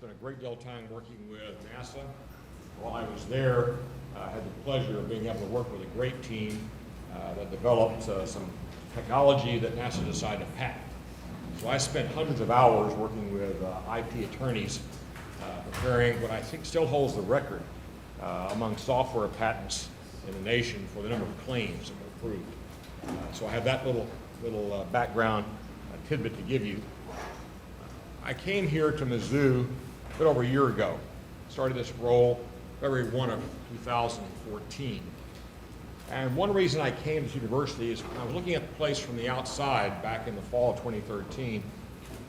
spent a great deal of time working with NASA. While I was there, I had the pleasure of being able to work with a great team that developed some technology that NASA decided to patent. So I spent hundreds of hours working with IP attorneys preparing what I think still holds the record among software patents in the nation for the number of claims that were approved. So I have that little background tidbit to give you. I came here to Mizzou a bit over a year ago. Started this role February 1 of 2014. And one reason I came to this university is when I was looking at the place from the outside back in the fall of 2013,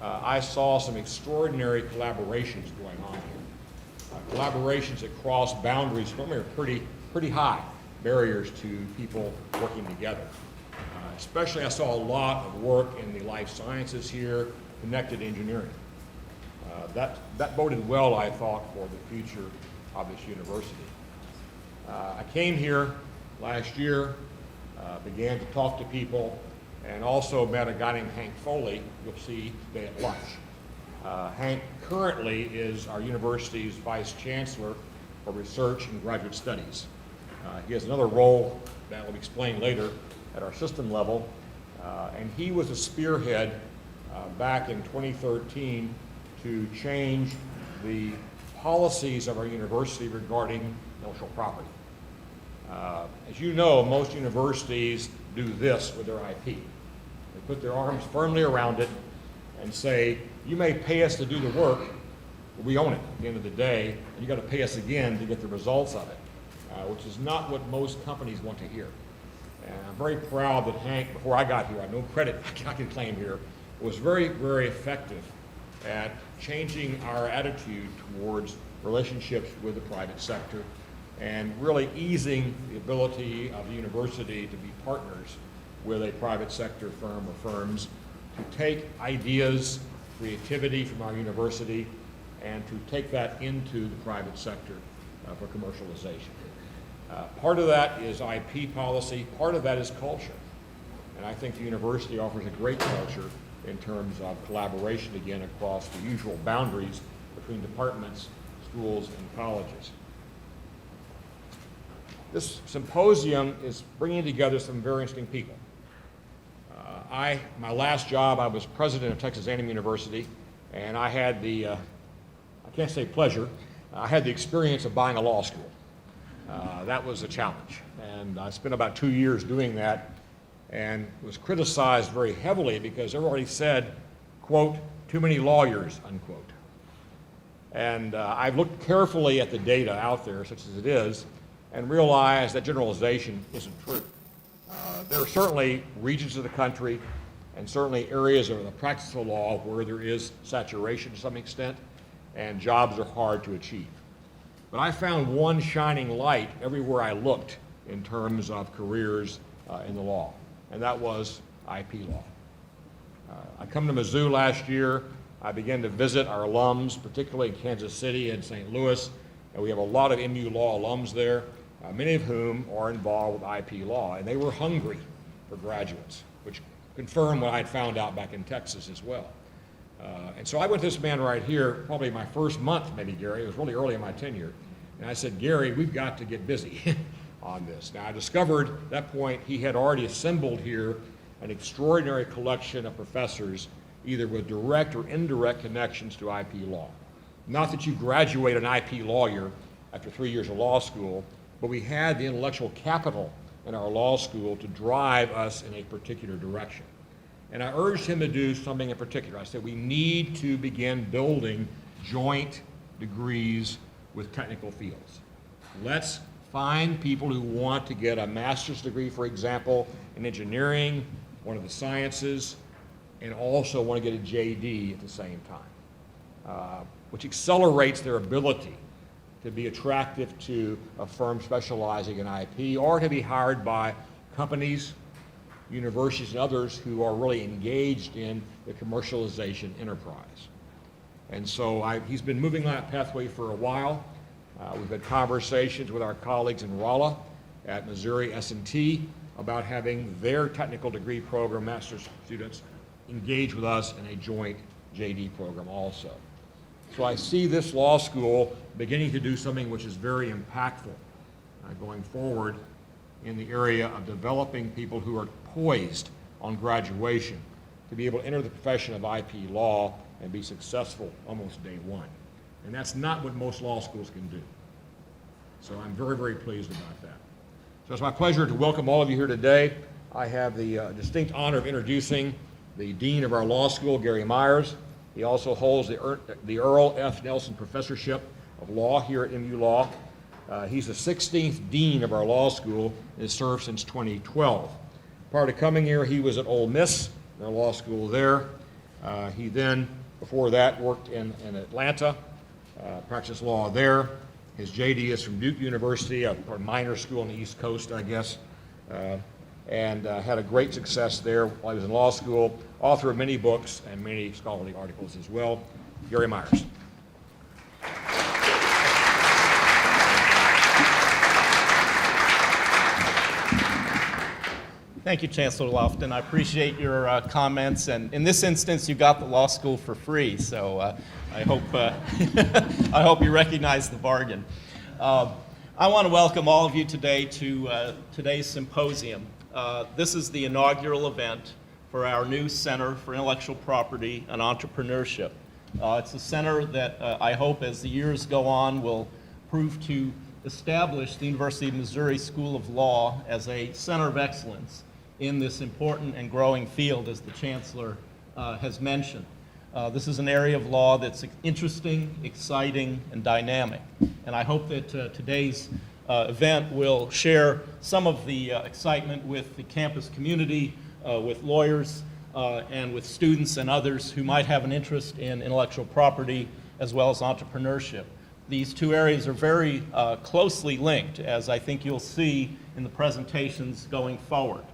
I saw some extraordinary collaborations going on here. Collaborations that cross boundaries normally are pretty high barriers to people working together. Especially I saw a lot of work in the life sciences here, connected engineering. That boded well, I thought, for the future of this university. I came here last year, began to talk to people, and also met a guy named Hank Foley, you'll see today at lunch. Hank currently is our university's Vice Chancellor for Research and Graduate Studies. He has another role that will be explained later at our system level, and he was a spearhead back in 2013 to change the policies of our university regarding intellectual property. As you know, most universities do this with their IP. They put their arms firmly around it and say, you may pay us to do the work, but we own it at the end of the day, and you got to pay us again to get the results of it, which is not what most companies want to hear. And I'm very proud that Hank, before I got here, I have no credit I can claim here, was very, very effective at changing our attitude towards relationships with the private sector and really easing the ability of the university to be partners with a private sector firm or firms to take ideas, creativity from our university and to take that into the private sector for commercialization. Part of that is IP policy, part of that is culture. And I think the university offers a great culture in terms of collaboration, again, across the usual boundaries between departments, schools, and colleges. This symposium is bringing together some very interesting people. My last job, I was president of Texas A&M University, and I had the, I can't say pleasure, I had the experience of buying a law school. That was a challenge, and I spent about 2 years doing that and was criticized very heavily because everybody said, quote, too many lawyers, unquote. And I've looked carefully at the data out there, such as it is, and realized that generalization isn't true. There are certainly regions of the country and certainly areas of the practice of law where there is saturation to some extent and jobs are hard to achieve. But I found one shining light everywhere I looked in terms of careers in the law, and that was IP law. I come to Mizzou last year. I began to visit our alums, particularly in Kansas City and St. Louis, and we have a lot of MU law alums there, many of whom are involved with IP law, and they were hungry for graduates, which confirmed what I'd found out back in Texas as well. And so I went to this man right here, probably my first month, maybe, Gary. It was really early in my tenure. And I said, Gary, we've got to get busy on this. Now, I discovered at that point he had already assembled here an extraordinary collection of professors, either with direct or indirect connections to IP law. Not that you graduate an IP lawyer after 3 years of law school, but we had the intellectual capital in our law school to drive us in a particular direction. And I urged him to do something in particular. I said, we need to begin building joint degrees with technical fields. Let's find people who want to get a master's degree, for example, in engineering, one of the sciences, and also want to get a JD at the same time, which accelerates their ability to be attractive to a firm specializing in IP or to be hired by companies, universities, and others who are really engaged in the commercialization enterprise. And so he's been moving on that pathway for a while. We've had conversations with our colleagues in Rolla at Missouri S&T about having their technical degree program master's students engage with us in a joint JD program also. So I see this law school beginning to do something which is very impactful going forward in the area of developing people who are poised on graduation to be able to enter the profession of IP law and be successful almost day one. And that's not what most law schools can do. So I'm very, very pleased about that. So it's my pleasure to welcome all of you here today. I have the distinct honor of introducing the Dean of our law school, Gary Myers. He also holds the Earl F. Nelson Professorship of Law here at MU Law. He's the 16th Dean of our law school and has served since 2012. Prior to coming here, he was at Ole Miss, the law school there. He then, before that, worked in Atlanta, practiced law there. His JD is from Duke University, a minor school on the East Coast, I guess, and had a great success there while he was in law school, author of many books and many scholarly articles as well. Gary Myers. Thank you, Chancellor Lofton. I appreciate your comments, and in this instance, you got the law school for free, so I hope I hope you recognize the bargain. I want to welcome all of you today to today's symposium. This is the inaugural event for our new Center for Intellectual Property and Entrepreneurship. It's a center that I hope, as the years go on, will prove to establish the University of Missouri School of Law as a center of excellence in this important and growing field, as the Chancellor has mentioned. This is an area of law that's interesting, exciting, and dynamic. And I hope that today's event will share some of the excitement with the campus community, with lawyers, and with students and others who might have an interest in intellectual property as well as entrepreneurship. These two areas are very closely linked, as I think you'll see in the presentations going forward.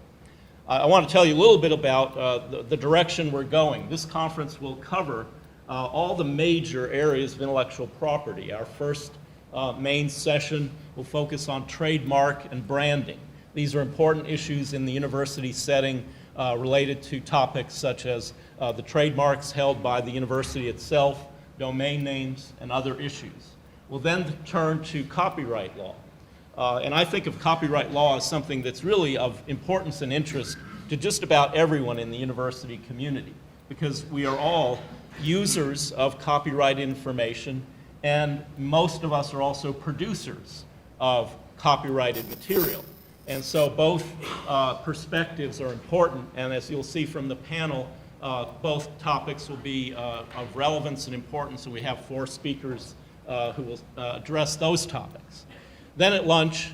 I want to tell you a little bit about the direction we're going. This conference will cover all the major areas of intellectual property. Our first main session will focus on trademark and branding. These are important issues in the university setting related to topics such as the trademarks held by the university itself, domain names, and other issues. We'll then turn to copyright law. And I think of copyright law as something that's really of importance and interest to just about everyone in the university community, because we are all users of copyright information, and most of us are also producers of copyrighted material. And so both perspectives are important, and as you'll see from the panel, both topics will be of relevance and importance, and we have 4 speakers who will address those topics. Then at lunch,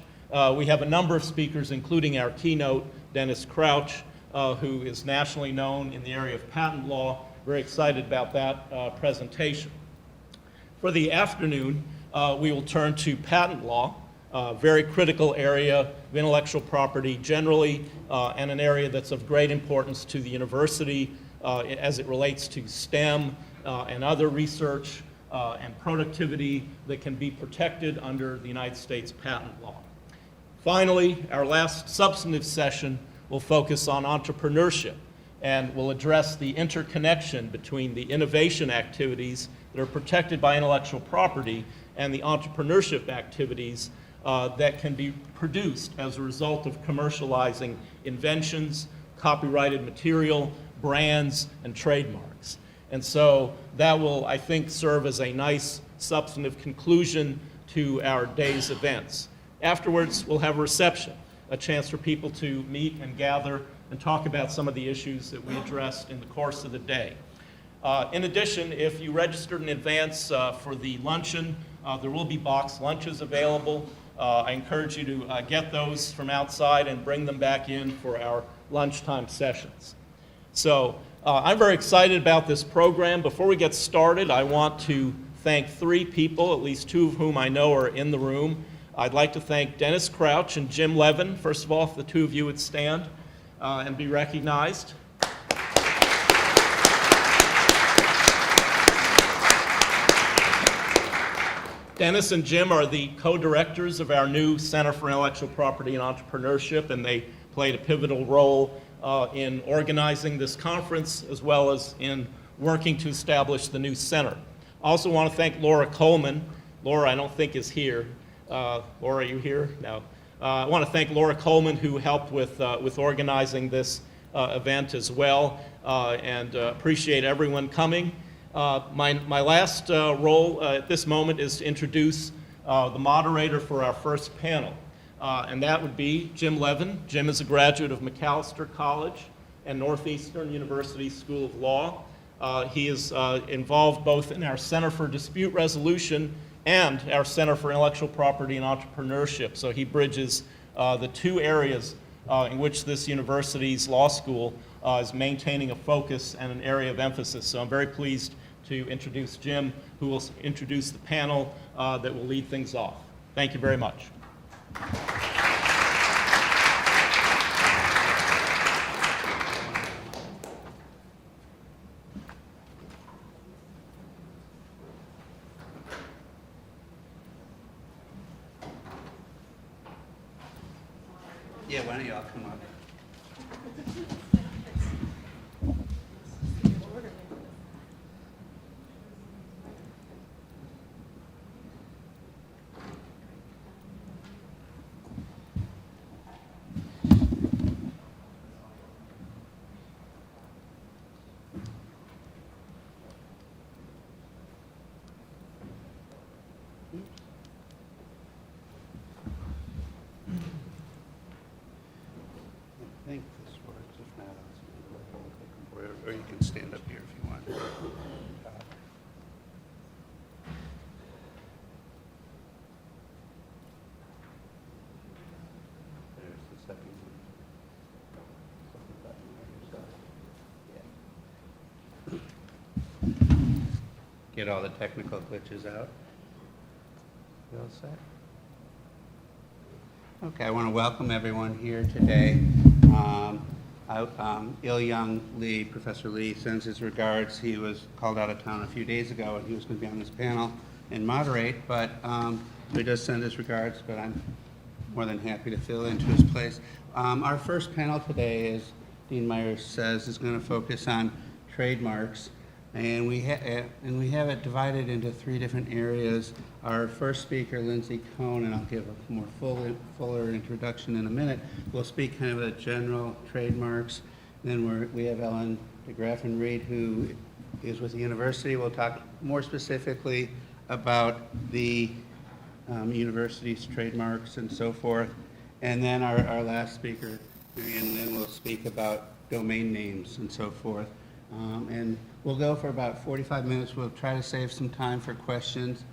we have a number of speakers, including our keynote, Dennis Crouch, who is nationally known in the area of patent law. Very excited about that presentation. For the afternoon, we will turn to patent law, a very critical area of intellectual property generally, and an area that's of great importance to the university as it relates to STEM and other research and productivity that can be protected under the United States patent law. Finally, our last substantive session will focus on entrepreneurship, and will address the interconnection between the innovation activities that are protected by intellectual property and the entrepreneurship activities that can be produced as a result of commercializing inventions, copyrighted material, brands, and trademarks. And so that will, I think, serve as a nice substantive conclusion to our day's events. Afterwards, we'll have a reception, a chance for people to meet and gather and talk about some of the issues that we addressed in the course of the day. In addition, if you registered in advance for the luncheon, there will be boxed lunches available. I encourage you to get those from outside and bring them back in for our lunchtime sessions. So I'm very excited about this program. Before we get started, I want to thank 3 people, at least 2 of whom I know are in the room. I'd like to thank Dennis Crouch and Jim Levin. First of all, if the 2 of you would stand and be recognized. Dennis and Jim are the co-directors of our new Center for Intellectual Property and Entrepreneurship, and they played a pivotal role in organizing this conference as well as in working to establish the new center. I also want to thank Laura Coleman. Laura, I don't think is here. Laura, are you here? No. I want to thank Laura Coleman, who helped with organizing this event as well, and appreciate everyone coming. My last role at this moment is to introduce the moderator for our first panel, and that would be Jim Levin. Jim is a graduate of Macalester College and Northeastern University School of Law. He is involved both in our Center for Dispute Resolution and our Center for Intellectual Property and Entrepreneurship. So he bridges the two areas in which this university's law school is maintaining a focus and an area of emphasis. So I'm very pleased to introduce Jim, who will introduce the panel that will lead things off. Thank you very much. Yeah, why don't you all come up? I think this works. If not, I'll stand or you can stand up here if you want. There's the second one. Get all the technical glitches out. You all set? Okay, I want to welcome everyone here today. Il-Young Lee, Professor Lee, sends his regards. He was called out of town a few days ago, and he was going to be on this panel and moderate, but he does send his regards, but I'm more than happy to fill into his place. Our first panel today, as Dean Myers says, is going to focus on trademarks, and we have it divided into three different areas. Our first speaker, Lindsay Cohn, and I'll give a more fuller introduction in a minute, will speak kind of a general trademarks. Then we have Ellen DeGraffenried, who is with the university. We'll talk more specifically about the university's trademarks and so forth. And then our last speaker, Marianne Lynn, will speak about domain names and so forth. And we'll go for about 45 minutes. We'll try to save some time for questions.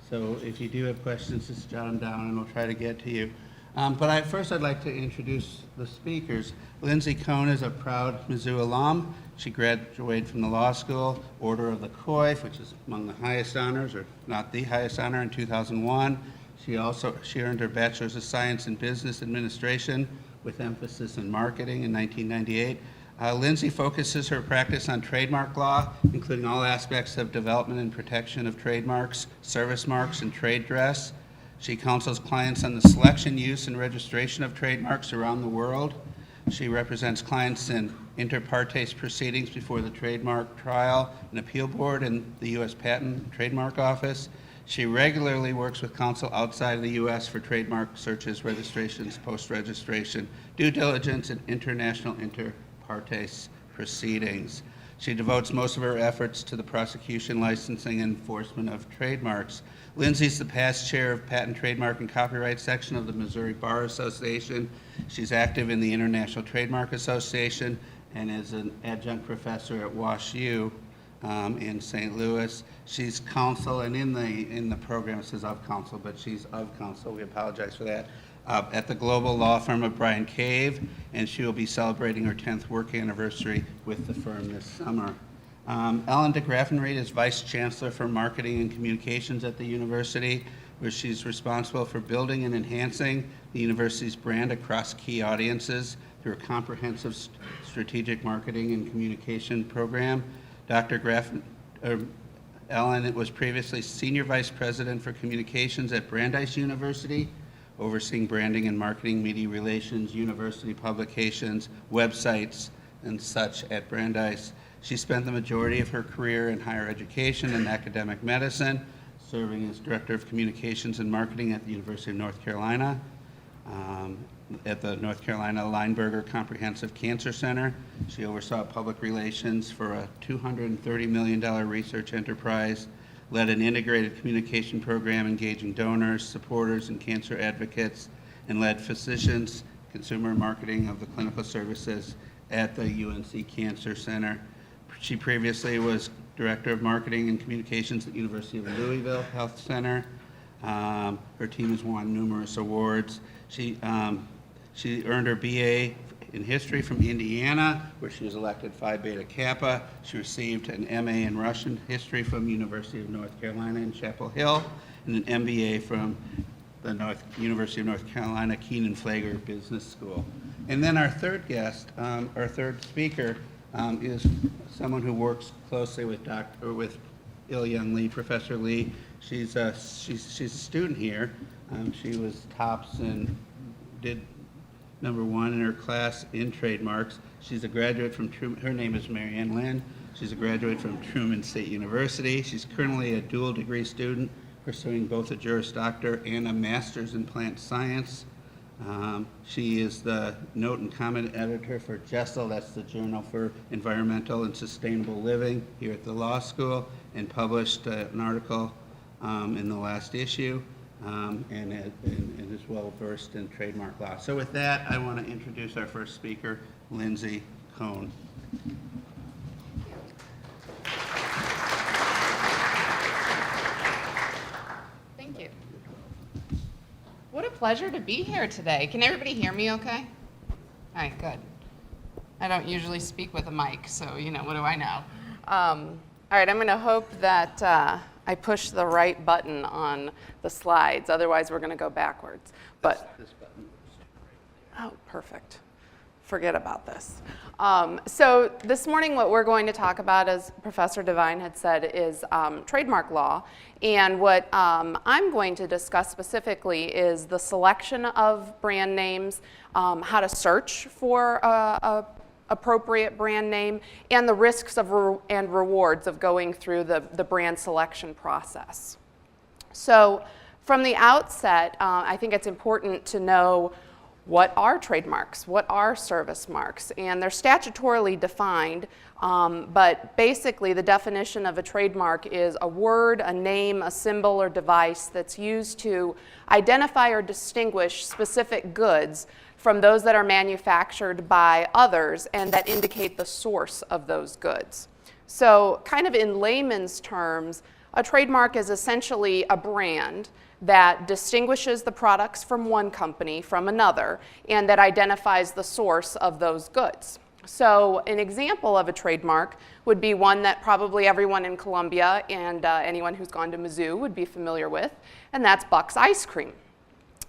So if you do have questions, just jot them down and we'll try to get to you. But first I'd like to introduce the speakers. Lindsay Cohn is a proud Mizzou alum. She graduated from the law school, Order of the Coif, which is among the highest honors, or not the highest honor, in 2001. She earned her Bachelor's of Science in Business Administration with emphasis in marketing in 1998. Lindsay focuses her practice on trademark law, including all aspects of development and protection of trademarks, service marks, and trade dress. She counsels clients on the selection, use, and registration of trademarks around the world. She represents clients in inter partes proceedings before the Trademark Trial and Appeal Board and the U.S. Patent and Trademark Office. She regularly works with counsel outside of the U.S. for trademark searches, registrations, post-registration, due diligence, and international inter partes proceedings. She devotes most of her efforts to the prosecution, licensing, and enforcement of trademarks. Lindsay's the past chair of Patent, Trademark, and Copyright section of the Missouri Bar Association. She's active in the International Trademark Association and is an adjunct professor at WashU in St. Louis. She's counsel, and in the program it says of counsel, but she's of counsel. We apologize for that. At the global law firm of Brian Cave, and she will be celebrating her 10th work anniversary with the firm this summer. Ellen DeGraffenried is Vice Chancellor for Marketing and Communications at the university, where she's responsible for building and enhancing the university's brand across key audiences through a comprehensive strategic marketing and communication program. Ellen was previously Senior Vice President for Communications at Brandeis University, overseeing branding and marketing, media relations, university publications, websites, and such at Brandeis. She spent the majority of her career in higher education and academic medicine, serving as Director of Communications and Marketing at the University of North Carolina, at the North Carolina Lineberger Comprehensive Cancer Center. She oversaw public relations for a $230 million research enterprise, led an integrated communication program engaging donors, supporters, and cancer advocates, and led physicians, consumer marketing of the clinical services at the UNC Cancer Center. She previously was Director of Marketing and Communications at University of Louisville Health Center. Her team has won numerous awards. She earned her BA in history from Indiana, where she was elected Phi Beta Kappa. She received an MA in Russian history from University of North Carolina in Chapel Hill, and an MBA from the University of North Carolina Keenan-Flagler Business School. And then our third guest, our third speaker, is someone who works closely with Il-Young Lee, Professor Lee. She's a student here. She was tops and did #1 in her class in trademarks. She's a graduate from her name is Marianne Lynn. She's a graduate from Truman State University. She's currently a dual degree student pursuing both a Juris Doctor and a Master's in Plant Science. She is the note and comment editor for JESSL, that's the Journal for Environmental and Sustainable Living here at the law school, and published an article in the last issue, and is well versed in trademark law. So with that, I want to introduce our first speaker, Lindsay Cohn. Thank you. What a pleasure to be here today. Can everybody hear me okay? All right, good. I don't usually speak with a mic, so, what do I know? All right, I'm going to hope that I push the right button on the slides. Otherwise, we're going to go backwards. But This button. oh, perfect. Forget about this. So this morning, what we're going to talk about, as Professor Devine had said, is trademark law. And what I'm going to discuss specifically is the selection of brand names, how to search for a appropriate brand name, and the risks and rewards of going through the brand selection process. So from the outset, I think it's important to know what are trademarks, what are service marks, and they're statutorily defined, but basically the definition of a trademark is a word, a name, a symbol, or device that's used to identify or distinguish specific goods from those that are manufactured by others and that indicate the source of those goods. So kind of in layman's terms, a trademark is essentially a brand that distinguishes the products from one company from another and that identifies the source of those goods. So an example of a trademark would be one that probably everyone in Columbia and anyone who's gone to Mizzou would be familiar with, and that's Buck's Ice Cream,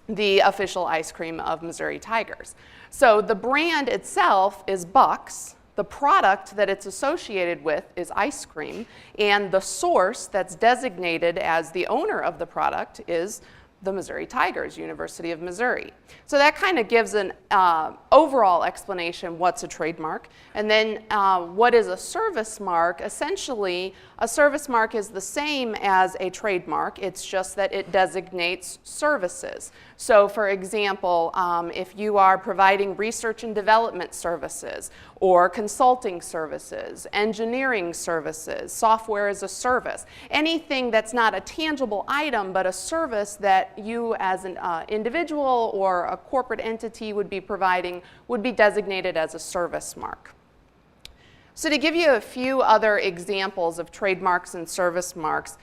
the official ice cream of Missouri Tigers. So the brand itself is Buck's. The product that it's associated with is ice cream, and the source that's designated as the owner of the product is the Missouri Tigers, University of Missouri. So that kind of gives an overall explanation what's a trademark. And then what is a service mark? Essentially, a service mark is the same as a trademark. It's just that it designates services. So for example, if you are providing research and development services or consulting services, engineering services, software as a service, anything that's not a tangible item but a service that you as an individual or a corporate entity would be providing would be designated as a service mark. So to give you a few other examples of trademarks and service marks,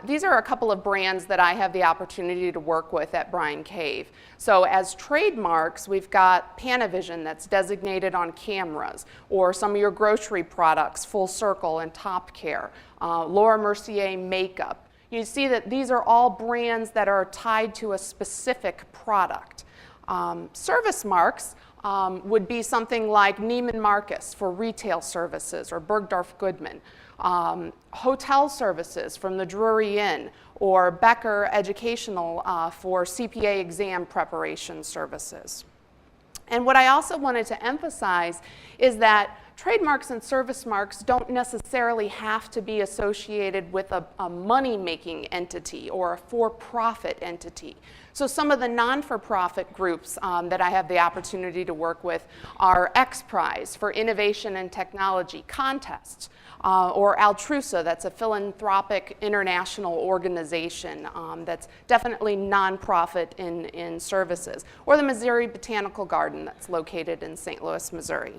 these are a couple of brands that I have the opportunity to work with at Bryan Cave. So as trademarks, we've got Panavision that's designated on cameras, or some of your grocery products, Full Circle and Top Care, Laura Mercier makeup. You see that these are all brands that are tied to a specific product. Service marks would be something like Neiman Marcus for retail services, or Bergdorf Goodman, hotel services from the Drury Inn, or Becker Educational for CPA exam preparation services. And what I also wanted to emphasize is that trademarks and service marks don't necessarily have to be associated with a money-making entity or a for-profit entity. So some of the non-for-profit groups that I have the opportunity to work with are X Prize for Innovation and Technology contests, or Altrusa, that's a philanthropic international organization that's definitely nonprofit in services, or the Missouri Botanical Garden that's located in St. Louis, Missouri.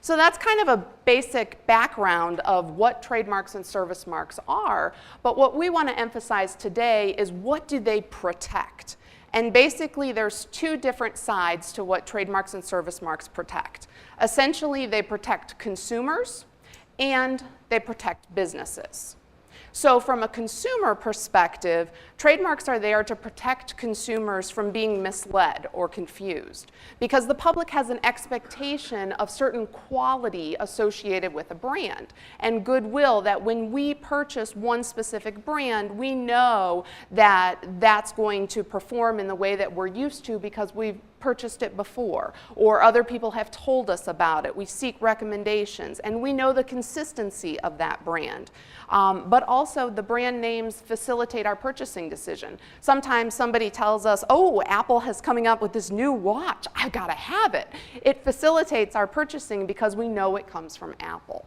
So that's kind of a basic background of what trademarks and service marks are, but what we want to emphasize today is what do they protect? And basically there's two different sides to what trademarks and service marks protect. Essentially they protect consumers and they protect businesses. So from a consumer perspective, trademarks are there to protect consumers from being misled or confused, because the public has an expectation of certain quality associated with a brand and goodwill, that when we purchase one specific brand, we know that that's going to perform in the way that we're used to because we've purchased it before, or other people have told us about it. We seek recommendations, and we know the consistency of that brand. But also, the brand names facilitate our purchasing decision. Sometimes somebody tells us, oh, Apple has coming up with this new watch, I've got to have it. It facilitates our purchasing because we know it comes from Apple.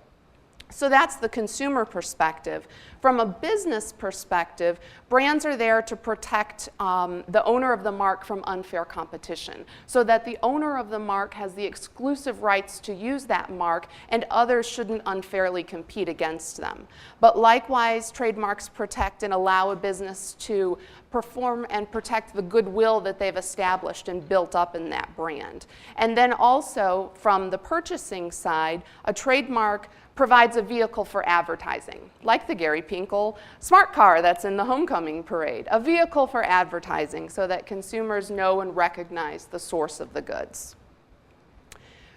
So that's the consumer perspective. From a business perspective, brands are there to protect the owner of the mark from unfair competition, so that the owner of the mark has the exclusive rights to use that mark and others shouldn't unfairly compete against them. But likewise, trademarks protect and allow a business to perform and protect the goodwill that they've established and built up in that brand. And then also, from the purchasing side, a trademark provides a vehicle for advertising, like the Gary Pinkel smart car that's in the homecoming parade, a vehicle for advertising so that consumers know and recognize the source of the goods.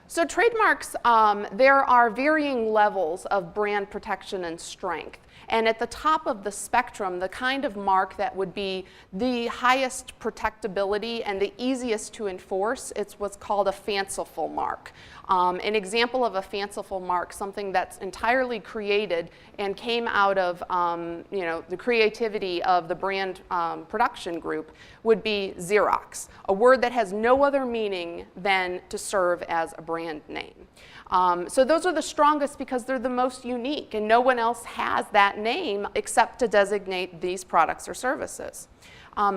So trademarks, there are varying levels of brand protection and strength. And at the top of the spectrum, the kind of mark that would be the highest protectability and the easiest to enforce, it's what's called a fanciful mark. An example of a fanciful mark, something that's entirely created and came out of the creativity of the brand production group, would be Xerox, a word that has no other meaning than to serve as a brand name. So those are the strongest because they're the most unique, and no one else has that name except to designate these products or services.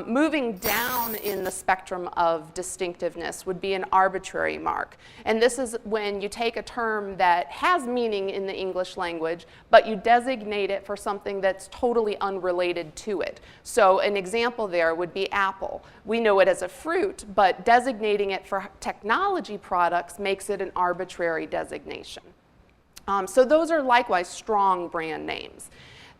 Moving down in the spectrum of distinctiveness would be an arbitrary mark. And this is when you take a term that has meaning in the English language, but you designate it for something that's totally unrelated to it. So an example there would be apple. We know it as a fruit, but designating it for technology products makes it an arbitrary designation. So those are likewise strong brand names.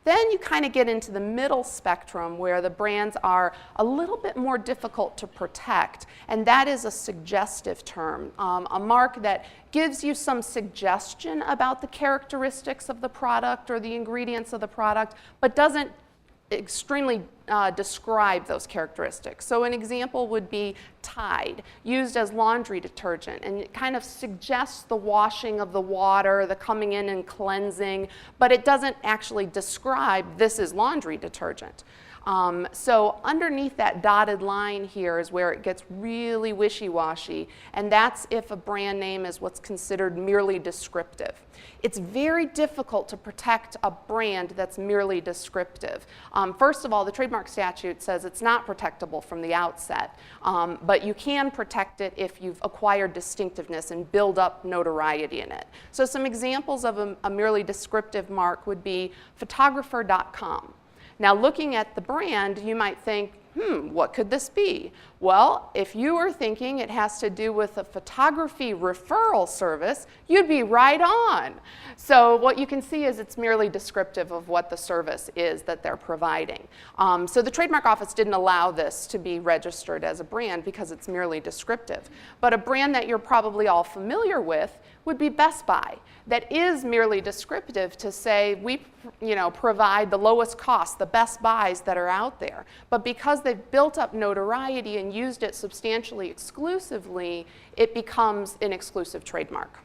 Then you kind of get into the middle spectrum where the brands are a little bit more difficult to protect, and that is a suggestive term, a mark that gives you some suggestion about the characteristics of the product or the ingredients of the product, but doesn't extremely describe those characteristics. So an example would be Tide, used as laundry detergent, and it kind of suggests the washing of the water, the coming in and cleansing, but it doesn't actually describe this is laundry detergent. So underneath that dotted line here is where it gets really wishy-washy, and that's if a brand name is what's considered merely descriptive. It's very difficult to protect a brand that's merely descriptive. First of all, the trademark statute says it's not protectable from the outset, but you can protect it if you've acquired distinctiveness and build up notoriety in it. So some examples of a merely descriptive mark would be photographer.com. Now, looking at the brand, you might think, what could this be? Well, if you were thinking it has to do with a photography referral service, you'd be right on. So what you can see is it's merely descriptive of what the service is that they're providing. So the Trademark Office didn't allow this to be registered as a brand because it's merely descriptive. But a brand that you're probably all familiar with would be Best Buy, that is merely descriptive to say we provide the lowest cost, the best buys that are out there. But because they've built up notoriety and used it substantially exclusively, it becomes an exclusive trademark.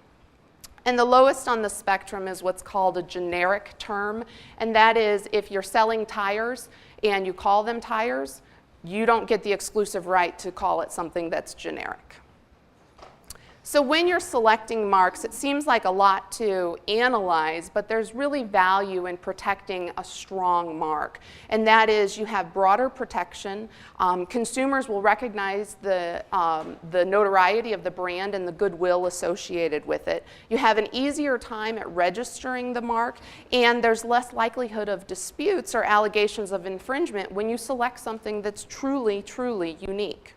And the lowest on the spectrum is what's called a generic term, and that is if you're selling tires and you call them tires, you don't get the exclusive right to call it something that's generic. So when you're selecting marks, it seems like a lot to analyze, but there's really value in protecting a strong mark. And that is you have broader protection. Consumers will recognize the notoriety of the brand and the goodwill associated with it. You have an easier time at registering the mark, and there's less likelihood of disputes or allegations of infringement when you select something that's truly, truly unique.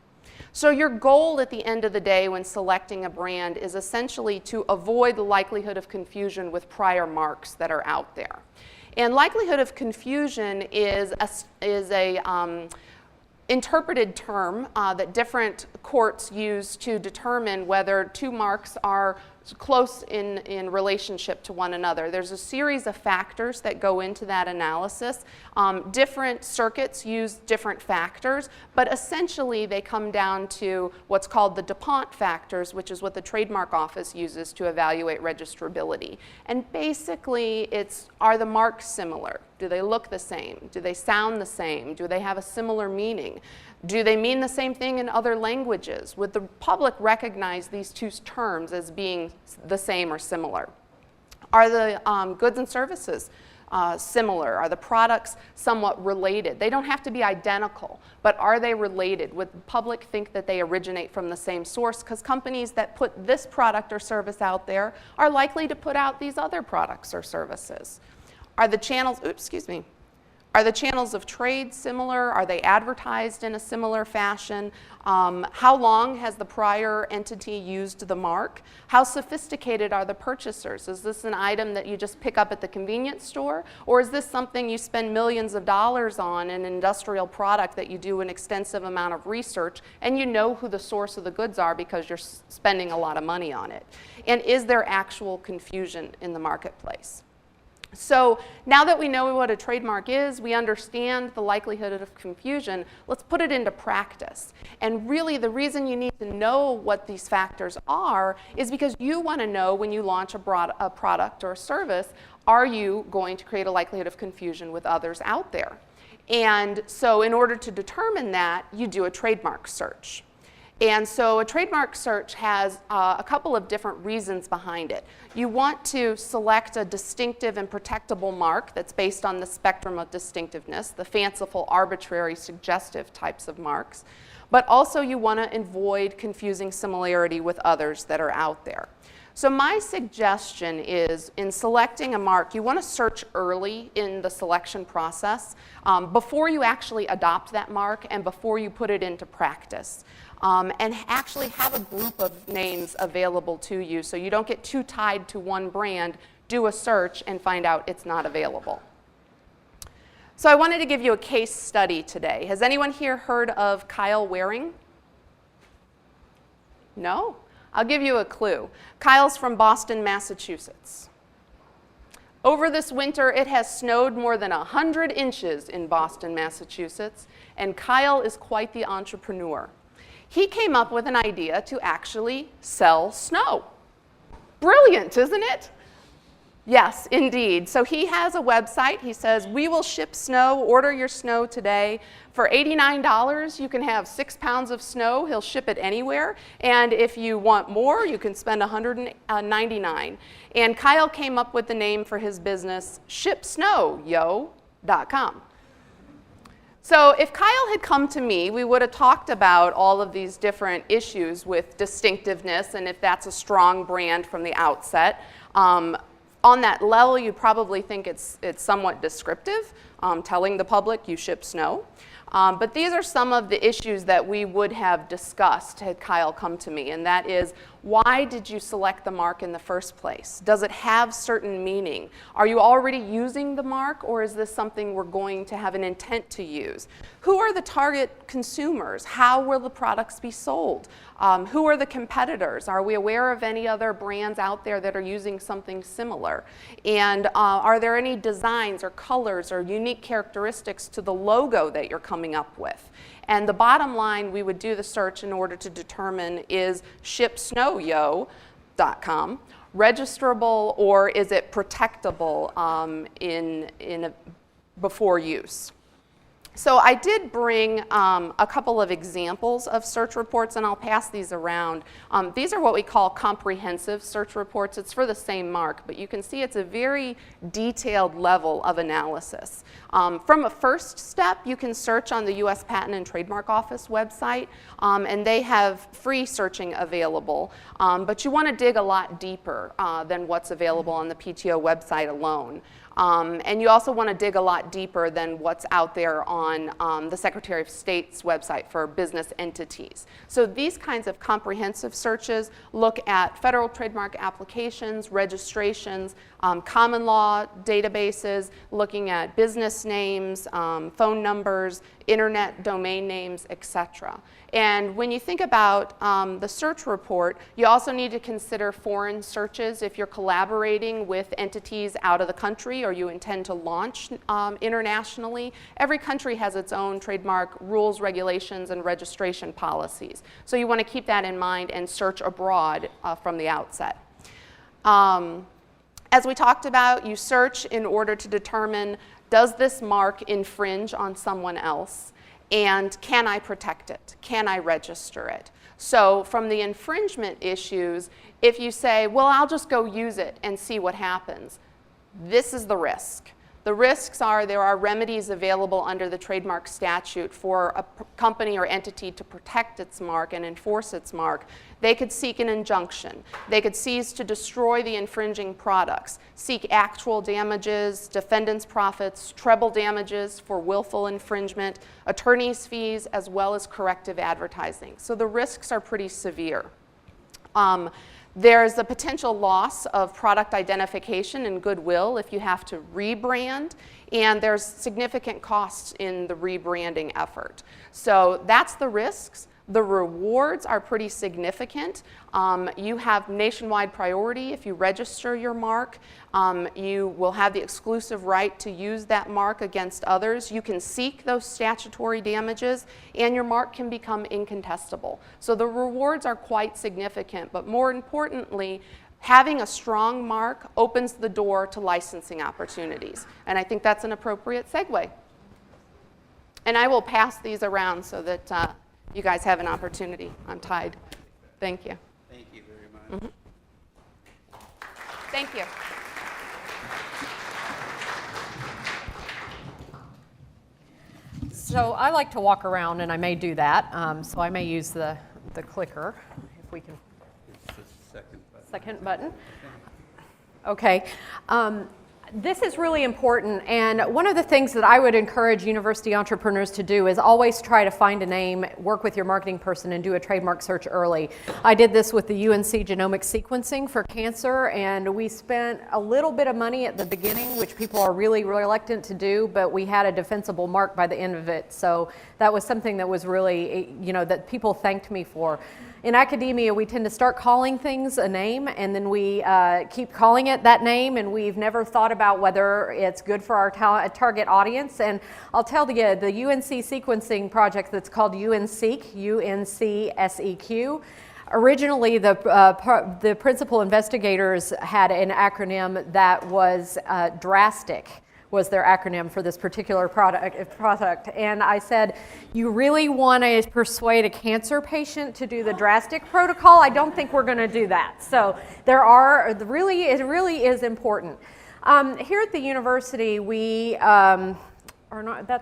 So your goal at the end of the day when selecting a brand is essentially to avoid the likelihood of confusion with prior marks that are out there. And likelihood of confusion is a interpreted term that different courts use to determine whether two marks are close in relationship to one another. There's a series of factors that go into that analysis. Different circuits use different factors, but essentially they come down to what's called the DuPont factors, which is what the Trademark Office uses to evaluate registrability. And basically it's, are the marks similar? Do they look the same? Do they sound the same? Do they have a similar meaning? Do they mean the same thing in other languages? Would the public recognize these two terms as being the same or similar? Are the goods and services similar? Are the products somewhat related? They don't have to be identical, but are they related? Would the public think that they originate from the same source? Because companies that put this product or service out there are likely to put out these other products or services. Are the channels, are the channels of trade similar? Are they advertised in a similar fashion? How long has the prior entity used the mark? How sophisticated are the purchasers? Is this an item that you just pick up at the convenience store? Or is this something you spend millions of dollars on, an industrial product that you do an extensive amount of research and you know who the source of the goods are because you're spending a lot of money on it? And is there actual confusion in the marketplace? So now that we know what a trademark is, we understand the likelihood of confusion, let's put it into practice. And really the reason you need to know what these factors are is because you want to know when you launch a product or a service, are you going to create a likelihood of confusion with others out there? And so in order to determine that, you do a trademark search. And so a trademark search has a couple of different reasons behind it. You want to select a distinctive and protectable mark that's based on the spectrum of distinctiveness, the fanciful, arbitrary, suggestive types of marks. But also you want to avoid confusing similarity with others that are out there. So my suggestion is in selecting a mark, you want to search early in the selection process before you actually adopt that mark and before you put it into practice. And actually have a group of names available to you so you don't get too tied to one brand, do a search, and find out it's not available. So I wanted to give you a case study today. Has anyone here heard of Kyle Waring? No? I'll give you a clue. Kyle's from Boston, Massachusetts. Over this winter, it has snowed more than 100 inches in Boston, Massachusetts, and Kyle is quite the entrepreneur. He came up with an idea to actually sell snow. Brilliant, isn't it? Yes, indeed. So he has a website. He says, we will ship snow, order your snow today. For $89, you can have 6 pounds of snow. He'll ship it anywhere. And if you want more, you can spend $199. And Kyle came up with the name for his business, shipsnowyo.com. So if Kyle had come to me, we would have talked about all of these different issues with distinctiveness and if that's a strong brand from the outset. On that level, you probably think it's somewhat descriptive, telling the public you ship snow. But these are some of the issues that we would have discussed had Kyle come to me, and that is, why did you select the mark in the first place? Does it have certain meaning? Are you already using the mark, or is this something we're going to have an intent to use? Who are the target consumers? How will the products be sold? Who are the competitors? Are we aware of any other brands out there that are using something similar? And are there any designs or colors or unique characteristics to the logo that you're coming up with? And the bottom line, we would do the search in order to determine is shipsnowyo.com registrable or is it protectable before use? So I did bring a couple of examples of search reports, and I'll pass these around. These are what we call comprehensive search reports. It's for the same mark, but you can see it's a very detailed level of analysis. From a first step, you can search on the U.S. Patent and Trademark Office website, and they have free searching available, but you want to dig a lot deeper than what's available on the PTO website alone. And you also want to dig a lot deeper than what's out there on the Secretary of State's website for business entities. So these kinds of comprehensive searches look at federal trademark applications, registrations, common law databases, looking at business names, phone numbers, internet domain names, etc. And when you think about the search report, you also need to consider foreign searches if you're collaborating with entities out of the country or you intend to launch internationally. Every country has its own trademark rules, regulations, and registration policies. So you want to keep that in mind and search abroad from the outset. As we talked about, you search in order to determine, does this mark infringe on someone else? And can I protect it? Can I register it? So from the infringement issues, if you say, well, I'll just go use it and see what happens, this is the risk. The risks are there are remedies available under the trademark statute for a company or entity to protect its mark and enforce its mark. They could seek an injunction. They could seize to destroy the infringing products, seek actual damages, defendant's profits, treble damages for willful infringement, attorney's fees, as well as corrective advertising. So the risks are pretty severe. There's a potential loss of product identification and goodwill if you have to rebrand, and there's significant costs in the rebranding effort. So that's the risks. The rewards are pretty significant. You have nationwide priority if you register your mark. You will have the exclusive right to use that mark against others. You can seek those statutory damages, and your mark can become incontestable. So the rewards are quite significant, but more importantly, having a strong mark opens the door to licensing opportunities. And I think that's an appropriate segue. And I will pass these around so that you guys have an opportunity. I'm tied. Thank you. Thank you very much. Thank you. So I like to walk around, and I may do that. So I may use the clicker, if we can. It's the second button. Second button. Okay. This is really important, and one of the things that I would encourage university entrepreneurs to do is always try to find a name, work with your marketing person, and do a trademark search early. I did this with the UNC genomic sequencing for cancer, and we spent a little bit of money at the beginning, which people are really reluctant to do, but we had a defensible mark by the end of it. So that was something that was really, that people thanked me for. In academia, we tend to start calling things a name, and then we keep calling it that name, and we've never thought about whether it's good for our target audience. And I'll tell you, the UNC sequencing project that's called UNSEQ, UNCSEQ, originally the principal investigators had an acronym that was DRASTIC. Was their acronym for this particular product. And I said, you really want to persuade a cancer patient to do the DRASTIC protocol? I don't think we're going to do that. So it really is important. Here at the university, that's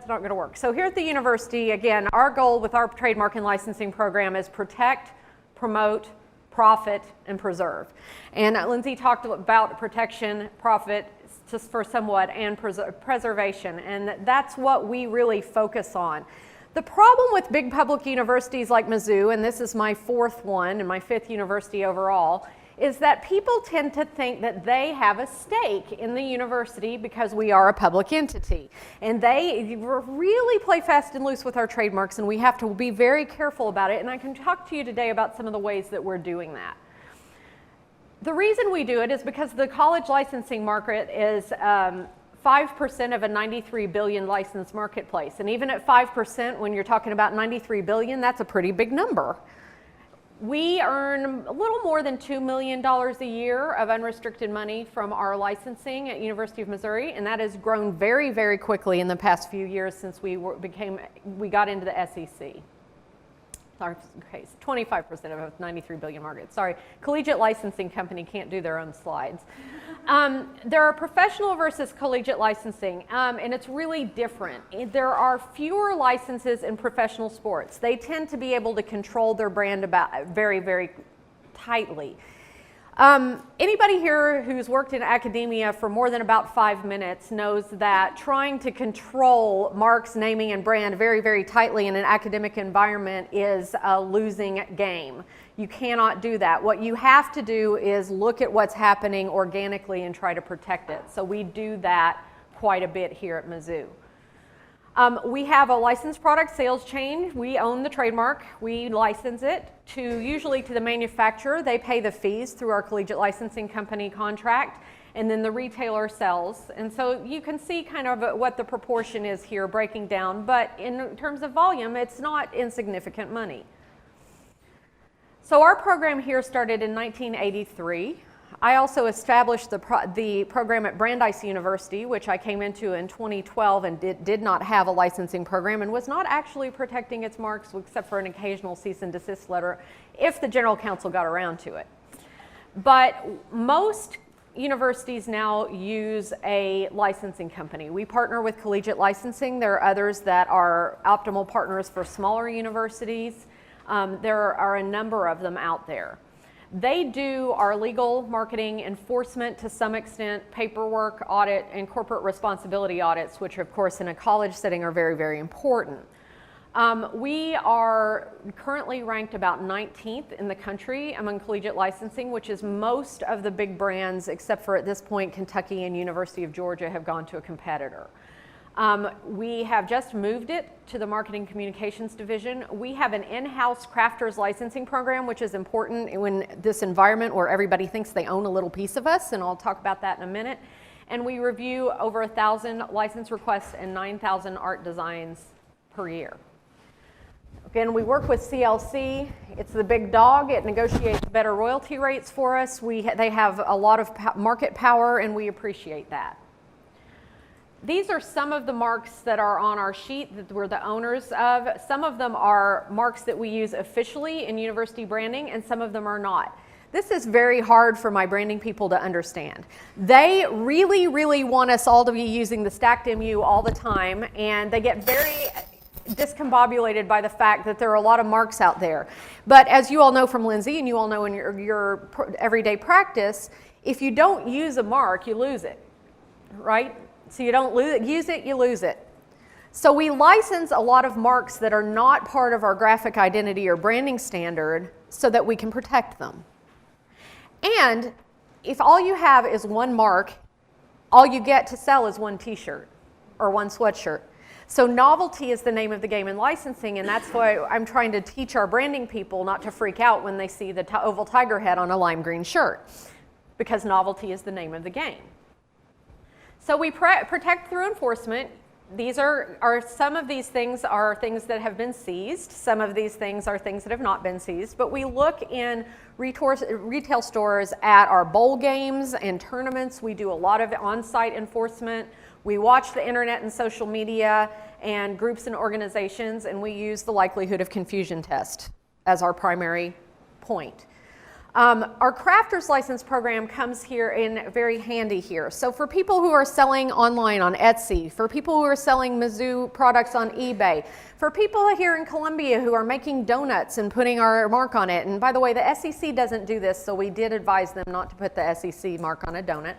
not going to work. So here at the university, again, our goal with our trademark and licensing program is protect, promote, profit, and preserve. And Lindsay talked about protection, profit, just for somewhat, and preservation, and that's what we really focus on. The problem with big public universities like Mizzou, and this is my fourth one and my fifth university overall, is that people tend to think that they have a stake in the university because we are a public entity. And they really play fast and loose with our trademarks, and we have to be very careful about it, and I can talk to you today about some of the ways that we're doing that. The reason we do it is because the college licensing market is 5% of a 93 billion licensed marketplace. And even at 5%, when you're talking about 93 billion, that's a pretty big number. We earn a little more than $2 million a year of unrestricted money from our licensing at University of Missouri, and that has grown very, very quickly in the past few years since we got into the SEC. Sorry, okay, 25% of a 93 billion market. Sorry, collegiate licensing company can't do their own slides. There are professional versus collegiate licensing, and it's really different. There are fewer licenses in professional sports. They tend to be able to control their brand very, very tightly. Anybody here who's worked in academia for more than about 5 minutes knows that trying to control marks, naming, and brand very, very tightly in an academic environment is a losing game. You cannot do that. What you have to do is look at what's happening organically and try to protect it. So we do that quite a bit here at Mizzou. We have a licensed product sales chain. We own the trademark. We license it usually to the manufacturer. They pay the fees through our collegiate licensing company contract, and then the retailer sells. And so you can see kind of what the proportion is here breaking down, but in terms of volume, it's not insignificant money. So our program here started in 1983. I also established the program at Brandeis University, which I came into in 2012 and did not have a licensing program and was not actually protecting its marks except for an occasional cease and desist letter if the general counsel got around to it. But most universities now use a licensing company. We partner with collegiate licensing. There are others that are optimal partners for smaller universities. There are a number of them out there. They do our legal, marketing, enforcement to some extent, paperwork, audit, and corporate responsibility audits, which of course in a college setting are very, very important. We are currently ranked about 19th in the country among collegiate licensing, which is most of the big brands, except for at this point Kentucky and University of Georgia have gone to a competitor. We have just moved it to the Marketing Communications Division. We have an in-house crafters licensing program, which is important in this environment where everybody thinks they own a little piece of us, and I'll talk about that in a minute. And we review over 1,000 license requests and 9,000 art designs per year. Again, we work with CLC. It's the big dog. It negotiates better royalty rates for us. They have a lot of market power, and we appreciate that. These are some of the marks that are on our sheet that we're the owners of. Some of them are marks that we use officially in university branding, and some of them are not. This is very hard for my branding people to understand. They really, really want us all to be using the stacked MU all the time, and they get very discombobulated by the fact that there are a lot of marks out there. But as you all know from Lindsay, and you all know in your everyday practice, if you don't use a mark, you lose it, right? So you don't use it, you lose it. So we license a lot of marks that are not part of our graphic identity or branding standard so that we can protect them. And if all you have is one mark, all you get to sell is one t-shirt or one sweatshirt. So novelty is the name of the game in licensing, and that's why I'm trying to teach our branding people not to freak out when they see the oval tiger head on a lime green shirt, because novelty is the name of the game. So we protect through enforcement. These are some of these things are things that have been seized. Some of these things are things that have not been seized. But we look in retail stores at our bowl games and tournaments. We do a lot of on-site enforcement. We watch the internet and social media and groups and organizations, and we use the likelihood of confusion test as our primary point. Our crafters license program comes here in very handy here. So for people who are selling online on Etsy, for people who are selling Mizzou products on eBay, for people here in Columbia who are making donuts and putting our mark on it, and by the way, the SEC doesn't do this, so we did advise them not to put the SEC mark on a donut.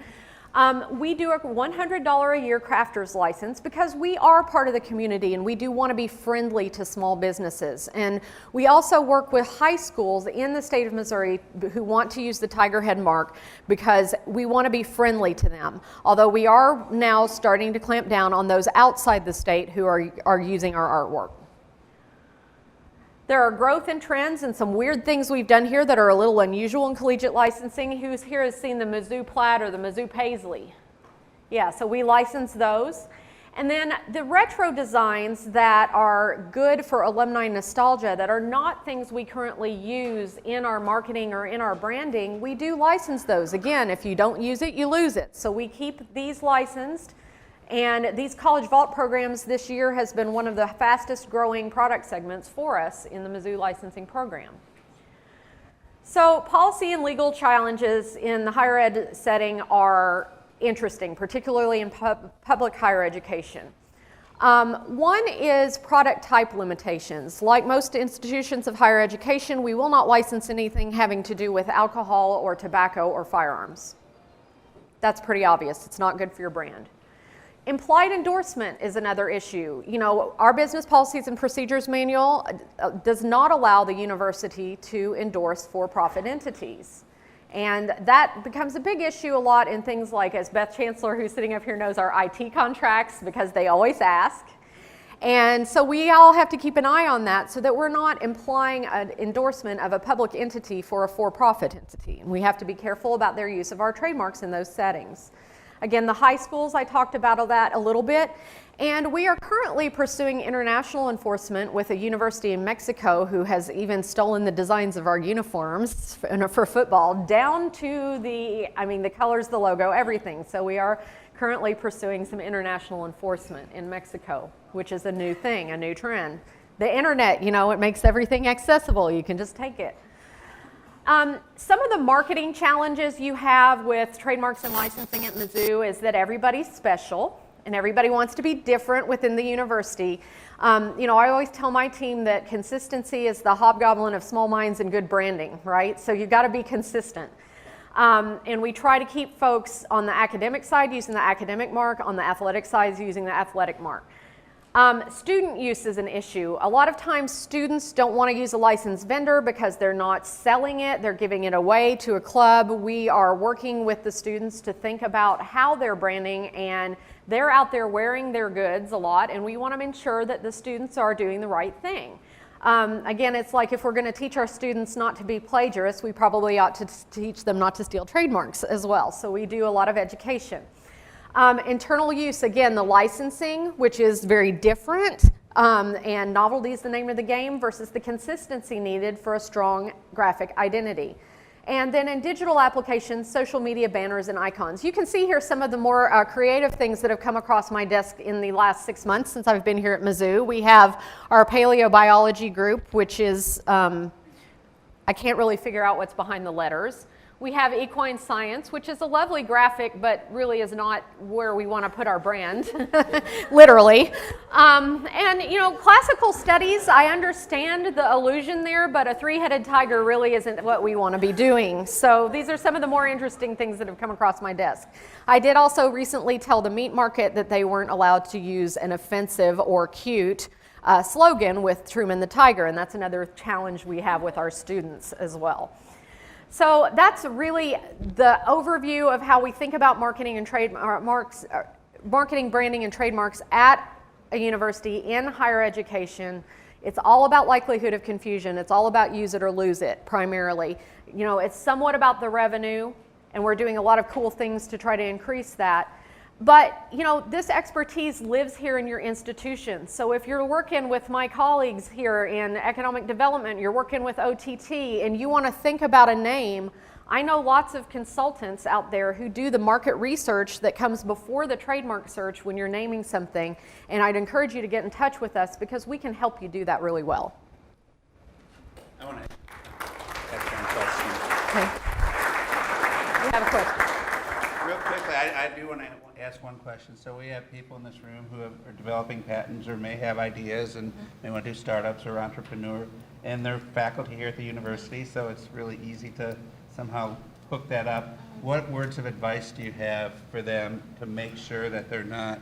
We do a $100 a year crafters license because we are part of the community and we do want to be friendly to small businesses. And we also work with high schools in the state of Missouri who want to use the tiger head mark because we want to be friendly to them. Although we are now starting to clamp down on those outside the state who are using our artwork. There are growth and trends and some weird things we've done here that are a little unusual in collegiate licensing. Who's here has seen the Mizzou Plaid or the Mizzou Paisley? Yeah, so we license those. And then the retro designs that are good for alumni nostalgia, that are not things we currently use in our marketing or in our branding, we do license those. Again, if you don't use it, you lose it. So we keep these licensed. And these College Vault programs this year has been one of the fastest growing product segments for us in the Mizzou licensing program. So policy and legal challenges in the higher ed setting are interesting, particularly in public higher education. One is product type limitations. Like most institutions of higher education, we will not license anything having to do with alcohol or tobacco or firearms. That's pretty obvious. It's not good for your brand. Implied endorsement is another issue. You know, our business policies and procedures manual does not allow the university to endorse for-profit entities. And that becomes a big issue a lot in things like, as Beth Chancellor, who's sitting up here, knows, our IT contracts, because they always ask. And so we all have to keep an eye on that so that we're not implying an endorsement of a public entity for a for-profit entity. And we have to be careful about their use of our trademarks in those settings. Again, the high schools, I talked about all that a little bit. And we are currently pursuing international enforcement with a university in Mexico who has even stolen the designs of our uniforms for football, down to the colors, the logo, everything. So we are currently pursuing some international enforcement in Mexico, which is a new thing, a new trend. The internet, you know, it makes everything accessible. You can just take it. Some of the marketing challenges you have with trademarks and licensing at Mizzou is that everybody's special. And everybody wants to be different within the university. You know, I always tell my team that consistency is the hobgoblin of small minds and good branding, right? So you've got to be consistent. And we try to keep folks on the academic side using the academic mark, on the athletic side using the athletic mark. Student use is an issue. A lot of times students don't want to use a licensed vendor because they're not selling it, they're giving it away to a club. We are working with the students to think about how they're branding, and they're out there wearing their goods a lot, and we want to ensure that the students are doing the right thing. Again, it's like if we're going to teach our students not to be plagiarists, we probably ought to teach them not to steal trademarks as well. So we do a lot of education. Internal use, again, the licensing, which is very different, and novelty is the name of the game versus the consistency needed for a strong graphic identity. And then in digital applications, social media banners and icons. You can see here some of the more creative things that have come across my desk in the last 6 months since I've been here at Mizzou. We have our paleobiology group, which is, I can't really figure out what's behind the letters. We have equine science, which is a lovely graphic, but really is not where we want to put our brand, literally. And, you know, classical studies, I understand the illusion there, but a three-headed tiger really isn't what we want to be doing. So these are some of the more interesting things that have come across my desk. I did also recently tell the meat market that they weren't allowed to use an offensive or cute slogan with Truman the Tiger, and that's another challenge we have with our students as well. So that's really the overview of how we think about marketing and trademarks, marketing, branding, and trademarks at a university in higher education. It's all about likelihood of confusion. It's all about use it or lose it, primarily. You know, it's somewhat about the revenue, and we're doing a lot of cool things to try to increase that. But, you know, this expertise lives here in your institution. So if you're working with my colleagues here in economic development, you're working with OTT, and you want to think about a name, I know lots of consultants out there who do the market research that comes before the trademark search when you're naming something, and I'd encourage you to get in touch with us because we can help you do that really well. I want to ask one question. Okay. You have a question? Real quickly, I do want to ask one question. So we have people in this room who are developing patents or may have ideas and may want to do startups or entrepreneur, and they're faculty here at the university, so it's really easy to somehow hook that up. What words of advice do you have for them to make sure that they're not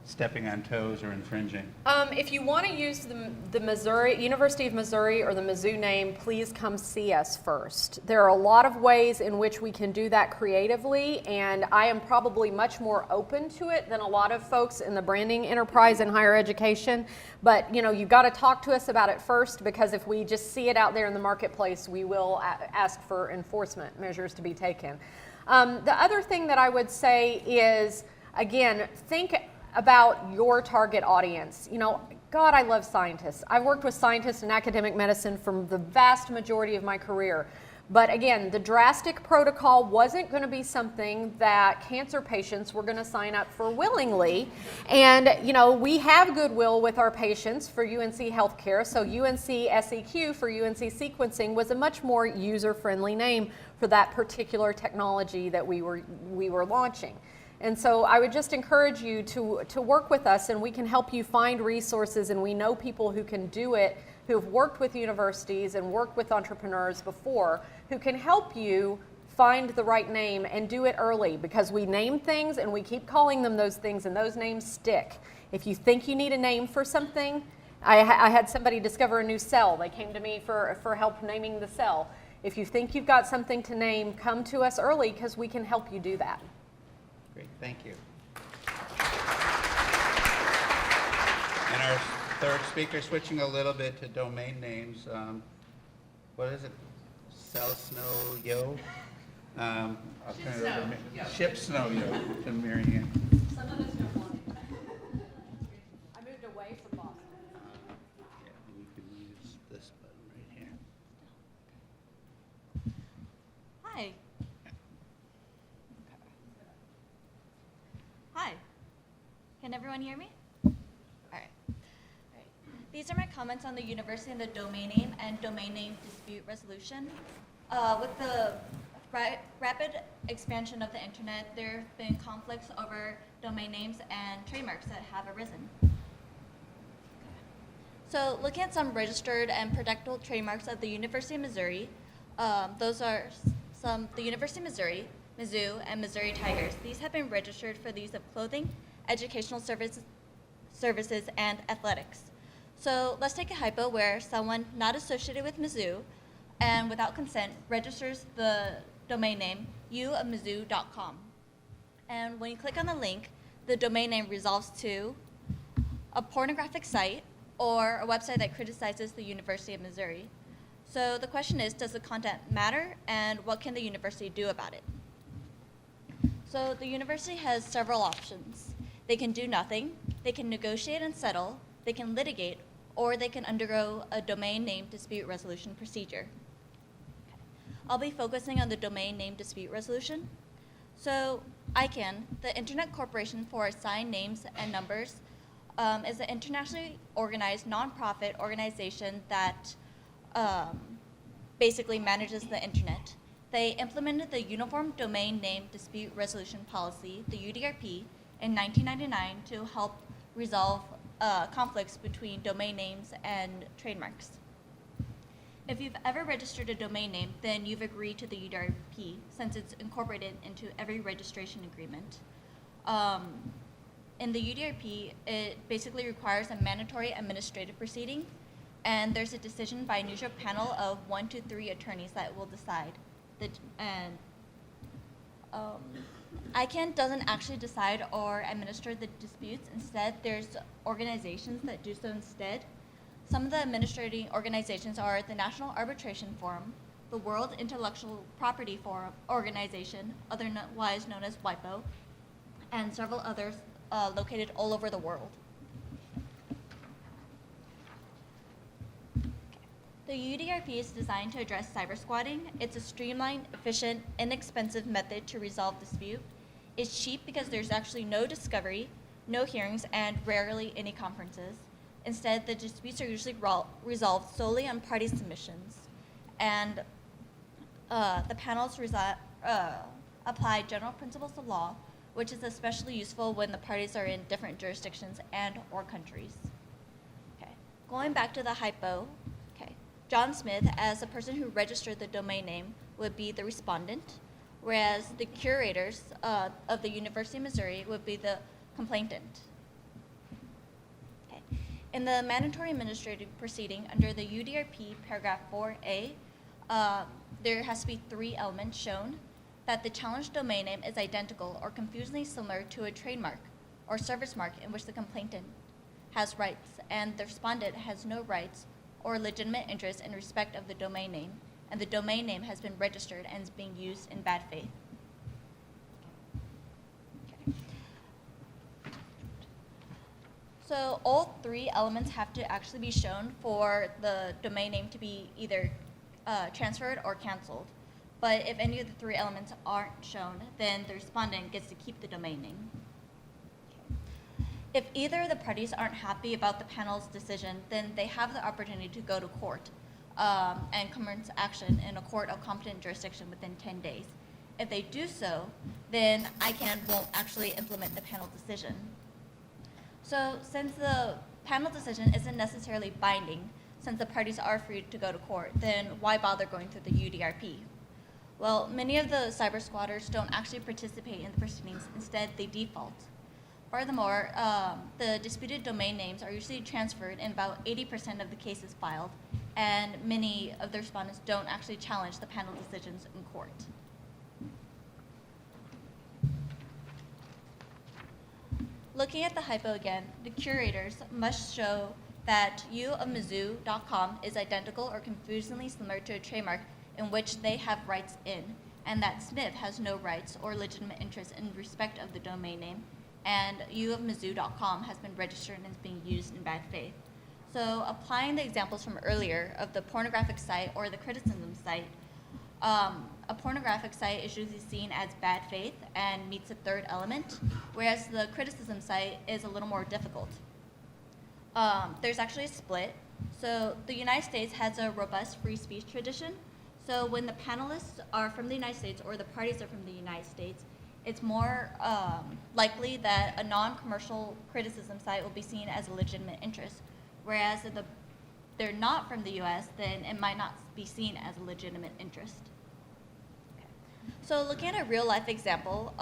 stepping on toes or infringing? If you want to use the Missouri, University of Missouri or the Mizzou name, please come see us first. There are a lot of ways in which we can do that creatively, and I am probably much more open to it than a lot of folks in the branding enterprise in higher education. But, you know, you've got to talk to us about it first, because if we just see it out there in the marketplace, we will ask for enforcement measures to be taken. The other thing that I would say is, again, think about your target audience. You know, God, I love scientists. I've worked with scientists in academic medicine for the vast majority of my career. But again, the drastic protocol wasn't going to be something that cancer patients were going to sign up for willingly. And, you know, we have goodwill with our patients for UNC Healthcare. So UNC SEQ for UNC Sequencing was a much more user-friendly name for that particular technology that we were launching. And so I would just encourage you to work with us, and we can help you find resources, and we know people who can do it, who have worked with universities and worked with entrepreneurs before, who can help you find the right name and do it early, because we name things and we keep calling them those things, and those names stick. If you think you need a name for something, I had somebody discover a new cell. They came to me for help naming the cell. If you think you've got something to name, come to us early, because we can help you do that. Great, thank you. And our third speaker, switching a little bit to domain names. What is it? Sell Snow Yo? I'll turn it over to Ship Snow Yo to Mary Ann. Some of us don't want it. I moved away from Boston. Yeah, we can use this button right here. Hi. Hi. Can everyone hear me? All right. These are my comments on the university and the domain name and domain name dispute resolution. With the rapid expansion of the internet, there have been conflicts over domain names and trademarks that have arisen. So looking at some registered and protectable trademarks of the University of Missouri, those are the University of Missouri, Mizzou, and Missouri Tigers. These have been registered for the use of clothing, educational services, and athletics. So let's take a hypo where someone not associated with Mizzou and without consent registers the domain name uofmizzou.com. And when you click on the link, the domain name resolves to a pornographic site or a website that criticizes the University of Missouri. So the question is, does the content matter, and what can the university do about it? So the university has several options. They can do nothing, they can negotiate and settle, they can litigate, or they can undergo a domain name dispute resolution procedure. I'll be focusing on the domain name dispute resolution. So ICANN, the Internet Corporation for Assigned Names and Numbers, is an internationally organized nonprofit organization that basically manages the internet. They implemented the Uniform Domain Name Dispute Resolution Policy, the UDRP, in 1999 to help resolve conflicts between domain names and trademarks. If you've ever registered a domain name, then you've agreed to the UDRP since it's incorporated into every registration agreement. In the UDRP, it basically requires a mandatory administrative proceeding, and there's a decision by a neutral panel of 1 to 3 attorneys that will decide. ICANN doesn't actually decide or administer the disputes. Instead, there's organizations that do so instead. Some of the administrating organizations are the National Arbitration Forum, the World Intellectual Property Forum Organization, otherwise known as WIPO, and several others located all over the world. The UDRP is designed to address cyber squatting. It's a streamlined, efficient, inexpensive method to resolve dispute. It's cheap because there's actually no discovery, no hearings, and rarely any conferences. Instead, the disputes are usually resolved solely on party submissions. And the panels apply general principles of law, which is especially useful when the parties are in different jurisdictions and or countries. Okay. Going back to the hypo, John Smith, as a person who registered the domain name, would be the respondent, whereas the curators of the University of Missouri would be the complainant. Okay. In the mandatory administrative proceeding under the UDRP paragraph 4A, there has to be 3 elements shown: that the challenged domain name is identical or confusingly similar to a trademark or service mark in which the complainant has rights, and the respondent has no rights or legitimate interest in respect of the domain name, and the domain name has been registered and is being used in bad faith. Okay. So all three elements have to actually be shown for the domain name to be either transferred or canceled. But if any of the three elements aren't shown, then the respondent gets to keep the domain name. If either of the parties aren't happy about the panel's decision, then they have the opportunity to go to court and commence action in a court of competent jurisdiction within 10 days. If they do so, then ICANN won't actually implement the panel decision. So since the panel decision isn't necessarily binding, since the parties are free to go to court, then why bother going through the UDRP? Well, many of the cyber squatters don't actually participate in the proceedings. Instead, they default. Furthermore, the disputed domain names are usually transferred in about 80% of the cases filed, and many of the respondents don't actually challenge the panel decisions in court. Looking at the hypo again, the curators must show that uofmizzou.com is identical or confusingly similar to a trademark in which they have rights in, and that Smith has no rights or legitimate interest in respect of the domain name, and uofmizzou.com has been registered and is being used in bad faith. So applying the examples from earlier of the pornographic site or the criticism site, a pornographic site is usually seen as bad faith and meets the third element, whereas the criticism site is a little more difficult. There's actually a split. So the United States has a robust free speech tradition. So when the panelists are from the United States or the parties are from the United States, it's more likely that a non-commercial criticism site will be seen as a legitimate interest. Whereas if they're not from the US, then it might not be seen as a legitimate interest. So looking at a real life example,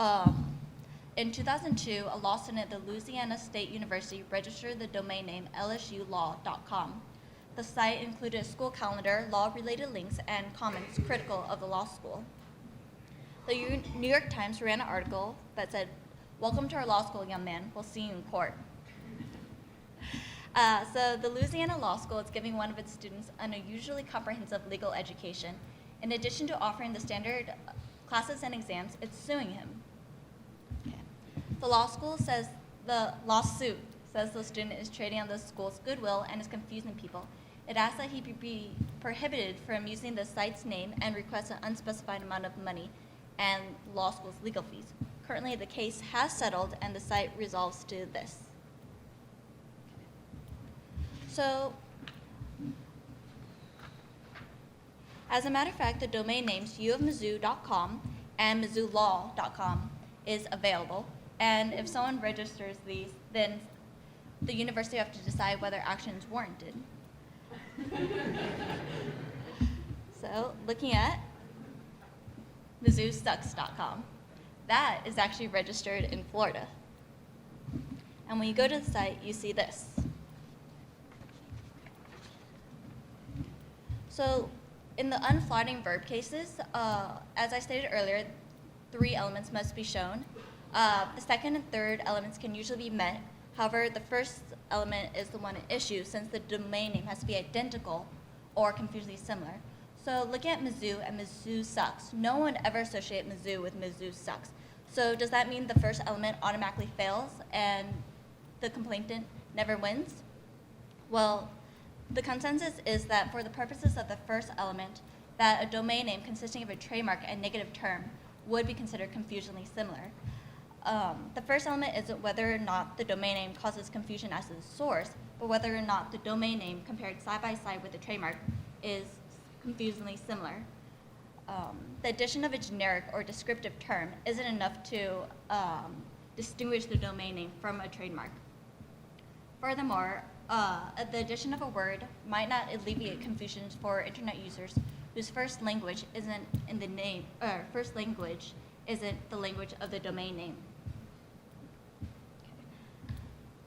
in 2002, a law student at the Louisiana State University registered the domain name lsulaw.com. The site included a school calendar, law-related links, and comments critical of the law school. The New York Times ran an article that said, "Welcome to our law school, young man. We'll see you in court." So the Louisiana Law School is giving one of its students an unusually comprehensive legal education. In addition to offering the standard classes and exams, it's suing him. Okay. The lawsuit says the student is trading on the school's goodwill and is confusing people. It asks that he be prohibited from using the site's name and requests an unspecified amount of money and law school's legal fees. Currently, the case has settled and the site resolves to this. So, as a matter of fact, the domain names uofmizzou.com and mizzoulaw.com is available. And if someone registers these, then the university have to decide whether action is warranted. So, looking at mizzousucks.com, that is actually registered in Florida. And when you go to the site, you see this. So, in the unflattering verb cases, as I stated earlier, 3 elements must be shown. The second and third elements can usually be met. However, the first element is the one at issue, since the domain name has to be identical or confusingly similar. So looking at Mizzou and Mizzou sucks, no one ever associates Mizzou with Mizzou sucks. So does that mean the first element automatically fails and the complainant never wins? Well, the consensus is that for the purposes of the first element, that a domain name consisting of a trademark and negative term would be considered confusingly similar. The first element isn't whether or not the domain name causes confusion as a source, but whether or not the domain name compared side by side with the trademark is confusingly similar. The addition of a generic or descriptive term isn't enough to distinguish the domain name from a trademark. Furthermore, the addition of a word might not alleviate confusions for internet users whose first language isn't in the name, or first language isn't the language of the domain name.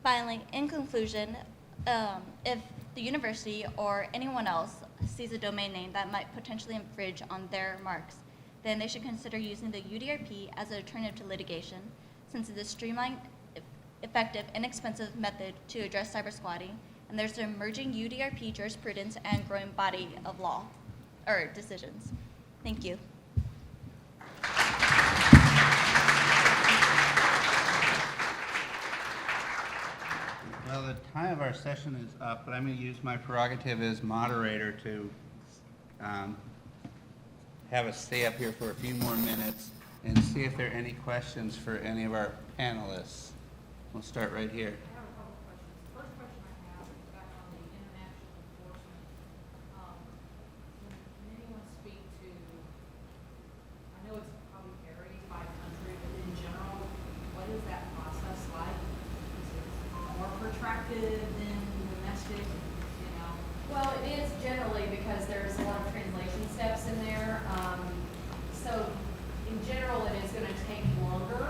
Finally, in conclusion, if the university or anyone else sees a domain name that might potentially infringe on their marks, then they should consider using the UDRP as an alternative to litigation, since it is a streamlined, effective, inexpensive method to address cyber squatting, and there's an emerging UDRP jurisprudence and growing body of law, or decisions. Thank you. Well, the time of our session is up, but I'm going to use my prerogative as moderator to have us stay up here for a few more minutes and see if there are any questions for any of our panelists. We'll start right here. I have a couple of questions. First question I have is back on the international enforcement. Can anyone speak to, I know it's probably varies by country, but in general, what is that process like? Is it more protracted than domestic, you know? Well, it is generally because there's a lot of translation steps in there. So in general, it is going to take longer.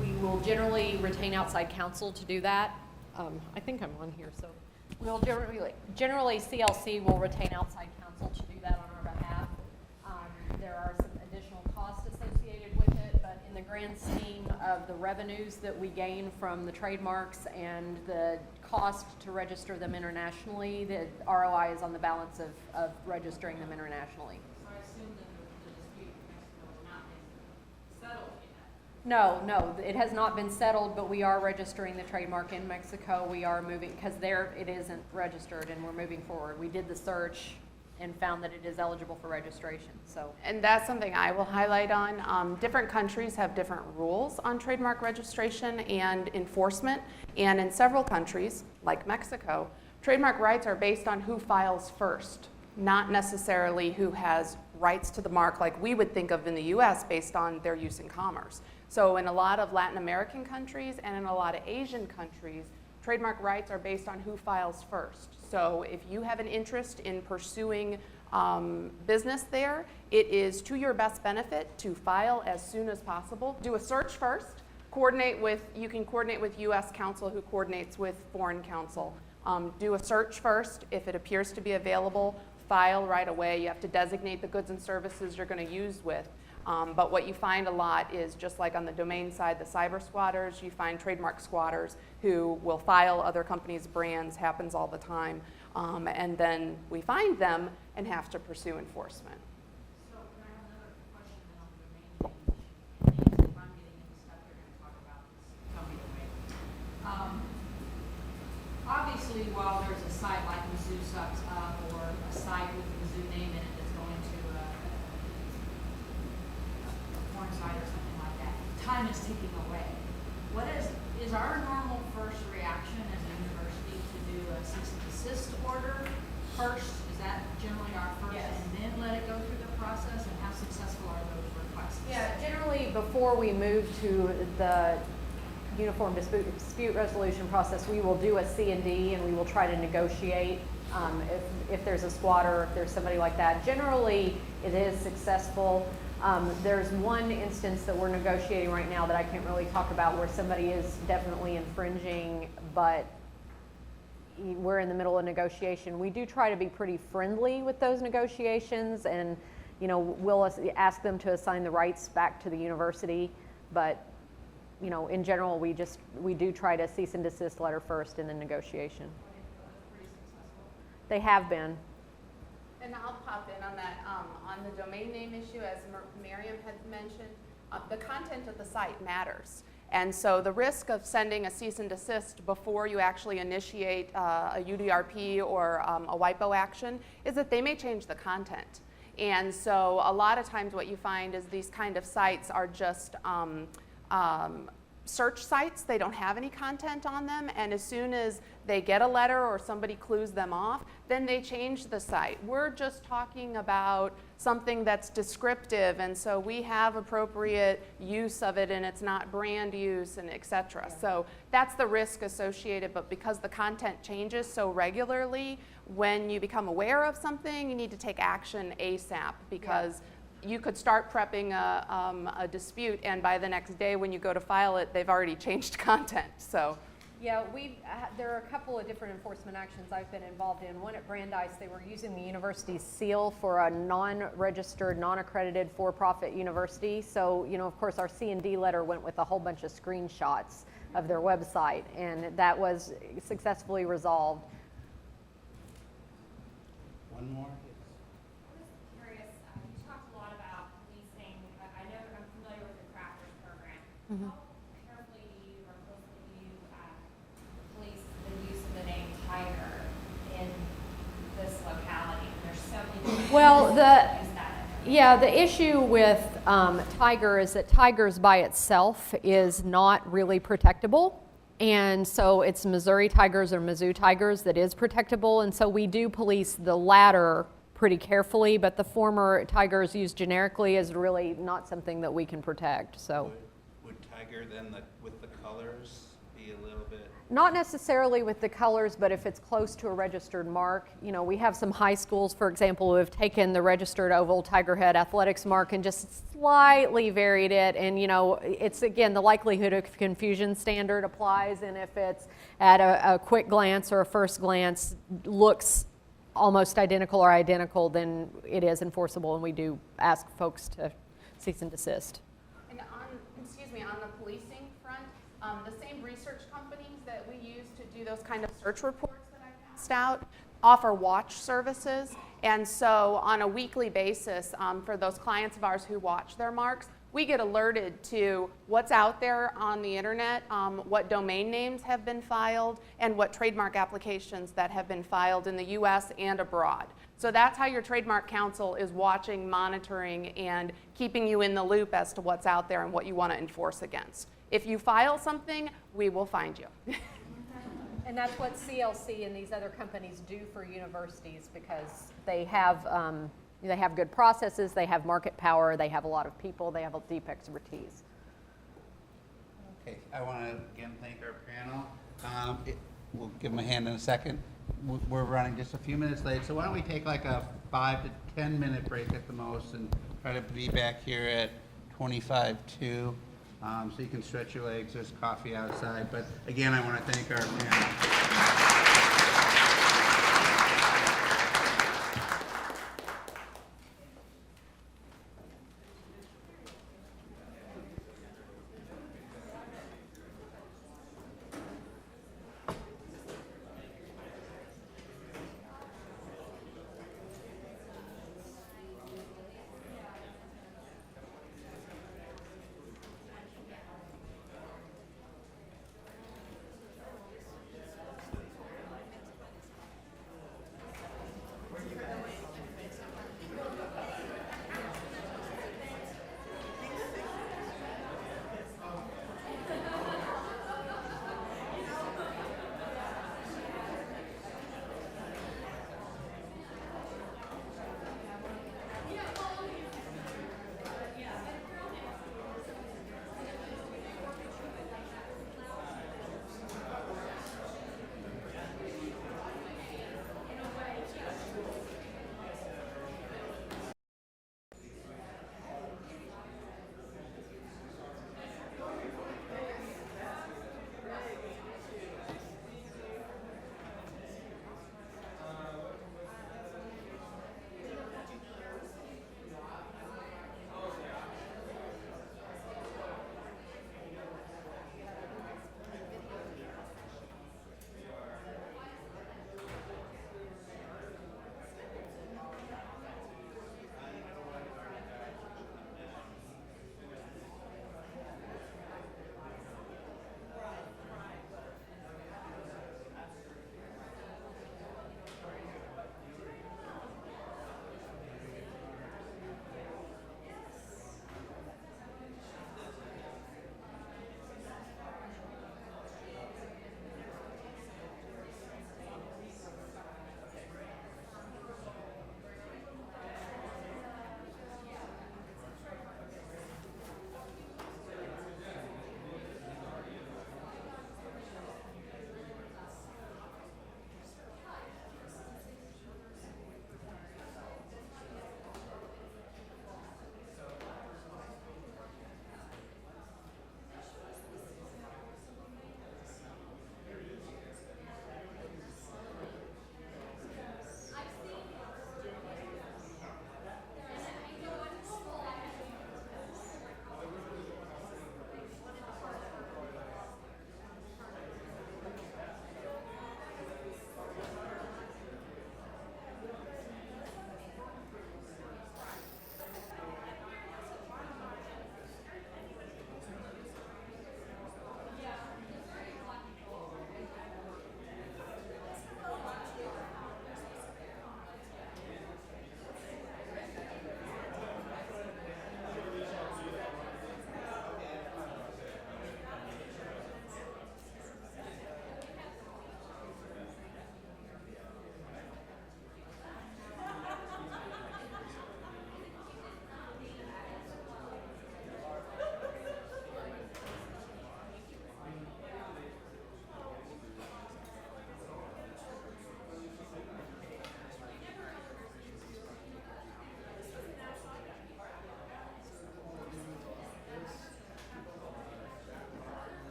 We will generally retain outside counsel to do that. I think I'm on here, so we'll generally CLC will retain outside counsel to do that on our behalf. There are some additional costs associated with it, but in the grand scheme of the revenues that we gain from the trademarks and the cost to register them internationally, the ROI is on the balance of registering them internationally. So I assume that the dispute in Mexico is not settled yet. No, it has not been settled, but we are registering the trademark in Mexico. We are moving, because there it isn't registered, and we're moving forward. We did the search and found that it is eligible for registration, so. And that's something I will highlight on. Different countries have different rules on trademark registration and enforcement. And in several countries, like Mexico, trademark rights are based on who files first, not necessarily who has rights to the mark like we would think of in the US based on their use in commerce. So in a lot of Latin American countries and in a lot of Asian countries, trademark rights are based on who files first. So if you have an interest in pursuing business there, it is to your best benefit to file as soon as possible. Do a search first. You can coordinate with US counsel who coordinates with foreign counsel. Do a search first. If it appears to be available, file right away. You have to designate the goods and services you're going to use with. But what you find a lot is, just like on the domain side, the cyber squatters, you find trademark squatters who will file other companies' brands, happens all the time. And then we find them and have to pursue enforcement. So can I have another question then on the domain name? If I'm getting into stuff you're going to talk about, just tell me to wait. Obviously, while there's a site like Mizzou Sucks Up or a site with a Mizzou name in it that's going to a porn site or something like that, time is ticking away. What is our normal first reaction as a university to do a cease and desist order first? Is that generally our first? Yes. And then let it go through the process, and how successful are those requests? Yeah, generally before we move to the uniform dispute resolution process, we will do a C&D and we will try to negotiate if there's a squatter, if there's somebody like that. Generally, it is successful. There's one instance that we're negotiating right now that I can't really talk about, where somebody is definitely infringing, but we're in the middle of negotiation. We do try to be pretty friendly with those negotiations, and we'll ask them to assign the rights back to the university, but in general, we do try to cease and desist letter first and then negotiation. Pretty successful. They have been. And I'll pop in on that. On the domain name issue, as Miriam had mentioned, the content of the site matters. And so the risk of sending a cease and desist before you actually initiate a UDRP or a WIPO action is that they may change the content. And so a lot of times what you find is these kind of sites are just search sites. They don't have any content on them, and as soon as they get a letter or somebody clues them off, then they change the site. We're just talking about something that's descriptive, and so we have appropriate use of it, and it's not brand use, and et cetera. Yeah. So that's the risk associated, but because the content changes so regularly, when you become aware of something, you need to take action ASAP, because you could start prepping a dispute, and by the next day when you go to file it, they've already changed content. So, yeah, there are a couple of different enforcement actions I've been involved in. One at Brandeis, they were using the university's seal for a non-registered, non-accredited for-profit university. So, of course, our C&D letter went with a whole bunch of screenshots of their website, and that was successfully resolved. One more? How carefully or closely do you police Well, the issue with tiger is that tigers by itself is not really protectable. And so it's Missouri tigers or Mizzou tigers that is protectable. And so we do police the latter pretty carefully, but the former tigers used generically is really not something that we can protect. So Would tiger then, with the colors, be a little bit? not necessarily with the colors, but if it's close to a registered mark. You know, we have some high schools, for example, who have taken the registered oval tiger head athletics mark and just slightly varied it. And, you know, it's, again, the likelihood of confusion standard applies. And if it's at a quick glance or a first glance looks almost identical or identical, then it is enforceable. And we do ask folks to cease and desist. And on the policing front, the same research companies that we use to do those kind of search reports that I passed out offer watch services. And so on a weekly basis, for those clients of ours who watch their marks, we get alerted to what's out there on the internet, what domain names have been filed, and what trademark applications that have been filed in the US and abroad. So that's how your trademark counsel is watching, monitoring, and keeping you in the loop as to what's out there and what you want to enforce against. If you file something, we will find you. And that's what CLC and these other companies do for universities, because they have good processes, they have market power, they have a lot of people, they have a deep expertise. Okay, I want to again thank our panel. We'll give them a hand in a second. We're running just a few minutes late, so why don't we take like a 5 to 10 minute break at the most and try to be back here at 25 to. So you can stretch your legs, there's coffee outside. But again, I want to thank our panel.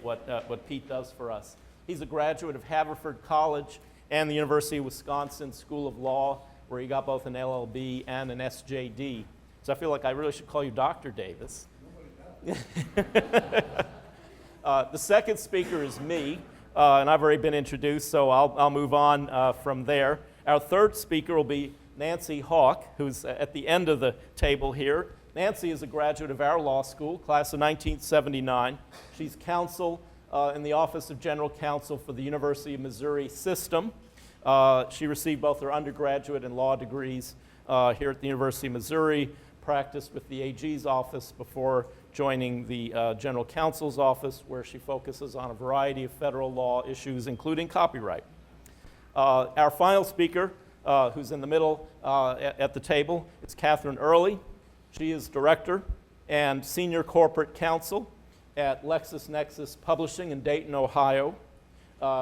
what Pete does for us. He's a graduate of Haverford College and the University of Wisconsin School of Law, where he got both an LLB and an SJD. So I feel like I really should call you Dr. Davis. The second speaker is me, and I've already been introduced, so I'll move on from there. Our third speaker will be Nancy Hawk, who's at the end of the table here. Nancy is a graduate of our law school, class of 1979. She's counsel in the Office of General Counsel for the University of Missouri System. She received both her undergraduate and law degrees here at the University of Missouri, practiced with the AG's office before joining the General Counsel's office, where she focuses on a variety of federal law issues, including copyright. Our final speaker, who's in the middle at the table, is Catherine Early. She is Director and Senior Corporate Counsel at LexisNexis Publishing in Dayton, Ohio.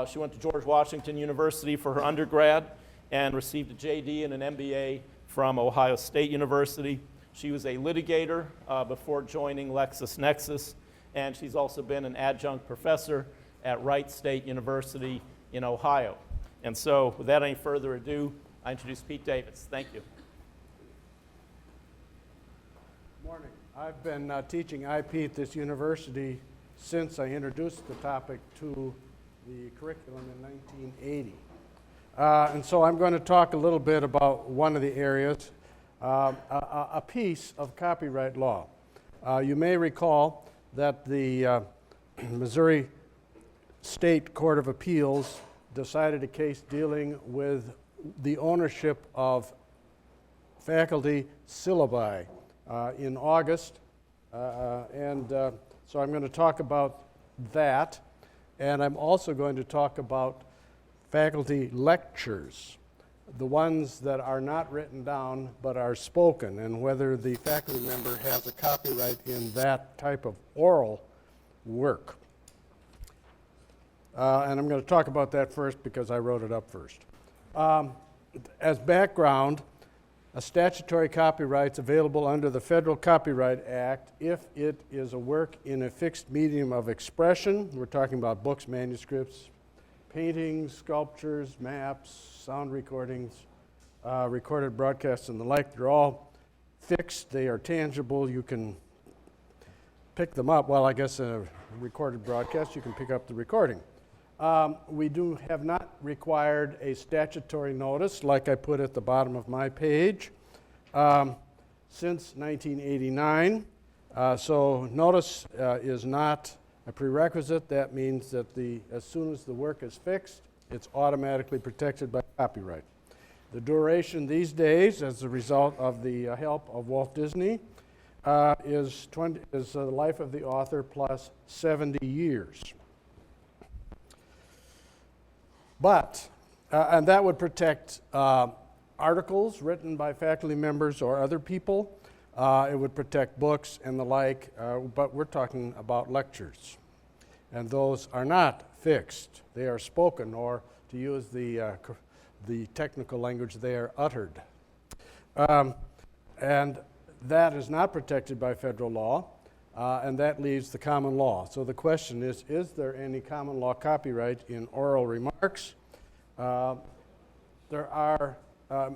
She went to George Washington University for her undergrad and received a JD and an MBA from Ohio State University. She was a litigator before joining LexisNexis, and she's also been an adjunct professor at Wright State University in Ohio. And so, without any further ado, I introduce Pete Davis. Thank you. Morning. I've been teaching IP at this university since I introduced the topic to the curriculum in 1980. And so I'm going to talk a little bit about one of the areas, a piece of copyright law. You may recall that the Missouri State Court of Appeals decided a case dealing with the ownership of faculty syllabi in August. So I'm going to talk about that, and I'm also going to talk about faculty lectures, the ones that are not written down but are spoken, and whether the faculty member has a copyright in that type of oral work. And I'm going to talk about that first because I wrote it up first. As background, a statutory copyright is available under the Federal Copyright Act if it is a work in a fixed medium of expression. We're talking about books, manuscripts, paintings, sculptures, maps, sound recordings, recorded broadcasts, and the like. They're all fixed. They are tangible. You can pick them up. Well, I guess in a recorded broadcast, you can pick up the recording. We have not required a statutory notice, like I put at the bottom of my page, since 1989. So notice is not a prerequisite. That means that as soon as the work is fixed, it's automatically protected by copyright. The duration these days, as a result of the help of Walt Disney, is the life of the author plus 70 years. But, and that would protect articles written by faculty members or other people. It would protect books and the like, but we're talking about lectures. And those are not fixed. They are spoken, or to use the technical language, they are uttered. And that is not protected by federal law, and that leaves the common law. So the question is there any common law copyright in oral remarks? There are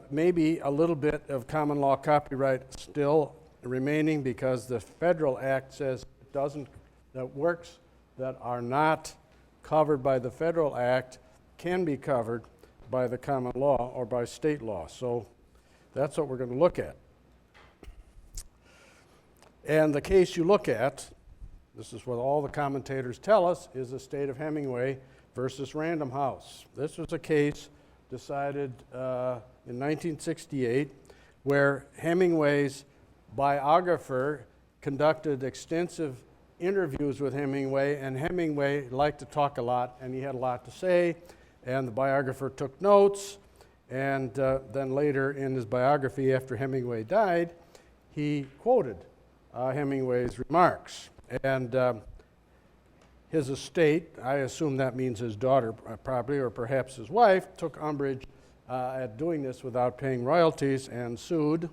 maybe a little bit of common law copyright still remaining, because the federal act says that works that are not covered by the federal act can be covered by the common law or by state law. So that's what we're going to look at. And the case you look at, this is what all the commentators tell us, is the State of Hemingway versus Random House. This was a case decided in 1968 where Hemingway's biographer conducted extensive interviews with Hemingway, and Hemingway liked to talk a lot, and he had a lot to say, and the biographer took notes, and then later in his biography, after Hemingway died, he quoted Hemingway's remarks. And his estate, I assume that means his daughter probably, or perhaps his wife, took umbrage at doing this without paying royalties and sued.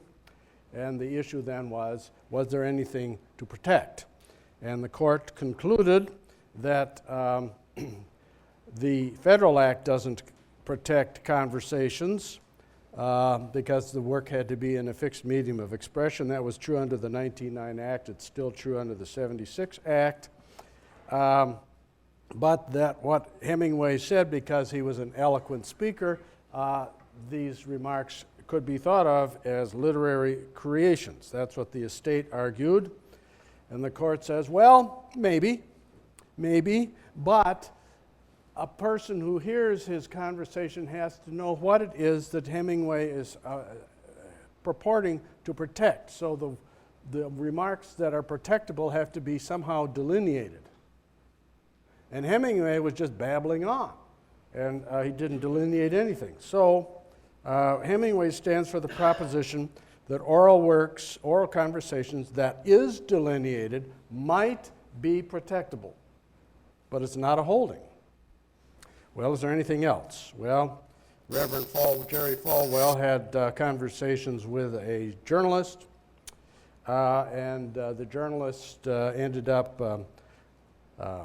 And the issue then was there anything to protect? And the court concluded that the Federal Act doesn't protect conversations because the work had to be in a fixed medium of expression. That was true under the 1909 Act. It's still true under the 76 Act. But that what Hemingway said, because he was an eloquent speaker, these remarks could be thought of as literary creations. That's what the estate argued. And the court says, well, maybe, but a person who hears his conversation has to know what it is that Hemingway is purporting to protect. So the remarks that are protectable have to be somehow delineated. And Hemingway was just babbling on, and he didn't delineate anything. So Hemingway stands for the proposition that oral works, oral conversations that is delineated might be protectable, but it's not a holding. Well, is there anything else? Well, Reverend Jerry Falwell had conversations with a journalist, and the journalist ended up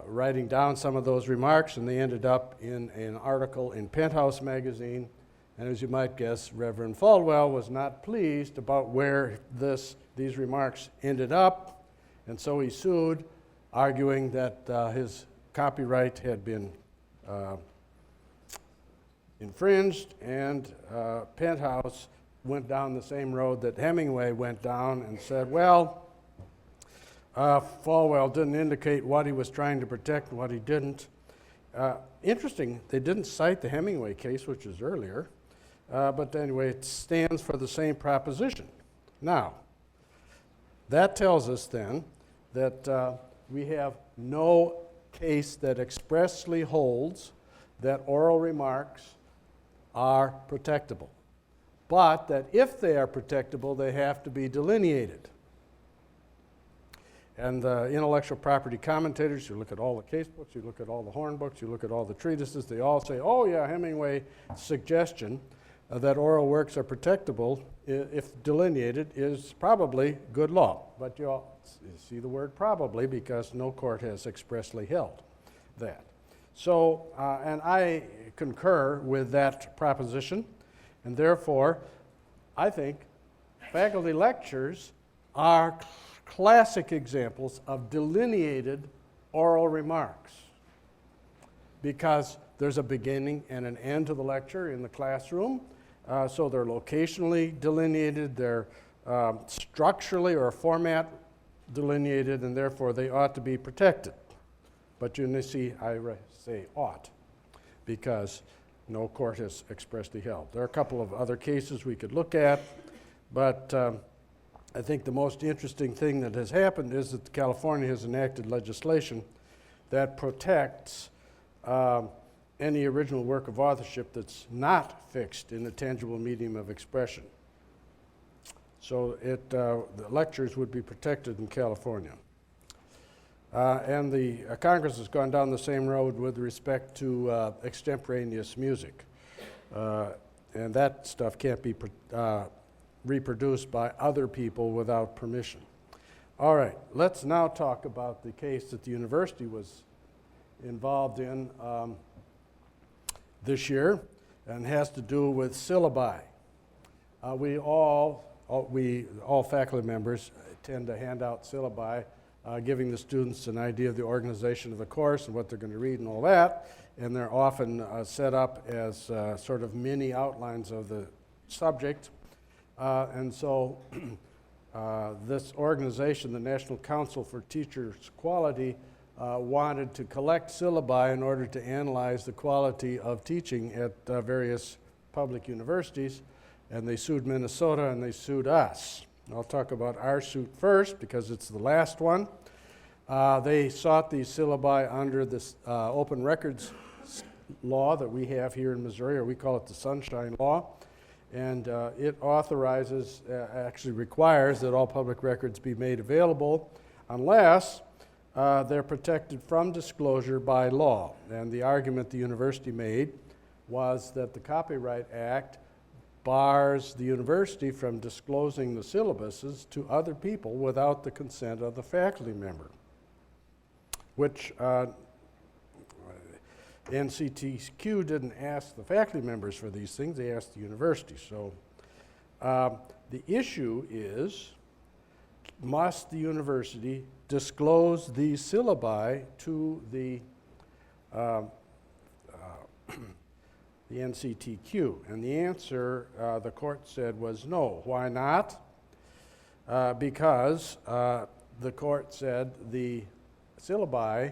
writing down some of those remarks, and they ended up in an article in Penthouse magazine. And as you might guess, Reverend Falwell was not pleased about where these remarks ended up, and so he sued, arguing that his copyright had been infringed, and Penthouse went down the same road that Hemingway went down and said, well, Falwell didn't indicate what he was trying to protect and what he didn't. Interesting, they didn't cite the Hemingway case, which is earlier, but anyway, it stands for the same proposition. Now, that tells us then that we have no case that expressly holds that oral remarks are protectable, but that if they are protectable, they have to be delineated. And the intellectual property commentators, you look at all the case books, you look at all the horn books, you look at all the treatises, they all say, oh yeah, Hemingway's suggestion that oral works are protectable, if delineated, is probably good law. But you see the word probably because no court has expressly held that. So, and I concur with that proposition, and therefore, I think faculty lectures are classic examples of delineated oral remarks, because there's a beginning and an end to the lecture in the classroom, so they're locationally delineated, they're structurally or format delineated, and therefore they ought to be protected. But you see, I say ought, because no court has expressly held. There are a couple of other cases we could look at, but I think the most interesting thing that has happened is that California has enacted legislation that protects any original work of authorship that's not fixed in a tangible medium of expression. So the lectures would be protected in California. And the Congress has gone down the same road with respect to extemporaneous music. And that stuff can't be reproduced by other people without permission. All right, let's now talk about the case that the university was involved in this year, and has to do with syllabi. All faculty members tend to hand out syllabi, giving the students an idea of the organization of the course and what they're going to read and all that, and they're often set up as sort of mini outlines of the subject. And so this organization, the National Council for Teachers' Quality, wanted to collect syllabi in order to analyze the quality of teaching at various public universities, and they sued Minnesota and they sued us. I'll talk about our suit first because it's the last one. They sought these syllabi under this open records law that we have here in Missouri, or we call it the Sunshine Law. And it authorizes, actually requires that all public records be made available unless they're protected from disclosure by law. And the argument the university made was that the Copyright Act bars the university from disclosing the syllabuses to other people without the consent of the faculty member, which NCTQ didn't ask the faculty members for these things, they asked the university. So the issue is, must the university disclose these syllabi to the NCTQ? And the answer, the court said, was no. Why not? Because the court said the syllabi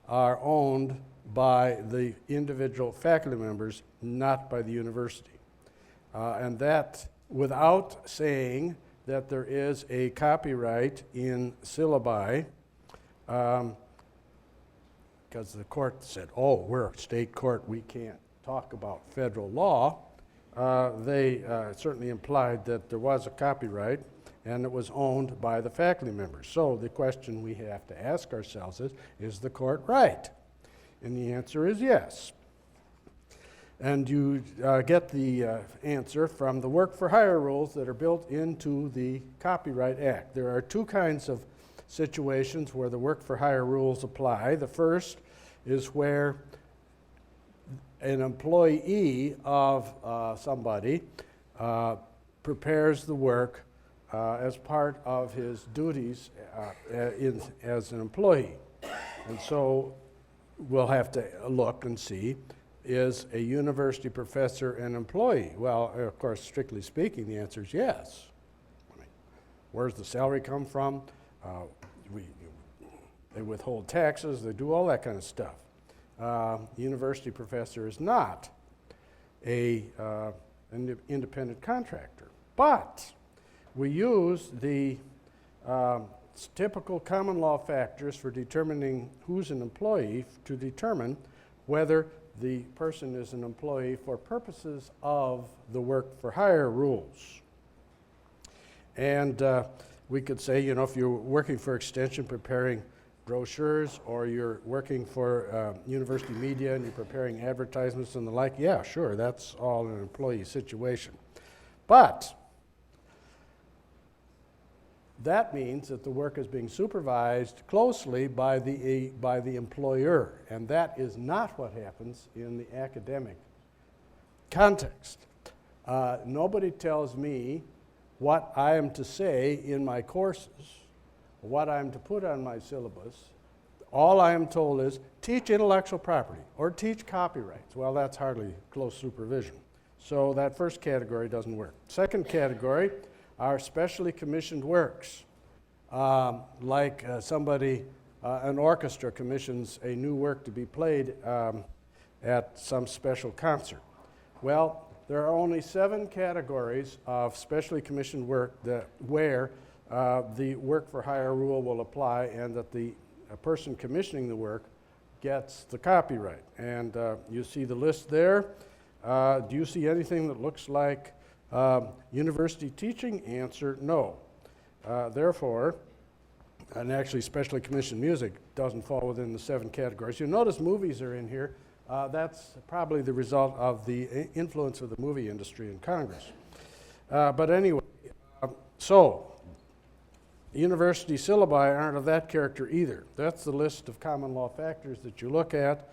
are owned by the individual faculty members, not by the university. And that without saying that there is a copyright in syllabi, because the court said, oh, we're a state court, we can't talk about federal law. They certainly implied that there was a copyright and it was owned by the faculty members. So the question we have to ask ourselves is the court right? And the answer is yes. And you get the answer from the work for hire rules that are built into the Copyright Act. There are two kinds of situations where the work for hire rules apply. The first is where an employee of somebody prepares the work as part of his duties as an employee. And so we'll have to look and see, is a university professor an employee? Well, of course, strictly speaking, the answer is yes. I mean, where's the salary come from? They withhold taxes, they do all that kind of stuff. The university professor is not an independent contractor, but we use the typical common law factors for determining who's an employee to determine whether the person is an employee for purposes of the work for hire rules. And we could say, you know, if you're working for Extension preparing brochures, or you're working for university media and you're preparing advertisements and the like, yeah, sure, that's all an employee situation. But that means that the work is being supervised closely by the employer, and that is not what happens in the academic context. Nobody tells me what I am to say in my courses, what I'm to put on my syllabus. All I am told is teach intellectual property or teach copyrights. Well, that's hardly close supervision. So that first category doesn't work. Second category are specially commissioned works, like an orchestra commissions a new work to be played at some special concert. Well, there are only 7 categories of specially commissioned work where the work for hire rule will apply, and that the person commissioning the work gets the copyright. And you see the list there. Do you see anything that looks like university teaching? Answer, no. Therefore, and actually specially commissioned music doesn't fall within the 7 categories. You notice movies are in here. That's probably the result of the influence of the movie industry in Congress. But anyway, so university syllabi aren't of that character either. That's the list of common law factors that you look at.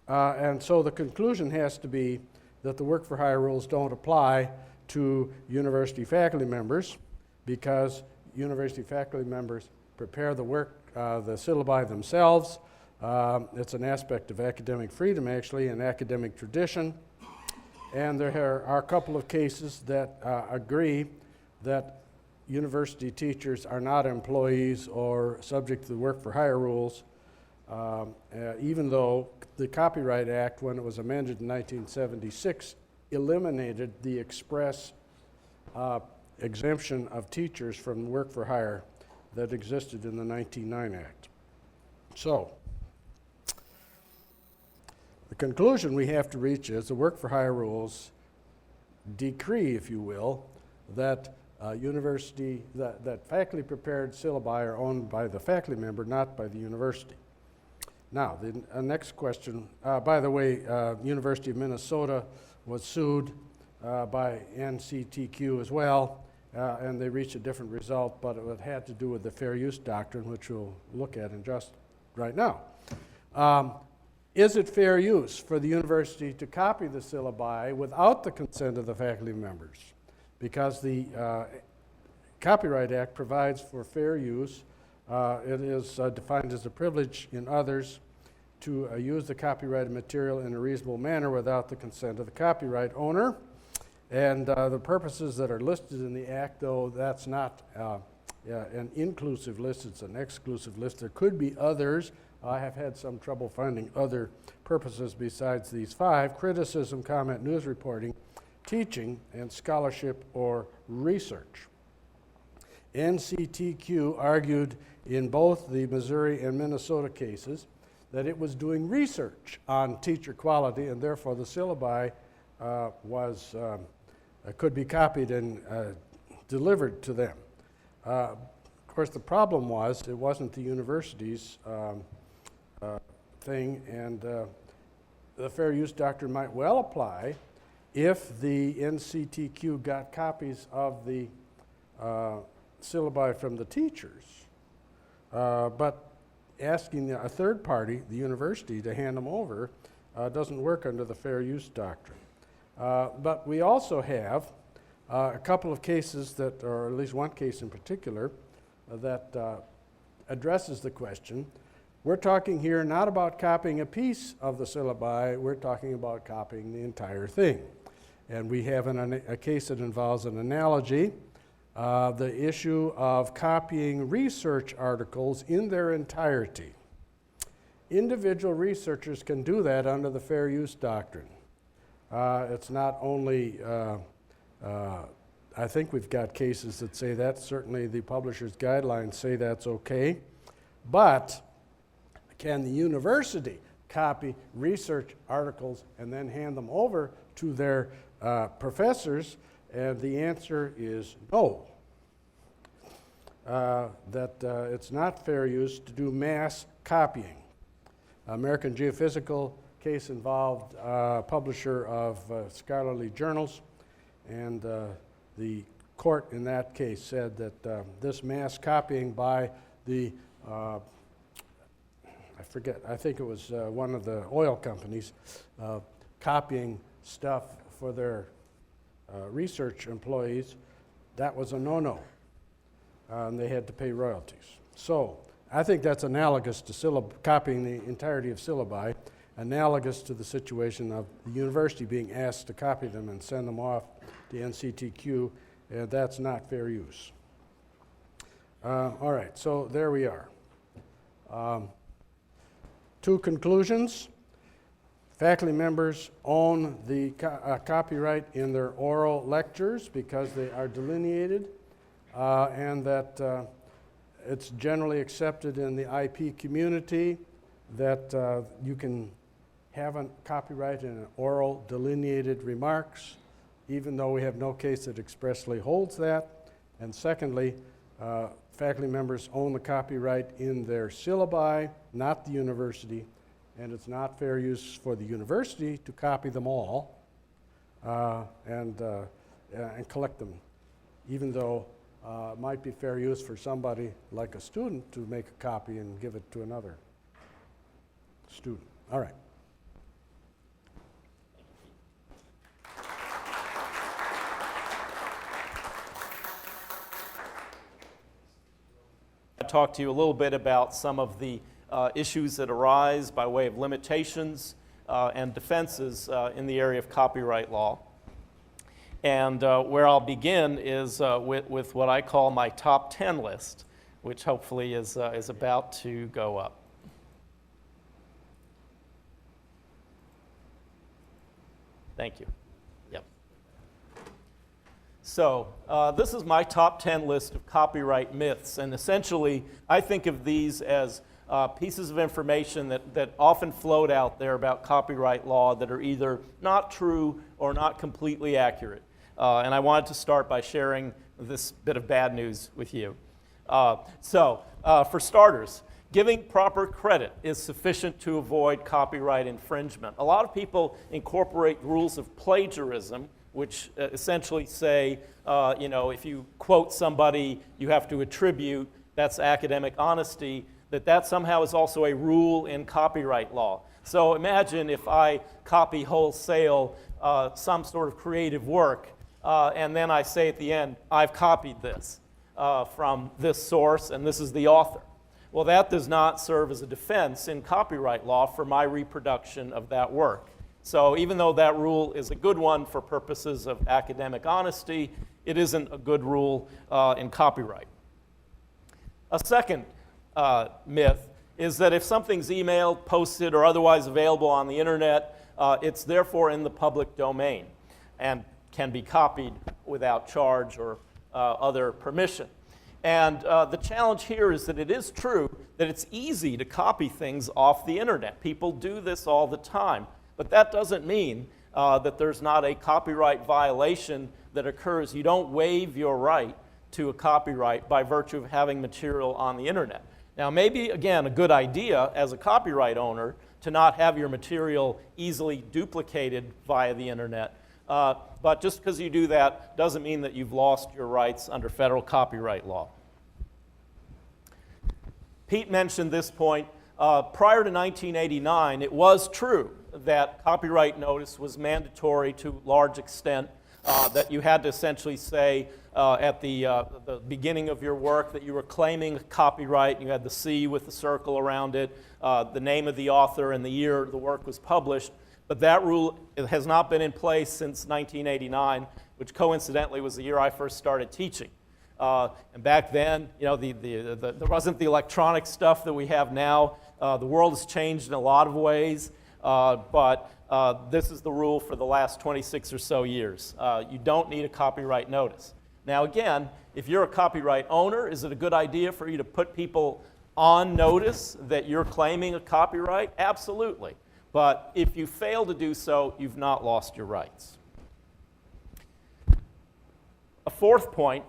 And so the conclusion has to be that the work for hire rules don't apply to university faculty members, because university faculty members prepare the work, the syllabi themselves. It's an aspect of academic freedom, actually, and academic tradition. And there are a couple of cases that agree that university teachers are not employees or subject to the work for hire rules, even though the Copyright Act, when it was amended in 1976, eliminated the express exemption of teachers from work for hire that existed in the 1909 Act. So, the conclusion we have to reach is the work for hire rules decree, if you will, that that faculty prepared syllabi are owned by the faculty member, not by the university. Now, the next question, by the way, University of Minnesota was sued by NCTQ as well, and they reached a different result, but it had to do with the fair use doctrine, which we'll look at in just right now. Is it fair use for the university to copy the syllabi without the consent of the faculty members? Because the Copyright Act provides for fair use. It is defined as a privilege in others to use the copyrighted material in a reasonable manner without the consent of the copyright owner. And the purposes that are listed in the Act, though that's not an inclusive list, it's an exclusive list. There could be others. I have had some trouble finding other purposes besides these 5: criticism, comment, news reporting, teaching, and scholarship or research. NCTQ argued in both the Missouri and Minnesota cases that it was doing research on teacher quality, and therefore the syllabi could be copied and delivered to them. Of course, the problem was it wasn't the university's thing, and the fair use doctrine might well apply if the NCTQ got copies of the syllabi from the teachers, but asking a third party, the university, to hand them over doesn't work under the fair use doctrine. But we also have a couple of cases that, or at least one case in particular, that addresses the question. We're talking here not about copying a piece of the syllabi, we're talking about copying the entire thing. And we have a case that involves an analogy, the issue of copying research articles in their entirety. Individual researchers can do that under the fair use doctrine. It's not only, I think we've got cases that say that, certainly the publisher's guidelines say that's okay, but can the university copy research articles and then hand them over to their professors? And the answer is no. It's not fair use to do mass copying. American Geophysical case involved a publisher of scholarly journals, and the court in that case said that this mass copying by the I think it was one of the oil companies copying stuff for their research employees, that was a no-no. And they had to pay royalties. So I think that's analogous to copying the entirety of syllabi, analogous to the situation of the university being asked to copy them and send them off to NCTQ, and that's not fair use. All right, so there we are. 2 conclusions. Faculty members own the copyright in their oral lectures because they are delineated, and that it's generally accepted in the IP community that you can have a copyright in oral delineated remarks, even though we have no case that expressly holds that. And secondly, faculty members own the copyright in their syllabi, not the university, and it's not fair use for the university to copy them all and collect them, even though it might be fair use for somebody like a student to make a copy and give it to another student. All right. Talk to you a little bit about some of the issues that arise by way of limitations and defenses in the area of copyright law. And where I'll begin is with what I call my top 10 list, which hopefully is about to go up. Thank you. Yep. So this is my top 10 list of copyright myths, and essentially I think of these as pieces of information that often float out there about copyright law that are either not true or not completely accurate. And I wanted to start by sharing this bit of bad news with you. For starters, giving proper credit is sufficient to avoid copyright infringement. A lot of people incorporate rules of plagiarism, which essentially say, if you quote somebody, you have to attribute, that's academic honesty, that somehow is also a rule in copyright law. So imagine if I copy wholesale some sort of creative work, and then I say at the end, I've copied this from this source, and this is the author. Well, that does not serve as a defense in copyright law for my reproduction of that work. So even though that rule is a good one for purposes of academic honesty, it isn't a good rule in copyright. A second myth is that if something's emailed, posted, or otherwise available on the internet, it's therefore in the public domain and can be copied without charge or other permission. And the challenge here is that it is true that it's easy to copy things off the internet. People do this all the time. But that doesn't mean that there's not a copyright violation that occurs. You don't waive your right to a copyright by virtue of having material on the internet. Now, maybe, again, a good idea as a copyright owner to not have your material easily duplicated via the internet. But just because you do that doesn't mean that you've lost your rights under federal copyright law. Pete mentioned this point. Prior to 1989, it was true that copyright notice was mandatory to a large extent, that you had to essentially say at the beginning of your work that you were claiming copyright. You had the C with the circle around it, the name of the author and the year the work was published. But that rule has not been in place since 1989, which coincidentally was the year I first started teaching. And back then, you know, there wasn't the electronic stuff that we have now. The world has changed in a lot of ways, but this is the rule for the last 26 or so years. You don't need a copyright notice. Now again, if you're a copyright owner, is it a good idea for you to put people on notice that you're claiming a copyright? Absolutely. But if you fail to do so, you've not lost your rights. A fourth point,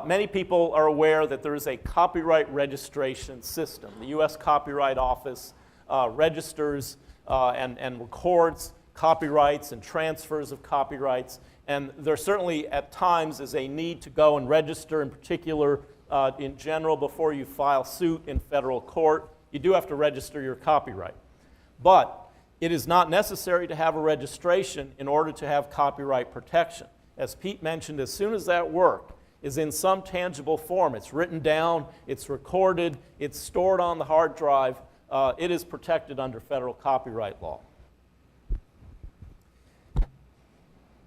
many people are aware that there is a copyright registration system. The U.S. Copyright Office registers and records copyrights and transfers of copyrights. And there certainly at times is a need to go and register, in particular, in general, before you file suit in federal court. You do have to register your copyright. But it is not necessary to have a registration in order to have copyright protection. As Pete mentioned, as soon as that work is in some tangible form, it's written down, it's recorded, it's stored on the hard drive, it is protected under federal copyright law.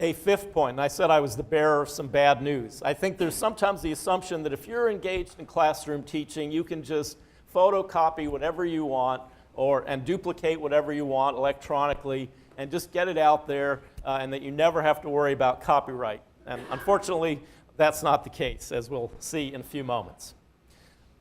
A fifth point, and I said I was the bearer of some bad news. I think there's sometimes the assumption that if you're engaged in classroom teaching, you can just photocopy whatever you want and duplicate whatever you want electronically and just get it out there and that you never have to worry about copyright. And unfortunately, that's not the case, as we'll see in a few moments.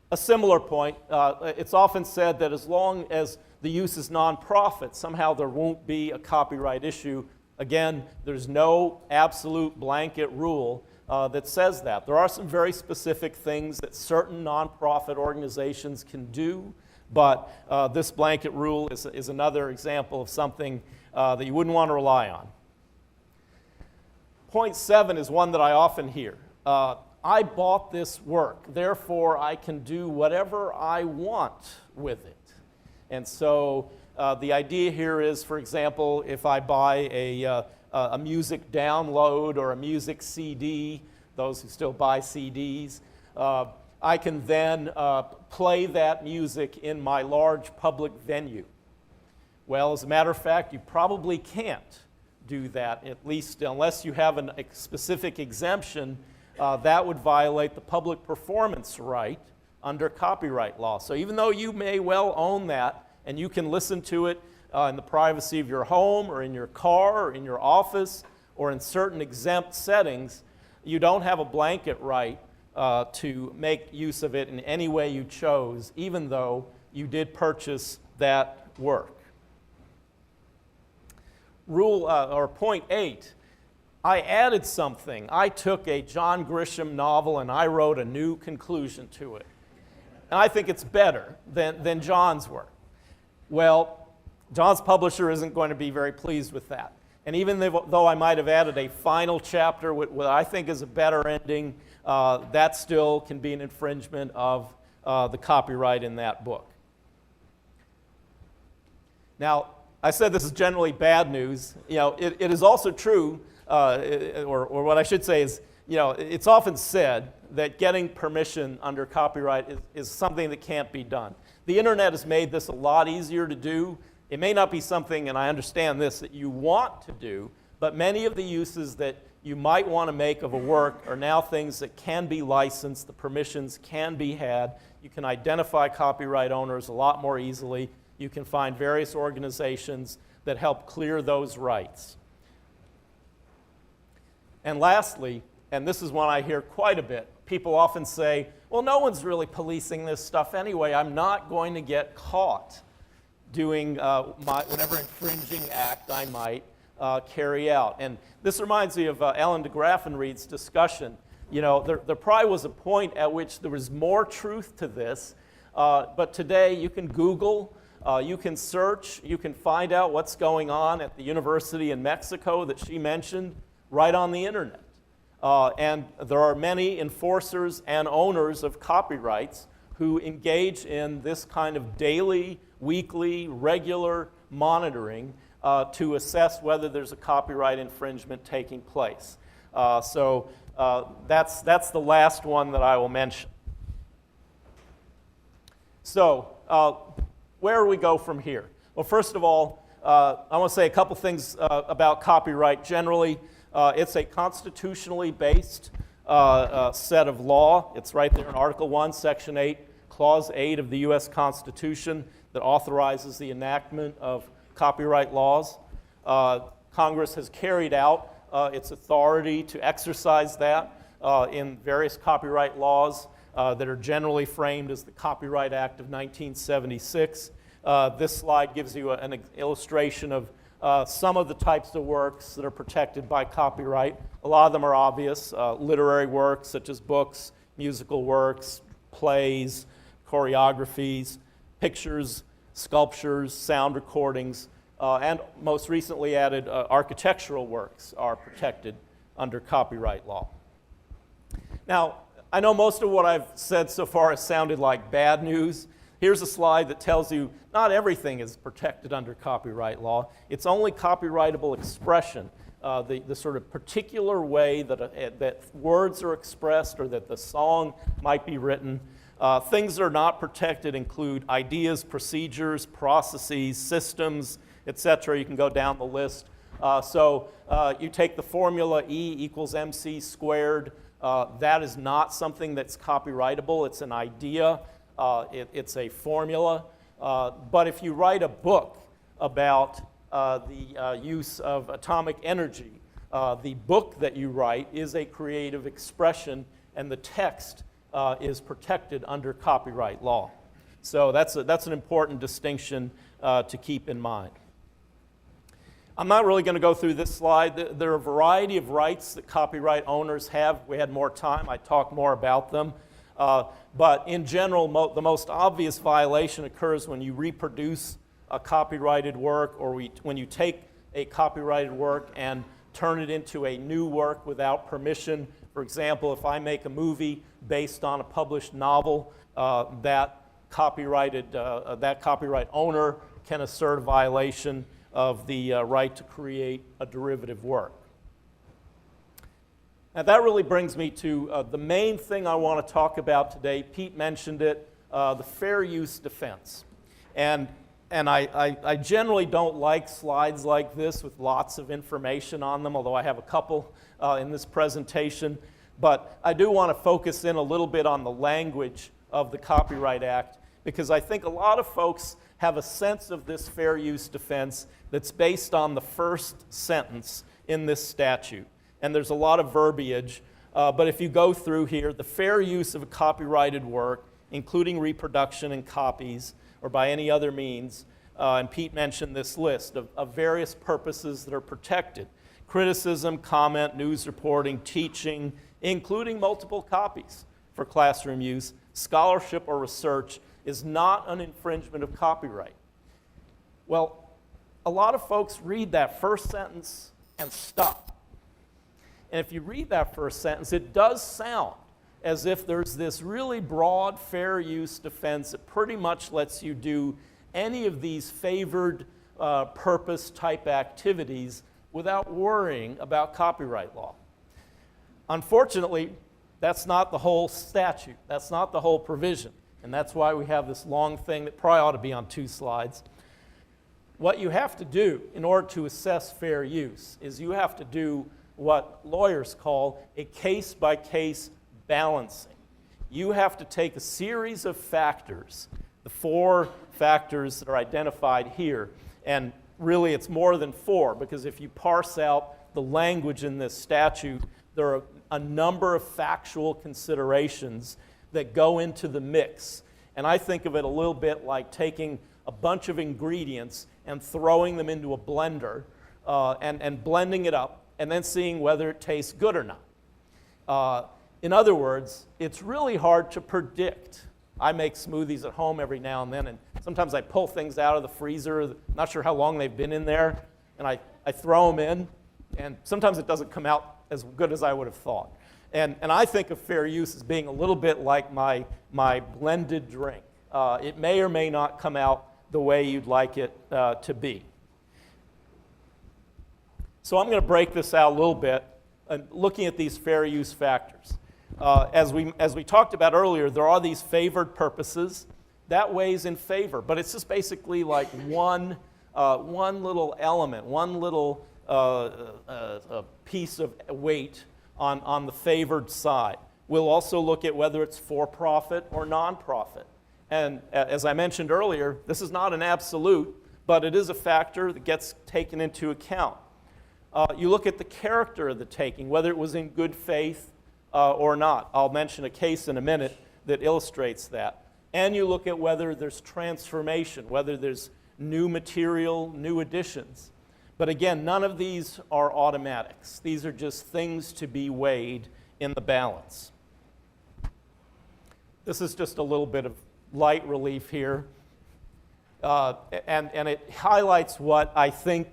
A similar point, it's often said that as long as the use is nonprofit, somehow there won't be a copyright issue. Again, there's no absolute blanket rule that says that. There are some very specific things that certain nonprofit organizations can do, but this blanket rule is another example of something that you wouldn't want to rely on. Point 7 is one that I often hear. I bought this work, therefore I can do whatever I want with it. And so the idea here is, for example, if I buy a music download or a music CD, those who still buy CDs, I can then play that music in my large public venue. Well, as a matter of fact, you probably can't do that, at least unless you have a specific exemption. That would violate the public performance right under copyright law. So even though you may well own that, and you can listen to it in the privacy of your home or in your car or in your office or in certain exempt settings, you don't have a blanket right to make use of it in any way you chose, even though you did purchase that work. Point 8, I added something. I took a John Grisham novel and I wrote a new conclusion to it. And I think it's better than John's work. Well, John's publisher isn't going to be very pleased with that. And even though I might have added a final chapter with what I think is a better ending, that still can be an infringement of the copyright in that book. Now, I said this is generally bad news. You know, it is also true, or what I should say is, you know, it's often said that getting permission under copyright is something that can't be done. The internet has made this a lot easier to do. It may not be something, and I understand this, that you want to do, but many of the uses that you might want to make of a work are now things that can be licensed, the permissions can be had. You can identify copyright owners a lot more easily. You can find various organizations that help clear those rights. And lastly, and this is one I hear quite a bit, people often say, well, no one's really policing this stuff anyway. I'm not going to get caught doing whatever infringing act I might carry out. And this reminds me of Ellen de Graffenried's discussion. You know, there probably was a point at which there was more truth to this, but today you can Google, you can search, you can find out what's going on at the university in Mexico that she mentioned right on the internet. And there are many enforcers and owners of copyrights who engage in this kind of daily, weekly, regular monitoring to assess whether there's a copyright infringement taking place. So that's the last one that I will mention. So where do we go from here? Well, first of all, I want to say a couple things about copyright generally. It's a constitutionally based set of law. It's right there in Article 1, Section 8, Clause 8 of the U.S. Constitution that authorizes the enactment of copyright laws. Congress has carried out its authority to exercise that in various copyright laws that are generally framed as the Copyright Act of 1976. This slide gives you an illustration of some of the types of works that are protected by copyright. A lot of them are obvious. Literary works such as books, musical works, plays, choreographies, pictures, sculptures, sound recordings, and most recently added architectural works are protected under copyright law. Now, I know most of what I've said so far has sounded like bad news. Here's a slide that tells you not everything is protected under copyright law. It's only copyrightable expression, the sort of particular way that words are expressed or that the song might be written. Things that are not protected include ideas, procedures, processes, systems, etc. You can go down the list. So you take the formula E equals MC squared. That is not something that's copyrightable. It's an idea. It's a formula. But if you write a book about the use of atomic energy, the book that you write is a creative expression, and the text is protected under copyright law. So that's an important distinction to keep in mind. I'm not really going to go through this slide. There are a variety of rights that copyright owners have. If we had more time, I'd talk more about them. But in general, the most obvious violation occurs when you reproduce a copyrighted work or when you take a copyrighted work and turn it into a new work without permission. For example, if I make a movie based on a published novel, that copyright owner can assert a violation of the right to create a derivative work. Now that really brings me to the main thing I want to talk about today. Pete mentioned it, the fair use defense. And I generally don't like slides like this with lots of information on them, although I have a couple in this presentation. But I do want to focus in a little bit on the language of the Copyright Act, because I think a lot of folks have a sense of this fair use defense that's based on the first sentence in this statute. And there's a lot of verbiage, but if you go through here, the fair use of a copyrighted work, including reproduction and copies, or by any other means, and Pete mentioned this list of various purposes that are protected. Criticism, comment, news reporting, teaching, including multiple copies for classroom use, scholarship or research is not an infringement of copyright. Well, a lot of folks read that first sentence and stop. And if you read that first sentence, it does sound as if there's this really broad fair use defense that pretty much lets you do any of these favored purpose type activities without worrying about copyright law. Unfortunately, that's not the whole statute. That's not the whole provision. And that's why we have this long thing that probably ought to be on 2 slides. What you have to do in order to assess fair use is you have to do what lawyers call a case-by-case balancing. You have to take a series of factors, the 4 factors that are identified here, and really it's more than 4, because if you parse out the language in this statute, there are a number of factual considerations that go into the mix. And I think of it a little bit like taking a bunch of ingredients and throwing them into a blender and blending it up and then seeing whether it tastes good or not. In other words, it's really hard to predict. I make smoothies at home every now and then, and sometimes I pull things out of the freezer, not sure how long they've been in there, and I throw them in, and sometimes it doesn't come out as good as I would have thought. And I think of fair use as being a little bit like my blended drink. It may or may not come out the way you'd like it to be. So I'm going to break this out a little bit, looking at these fair use factors. As we talked about earlier, there are these favored purposes. That weighs in favor, but it's just basically like one little element, one little piece of weight on the favored side. We'll also look at whether it's for-profit or non-profit. And as I mentioned earlier, this is not an absolute, but it is a factor that gets taken into account. You look at the character of the taking, whether it was in good faith or not. I'll mention a case in a minute that illustrates that. And you look at whether there's transformation, whether there's new material, new additions. But again, none of these are automatics. These are just things to be weighed in the balance. This is just a little bit of light relief here. And it highlights what I think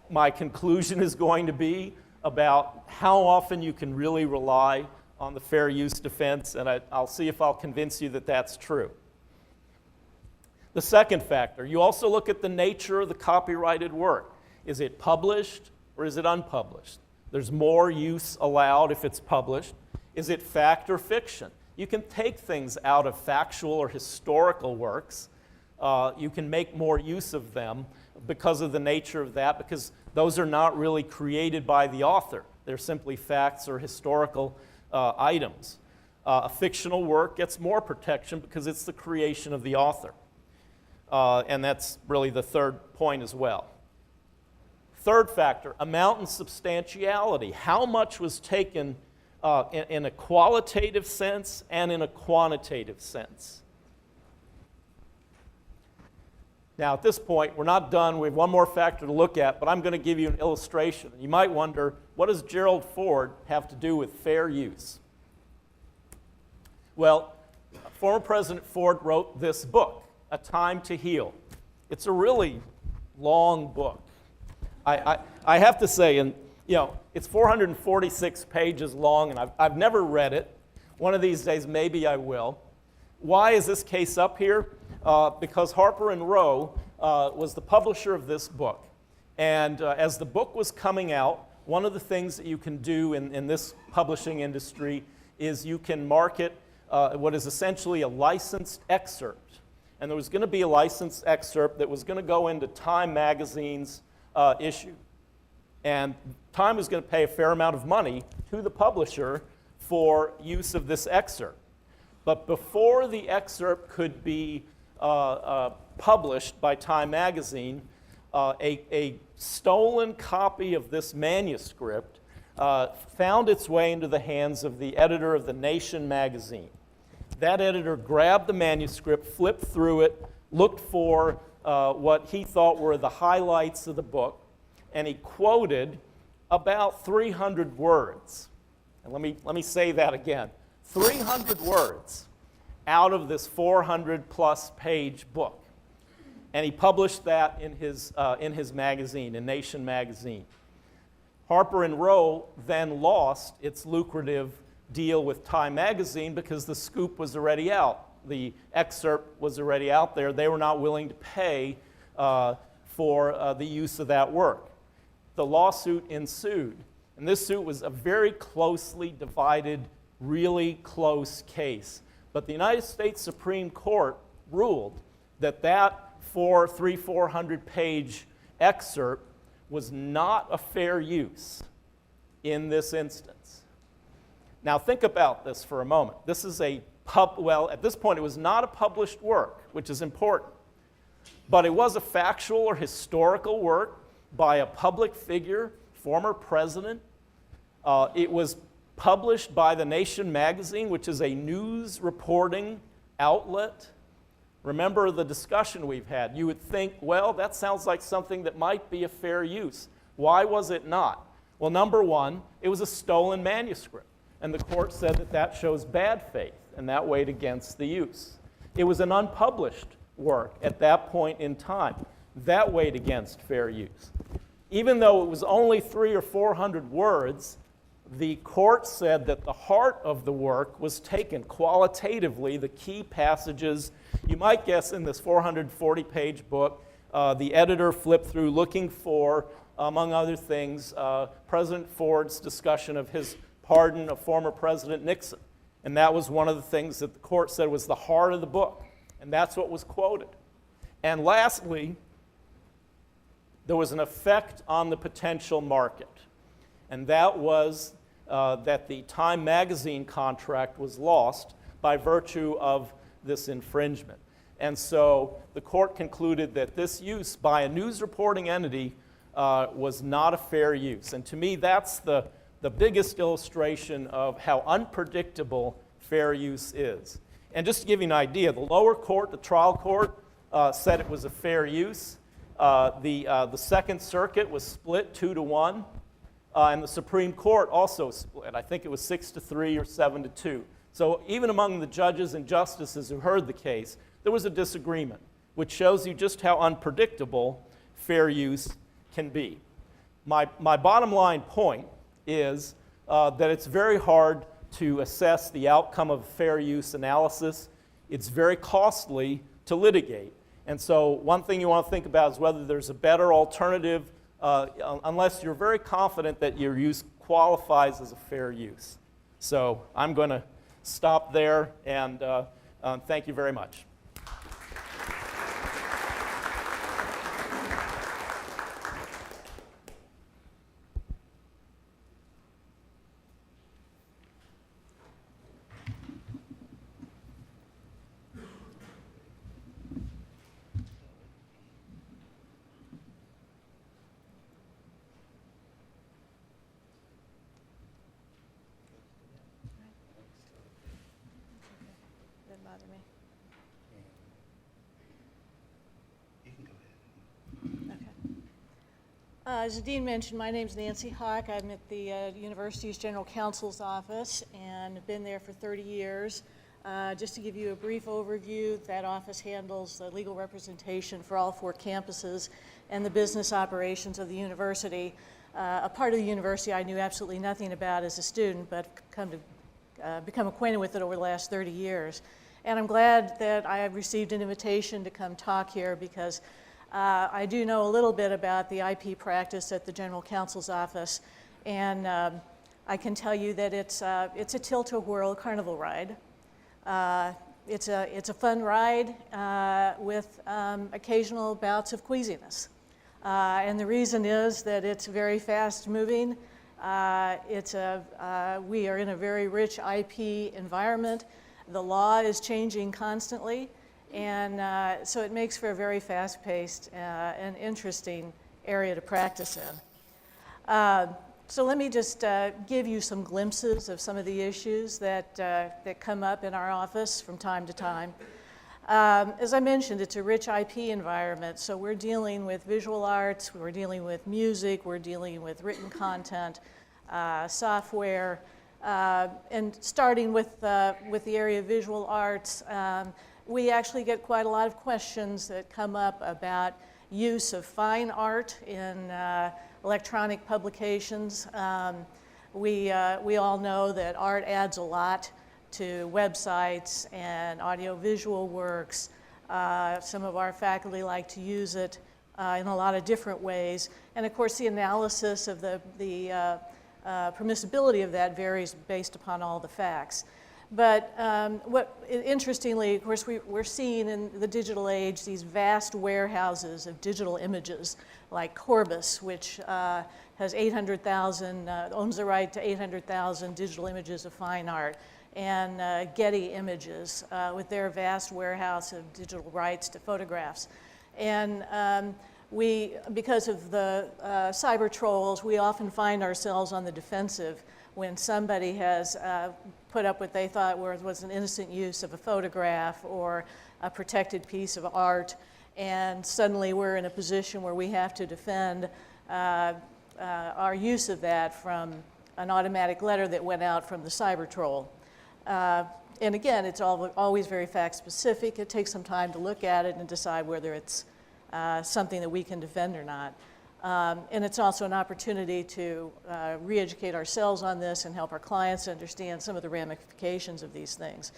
my conclusion is going to be about how often you can really rely on the fair use defense, and I'll see if I'll convince you that that's true. The second factor, you also look at the nature of the copyrighted work. Is it published or is it unpublished? There's more use allowed if it's published. Is it fact or fiction? You can take things out of factual or historical works. You can make more use of them because of the nature of that, because those are not really created by the author. They're simply facts or historical items. A fictional work gets more protection because it's the creation of the author. And that's really the third point as well. Third factor, amount and substantiality. How much was taken in a qualitative sense and in a quantitative sense? Now, at this point, we're not done. We have one more factor to look at, but I'm going to give you an illustration. You might wonder, what does Gerald Ford have to do with fair use? Well, former President Ford wrote this book, A Time to Heal. It's a really long book. I have to say, and it's 446 pages long, and I've never read it. One of these days, maybe I will. Why is this case up here? Because Harper & Row was the publisher of this book. And as the book was coming out, one of the things that you can do in this publishing industry is you can market what is essentially a licensed excerpt. And there was going to be a licensed excerpt that was going to go into Time magazine's issue. And Time was going to pay a fair amount of money to the publisher for use of this excerpt. But before the excerpt could be published by Time magazine, a stolen copy of this manuscript found its way into the hands of the editor of The Nation magazine. That editor grabbed the manuscript, flipped through it, looked for what he thought were the highlights of the book, and he quoted about 300 words. And let me say that again. 300 words out of this 400-plus page book. And he published that in his magazine, in Nation magazine. Harper & Row then lost its lucrative deal with Time magazine because the scoop was already out. The excerpt was already out there. They were not willing to pay for the use of that work. The lawsuit ensued, and this suit was a very closely divided, really close case. But the United States Supreme Court ruled that that 400-page excerpt was not a fair use in this instance. Now think about this for a moment. This is well, at this point it was not a published work, which is important, but it was a factual or historical work by a public figure, former president. It was published by The Nation magazine, which is a news reporting outlet. Remember the discussion we've had. You would think, well, that sounds like something that might be a fair use. Why was it not? Well, number one, it was a stolen manuscript, and the court said that that shows bad faith, and that weighed against the use. It was an unpublished work at that point in time. That weighed against fair use. Even though it was only 300 or 400 words, the court said that the heart of the work was taken qualitatively, the key passages. You might guess in this 440-page book, the editor flipped through looking for, among other things, President Ford's discussion of his pardon of former President Nixon. And that was one of the things that the court said was the heart of the book. And that's what was quoted. And lastly, there was an effect on the potential market. And that was that the Time magazine contract was lost by virtue of this infringement. And so the court concluded that this use by a news reporting entity was not a fair use. And to me, that's the biggest illustration of how unpredictable fair use is. And just to give you an idea, the lower court, the trial court, said it was a fair use. The Second Circuit was split 2-1, and the Supreme Court also split. I think it was 6-3 or 7-2. So even among the judges and justices who heard the case, there was a disagreement, which shows you just how unpredictable fair use can be. My bottom line point is that it's very hard to assess the outcome of fair use analysis. It's very costly to litigate. And so one thing you want to think about is whether there's a better alternative unless you're very confident that your use qualifies as a fair use. So I'm going to stop there, and thank you very much. Doesn't bother me. You can go ahead. Okay. As the Dean mentioned, my name's Nancy Hawk. I'm at the university's General Counsel's office and have been there for 30 years. Just to give you a brief overview, that office handles the legal representation for all 4 campuses and the business operations of the university. A part of the university I knew absolutely nothing about as a student, but come to become acquainted with it over the last 30 years. And I'm glad that I have received an invitation to come talk here because I do know a little bit about the IP practice at the General Counsel's office, and I can tell you that it's a tilt-a-whirl carnival ride. It's a fun ride with occasional bouts of queasiness. And the reason is that it's very fast-moving. We are in a very rich IP environment. The law is changing constantly, and so it makes for a very fast-paced and interesting area to practice in. So let me just give you some glimpses of some of the issues that come up in our office from time to time. As I mentioned, it's a rich IP environment, so we're dealing with visual arts, we're dealing with music, we're dealing with written content, software, and starting with the area of visual arts, we actually get quite a lot of questions that come up about use of fine art in electronic publications. We all know that art adds a lot to websites and audiovisual works. Some of our faculty like to use it in a lot of different ways. And of course, the analysis of the permissibility of that varies based upon all the facts. But interestingly, of course, we're seeing in the digital age these vast warehouses of digital images, like Corbis, which has 800,000, owns the right to 800,000 digital images of fine art, and Getty Images with their vast warehouse of digital rights to photographs. And because of the cyber trolls, we often find ourselves on the defensive when somebody has put up what they thought was an innocent use of a photograph or a protected piece of art, and suddenly we're in a position where we have to defend our use of that from an automatic letter that went out from the cyber troll. And again, it's always very fact specific. It takes some time to look at it and decide whether it's something that we can defend or not. And it's also an opportunity to re-educate ourselves on this and help our clients understand some of the ramifications of these things.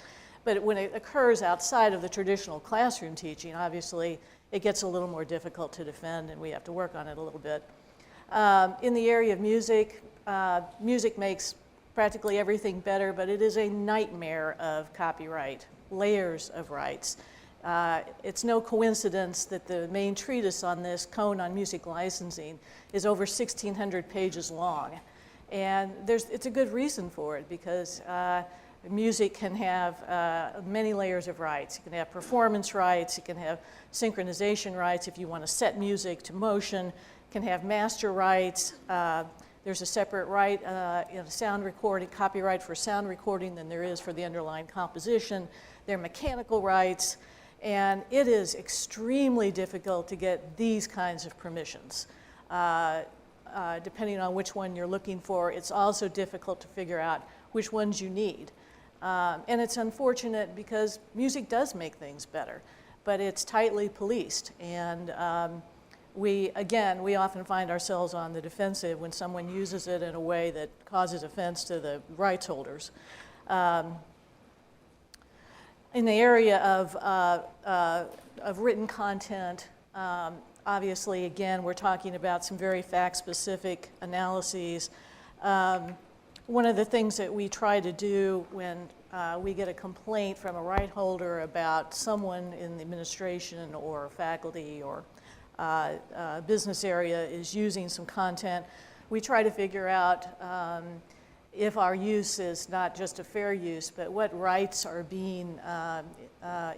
But when it occurs outside of the traditional classroom teaching, obviously it gets a little more difficult to defend, and we have to work on it a little bit. In the area of music, music makes practically everything better, but it is a nightmare of copyright, layers of rights. It's no coincidence that the main treatise on this, Cone on Music Licensing, is over 1,600 pages long. And it's a good reason for it, because music can have many layers of rights. You can have performance rights, you can have synchronization rights if you want to set music to motion, you can have master rights. There's a separate right in sound recording, copyright for sound recording than there is for the underlying composition. There are mechanical rights. And it is extremely difficult to get these kinds of permissions. Depending on which one you're looking for, it's also difficult to figure out which ones you need. And it's unfortunate because music does make things better, but it's tightly policed. And we often find ourselves on the defensive when someone uses it in a way that causes offense to the rights holders. In the area of written content, obviously, again, we're talking about some very fact-specific analyses. One of the things that we try to do when we get a complaint from a right holder about someone in the administration or faculty or business area is using some content, we try to figure out if our use is not just a fair use, but what rights are being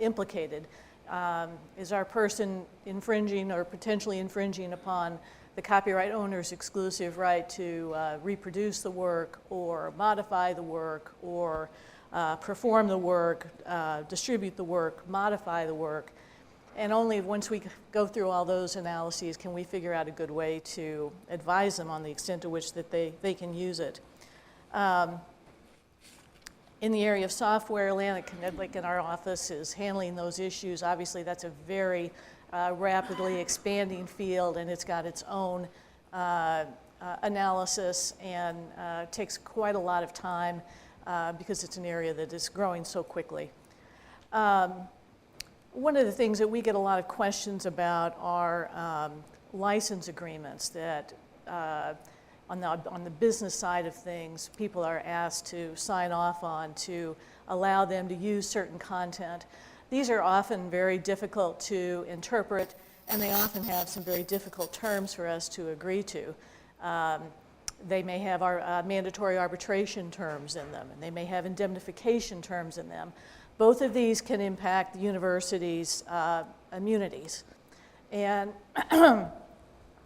implicated. Is our person infringing or potentially infringing upon the copyright owner's exclusive right to reproduce the work or modify the work or perform the work, distribute the work, modify the work? And only once we go through all those analyses can we figure out a good way to advise them on the extent to which that they can use it. In the area of software, Atlantic Connecticut in our office is handling those issues. Obviously, that's a very rapidly expanding field, and it's got its own analysis and takes quite a lot of time because it's an area that is growing so quickly. One of the things that we get a lot of questions about are license agreements that on the business side of things, people are asked to sign off on to allow them to use certain content. These are often very difficult to interpret, and they often have some very difficult terms for us to agree to. They may have our mandatory arbitration terms in them, and they may have indemnification terms in them. Both of these can impact the university's immunities. And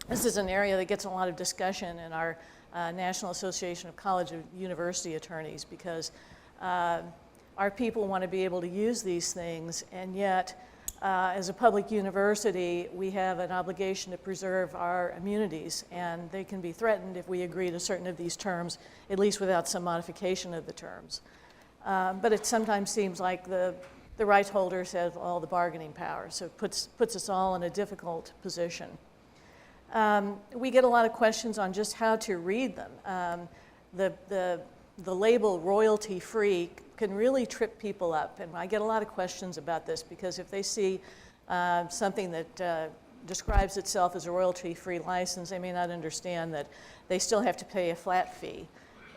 this is an area that gets a lot of discussion in our National Association of College and University Attorneys, because our people want to be able to use these things, and yet as a public university, we have an obligation to preserve our immunities, and they can be threatened if we agree to certain of these terms, at least without some modification of the terms. But it sometimes seems like the rights holders have all the bargaining power, so it puts us all in a difficult position. We get a lot of questions on just how to read them. The label royalty-free can really trip people up, and I get a lot of questions about this because if they see something that describes itself as a royalty-free license, they may not understand that they still have to pay a flat fee.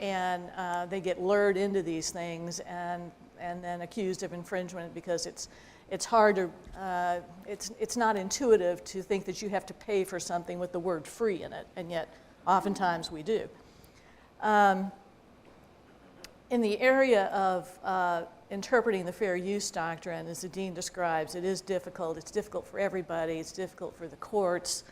And they get lured into these things and then accused of infringement because it's hard to, it's not intuitive to think that you have to pay for something with the word free in it, and yet oftentimes we do. In the area of interpreting the fair use doctrine, as the dean describes, it is difficult. It's difficult for everybody. It's difficult for the courts.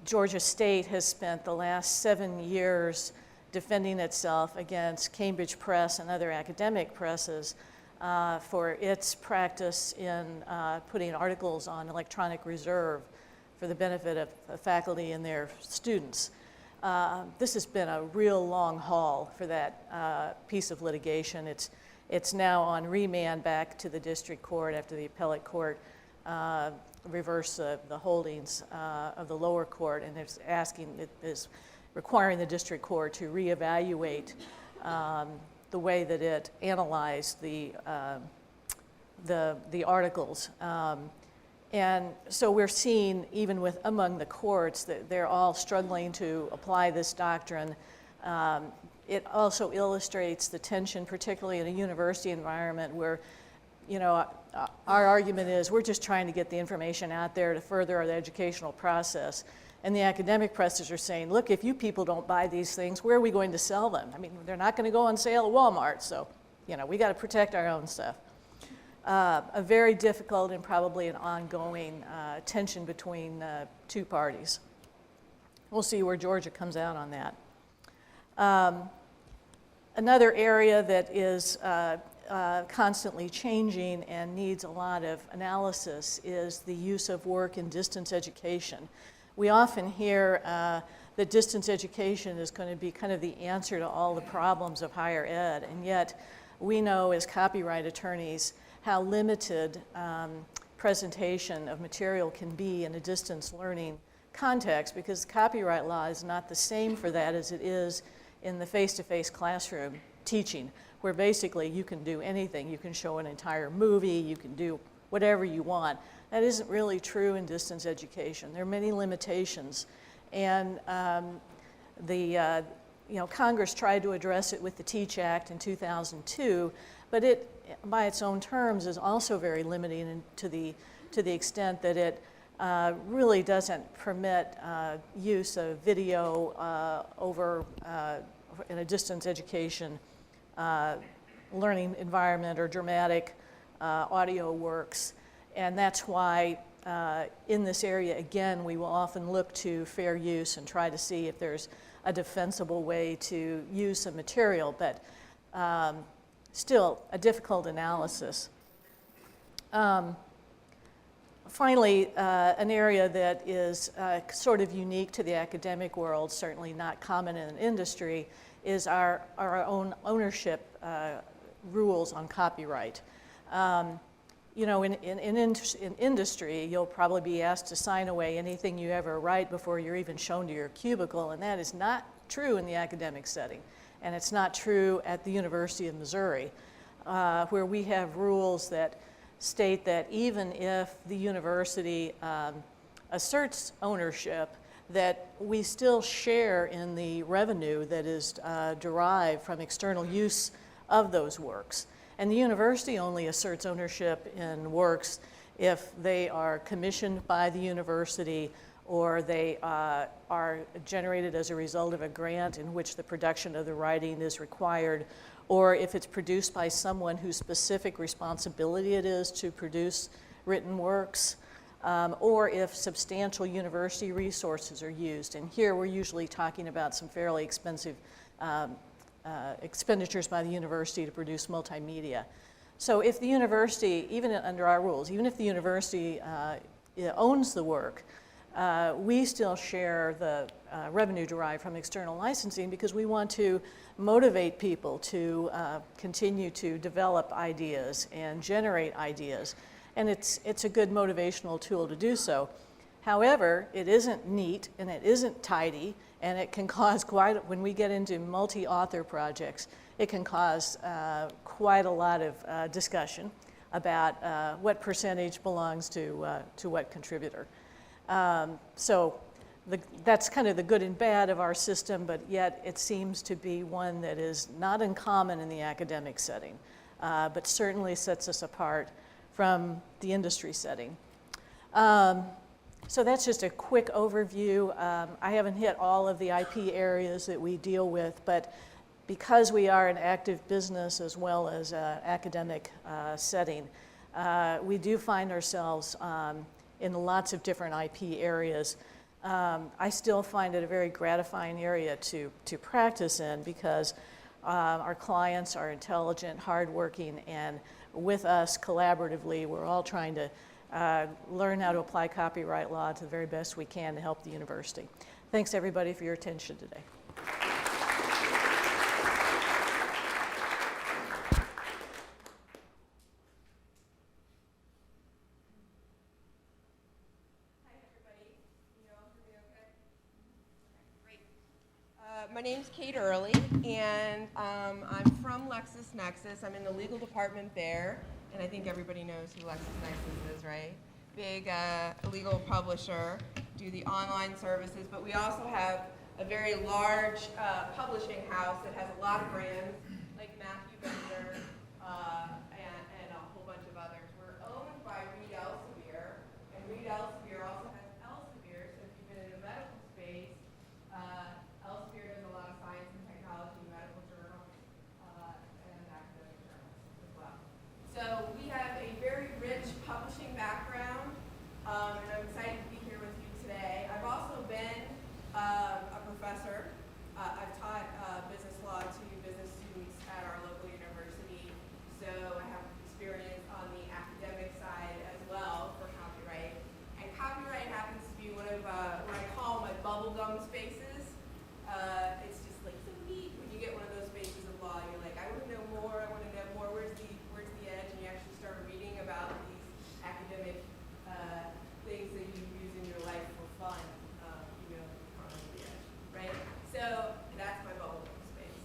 Georgia State has spent the last 7 years defending itself against Cambridge Press and other academic presses for its practice in putting articles on electronic reserve for the benefit of faculty and their students. This has been a real long haul for that piece of litigation. It's now on remand back to the district court after the appellate court reversed the holdings of the lower court, and it is requiring the district court to reevaluate the way that it analyzed the articles. And so we're seeing, even among the courts, that they're all struggling to apply this doctrine. It also illustrates the tension, particularly in a university environment where, our argument is we're just trying to get the information out there to further the educational process. And the academic presses are saying, look, if you people don't buy these things, where are we going to sell them? I mean, they're not going to go on sale at Walmart, so, we got to protect our own stuff. A very difficult and probably an ongoing tension between two parties. We'll see where Georgia comes out on that. Another area that is constantly changing and needs a lot of analysis is the use of work in distance education. We often hear that distance education is going to be kind of the answer to all the problems of higher ed, and yet we know as copyright attorneys how limited presentation of material can be in a distance learning context, because copyright law is not the same for that as it is in the face-to-face classroom teaching, where basically you can do anything. You can show an entire movie, you can do whatever you want. That isn't really true in distance education. There are many limitations, and Congress tried to address it with the Teach Act in 2002, but it, by its own terms, is also very limiting to the extent that it really doesn't permit use of video over in a distance education learning environment or dramatic audio works. And that's why in this area, again, we will often look to fair use and try to see if there's a defensible way to use some material, but still a difficult analysis. Finally, an area that is sort of unique to the academic world, certainly not common in an industry, is our own ownership rules on copyright. In industry, you'll probably be asked to sign away anything you ever write before you're even shown to your cubicle, and that is not true in the academic setting. And it's not true at the University of Missouri, where we have rules that state that even if the university asserts ownership, that we still share in the revenue that is derived from external use of those works. And the university only asserts ownership in works if they are commissioned by the university or they are generated as a result of a grant in which the production of the writing is required, or if it's produced by someone whose specific responsibility it is to produce written works, or if substantial university resources are used. And here we're usually talking about some fairly expensive expenditures by the university to produce multimedia. So if the university, even under our rules, even if the university owns the work, we still share the revenue derived from external licensing because we want to motivate people to continue to develop ideas and generate ideas. And it's a good motivational tool to do so. However, it isn't neat and it isn't tidy, and it can cause when we get into multi-author projects, it can cause quite a lot of discussion. about what percentage belongs to what contributor. That's kind of the good and bad of our system, but yet it seems to be one that is not uncommon in the academic setting, but certainly sets us apart from the industry setting. So that's just a quick overview. I haven't hit all of the IP areas that we deal with, but because we are an active business as well as an academic setting, we do find ourselves in lots of different IP areas. I still find it a very gratifying area to practice in because our clients are intelligent, hardworking, and with us collaboratively, we're all trying to learn how to apply copyright law to the very best we can to help the university. Thanks everybody for your attention today. My name's Kate Early, and I'm from LexisNexis. I'm in the legal department there, and I think everybody knows who LexisNexis is, right? Big legal publisher, do the online services, but we also have a very large publishing house that has a lot of brands, like Matthew Bender and a whole bunch of others. We're owned by Reed Elsevier, and Reed Elsevier also has Elsevier, so if you've been in the medical space, Elsevier does a lot of science and technology, medical journals, and academic journals as well. So we have a very rich publishing background, and I'm excited to be here with you today. I've also been a professor. I've taught business law to business students at our local university, so I have experience on the academic side as well for copyright. And copyright happens to be one of what I call my bubblegum spaces. It's just like so neat when you get one of those spaces of law. You're like, I want to know more. I want to know more. Where's the edge? And you actually start reading about these academic things that you use in your life for fun. You know, on the edge, right? So that's my bubblegum space.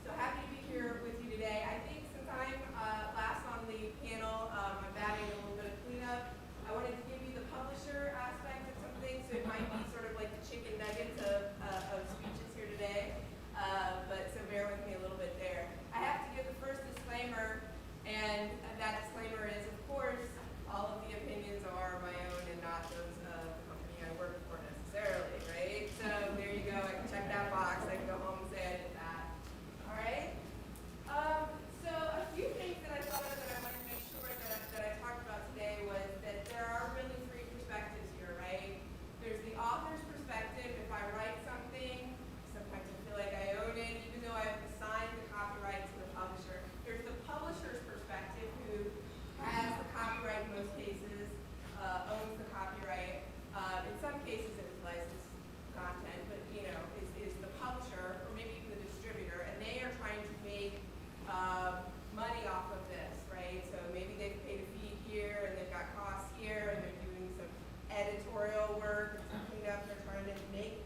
So happy to be here with you today. I think since I'm last on the panel, I'm adding a little bit of cleanup. I wanted to give you the publisher aspect of something, so it might be sort of like the chicken nuggets of speeches here today, but so bear with me a little bit there. I have to give the first disclaimer, and that disclaimer is, of course, all of the opinions are my own and not those of the company I work for necessarily, right? So there you go, I can check that box, I can go home and say I did that. All right? So a few things that I thought of that I wanted to make sure that I talked about today was that there are really three perspectives here, right? There's the author's perspective. If I write something, sometimes I feel like I own it, even though I've assigned the copyright to the publisher. There's the publisher's perspective, who has the copyright in most cases, owns the copyright. In some cases it was licensed content, but you know, is the publisher or maybe even the distributor, and they are trying to make money off of this, right? So maybe they've paid a fee here, and they've got costs here, and they're doing some editorial work and some cleanup. They're trying to make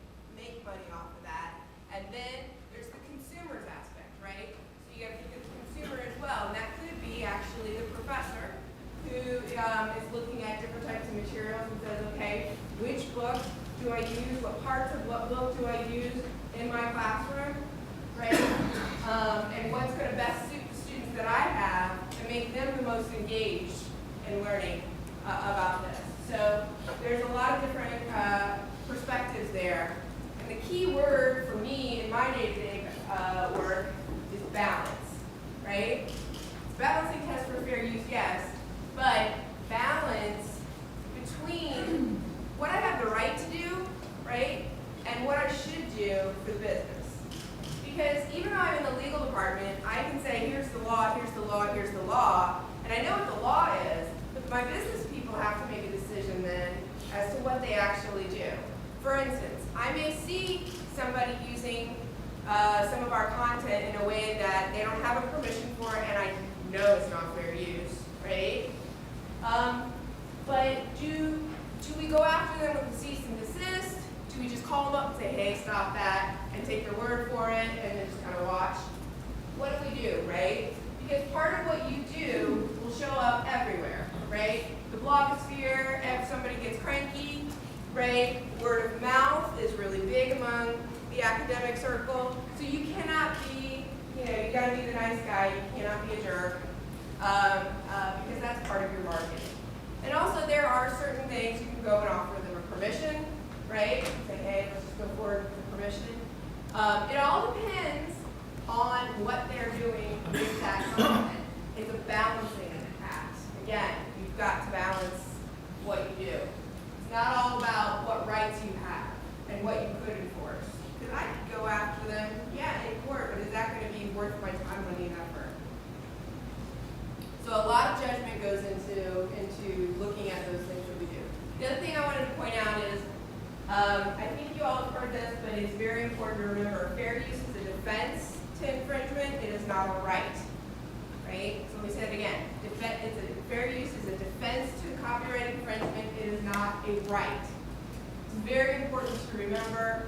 money off of that. And then there's the consumer's aspect, right? So you got to think of the consumer as well, and that could be actually the professor who is looking at different types of materials and says, okay, which book do I use? What parts of what book do I use in my classroom, right? And what's going to best suit the students that I have and make them the most engaged in learning about this. So there's a lot of different perspectives there. And the key word for me in my day-to-day work is balance, right? It's balancing test for fair use, yes, but balance between what I have the right to do, right, and what I should do for the business. Because even though I'm in the legal department, I can say, here's the law, here's the law, here's the law, and I know what the law is, but my business people have to make a decision then as to what they actually do. For instance, I may see somebody using some of our content in a way that they don't have a permission for, and I know it's not fair use, right? But do we go after them with a cease and desist? Do we just call them up and say, hey, stop that, and take their word for it, and then just kind of watch? What do we do, right? Because part of what you do will show up everywhere, right? The blogosphere, if somebody gets cranky, right? Word of mouth is really big among the academic circle. So you cannot be, you gotta be the nice guy, you cannot be a jerk, because that's part of your marketing. And also there are certain things you can go and offer them a permission, right? Say, hey, let's just go forward with the permission. It all depends on what they're doing with that content. It's a balancing act. Again, you've got to balance what you do. It's not all about what rights you have and what you could enforce. Because I could go after them, yeah, in court, but is that going to be worth my time, money, and effort? So a lot of judgment goes into looking at those things that we do. The other thing I wanted to point out is, I think you all have heard this, but it's very important to remember, fair use is a defense to infringement. It is not a right, right? So let me say it again. Fair use is a defense to copyright infringement. It is not a right. It's very important to remember.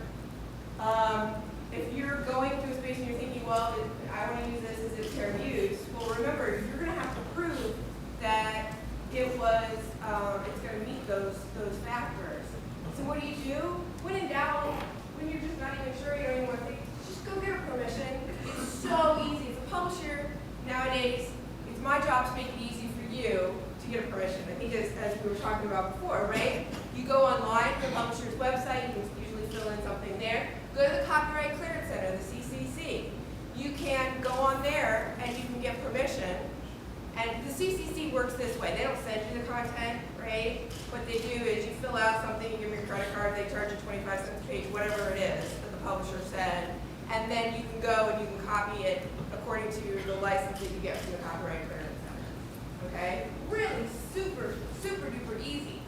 If you're going to a space and you're thinking, well, I want to use this, is it fair use? Well, remember, you're going to have to prove that it was, it's going to meet those factors. So what do? When in doubt, when you're just not even sure, you don't even want to think, just go get a permission. It's so easy. As a publisher, nowadays, it's my job to make it easy for you to get a permission. I think as we were talking about before, right? You go online to the publisher's website, you can usually fill in something there. Go to the Copyright Clearance Center, the CCC. You can go on there and you can get permission. And the CCC works this way. They don't send you the content, right? What they do is you fill out something, you give your credit card, they charge you 25 cents a page, whatever it is that the publisher said. And then you can go and you can copy it according to the license that you get from the Copyright Clearance Center. Okay? Really super, super duper easy.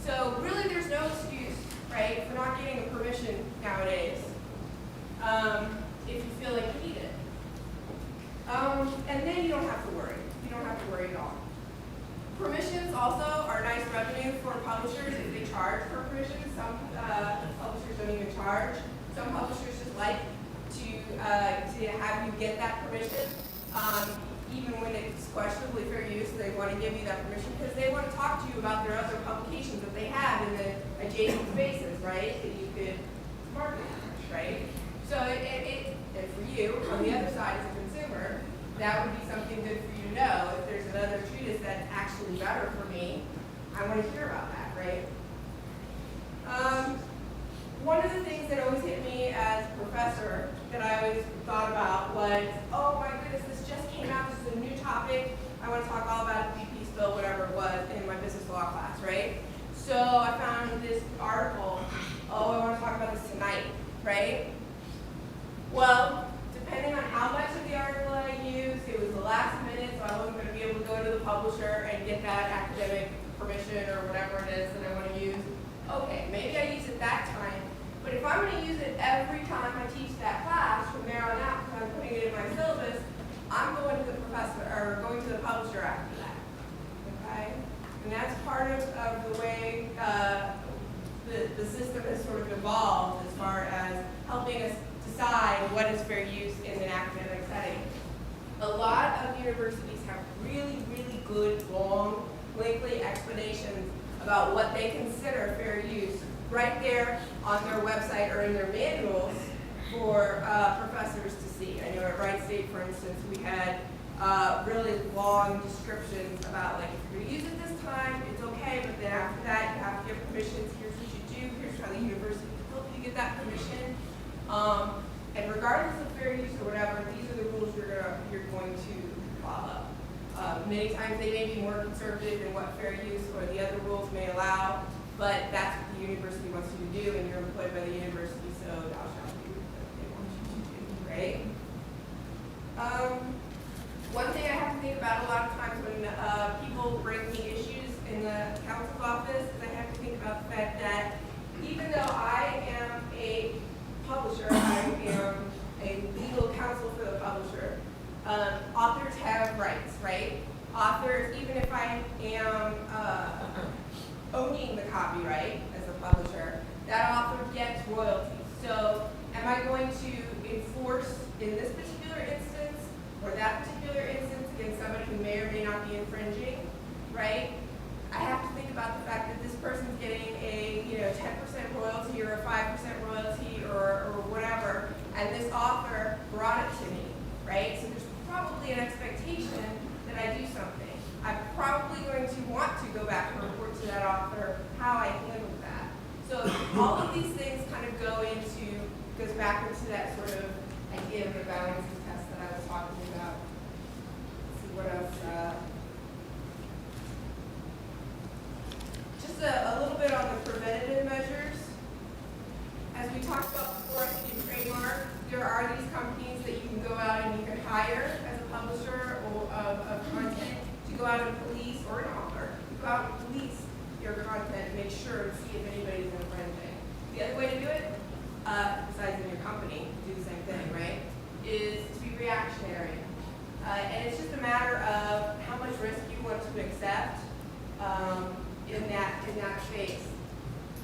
So really there's no excuse, right, for not getting a permission nowadays if you feel like you need it. And then you don't have to worry. You don't have to worry at all. Permissions also are nice revenue for publishers if they charge for permissions. Some publishers don't even charge. Some publishers just like to have you get that permission, even when it's questionably fair use. They want to give you that permission because they want to talk to you about their other publications that they have in the adjacent spaces, right? That you could market, right? So and for you, on the other side as a consumer, that would be something good for you to know. If there's another treatise that's actually better for me, I want to hear about that, right? One of the things that always hit me as a professor that I always thought about was, oh my goodness, this just came out, this is a new topic, I want to talk all about the BP spill, whatever it was, in my business law class, right? So I found this article, oh, I want to talk about this tonight, right? Well, depending on how much of the article I used, it was the last minute, so I wasn't going to be able to go to the publisher and get that academic permission or whatever it is that I want to use. Okay, maybe I use it that time, but if I'm going to use it every time I teach that class from there on out because I'm putting it in my syllabus, I'm going to the professor or going to the publisher after that. Okay, and that's part of the way the system has sort of evolved as far as helping us decide what is fair use in an academic setting. A lot of universities have really, really good, long, lengthy explanations about what they consider fair use right there on their website or in their manuals for professors to see. I know at Wright State, for instance, we had really long descriptions about, like, if you're going to use it this time, it's okay, but then after that, you have to get permissions. Here's what you do. Here's how the university can help you get that permission. And regardless of fair use or whatever, these are the rules you're going to follow. Many times they may be more conservative than what fair use or the other rules may allow, but that's what the university wants you to do, and you're employed by the university, so thou shalt do what they want you to do, right? One thing I have to think about a lot of times when people bring me issues in the counsel's office is I have to think about the fact that even though I am a publisher, I am a legal counsel for the publisher, authors have rights, right? Authors, even if I am owning the copyright as a publisher, that author gets royalties. So am I going to enforce, in this particular instance, for that particular instance against somebody who may or may not be infringing, right? I have to think about the fact that this person's getting a 10% royalty or a 5% royalty or whatever, and this author brought it to me, right? So there's probably an expectation that I do something. I'm probably going to want to go back and report to that author how I handled that. So all of these things kind of goes back into that sort of idea of the balancing test that I was talking about. Let's see what else. Just a little bit on the preventative measures. As we talked about before, I think in Trademark, there are these companies that you can go out and you can hire as a publisher of content to go out and police, or an author, to go out and police your content and make sure to see if anybody's infringing. The other way to do it, besides in your company, do the same thing, right, is to be reactionary. And it's just a matter of how much risk you want to accept in that space.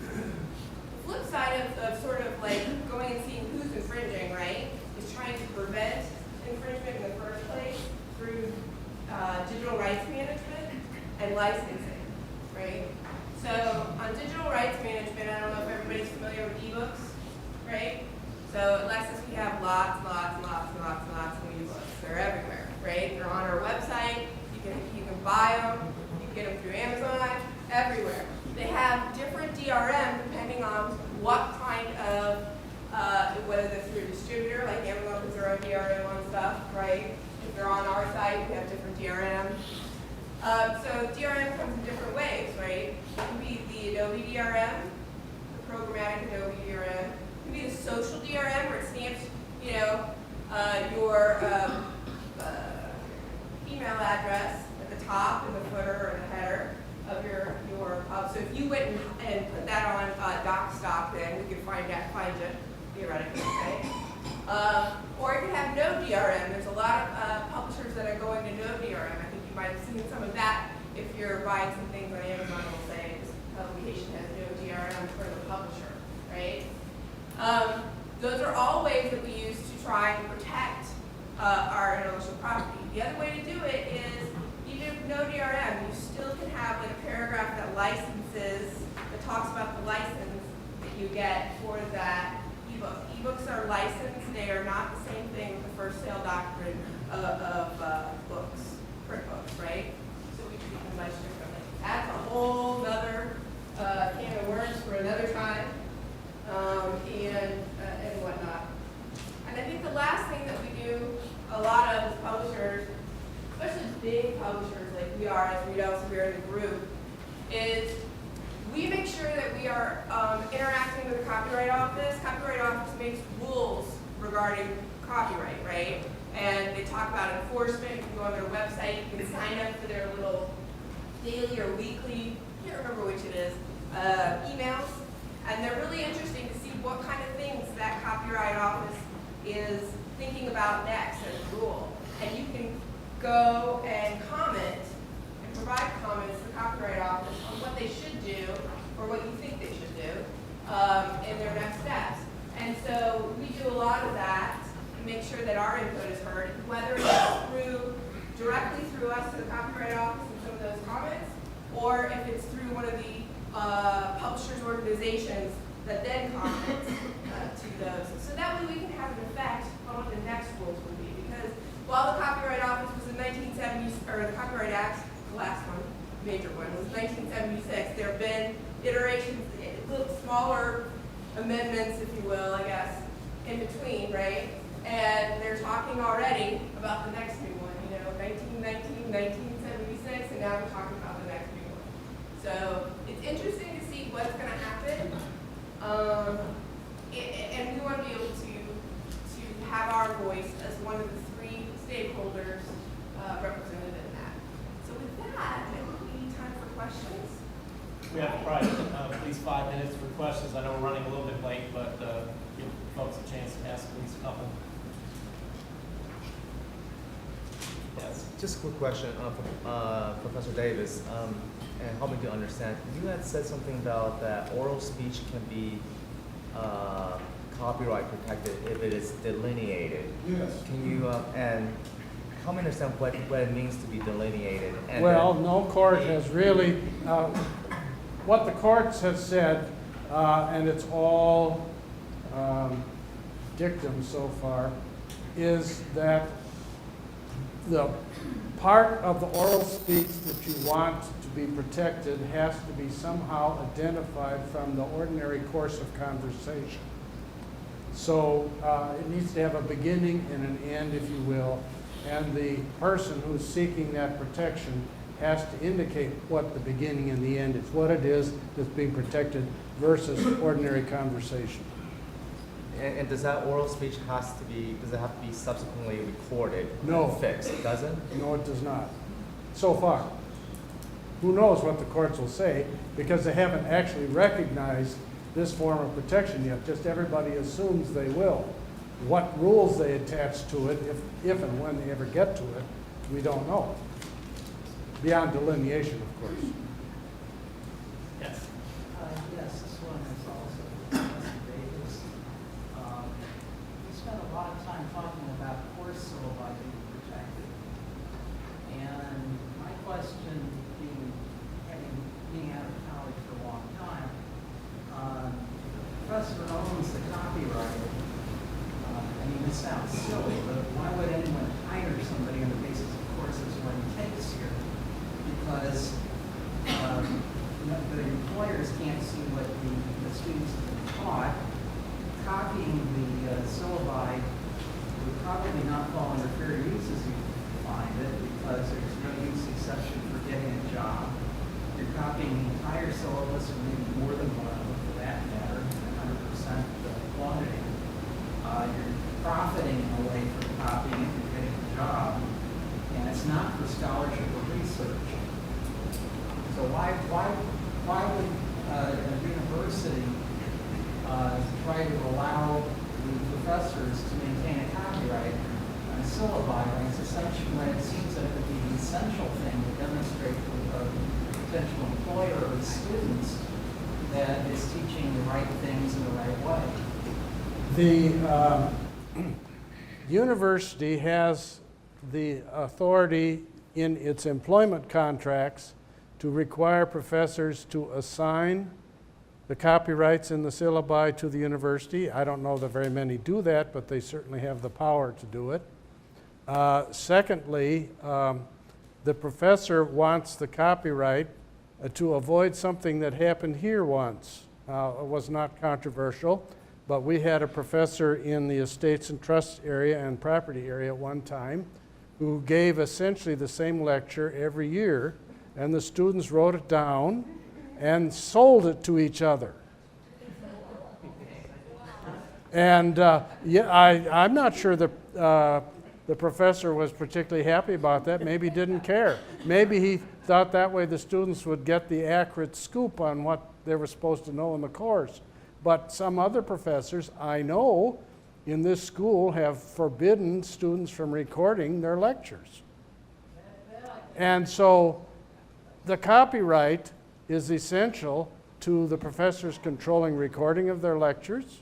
The flip side of sort of like going and seeing who's infringing, right, is trying to prevent infringement in the first place through digital rights management and licensing, right? So on digital rights management, I don't know if everybody's familiar with ebooks, right? So at Lexis we have lots of ebooks. They're everywhere, right? They're on our website. You can buy them. You can get them through Amazon. Everywhere. They have different DRM depending on what kind of, whether they're through a distributor, like Amazon has their own DRM on stuff, right? If they're on our site, we have different DRM. So DRM comes in different ways, right? It can be the Adobe DRM, the programmatic Adobe DRM. It can be the social DRM, where it stamps, your email address at the top, in the footer, or the header of your pub. So if you went and put that on DocStock, then we could find you theoretically, right? Or it could have no DRM. There's a lot of publishers that are going to no DRM. I think you might have seen some of that if you're buying some things on Amazon. Will say this publication has no DRM for the publisher, right? Those are all ways that we use to try and protect our intellectual property. The other way to do it is, even with no DRM, you still can have like a paragraph that that talks about the license that you get for that ebook. Ebooks are licensed. They are not the same thing with the first sale doctrine of books, print books, right? So we treat them much differently. That's a whole other can of worms for another time, and whatnot. And I think the last thing that we do a lot of as publishers, especially big publishers like we are, as we elsewhere in the group, is we make sure that we are interacting with the Copyright Office. Copyright Office makes rules regarding copyright, right? And they talk about enforcement. If you go on their website, you can sign up for their little daily or weekly, I can't remember which it is, emails. And they're really interesting to see what kind of things that Copyright Office is thinking about next as a rule. And you can go and comment and provide comments to the Copyright Office on what they should do or what you think they should do in their next steps. And so we do a lot of that to make sure that our input is heard, whether it's directly through us to the Copyright Office and some of those comments, or if it's through one of the publishers' organizations that then comments to those. So that way we can have an effect on what the next rules will be. Because while the Copyright Office was in 1970s, or the Copyright Act, the last one, major one, was 1976, there have been iterations, little smaller amendments, if you will, I guess, in between, right? And they're talking already about the next new one, 1919, 1976, and now we're talking about the next new one. So it's interesting to see what's going to happen. And we want to be able to have our voice as one of the three stakeholders represented in that. So with that, I think we need time for questions. We have probably at least 5 minutes for questions. I know we're running a little bit late, but give folks a chance to ask at least a couple. Yes, just a quick question, Professor Davis, and help me to understand. You had said something about that oral speech can be copyright protected if it is delineated. Yes. Can you, and help me understand what it means to be delineated. And Well, then- no court has really, what the courts have said, and it's all dictum so far, is that the part of the oral speech that you want to be protected has to be somehow identified from the ordinary course of conversation. So it needs to have a beginning and an end, if you will, and the person who's seeking that protection has to indicate what the beginning and the end is, what it is that's being protected versus ordinary conversation. And does that oral speech does it have to be subsequently recorded? No. And fixed? It doesn't? No, it does not, so far. Who knows what the courts will say, because they haven't actually recognized this form of protection yet. Just everybody assumes they will. What rules they attach to it, if and when they ever get to it, we don't know. Beyond delineation, of course. Yes. Yes, this one is also Professor Davis. We spent a lot of time talking about course syllabi being protected. And my question, being out of college for a long time, the professor owns the copyright. I mean, it sounds silly, but why would anyone hire somebody on the basis of courses when he takes here? Because the employers can't see what the students have been taught. Copying the syllabi would probably not fall under fair use as you find it, because there's no use exception for getting a job. You're copying the entire syllabus, or maybe more than one of them for that matter, 100% quantity. You're profiting away from copying it, you're getting a job, and it's not for scholarship or research. So why would a university try to allow the professors to maintain a copyright on a syllabi when it's essentially, when it seems that it would be an essential thing to demonstrate to a potential employer or students that it's teaching the right things in the right way? The university has the authority in its employment contracts to require professors to assign the copyrights in the syllabi to the university. I don't know that very many do that, but they certainly have the power to do it. Secondly, the professor wants the copyright to avoid something that happened here once. It was not controversial, but we had a professor in the estates and trusts area and property area at one time who gave essentially the same lecture every year, and the students wrote it down and sold it to each other. And I'm not sure the professor was particularly happy about that. Maybe he didn't care. Maybe he thought that way the students would get the accurate scoop on what they were supposed to know in the course. But some other professors I know in this school have forbidden students from recording their lectures. And so the copyright is essential to the professors controlling recording of their lectures.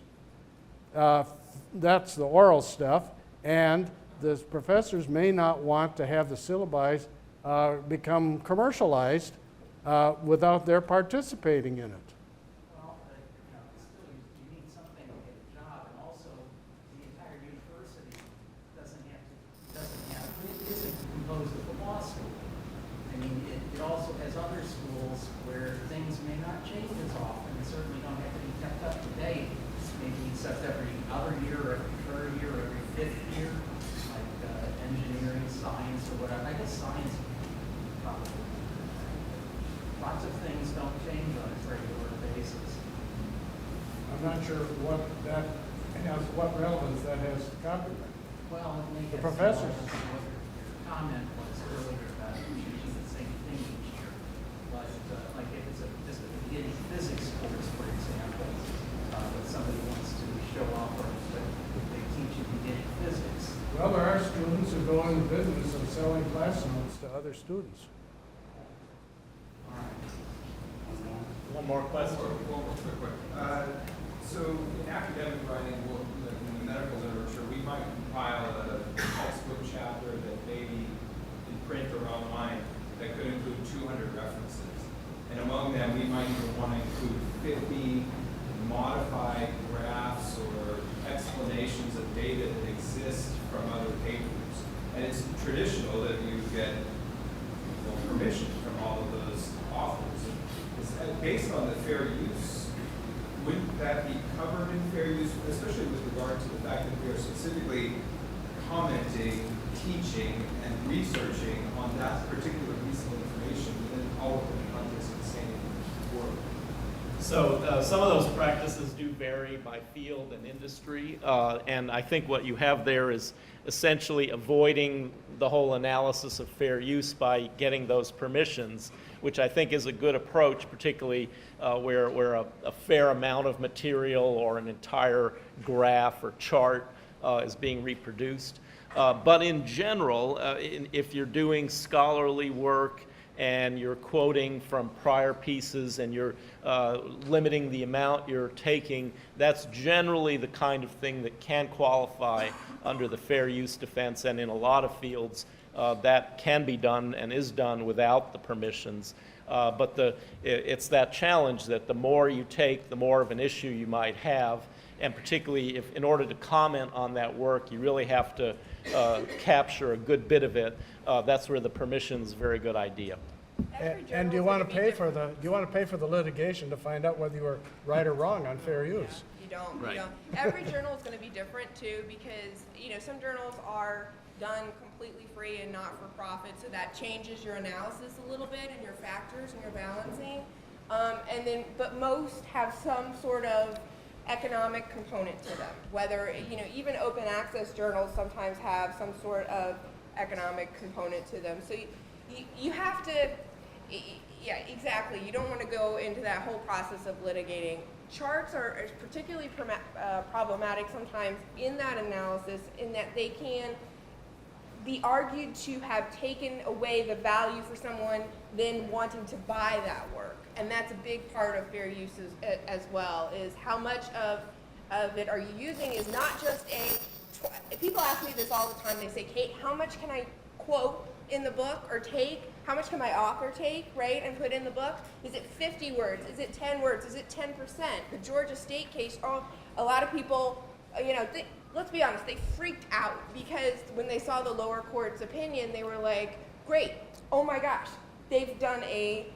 That's the oral stuff. And the professors may not want to have the syllabi become commercialized without their participating in it. Well, still, you need something to get a job, and also the entire university isn't composed of a law school. I mean, it also has other schools where things may not change as often, and certainly don't have to be kept up to date, maybe except every other year, or every third year, or every fifth year, like engineering, science, or whatever. I guess science probably. Lots of things don't change on a regular basis. I'm not sure what relevance that has to copyright. Well, it may The get professors. what your comment was earlier about teaching the same thing each year. But like if it's just a beginning physics course, for example, that somebody wants to show off, or that they teach you beginning physics. Well, there are students who go in the business of selling class notes to other students. One more question. One more quick. So in academic writing, in the medical literature, we might compile a textbook chapter that maybe modify graphs or explanations of data that exist from other papers. And it's traditional that you get permission from all of those authors. Based on the fair use, wouldn't that be covered in fair use, especially with regard to the fact that we are specifically commenting, teaching, and researching on that particular piece of information within all of the context of the same work? So some of those practices do vary by field and industry, and I think what you have there is essentially avoiding the whole analysis of fair use by getting those permissions, which I think is a good approach, particularly where a fair amount of material or an entire graph or chart is being reproduced. But in general, if you're doing scholarly work and you're quoting from prior pieces and you're limiting the amount you're taking, that's generally the kind of thing that can qualify under the fair use defense, and in a lot of fields that can be done and is done without the permissions. But it's that challenge that the more you take, the more of an issue you might have, and particularly if in order to comment on that work, you really have to capture a good bit of it. That's where the permission is a very good idea. And do you want to pay for the litigation to find out whether you were right or wrong on fair use? You don't. Right. You don't. Every journal is going to be different too, because some journals are done completely free and not for profit, so that changes your analysis a little bit and your factors and your balancing. But most have some sort of economic component to them. Whether even open access journals sometimes have some sort of economic component to them. So you have to. Yeah, exactly. You don't want to go into that whole process of litigating. Charts are particularly problematic sometimes in that analysis, in that they can be argued to have taken away the value for someone then wanting to buy that work. And that's a big part of fair use as well, is how much of it are you using is not just people ask me this all the time. They say, Kate, how much can I quote in the book or take? How much can my author take, right, and put in the book? Is it 50 words? Is it 10 words? Is it 10%? The Georgia State case, a lot of people, let's be honest, they freaked out because when they saw the lower court's opinion, they were like, great, oh my gosh, they've done a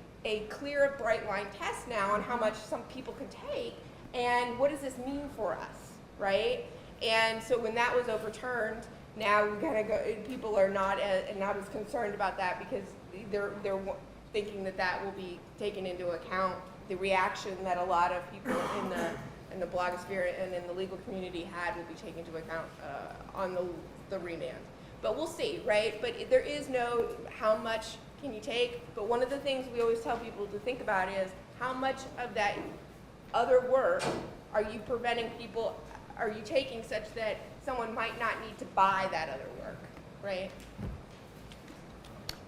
clear, bright line test now on how much some people can take, and what does this mean for us, right? And so when that was overturned, now we gotta go. People are not as concerned about that because they're thinking that will be taken into account. The reaction that a lot of people in the blogosphere and in the legal community had will be taken into account on the remand. But we'll see, right? But there is no how much can you take. But one of the things we always tell people to think about is how much of that other work are you preventing people? Are you taking such that someone might not need to buy that other work, right?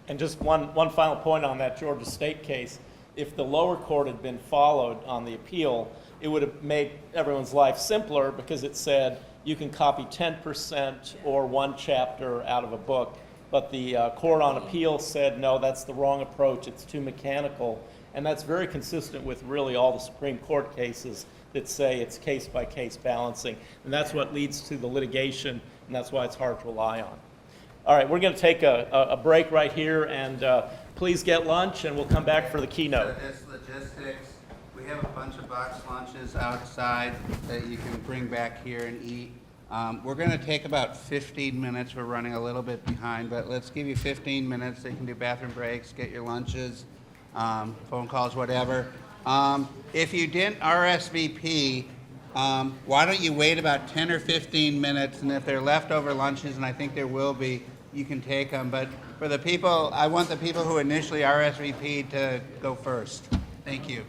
And just one final point on that Georgia State case. If the lower court had been followed on the appeal, it would have made everyone's life simpler because it said you can copy 10% or one chapter out of a book. But the court on appeal said, no, that's the wrong approach. It's too mechanical. And that's very consistent with really all the Supreme Court cases that say it's case-by-case balancing. And that's what leads to the litigation, and that's why it's hard to rely on. All right, we're going to take a break right here, and please get lunch, and we'll come back for the keynote. So it's logistics. We have a bunch of box lunches outside that you can bring back here and eat. We're going to take about 15 minutes. We're running a little bit behind, but let's give you 15 minutes. So you can do bathroom breaks, get your lunches, phone calls, whatever. If you didn't RSVP, why don't you wait about 10 or 15 minutes, and if there are leftover lunches, and I think there will be, you can take them. But for the people, I want the people who initially RSVP'd to go first. Thank you.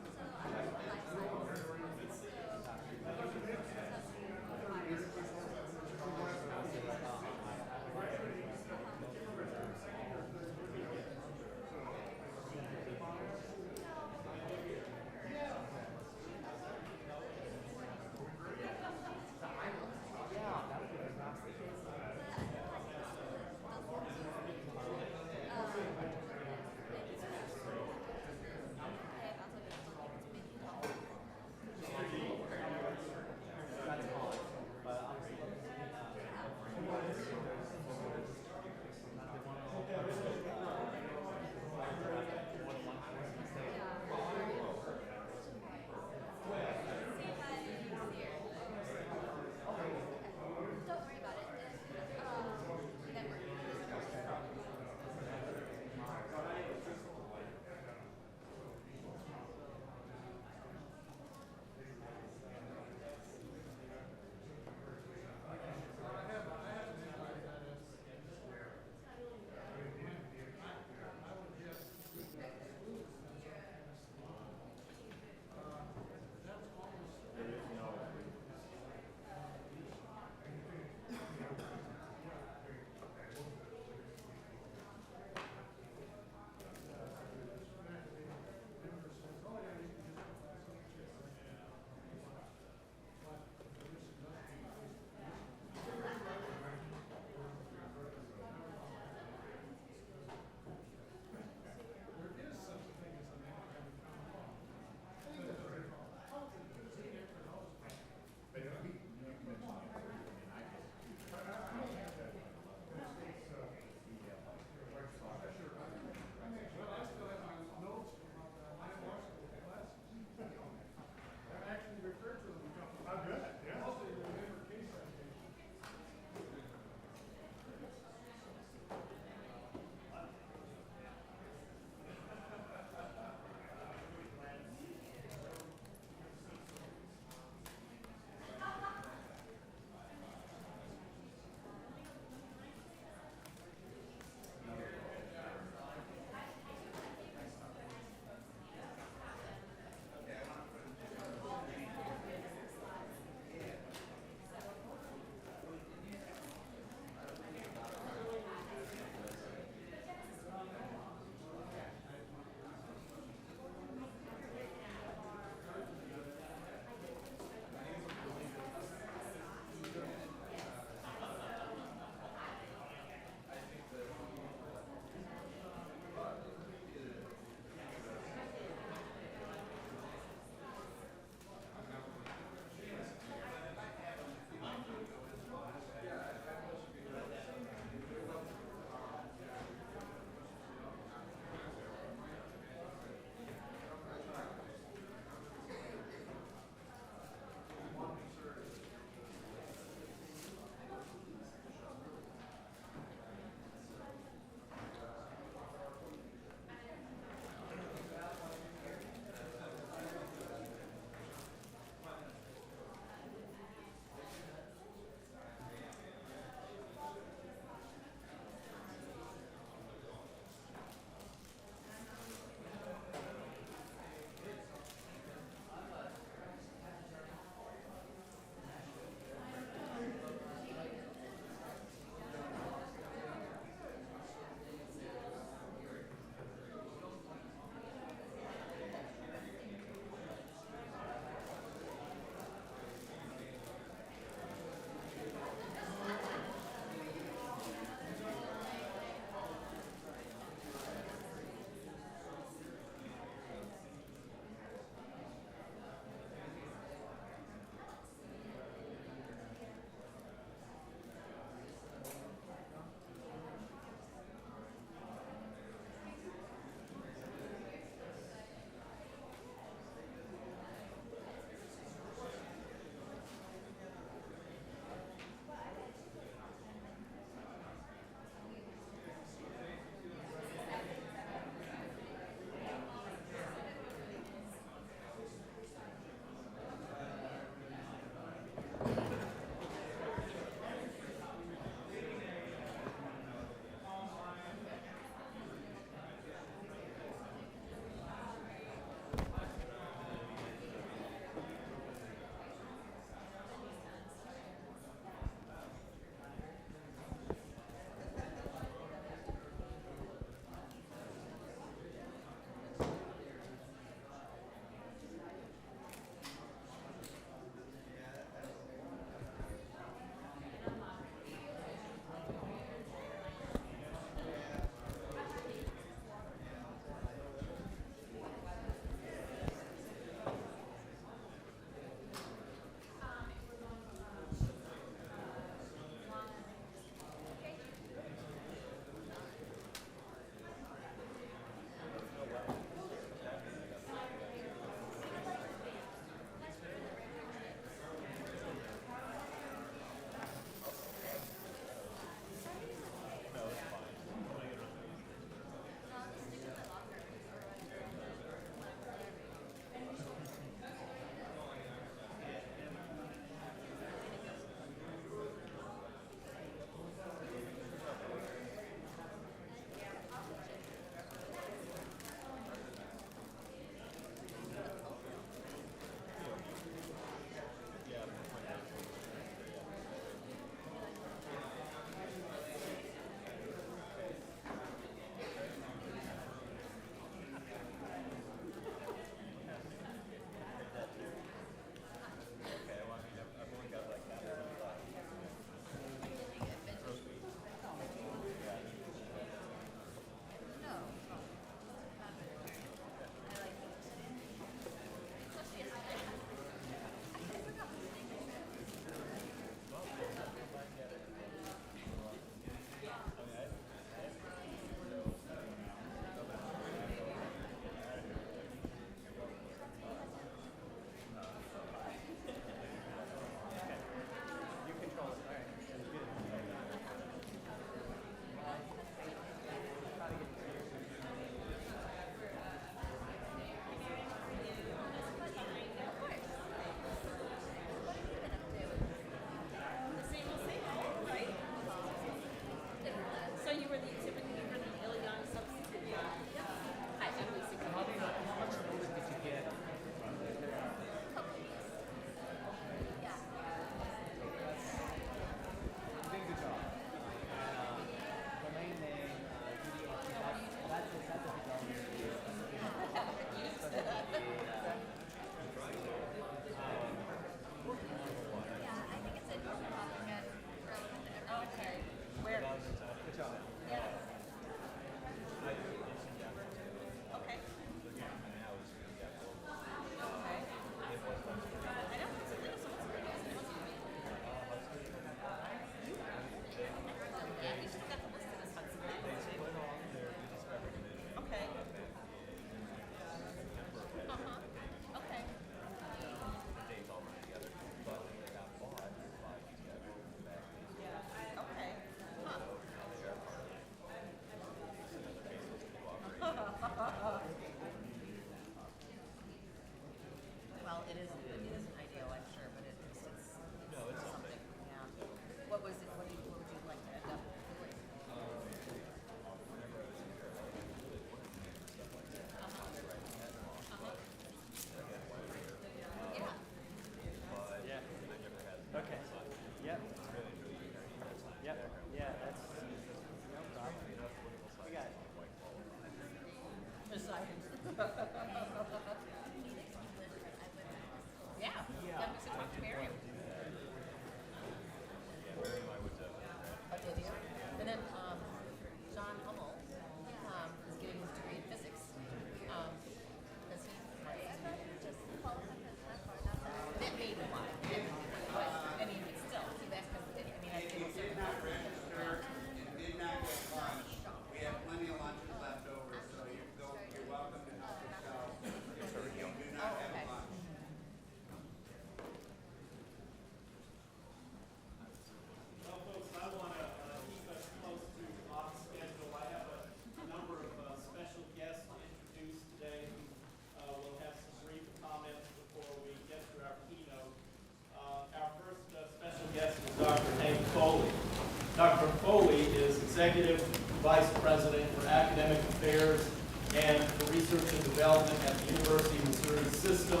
Executive Vice President for Academic Affairs and for Research and Development at the University of Missouri System.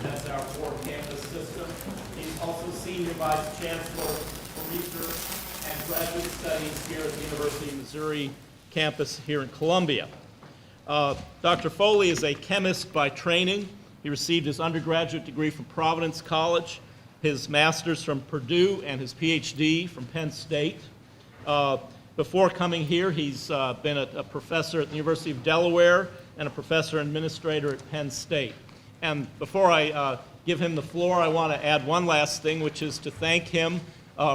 That's our core campus system. He's also Senior Vice Chancellor for Research and Graduate Studies here at the University of Missouri campus here in Columbia. Dr. Foley is a chemist by training. He received his undergraduate degree from Providence College, his master's from Purdue, and his PhD from Penn State. Before coming here, he's been a professor at the University of Delaware and a professor and administrator at Penn State. And before I give him the floor, I want to add one last thing, which is to thank him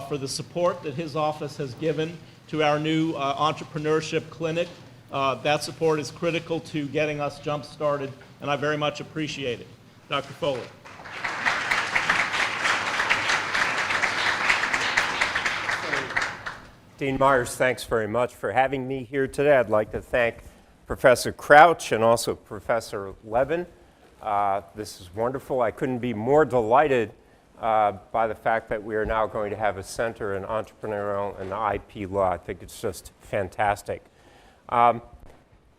for the support that his office has given to our new entrepreneurship clinic. That support is critical to getting us jump-started, and I very much appreciate it. Dr. Foley. Dean Myers, thanks very much for having me here today. I'd like to thank Professor Crouch and also Professor Levin. This is wonderful. I couldn't be more delighted by the fact that we are now going to have a center in entrepreneurial and IP law. I think it's just fantastic.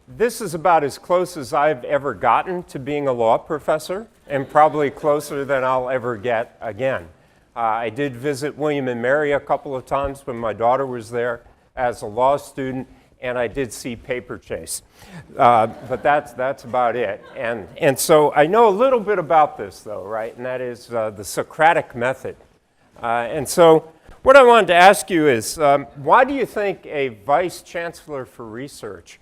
This is about as close as I've ever gotten to being a law professor, and probably closer than I'll ever get again. I did visit William and Mary a couple of times when my daughter was there as a law student, and I did see Paper Chase. But that's about it. And so I know a little bit about this, though, right? And that is the Socratic method. And so what I wanted to ask you is, why do you think a vice chancellor for research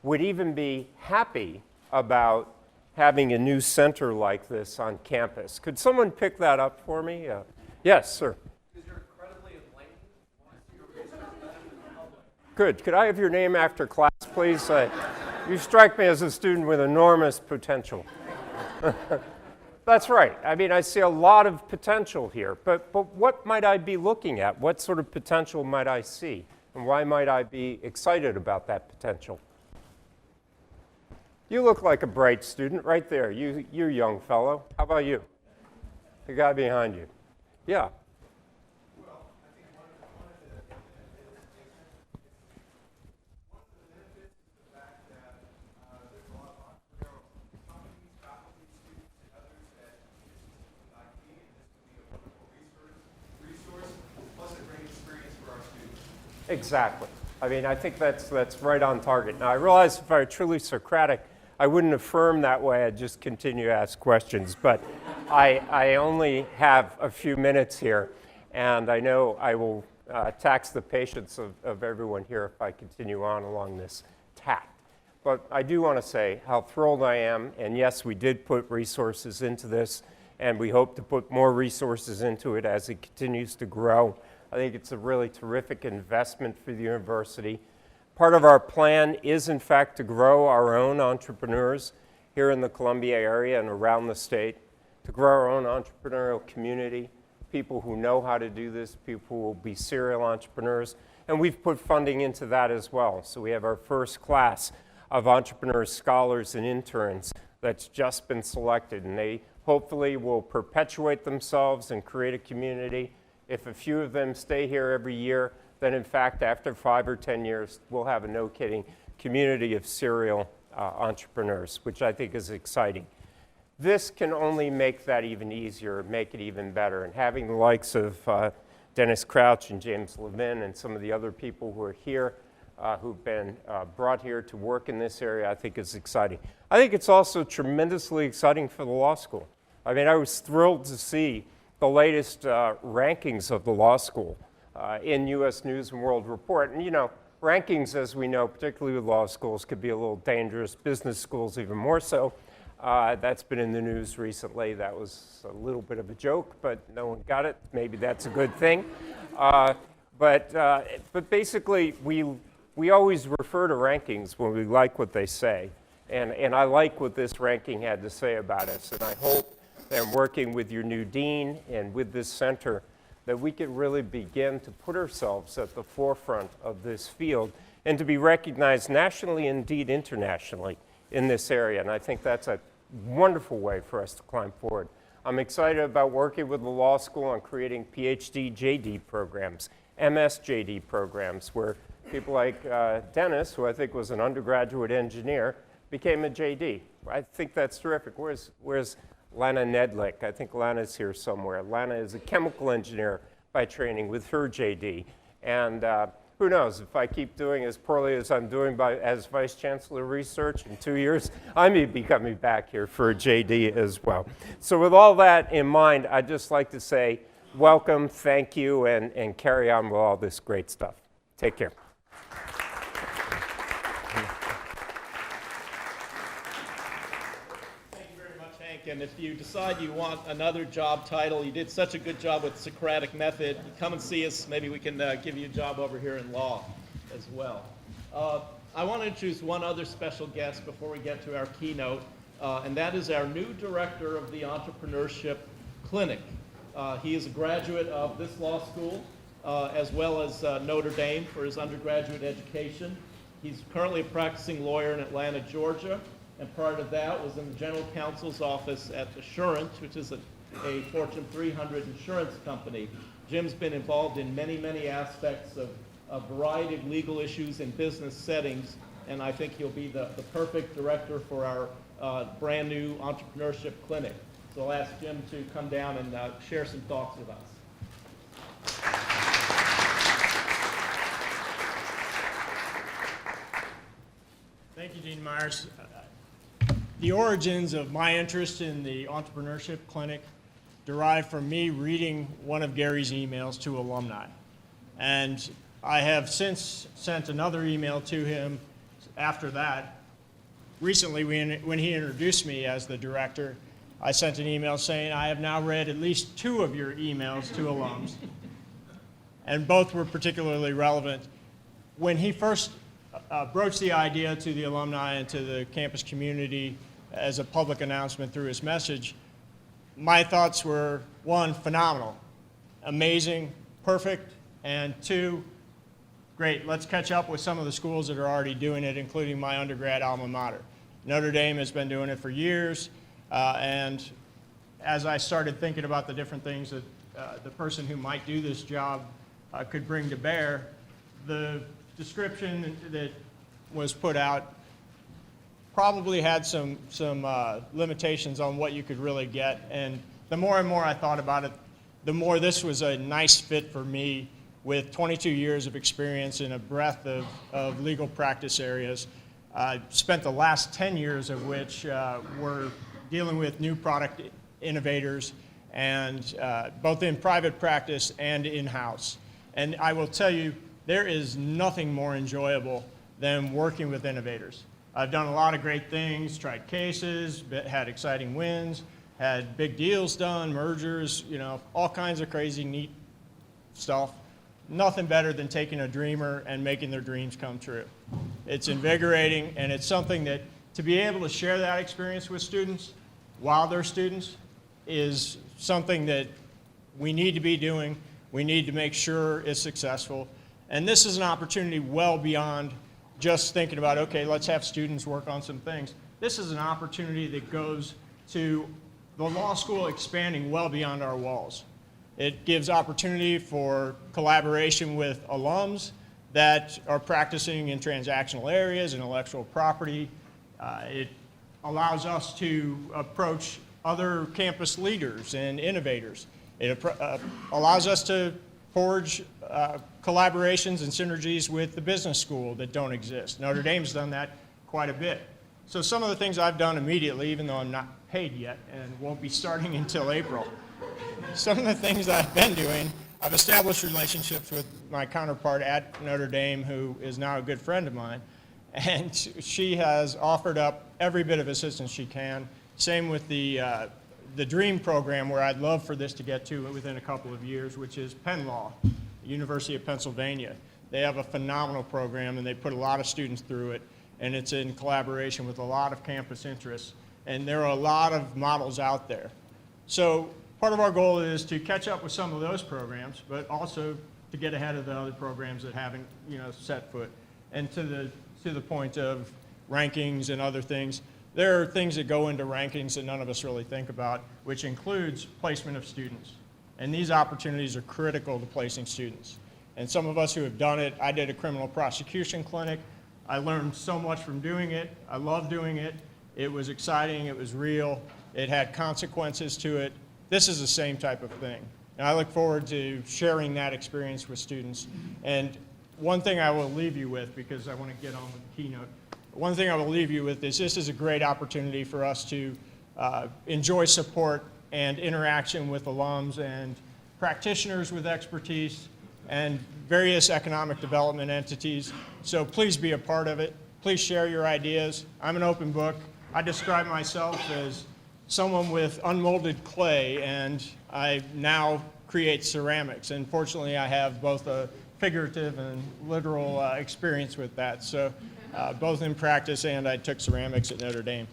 would even be happy about having a new center like this on campus? Could someone pick that up for me? Yes, sir. Because you're incredibly enlightened. Good. Could I have your name after class, please? You strike me as a student with enormous potential. That's right. I mean, I see a lot of potential here. But what might I be looking at? What sort of potential might I see? And why might I be excited about that potential? You look like a bright student right there. You young fellow. How about you? The guy behind you. Yeah. Well, I think one of the benefits is the fact that there's a lot of entrepreneurial companies, faculty, students, and others that this is IP, and this can be a wonderful resource, plus a great experience for our students. Exactly. I mean, I think that's right on target. Now, I realize if I were truly Socratic, I wouldn't affirm that way. I'd just continue to ask questions. But I only have a few minutes here, and I know I will tax the patience of everyone here if I continue on along this tack. But I do want to say how thrilled I am, and yes, we did put resources into this, and we hope to put more resources into it as it continues to grow. I think it's a really terrific investment for the university. Part of our plan is, in fact, to grow our own entrepreneurs here in the Columbia area and around the state, to grow our own entrepreneurial community, people who know how to do this, people who will be serial entrepreneurs, and we've put funding into that as well. So we have our first class of entrepreneurs, scholars, and interns that's just been selected, and they hopefully will perpetuate themselves and create a community. If a few of them stay here every year, then in fact, after 5 or 10 years, we'll have a no-kidding community of serial entrepreneurs, which I think is exciting. This can only make that even easier, make it even better. And having the likes of Dennis Crouch and James Levin and some of the other people who are here, who've been brought here to work in this area, I think is exciting. I think it's also tremendously exciting for the law school. I mean, I was thrilled to see the latest rankings of the law school in U.S. News and World Report. And you know, rankings, as we know, particularly with law schools, could be a little dangerous. Business schools even more so. That's been in the news recently. That was a little bit of a joke, but no one got it. Maybe that's a good thing. But basically, we always refer to rankings when we like what they say. And I like what this ranking had to say about us. And I hope that working with your new dean and with this center, that we can really begin to put ourselves at the forefront of this field and to be recognized nationally, indeed internationally, in this area. And I think that's a wonderful way for us to climb forward. I'm excited about working with the law school on creating PhD JD programs, MS JD programs, where people like Dennis, who I think was an undergraduate engineer, became a JD. I think that's terrific. Where's Lana Nedlick? I think Lana's here somewhere. Lana is a chemical engineer by training with her JD. And who knows, if I keep doing as poorly as I'm doing as Vice Chancellor of Research in 2 years, I may be coming back here for a JD as well. So with all that in mind, I'd just like to say welcome, thank you, and carry on with all this great stuff. Take care. And if you decide you want another job title, you did such a good job with Socratic method, come and see us. Maybe we can give you a job over here in law as well. I want to introduce one other special guest before we get to our keynote, and that is our new director of the Entrepreneurship Clinic. He is a graduate of this law school, as well as Notre Dame for his undergraduate education. He's currently a practicing lawyer in Atlanta, Georgia. And prior to that was in the general counsel's office at Assurance, which is a Fortune 300 insurance company. Jim's been involved in many, many aspects of a variety of legal issues in business settings, and I think he'll be the perfect director for our brand new entrepreneurship clinic. So I'll ask Jim to come down and share some thoughts with us. Thank you, Dean Myers. The origins of my interest in the Entrepreneurship Clinic derive from me reading one of Gary's emails to alumni. And I have since sent another email to him after that. Recently, when he introduced me as the director, I sent an email saying, I have now read at least 2 of your emails to alums, and both were particularly relevant. When he first broached the idea to the alumni and to the campus community as a public announcement through his message, my thoughts were, 1, phenomenal, amazing, perfect, and 2, great, let's catch up with some of the schools that are already doing it, including my undergrad alma mater. Notre Dame has been doing it for years, and as I started thinking about the different things that the person who might do this job could bring to bear, the description that was put out probably had some limitations on what you could really get. And the more and more I thought about it, the more this was a nice fit for me with 22 years of experience in a breadth of legal practice areas. I spent the last 10 years of which were dealing with new product innovators, and both in private practice and in-house. And I will tell you, there is nothing more enjoyable than working with innovators. I've done a lot of great things, tried cases, had exciting wins, had big deals done, mergers, all kinds of crazy, neat stuff. Nothing better than taking a dreamer and making their dreams come true. It's invigorating, and it's something that to be able to share that experience with students while they're students is something that we need to be doing. We need to make sure it's successful. And this is an opportunity well beyond just thinking about, okay, let's have students work on some things. This is an opportunity that goes to the law school expanding well beyond our walls. It gives opportunity for collaboration with alums that are practicing in transactional areas, intellectual property. It allows us to approach other campus leaders and innovators. It allows us to forge collaborations and synergies with the business school that don't exist. Notre Dame's done that quite a bit. So some of the things I've done immediately, even though I'm not paid yet and won't be starting until April, some of the things that I've been doing, I've established relationships with my counterpart at Notre Dame, who is now a good friend of mine, and she has offered up every bit of assistance she can. Same with the DREAM program, where I'd love for this to get to within a couple of years, which is Penn Law, University of Pennsylvania. They have a phenomenal program, and they put a lot of students through it, and it's in collaboration with a lot of campus interests, and there are a lot of models out there. So part of our goal is to catch up with some of those programs, but also to get ahead of the other programs that haven't, set foot. And to the point of rankings and other things, there are things that go into rankings that none of us really think about, which includes placement of students. And these opportunities are critical to placing students. And some of us who have done it, I did a criminal prosecution clinic. I learned so much from doing it. I love doing it. It was exciting, it was real, it had consequences to it. This is the same type of thing. And I look forward to sharing that experience with students. And one thing I will leave you with, because I want to get on with the keynote, one thing I will leave you with is this is a great opportunity for us to enjoy support and interaction with alums and practitioners with expertise and various economic development entities. So please be a part of it. Please share your ideas. I'm an open book. I describe myself as someone with unmolded clay, and I now create ceramics. And fortunately, I have both a figurative and literal experience with that. So both in practice, and I took ceramics at Notre Dame.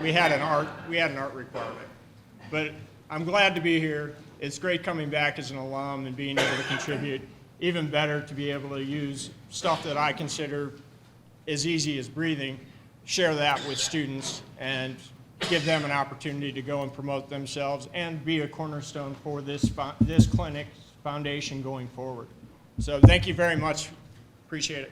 We had an art requirement. But I'm glad to be here. It's great coming back as an alum and being able to contribute. Even better to be able to use stuff that I consider as easy as breathing, share that with students, and give them an opportunity to go and promote themselves and be a cornerstone for this clinic foundation going forward. So thank you very much. Appreciate it.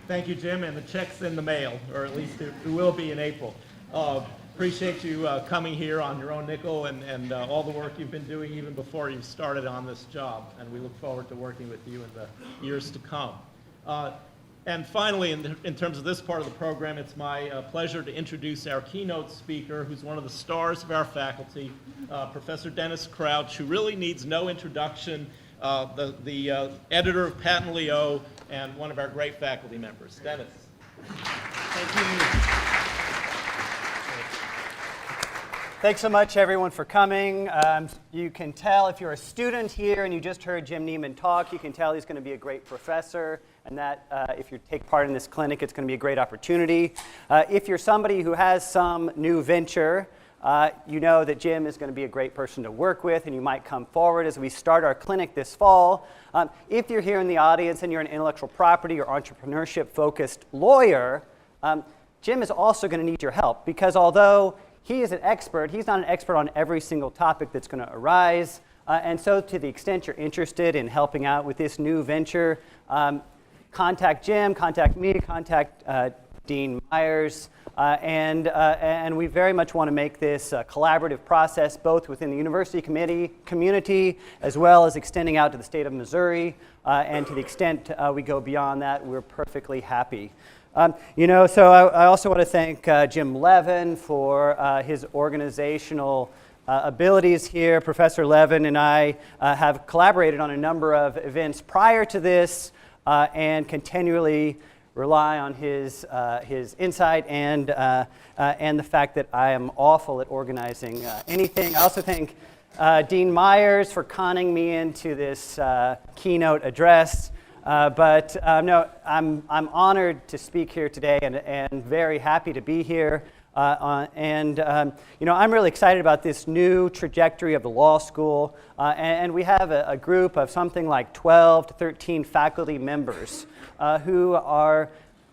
Thank you, Jim, and the check's in the mail, or at least it will be in April. Appreciate you coming here on your own nickel and all the work you've been doing even before you started on this job, and we look forward to working with you in the years to come. And finally, in terms of this part of the program, it's my pleasure to introduce our keynote speaker, who's one of the stars of our faculty, Professor Dennis Crouch, who really needs no introduction, the editor of Patent Leo and one of our great faculty members. Dennis. Thank you. Thanks so much, everyone, for coming. You can tell if you're a student here and you just heard Jim Neiman talk, you can tell he's going to be a great professor, and that if you take part in this clinic, it's going to be a great opportunity. If you're somebody who has some new venture, you know that Jim is going to be a great person to work with, and you might come forward as we start our clinic this fall. If you're here in the audience and you're an intellectual property or entrepreneurship-focused lawyer, Jim is also going to need your help, because although he is an expert, he's not an expert on every single topic that's going to arise. And so to the extent you're interested in helping out with this new venture, contact Jim, contact me, contact Dean Myers. And we very much want to make this a collaborative process, both within the university community, as well as extending out to the state of Missouri. And to the extent we go beyond that, we're perfectly happy. So I also want to thank Jim Levin for his organizational abilities here. Professor Levin and I have collaborated on a number of events prior to this and continually rely on his insight and the fact that I am awful at organizing anything. I also thank Dean Myers for conning me into this keynote address. No, I'm honored to speak here today and very happy to be here. I'm really excited about this new trajectory of the law school. And we have a group of something like 12 to 13 faculty members who are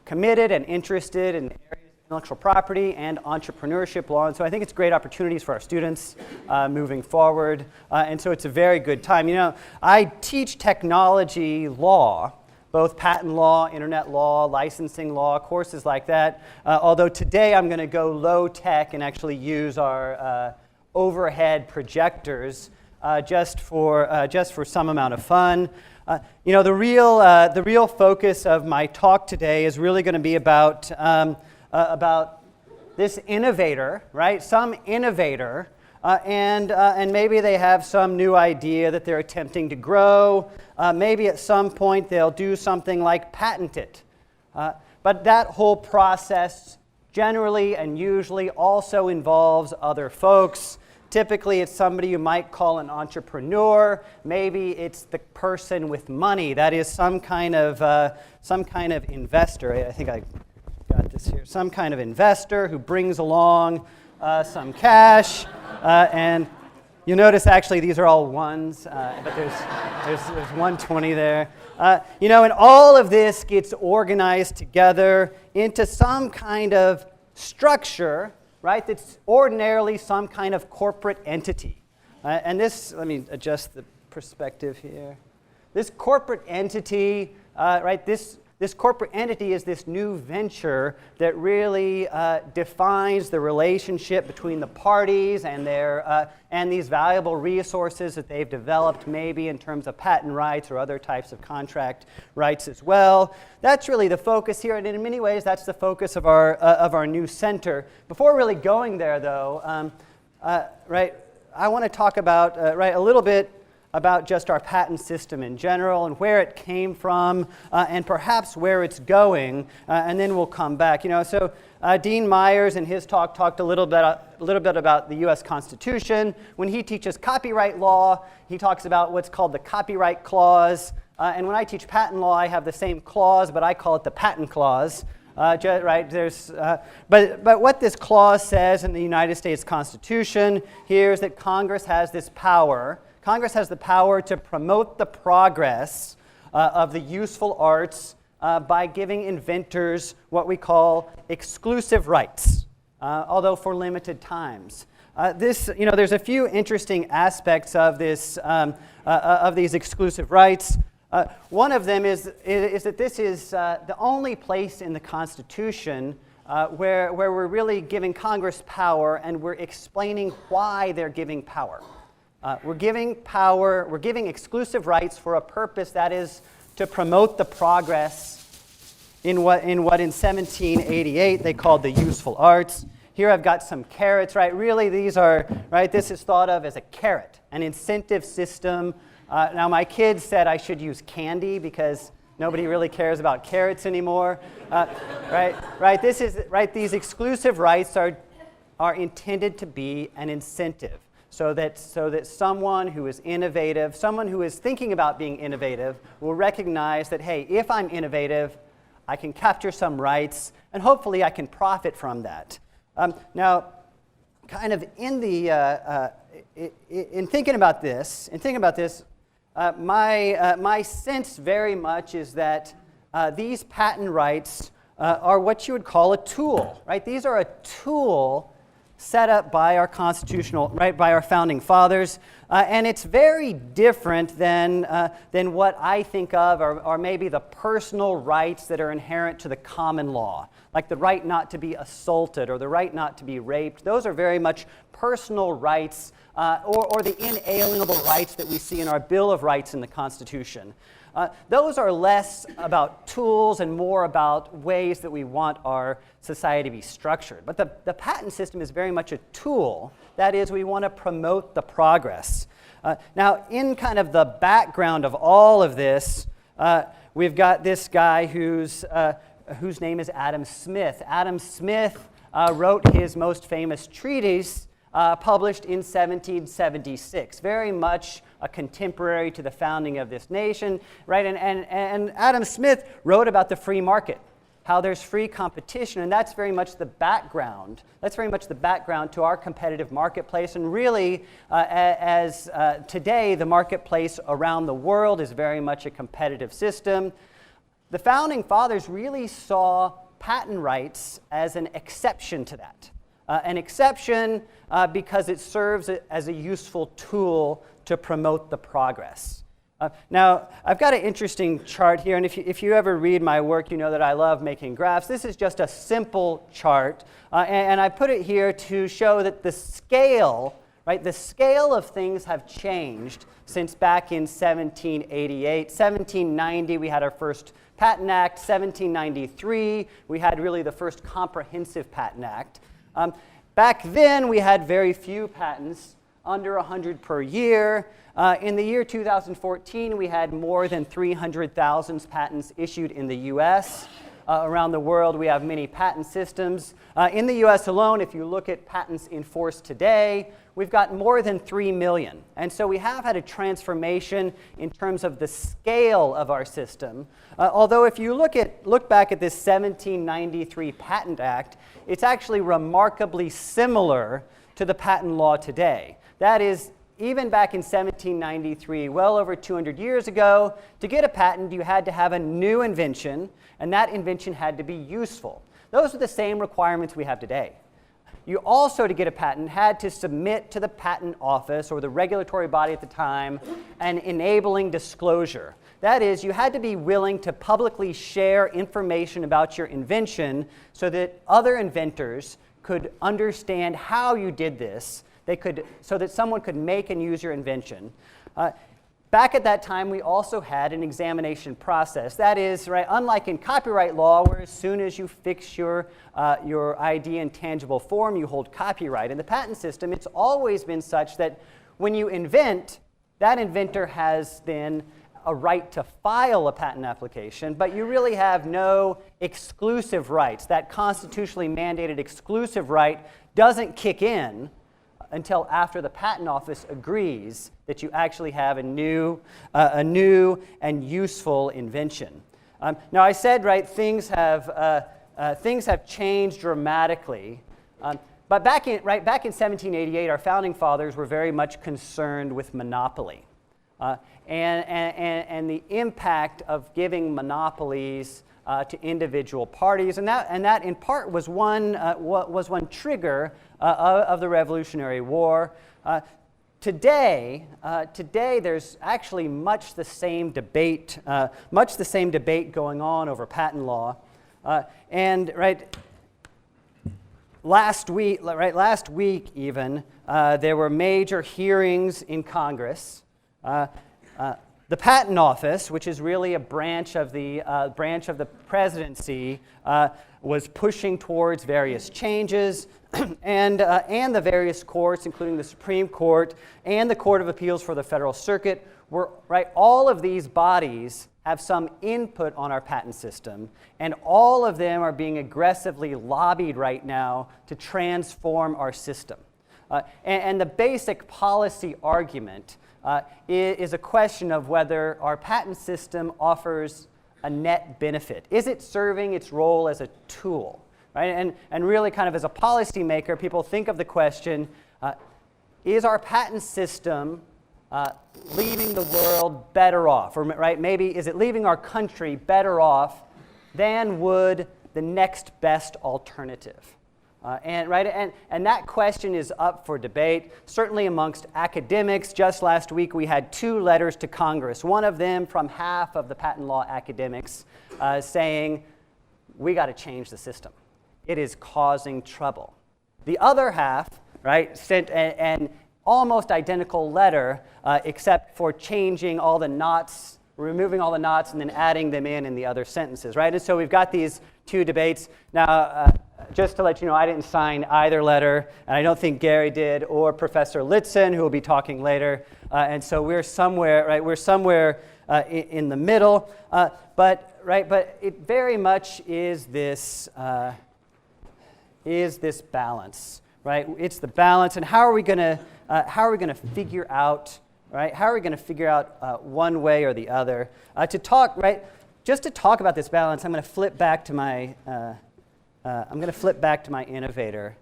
committed and interested in areas of intellectual property and entrepreneurship law. And so I think it's great opportunities for our students moving forward. And so it's a very good time. I teach technology law, both patent law, internet law, licensing law, courses like that. Although today I'm going to go low tech and actually use our overhead projectors just for some amount of fun. The real focus of my talk today is really going to be about this innovator, right? Some innovator, and maybe they have some new idea that they're attempting to grow. Maybe at some point they'll do something like patent it. But that whole process generally and usually also involves other folks. Typically, it's somebody you might call an entrepreneur. Maybe it's the person with money. That is some kind of investor. I think I got this here. Some kind of investor who brings along some cash. And you'll notice actually these are all ones, but there's 120 there. And all of this gets organized together into some kind of structure right, that's ordinarily some kind of corporate entity. And this, let me adjust the perspective here. This corporate entity, right, this corporate entity is this new venture that really defines the relationship between the parties and and these valuable resources that they've developed, maybe in terms of patent rights or other types of contract rights as well. That's really the focus here, and in many ways, that's the focus of our new center. Before really going there, though, right, I want to talk about right, a little bit about just our patent system in general and where it came from and perhaps where it's going, and then we'll come back. So Dean Myers in his talk talked a little bit about the U.S. Constitution. When he teaches copyright law, he talks about what's called the Copyright Clause. And when I teach patent law, I have the same clause, but I call it the Patent Clause. Right, but what this clause says in the United States Constitution here is that Congress has this power. Congress has the power to promote the progress of the useful arts by giving inventors what we call exclusive rights, although for limited times. There's a few interesting aspects of this, of these exclusive rights. One of them is that this is the only place in the Constitution where we're really giving Congress power and we're explaining why they're giving power. We're giving exclusive rights for a purpose, that is to promote the progress in what in 1788 they called the useful arts. Here I've got some carrots, right? Really these are, right, this is thought of as a carrot, an incentive system. Now my kids said I should use candy because nobody really cares about carrots anymore. Right, these exclusive rights are intended to be an incentive. So that someone who is innovative, someone who is thinking about being innovative, will recognize that, hey, if I'm innovative, I can capture some rights, and hopefully I can profit from that. Now, kind of in thinking about this, my sense very much is that these patent rights are what you would call a tool, right? These are a tool set up by our constitutional, right, by our founding fathers, and it's very different than what I think of, or maybe the personal rights that are inherent to the common law, like the right not to be assaulted or the right not to be raped. Those are very much personal rights, or the inalienable rights that we see in our Bill of Rights in the Constitution. Those are less about tools and more about ways that we want our society to be structured. But the patent system is very much a tool. That is, we want to promote the progress. Now, in kind of the background of all of this, we've got this guy whose name is Adam Smith. Adam Smith wrote his most famous treatise, published in 1776, very much a contemporary to the founding of this nation, right? And Adam Smith wrote about the free market, how there's free competition, and that's very much the background. That's very much the background to our competitive marketplace, and really, as today, the marketplace around the world is very much a competitive system. The founding fathers really saw patent rights as an exception to that. An exception because it serves as a useful tool to promote the progress. Now, I've got an interesting chart here, and if you ever read my work, you know that I love making graphs. This is just a simple chart, and I put it here to show that the scale, right, the scale of things have changed since back in 1788. 1790, we had our first Patent Act. 1793, we had really the first comprehensive Patent Act. Back then, we had very few patents, under 100 per year. In the year 2014, we had more than 300,000 patents issued in the US. Around the world, we have many patent systems. In the US alone, if you look at patents in force today, we've got more than 3 million. And so we have had a transformation in terms of the scale of our system. Although if you look back at this 1793 Patent Act, it's actually remarkably similar to the patent law today. That is, even back in 1793, well over 200 years ago, to get a patent, you had to have a new invention, and that invention had to be useful. Those are the same requirements we have today. you also, to get a patent, had to submit to the patent office or the regulatory body at the time an enabling disclosure. That is, you had to be willing to publicly share information about your invention so that other inventors could understand how you did this, so that someone could make and use your invention. Back at that time, we also had an examination process. That is, right, unlike in copyright law, where as soon as you fix your idea in tangible form, you hold copyright. In the patent system, it's always been such that when you invent, that inventor has then a right to file a patent application, but you really have no exclusive rights. That constitutionally mandated exclusive right doesn't kick in until after the patent office agrees that you actually have a new and useful invention. Now, I said, right, things have changed dramatically. But back in 1788, our founding fathers were very much concerned with monopoly and the impact of giving monopolies to individual parties, and that in part was one trigger of the Revolutionary War. Today, there's actually much the same debate going on over patent law, and last week even there were major hearings in Congress. The Patent Office, which is really a branch of the presidency, was pushing towards various changes, and the various courts, including the Supreme Court and the Court of Appeals for the Federal Circuit, all of these bodies have some input on our patent system, and all of them are being aggressively lobbied right now to transform our system. And the basic policy argument is a question of whether our patent system offers a net benefit. Is it serving its role as a tool? Right? And really kind of as a policymaker, people think of the question, is our patent system leaving the world better off? Or maybe is it leaving our country better off than would the next best alternative? And that question is up for debate, certainly amongst academics. Just last week, we had 2 letters to Congress, one of them from half of the patent law academics saying, we got to change the system. It is causing trouble. The other half, sent an almost identical letter, except for changing all the knots, removing all the knots, and then adding them in the other sentences, And so we've got these 2 debates. Now, just to let you know, I didn't sign either letter, and I don't think Gary did, or Professor Litzen, who will be talking later. And so we're somewhere, in the middle. But it very much is this balance, It's the balance, and how are we going to figure out, How are we going to figure out one way or the other? Just to talk about this balance, I'm going to flip back to my innovator,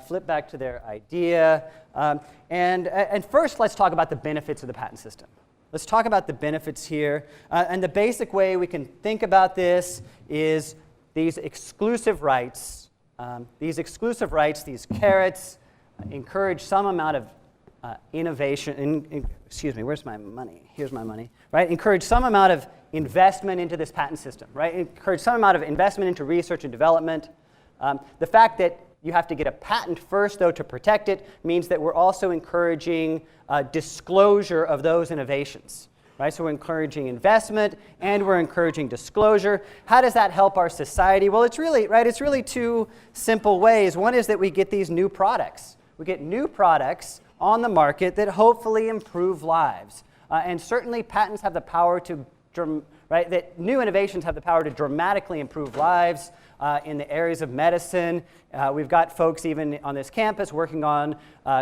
flip back to their idea, and first let's talk about the benefits of the patent system. Let's talk about the benefits here, and the basic way we can think about this is these exclusive rights, these carrots, encourage some amount of innovation. Excuse me, where's my money? Here's my money. Encourage some amount of investment into this patent system. Encourage some amount of investment into research and development. The fact that you have to get a patent first, though, to protect it means that we're also encouraging disclosure of those innovations. So we're encouraging investment and we're encouraging disclosure. How does that help our society? Well, it's really 2 simple ways. One is that we get these new products. We get new products on the market that hopefully improve lives. And certainly patents have the power to, that new innovations have the power to dramatically improve lives in the areas of medicine. We've got folks even on this campus working on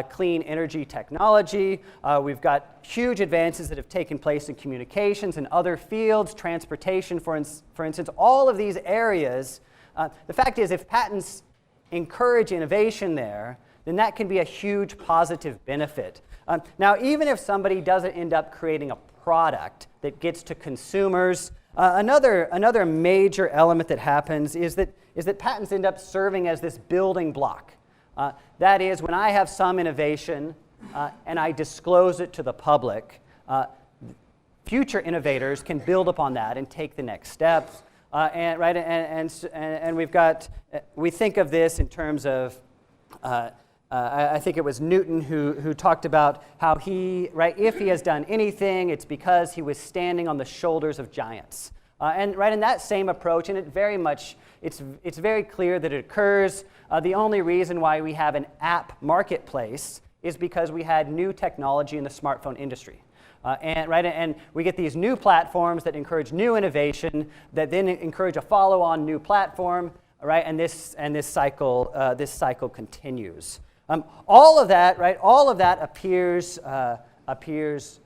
clean energy technology. We've got huge advances that have taken place in communications and other fields, transportation, for instance, all of these areas. The fact is, if patents encourage innovation there, then that can be a huge positive benefit. Now, even if somebody doesn't end up creating a product that gets to consumers, another major element that happens is that patents end up serving as this building block. That is, when I have some innovation and I disclose it to the public, future innovators can build upon that and take the next steps. And we think of this in terms of, I think it was Newton who talked about how if he has done anything, it's because he was standing on the shoulders of giants. And in that same approach, and it's very clear that it occurs. The only reason why we have an app marketplace is because we had new technology in the smartphone industry. And we get these new platforms that encourage new innovation, that then encourage a follow-on new platform, right? And this cycle continues. All of that appears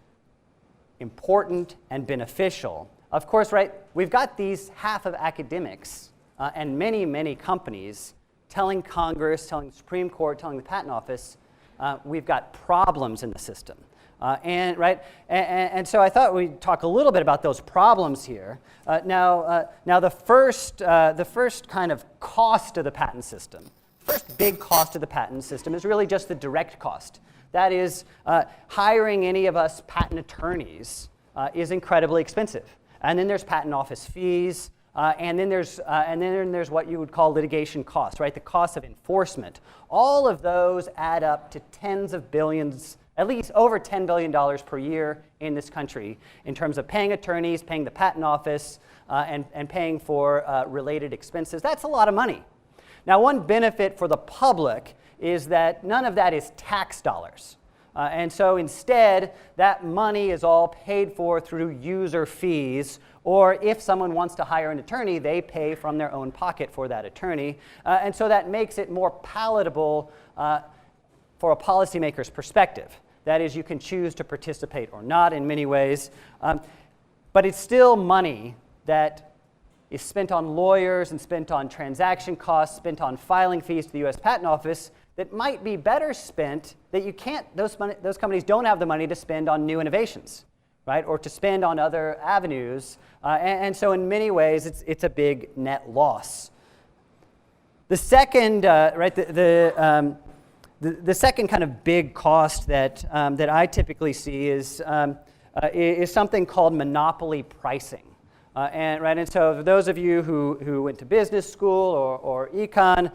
important and beneficial. Of course, we've got these half of academics and many companies telling Congress, telling the Supreme Court, telling the Patent Office, we've got problems in the system. And so I thought we'd talk a little bit about those problems here. Now the first kind of cost of the patent system, first big cost of the patent system is really just the direct cost. That is, hiring any of us patent attorneys is incredibly expensive. And then there's patent office fees, and then there's what you would call litigation costs, right? The cost of enforcement. All of those add up to tens of billions, at least over $10 billion per year in this country in terms of paying attorneys, paying the patent office, and paying for related expenses. That's a lot of money. Now, one benefit for the public is that none of that is tax dollars. And so instead, that money is all paid for through user fees, or if someone wants to hire an attorney, they pay from their own pocket for that attorney. And so that makes it more palatable for a policymaker's perspective. That is, you can choose to participate or not in many ways. But it's still money that is spent on lawyers and spent on transaction costs, spent on filing fees to the U.S. Patent Office that might be better spent, that you can't, those companies don't have the money to spend on new innovations, right? Or to spend on other avenues. And so in many ways, it's a big net loss. The second, the second kind of big cost that I typically see is something called monopoly pricing. And so for those of you who went to business school or econ,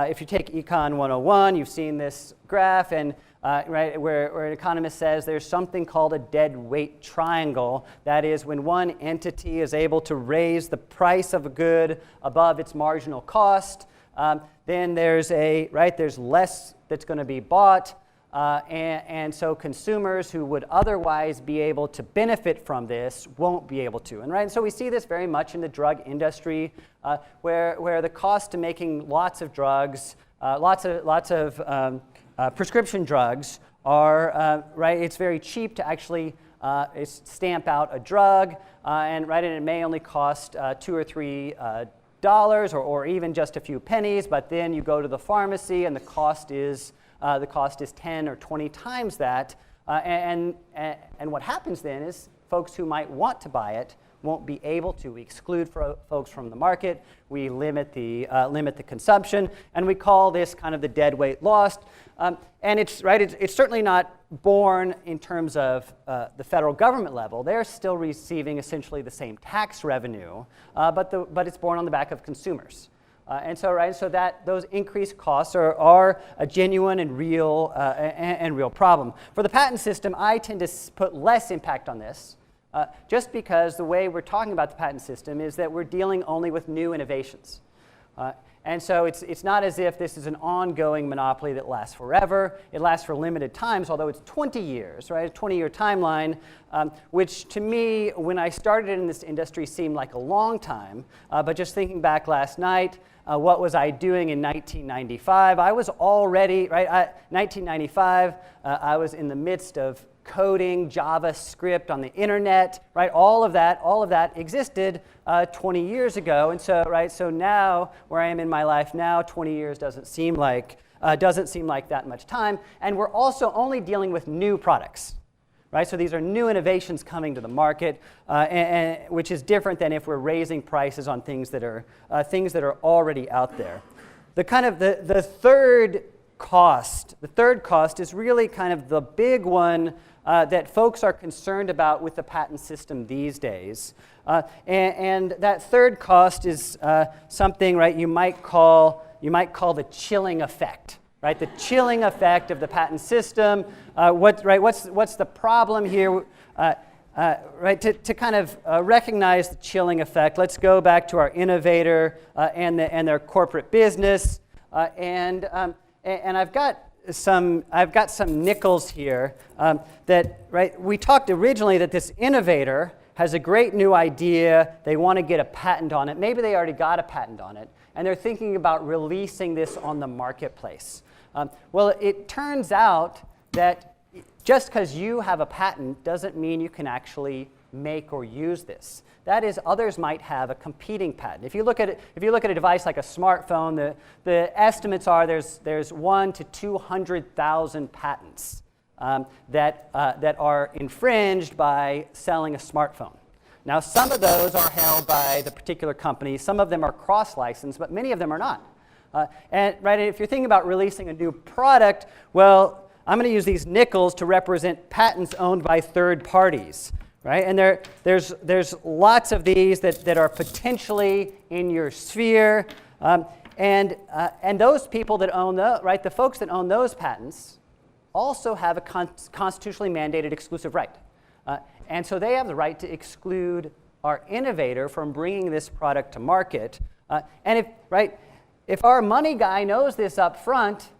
if you take Econ 101, you've seen this graph, and where an economist says there's something called a dead weight triangle. That is, when one entity is able to raise the price of a good above its marginal cost, then there's less that's going to be bought, and so consumers who would otherwise be able to benefit from this won't be able to. And so we see this very much in the drug industry, where the cost of making lots of drugs, lots of prescription drugs are it's very cheap to actually stamp out a drug, and it may only cost $2 or $3 or even just a few pennies, but then you go to the pharmacy and the cost is 10 or 20 times that, and what happens then is folks who might want to buy it won't be able to. We exclude folks from the market. We limit the consumption, and we call this kind of the dead weight lost. And it's certainly not borne in terms of the federal government level. They're still receiving essentially the same tax revenue, but it's borne on the back of consumers. And so that those increased costs are a genuine and real problem. For the patent system, I tend to put less impact on this, just because the way we're talking about the patent system is that we're dealing only with new innovations. And so it's not as if this is an ongoing monopoly that lasts forever. It lasts for limited times, although it's 20 years, right? A 20-year timeline, which to me, when I started in this industry, seemed like a long time. But just thinking back last night, what was I doing in 1995? I was already, 1995, I was in the midst of coding JavaScript on the internet, right? All of that existed 20 years ago, and so now where I am in my life now, 20 years doesn't seem like that much time, and we're also only dealing with new products, right? So these are new innovations coming to the market, and which is different than if we're raising prices on things that are already out there. The third cost. The third cost is really kind of the big one that folks are concerned about with the patent system these days. And that third cost is something, right, you might call the chilling effect, right? The chilling effect of the patent system. What's the problem here? Right, to kind of recognize the chilling effect, let's go back to our innovator and their corporate business. And I've got some nickels here that, right, we talked originally that this innovator has a great new idea, they want to get a patent on it, maybe they already got a patent on it, and they're thinking about releasing this on the marketplace. Well, it turns out that just because you have a patent doesn't mean you can actually make or use this. That is, others might have a competing patent. If you look at a device like a smartphone, the estimates are there's 1 to 200,000 patents that are infringed by selling a smartphone. Now, some of those are held by the particular company. Some of them are cross-licensed, but many of them are not. And right, if you're thinking about releasing a new product, well, I'm going to use these nickels to represent patents owned by third parties, right? And there's lots of these that are potentially in your sphere, and those people that own the folks that own those patents also have a constitutionally mandated exclusive right, and so they have the right to exclude our innovator from bringing this product to market. And if our money guy knows this up front,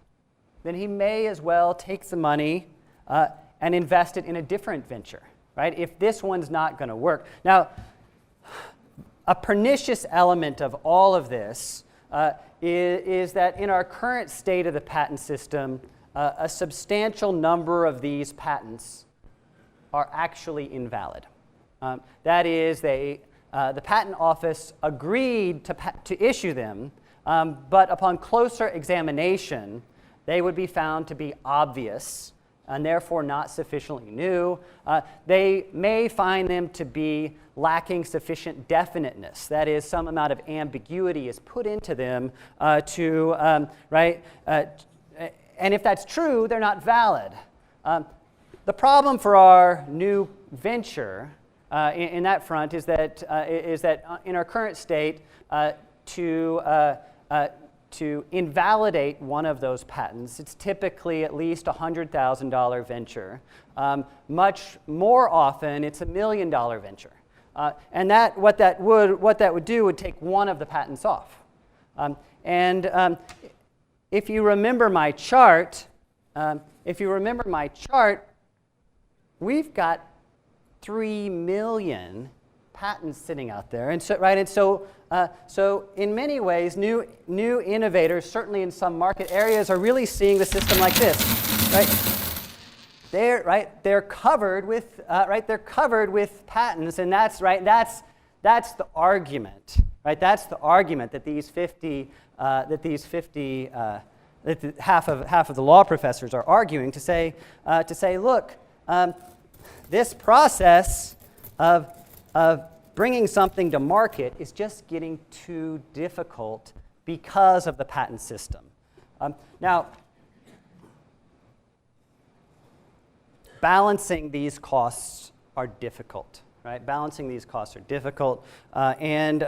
then he may as well take the money and invest it in a different venture, right? If this one's not going to work. Now, a pernicious element of all of this is that in our current state of the patent system, a substantial number of these patents are actually invalid. That is, the patent office agreed to issue them, but upon closer examination, they would be found to be obvious and therefore not sufficiently new. They may find them to be lacking sufficient definiteness. That is, some amount of ambiguity is put into them and if that's true, they're not valid. The problem for our new venture in that front is that in our current state, to invalidate one of those patents, it's typically at least a $100,000 venture. Much more often, it's $1 million venture. And what that would do would take one of the patents off. If you remember my chart, we've got 3 million patents sitting out there, and so in many ways, new innovators, certainly in some market areas, are really seeing the system like this, right? They're covered with patents, and that's the argument, right? That's the argument that half of the law professors are arguing to say, look, this process of bringing something to market is just getting too difficult because of the patent system. Now, balancing these costs are difficult, right? Balancing these costs are difficult, and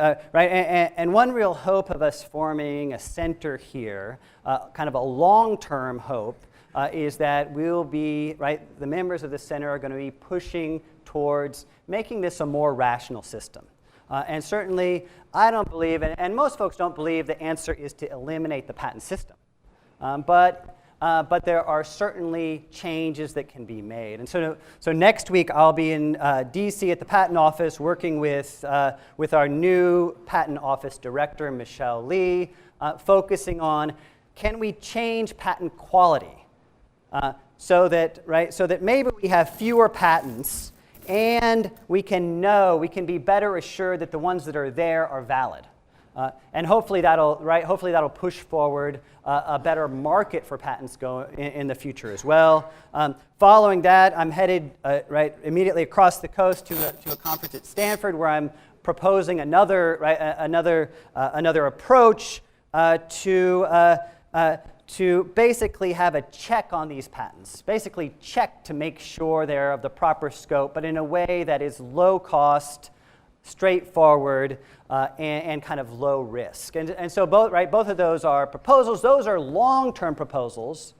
one real hope of us forming a center here, kind of a long-term hope, is that we'll be, the members of the center are going to be pushing towards making this a more rational system. And certainly, I don't believe, and most folks don't believe, the answer is to eliminate the patent system. But there are certainly changes that can be made. And so next week, I'll be in DC at the Patent Office working with our new Patent Office Director, Michelle Lee, focusing on, can we change patent quality so that maybe we have fewer patents and we can be better assured that the ones that are there are valid. And hopefully that'll push forward a better market for patents in the future as well. Following that, I'm headed immediately across the coast to a conference at Stanford where I'm proposing another approach to to basically have a check on these patents, basically check to make sure they're of the proper scope, but in a way that is low cost, straightforward, and kind of low risk. And so both of those are proposals. Those are long-term proposals.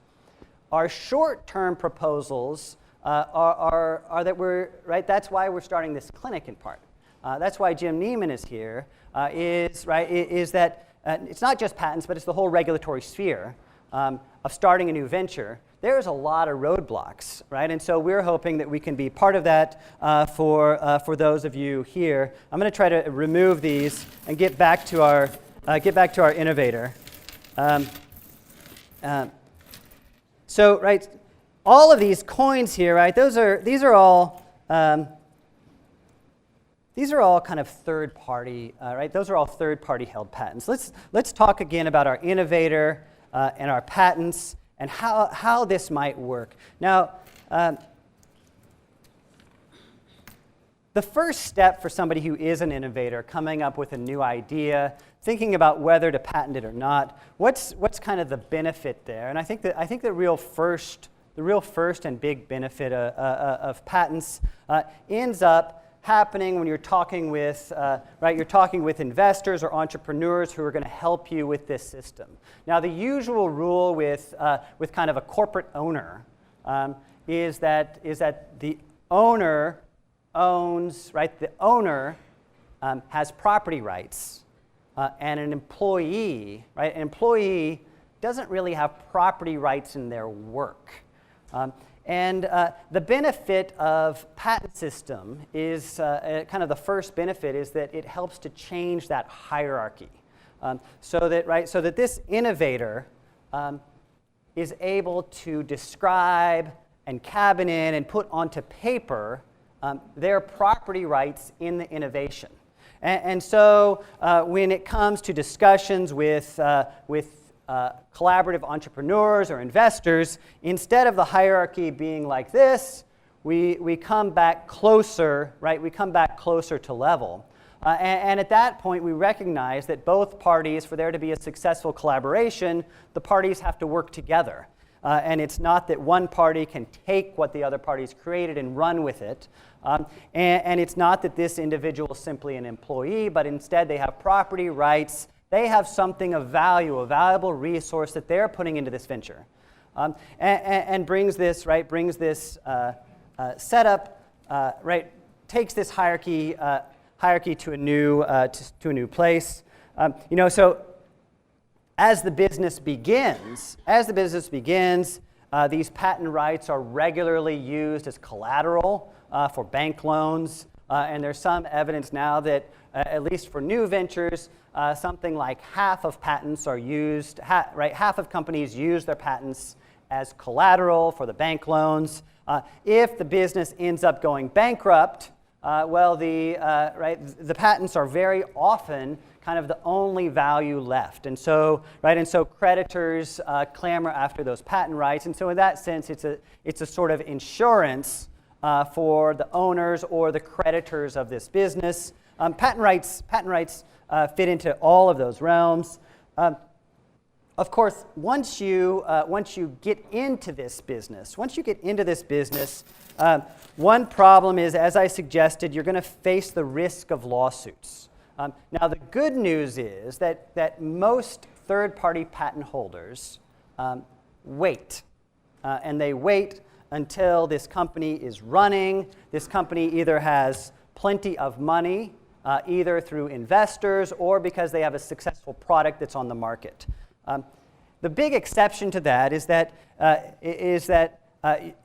Our short-term proposals are that that's why we're starting this clinic in part. That's why Jim Neiman is here, is that it's not just patents, but it's the whole regulatory sphere of starting a new venture. There's a lot of roadblocks, right? And so we're hoping that we can be part of that for those of you here. I'm going to try to remove these and get back to our innovator. So all of these coins here, right? These are all kind of third-party, right? Those are all third-party held patents. Let's talk again about our innovator and our patents and how this might work. Now, the first step for somebody who is an innovator, coming up with a new idea, thinking about whether to patent it or not, what's kind of the benefit there? And I think the real first and big benefit of patents ends up happening when you're talking with investors or entrepreneurs who are going to help you with this system. Now, the usual rule with kind of a corporate owner is that the owner owns, the owner has property rights, and an employee, an employee doesn't really have property rights in their work. And the benefit of patent system is kind of the first benefit is that it helps to change that hierarchy, so that this innovator is able to describe and cabinet and put onto paper their property rights in the innovation. And so when it comes to discussions with collaborative entrepreneurs or investors, instead of the hierarchy being like this, we come back closer, We come back closer to level. And at that point, we recognize that both parties, for there to be a successful collaboration, the parties have to work together. And it's not that one party can take what the other party's created and run with it. And it's not that this individual is simply an employee, but instead they have property rights. They have something of value, a valuable resource that they're putting into this venture, and brings this setup, takes this hierarchy to a new place. So as the business begins, these patent rights are regularly used as collateral for bank loans, and there's some evidence now that at least for new ventures, something like half of patents are used, half of companies use their patents as collateral for the bank loans. If the business ends up going bankrupt, the patents are very often kind of the only value left. And so creditors clamor after those patent rights. And so in that sense, it's a sort of insurance for the owners or the creditors of this business. Patent rights fit into all of those realms. Of course, once you get into this business, one problem is, as I suggested, you're going to face the risk of lawsuits. Now, the good news is that most third-party patent holders wait, and they wait until this company is running. This company either has plenty of money, either through investors or because they have a successful product that's on the market. The big exception to that is that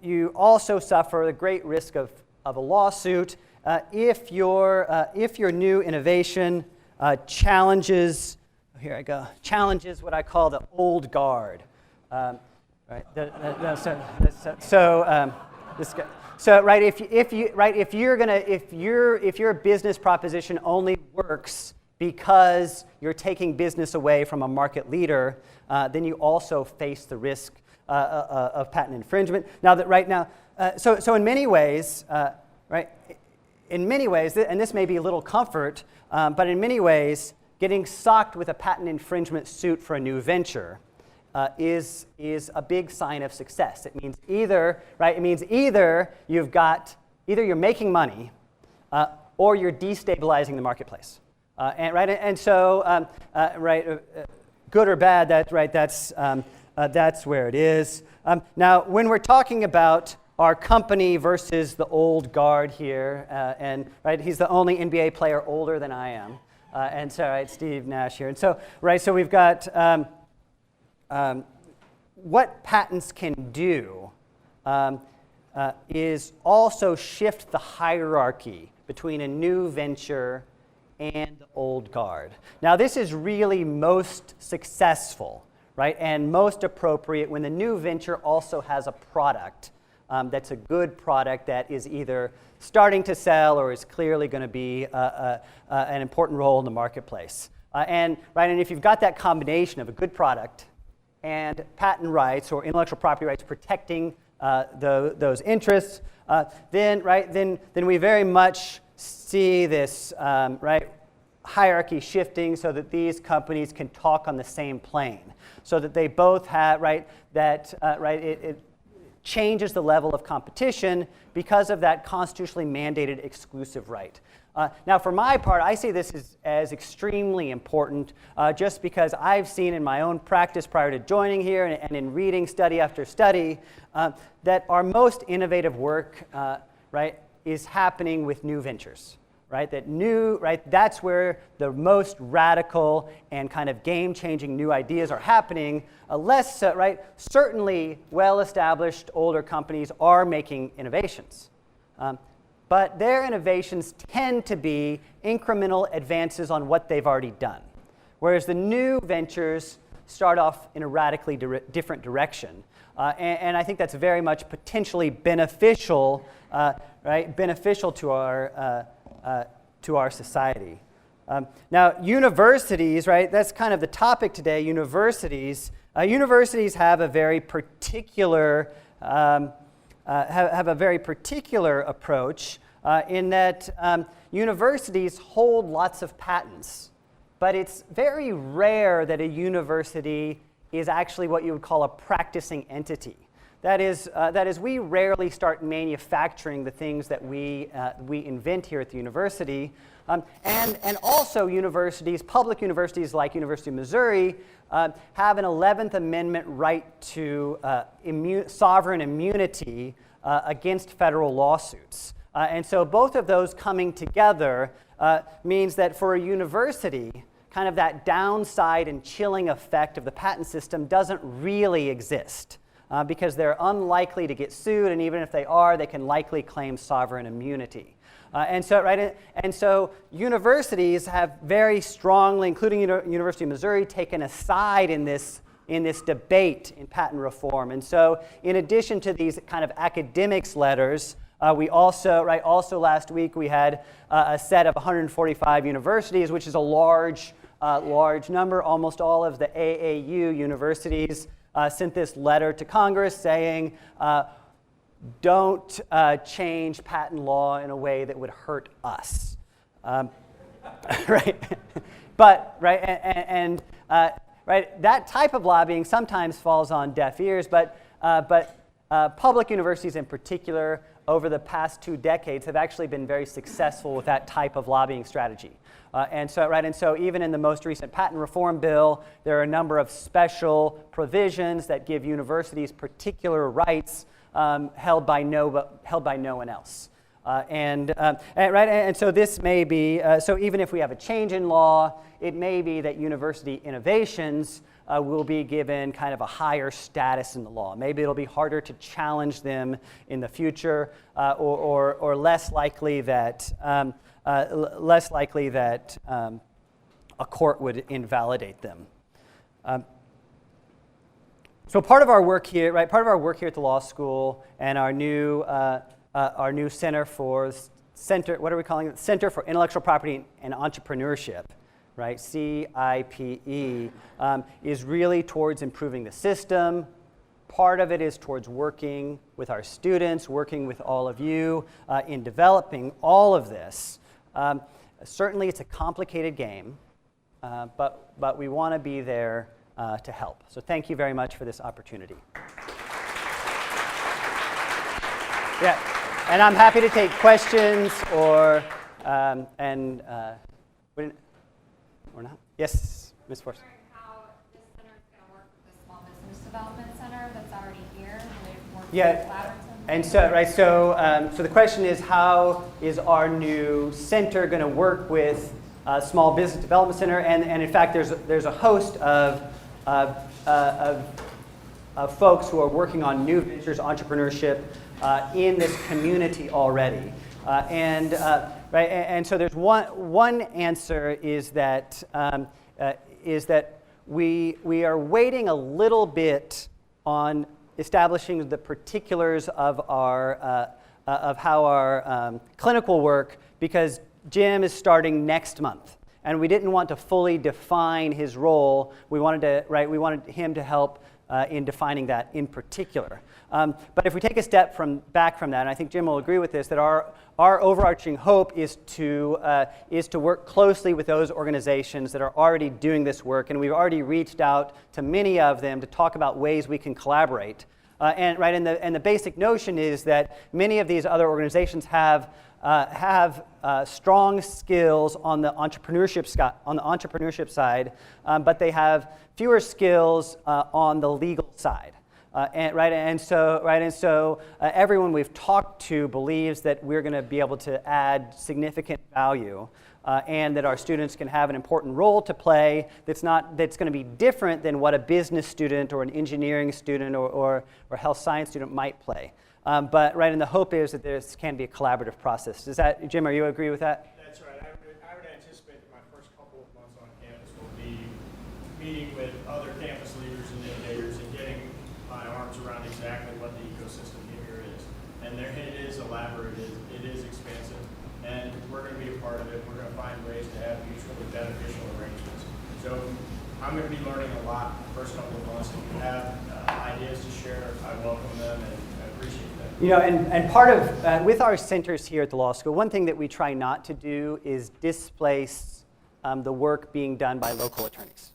you also suffer the great risk of a lawsuit if your new innovation challenges what I call the old guard. If your business proposition only works because you're taking business away from a market leader, then you also face the risk of patent infringement. So in many ways, and this may be a little comfort, but in many ways, getting socked with a patent infringement suit for a new venture is a big sign of success. It means either, right? It means either you're making money, or you're destabilizing the marketplace. Good or bad, that's where it is. Now, when we're talking about our company versus the old guard here, he's the only NBA player older than I am, Steve Nash here, so we've got what patents can do is also shift the hierarchy between a new venture and the old guard. Now, this is really most successful, right, and most appropriate when the new venture also has a product that's a good product that is either starting to sell or is clearly going to be an important role in the marketplace. And if you've got that combination of a good product and patent rights or intellectual property rights protecting those interests, then we very much see this hierarchy shifting so that these companies can talk on the same plane, so that they both have it changes the level of competition because of that constitutionally mandated exclusive right. Now, for my part, I see this as extremely important just because I've seen in my own practice prior to joining here and in reading study after study that our most innovative work is happening with new ventures. That's where the most radical and kind of game-changing new ideas are happening. Certainly well-established older companies are making innovations. But their innovations tend to be incremental advances on what they've already done. Whereas the new ventures start off in a radically different direction. And I think that's very much potentially beneficial, beneficial to our society. Now, universities, that's kind of the topic today. Universities have a very particular approach in that universities hold lots of patents, but it's very rare that a university is actually what you would call a practicing entity. That is, we rarely start manufacturing the things that we invent here at the university. And also universities, public universities like University of Missouri, have an 11th Amendment right to sovereign immunity against federal lawsuits. And so both of those coming together means that for a university, kind of that downside and chilling effect of the patent system doesn't really exist. Because they're unlikely to get sued, and even if they are, they can likely claim sovereign immunity. And so universities have very strongly, including University of Missouri, taken a side in this debate in patent reform. And so in addition to these kind of academics letters, we also last week we had a set of 145 universities, which is a large number. Almost all of the AAU universities sent this letter to Congress saying, don't change patent law in a way that would hurt us. That type of lobbying sometimes falls on deaf ears, but public universities in particular over the past 2 decades have actually been very successful with that type of lobbying strategy. And so even in the most recent patent reform bill, there are a number of special provisions that give universities particular rights held by no one else. And so this may be, so even if we have a change in law, it may be that university innovations will be given kind of a higher status in the law. Maybe it'll be harder to challenge them in the future, or less likely that a court would invalidate them. So part of our work here, at the law school, and our new Center for Intellectual Property and Entrepreneurship, CIPE, is really towards improving the system. Part of it is towards working with our students, working with all of you in developing all of this. Certainly it's a complicated game, but we want to be there to help. So thank you very much for this opportunity. Yeah, and I'm happy to take questions or not. Yes, Ms. Force. How this center is going to work with the Small Business Development Center that's already here? Will they work Yeah, and so the question is, how is our new center going to work with Small Business Development Center? And in fact, there's a host of folks who are working on new ventures, entrepreneurship in this community already. And so there's one answer is that we are waiting a little bit on establishing the particulars of our of how our clinical work, because Jim is starting next month, and we didn't want to fully define his role. We wanted him to help in defining that in particular. But if we take a step back from that, and I think Jim will agree with this, that our overarching hope is to work closely with those organizations that are already doing this work, and we've already reached out to many of them to talk about ways we can collaborate. And the basic notion is that many of these other organizations have strong skills on the entrepreneurship side, but they have fewer skills on the legal side. And so everyone we've talked to believes that we're going to be able to add significant value, and that our students can have an important role to play that's going to be different than what a business student or an engineering student or health science student might play. And the hope is that this can be a collaborative process. Does that, Jim, are you agree with that? That's right. I would anticipate that my first couple of months on campus will be meeting with other campus leaders and innovators and getting my arms around exactly what the ecosystem here is. And it is elaborate, it is expansive, and we're going to be a part of it. We're going to find ways to have mutually beneficial arrangements. So I'm going to be learning a lot the first couple of months. If you have ideas to share, I welcome them and I appreciate that. You know, and part of, with our centers here at the law school, one thing that we try not to do is displace the work being done by local attorneys.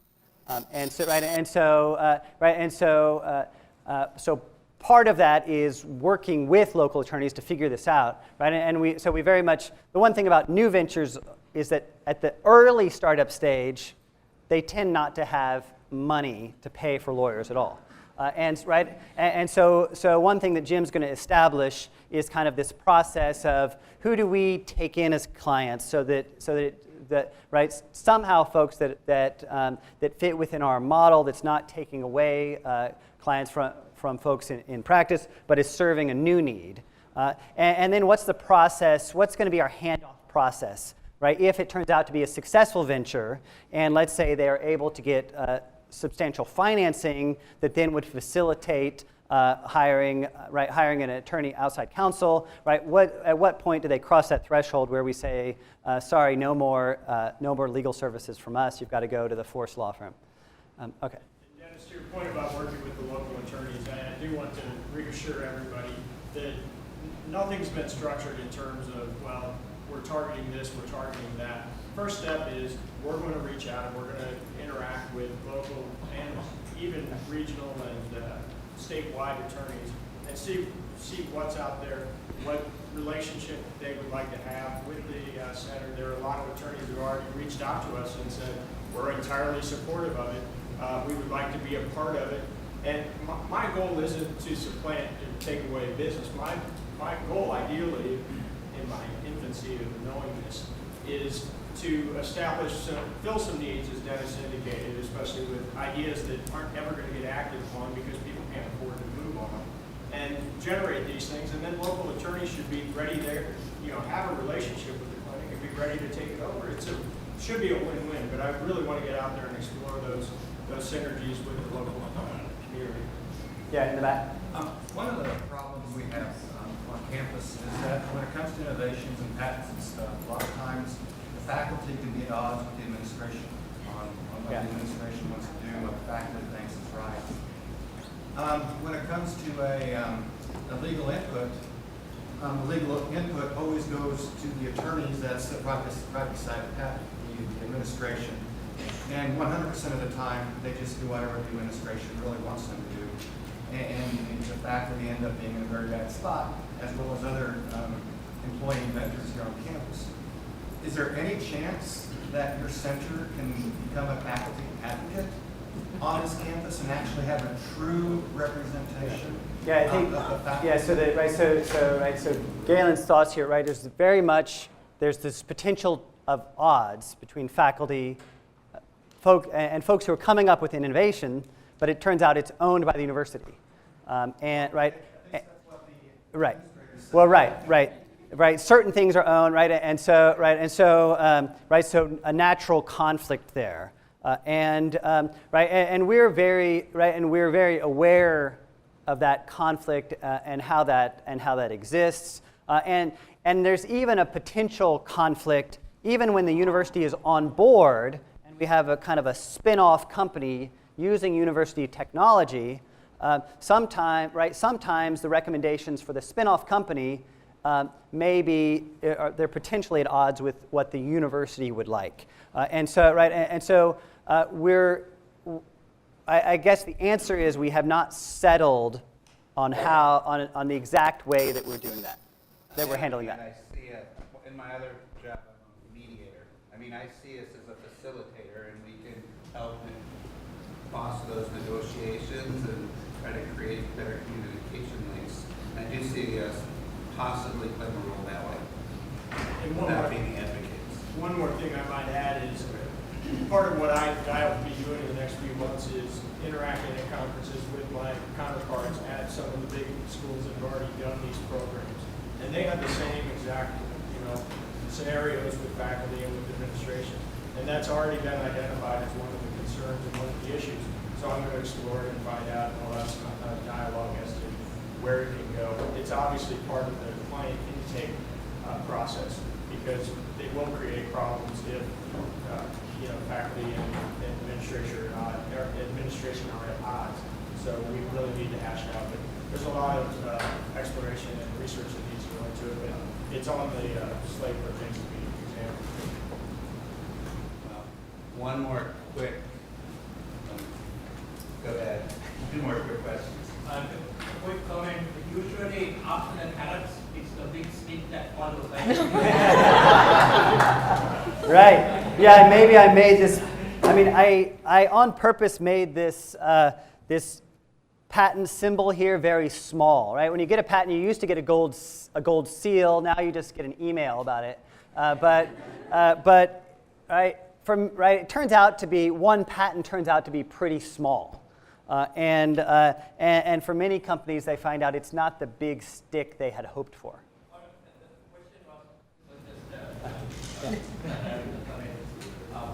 So part of that is working with local attorneys to figure this out, right? And we very much, the one thing about new ventures is that at the early startup stage, they tend not to have money to pay for lawyers at all. So one thing that Jim's going to establish is kind of this process of who do we take in as clients, so that somehow folks that fit within our model, that's not taking away clients from folks in practice, but is serving a new need. And then what's the process? What's going to be our handoff process? Right? If it turns out to be a successful venture, and let's say they are able to get substantial financing that then would facilitate hiring an attorney outside counsel, right? At what point do they cross that threshold where we say, sorry, no more legal services from us. You've got to go to the Force Law Firm. Okay. Dennis, to your point about working with the local attorneys, I do want to reassure everybody that nothing's been structured in terms of, well, we're targeting this, we're targeting that. First step is we're going to reach out and we're going to interact with local and even regional and statewide attorneys and see what's out there, what relationship they would like to have with the center. There are a lot of attorneys who already reached out to us and said, we're entirely supportive of it. We would like to be a part of it. And my goal isn't to supplant and take away business. My goal, ideally, in my infancy of knowing this, is to fill some needs, as Dennis indicated, especially with ideas that aren't ever going to get acted upon because people can't afford to move on them, and generate these things. And then local attorneys should be ready there, have a relationship with the clinic and be ready to take it over. Should be a win-win, but I really want to get out there and explore those synergies with the local community. Yeah, in the back. One of the problems we have on campus is that when it comes to innovations and patents and stuff, a lot of times the faculty can be at odds with the administration on what the administration wants to do, what the faculty thinks is right. When it comes to a legal input, the legal input always goes to the attorneys. That's the private side of the patent, the administration. And 100% of the time, they just do whatever the administration really wants them to do. And the faculty end up being in a very bad spot, as well as other employee inventors here on campus. Is there any chance that your center can become a faculty advocate on this campus and actually have a true representation Yeah, I think, of the faculty? yeah, so Galen's thoughts here, right, is very much, there's this potential of odds between faculty and folks who are coming up with innovation, but it turns out it's owned by the university. And right, right. Well, right. Certain things are owned, right, and so so a natural conflict there, and we're very aware of that conflict and how that exists, and there's even a potential conflict even when the university is on board and we have a kind of a spin-off company using university technology. Sometimes the recommendations for the spin-off company they're potentially at odds with what the university would like, I guess the answer is we have not settled on on the exact way that we're doing that we're handling that. I see in my other job, I'm a mediator. I mean, I see us as a facilitator, and we can help foster those negotiations and try to create better communication links. I do see us possibly playing a role that way, without being advocates. One more thing I might add is part of what I will be doing in the next few months is interacting at conferences with my counterparts at some of the big schools that have already done these programs. And they have the same exact, scenarios with faculty and with administration. And that's already been identified as one of the concerns and one of the issues. So I'm going to explore it and find out, and we'll have some dialogue as to where it can go. It's obviously part of the client intake process, because it will create problems if faculty and administration are at odds. So we really need to hash it out. But there's a lot of exploration and research that needs to go into it, but it's on the slate for things to be examined. One more quick. Go ahead. Two more quick questions. Quick comment. Usually after the carrots, it's the big stick that follows. Right. Yeah, maybe I made this. I mean, I on purpose made this this patent symbol here very small. Right. When you get a patent, you used to get a gold seal. Now you just get an email about it. But it turns out to be one patent turns out to be pretty small. And for many companies, they find out it's not the big stick they had hoped for.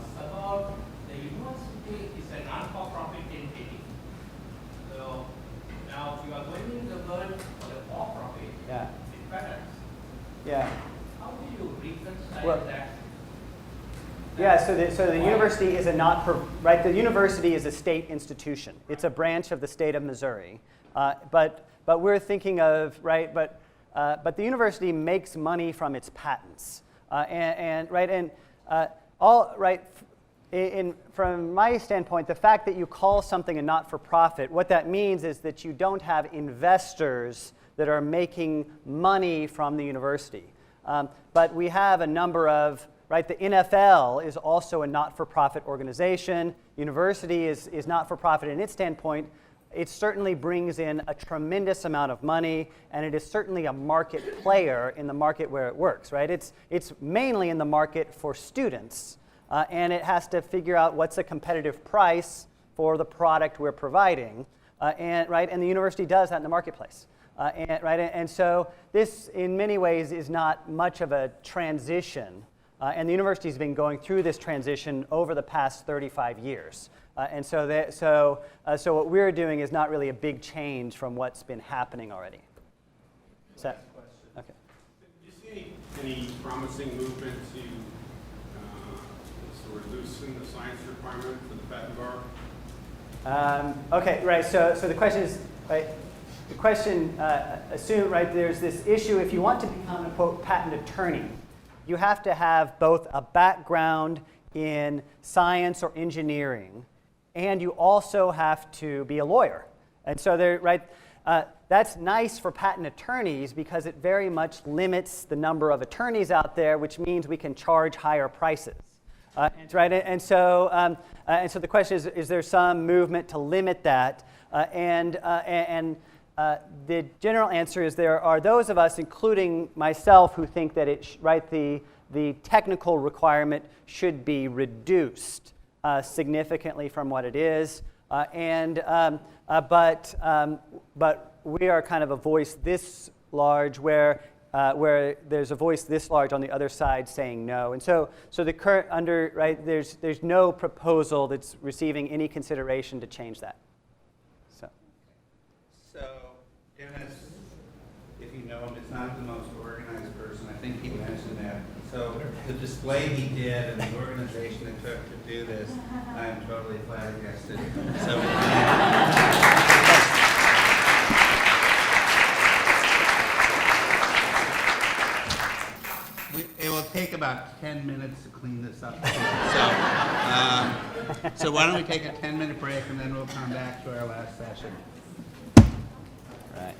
About the university is a non-for-profit entity. So now you are going in the world for the for-profit. Yeah. It matters. Yeah. How do you reconcile that? Yeah, so the university is the university is a state institution. It's a branch of the state of Missouri. But we're thinking of, but the university makes money from its patents. From my standpoint, the fact that you call something a not-for-profit, what that means is that you don't have investors that are making money from the university. But we have a number of, the NFL is also a not-for-profit organization. University is not-for-profit in its standpoint. It certainly brings in a tremendous amount of money, and it is certainly a market player in the market where it works, right? It's mainly in the market for students, and it has to figure out what's a competitive price for the product we're providing, and the university does that in the marketplace. And so this, in many ways, is not much of a transition, and the university's been going through this transition over the past 35 years. So what we're doing is not really a big change from what's been happening already. Okay. Do you see any promising movement to sort of loosen the science requirement for the patent bar? So the question is, the question assume, there's this issue, if you want to become a, quote, patent attorney, you have to have both a background in science or engineering, and you also have to be a lawyer. And so that's nice for patent attorneys because it very much limits the number of attorneys out there, which means we can charge higher prices. And so the question is there some movement to limit that? The general answer is there are those of us, including myself, who think that the technical requirement should be reduced significantly from what it is. But we are kind of a voice this large where there's a voice this large on the other side saying no. And so the current there's no proposal that's receiving any consideration to change that. So Dennis, if you know him, is not the most organized person. I think he mentioned that. So the display he did and the organization it took to do this, I am totally flabbergasted. So it will take about 10 minutes to clean this up. So why don't we take a 10-minute break and then we'll come back to our last session. Right.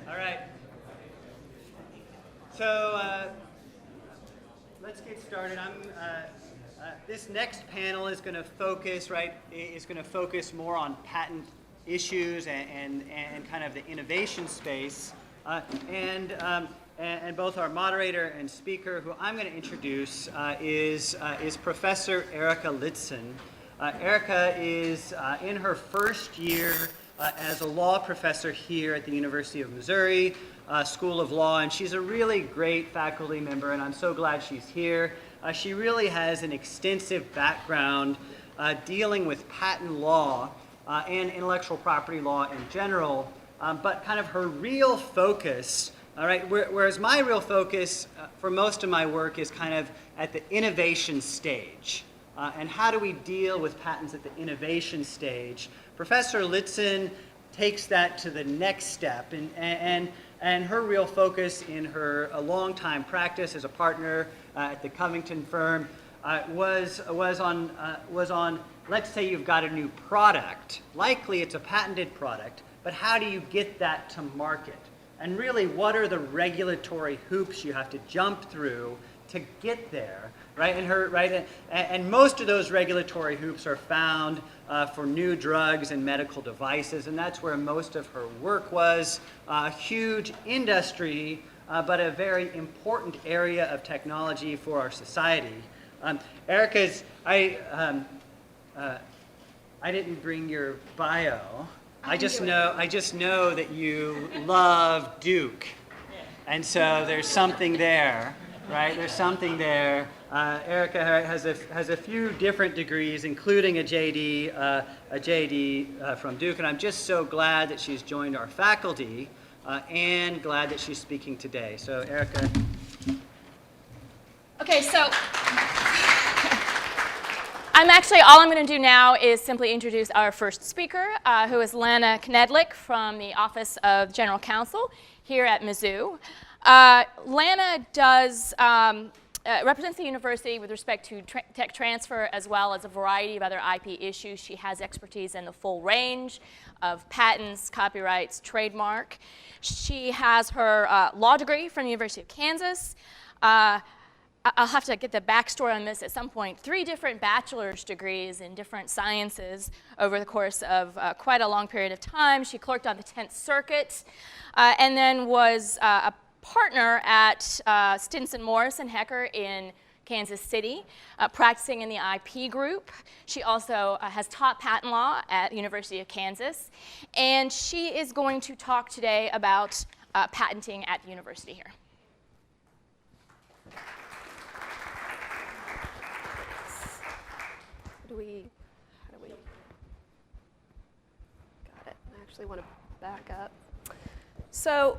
All right. So let's get started. This next panel is going to focus, more on patent issues and kind of the innovation space. And both our moderator and speaker, who I'm going to introduce, is Professor Erica Litzen. Erica is in her first year as a law professor here at the University of Missouri School of Law, and she's a really great faculty member, and I'm so glad she's here. She really has an extensive background dealing with patent law and intellectual property law in general, but kind of her real focus, all right, whereas my real focus for most of my work is kind of at the innovation stage. And how do we deal with patents at the innovation stage? Professor Litzen takes that to the next step, and her real focus in her long-time practice as a partner at the Covington firm was on, let's say you've got a new product. Likely it's a patented product, but how do you get that to market? And really, what are the regulatory hoops you have to jump through to get there, right? And most of those regulatory hoops are found for new drugs and medical devices, and that's where most of her work was. A huge industry, but a very important area of technology for our society. Erica's, I didn't bring your bio. I just know that you love Duke, and so there's something there. Right, there's something there. Erica has a few different degrees, including a JD from Duke, and I'm just so glad that she's joined our faculty and glad that she's speaking today. So, Erica. Okay, so all I'm going to do now is simply introduce our first speaker, who is Lana Knedlik from the Office of General Counsel here at Mizzou. Lana represents the university with respect to tech transfer as well as a variety of other IP issues. She has expertise in the full range of patents, copyrights, trademark. She has her law degree from the University of Kansas. I'll have to get the backstory on this at some point, 3 different bachelor's degrees in different sciences over the course of quite a long period of time. She clerked on the 10th Circuit and then was a partner at Stinson Morris and Hecker in Kansas City, practicing in the IP group. She also has taught patent law at the University of Kansas, and she is going to talk today about patenting at the university here. How do we, got it. I actually want to back up. So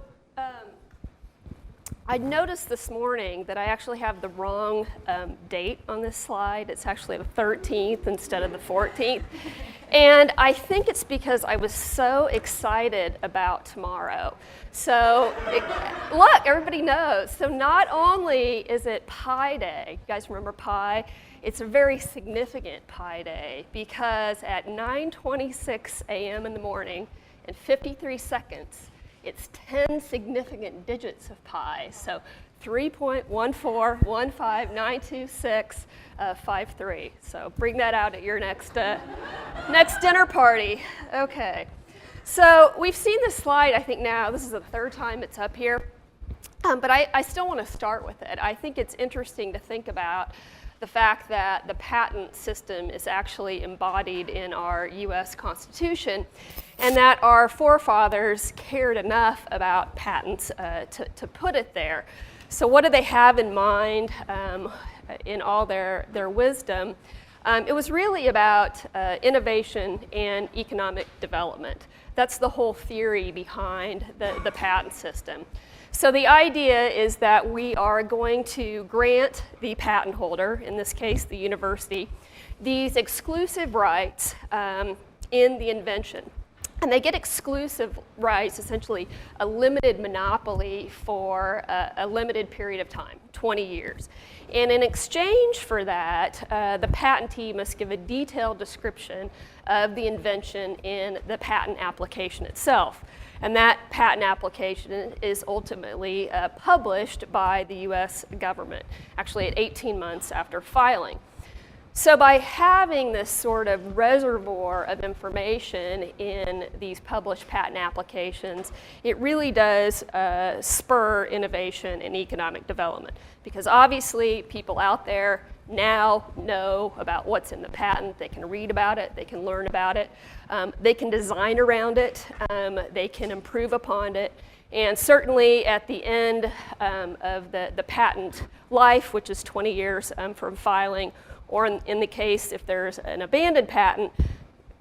I noticed this morning that I actually have the wrong date on this slide. It's actually the 13th instead of the 14th. And I think it's because I was so excited about tomorrow. So look, everybody knows. So not only is it Pi Day, you guys remember Pi? It's a very significant Pi Day because at 9:26 a.m. in the morning and 53 seconds, it's 10 significant digits of pi. So 3.141592653. So bring that out at your next dinner party. Okay. So we've seen this slide, I think now, this is the 3rd time it's up here. But I still want to start with it. I think it's interesting to think about the fact that the patent system is actually embodied in our US Constitution, and that our forefathers cared enough about patents to put it there. So what do they have in mind in all their wisdom? It was really about innovation and economic development. That's the whole theory behind the patent system. So the idea is that we are going to grant the patent holder, in this case the university, these exclusive rights in the invention. And they get exclusive rights, essentially a limited monopoly for a limited period of time, 20 years. And in exchange for that, the patentee must give a detailed description of the invention in the patent application itself. And that patent application is ultimately published by the US government, actually at 18 months after filing. So by having this sort of reservoir of information in these published patent applications, it really does spur innovation and economic development. Because obviously people out there now know about what's in the patent. They can read about it, they can learn about it, they can design around it, they can improve upon it. And certainly at the end of the patent life, which is 20 years from filing, or in the case if there's an abandoned patent,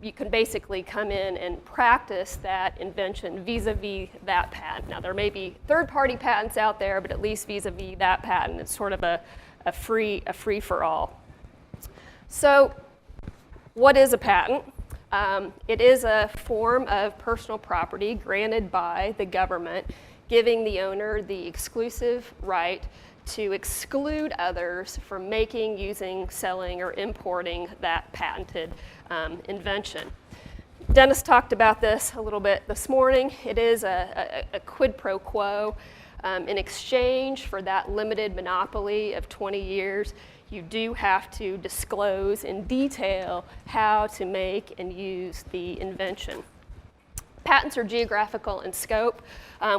you can basically come in and practice that invention vis-a-vis that patent. Now there may be third-party patents out there, but at least vis-a-vis that patent, it's sort of a free-for-all. So what is a patent? It is a form of personal property granted by the government, giving the owner the exclusive right to exclude others from making, using, selling, or importing that patented invention. Dennis talked about this a little bit this morning. It is a quid pro quo. In exchange for that limited monopoly of 20 years, you do have to disclose in detail how to make and use the invention. Patents are geographical in scope.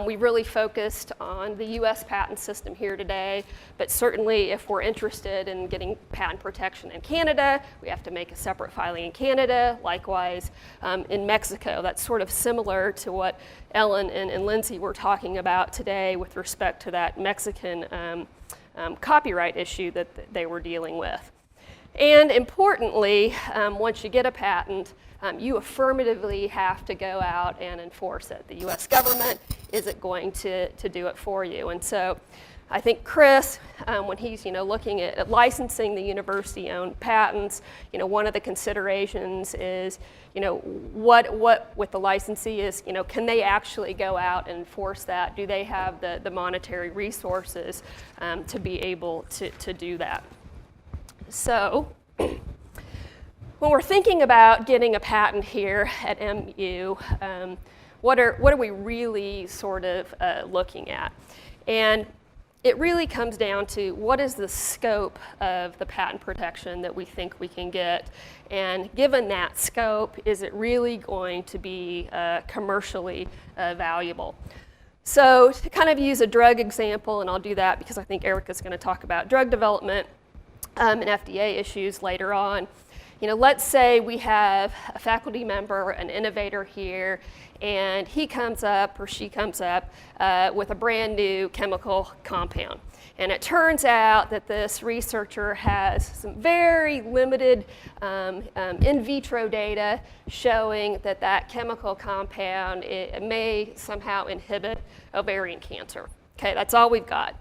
We really focused on the US patent system here today, but certainly if we're interested in getting patent protection in Canada, we have to make a separate filing in Canada. Likewise, in Mexico, that's sort of similar to what Ellen and Lindsay were talking about today with respect to that Mexican copyright issue that they were dealing with. And importantly, once you get a patent, you affirmatively have to go out and enforce it. The US government isn't going to do it for you. And so I think Chris, when he's looking at licensing the university-owned patents, one of the considerations is what with the licensee is, can they actually go out and enforce that? Do they have the monetary resources to be able to do that? So when we're thinking about getting a patent here at MU, what are we really sort of looking at? And it really comes down to what is the scope of the patent protection that we think we can get, and given that scope, is it really going to be commercially valuable? So to kind of use a drug example, and I'll do that because I think Erica's going to talk about drug development and FDA issues later on. You know, let's say we have a faculty member, an innovator here, and he comes up or she comes up with a brand new chemical compound. And it turns out that this researcher has some very limited in vitro data showing that that chemical compound it may somehow inhibit ovarian cancer. Okay, that's all we've got.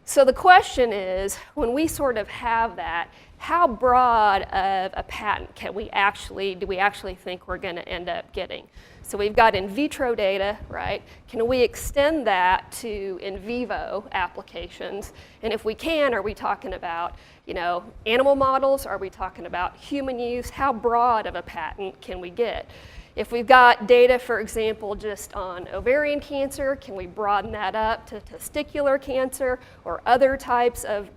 So the question is, when we sort of have that, how broad of a patent do we actually think we're going to end up getting? So we've got in vitro data, right? Can we extend that to in vivo applications? And if we can, are we talking about, you know, animal models? Are we talking about human use? How broad of a patent can we get? If we've got data, for example, just on ovarian cancer, can we broaden that up to testicular cancer or other types of,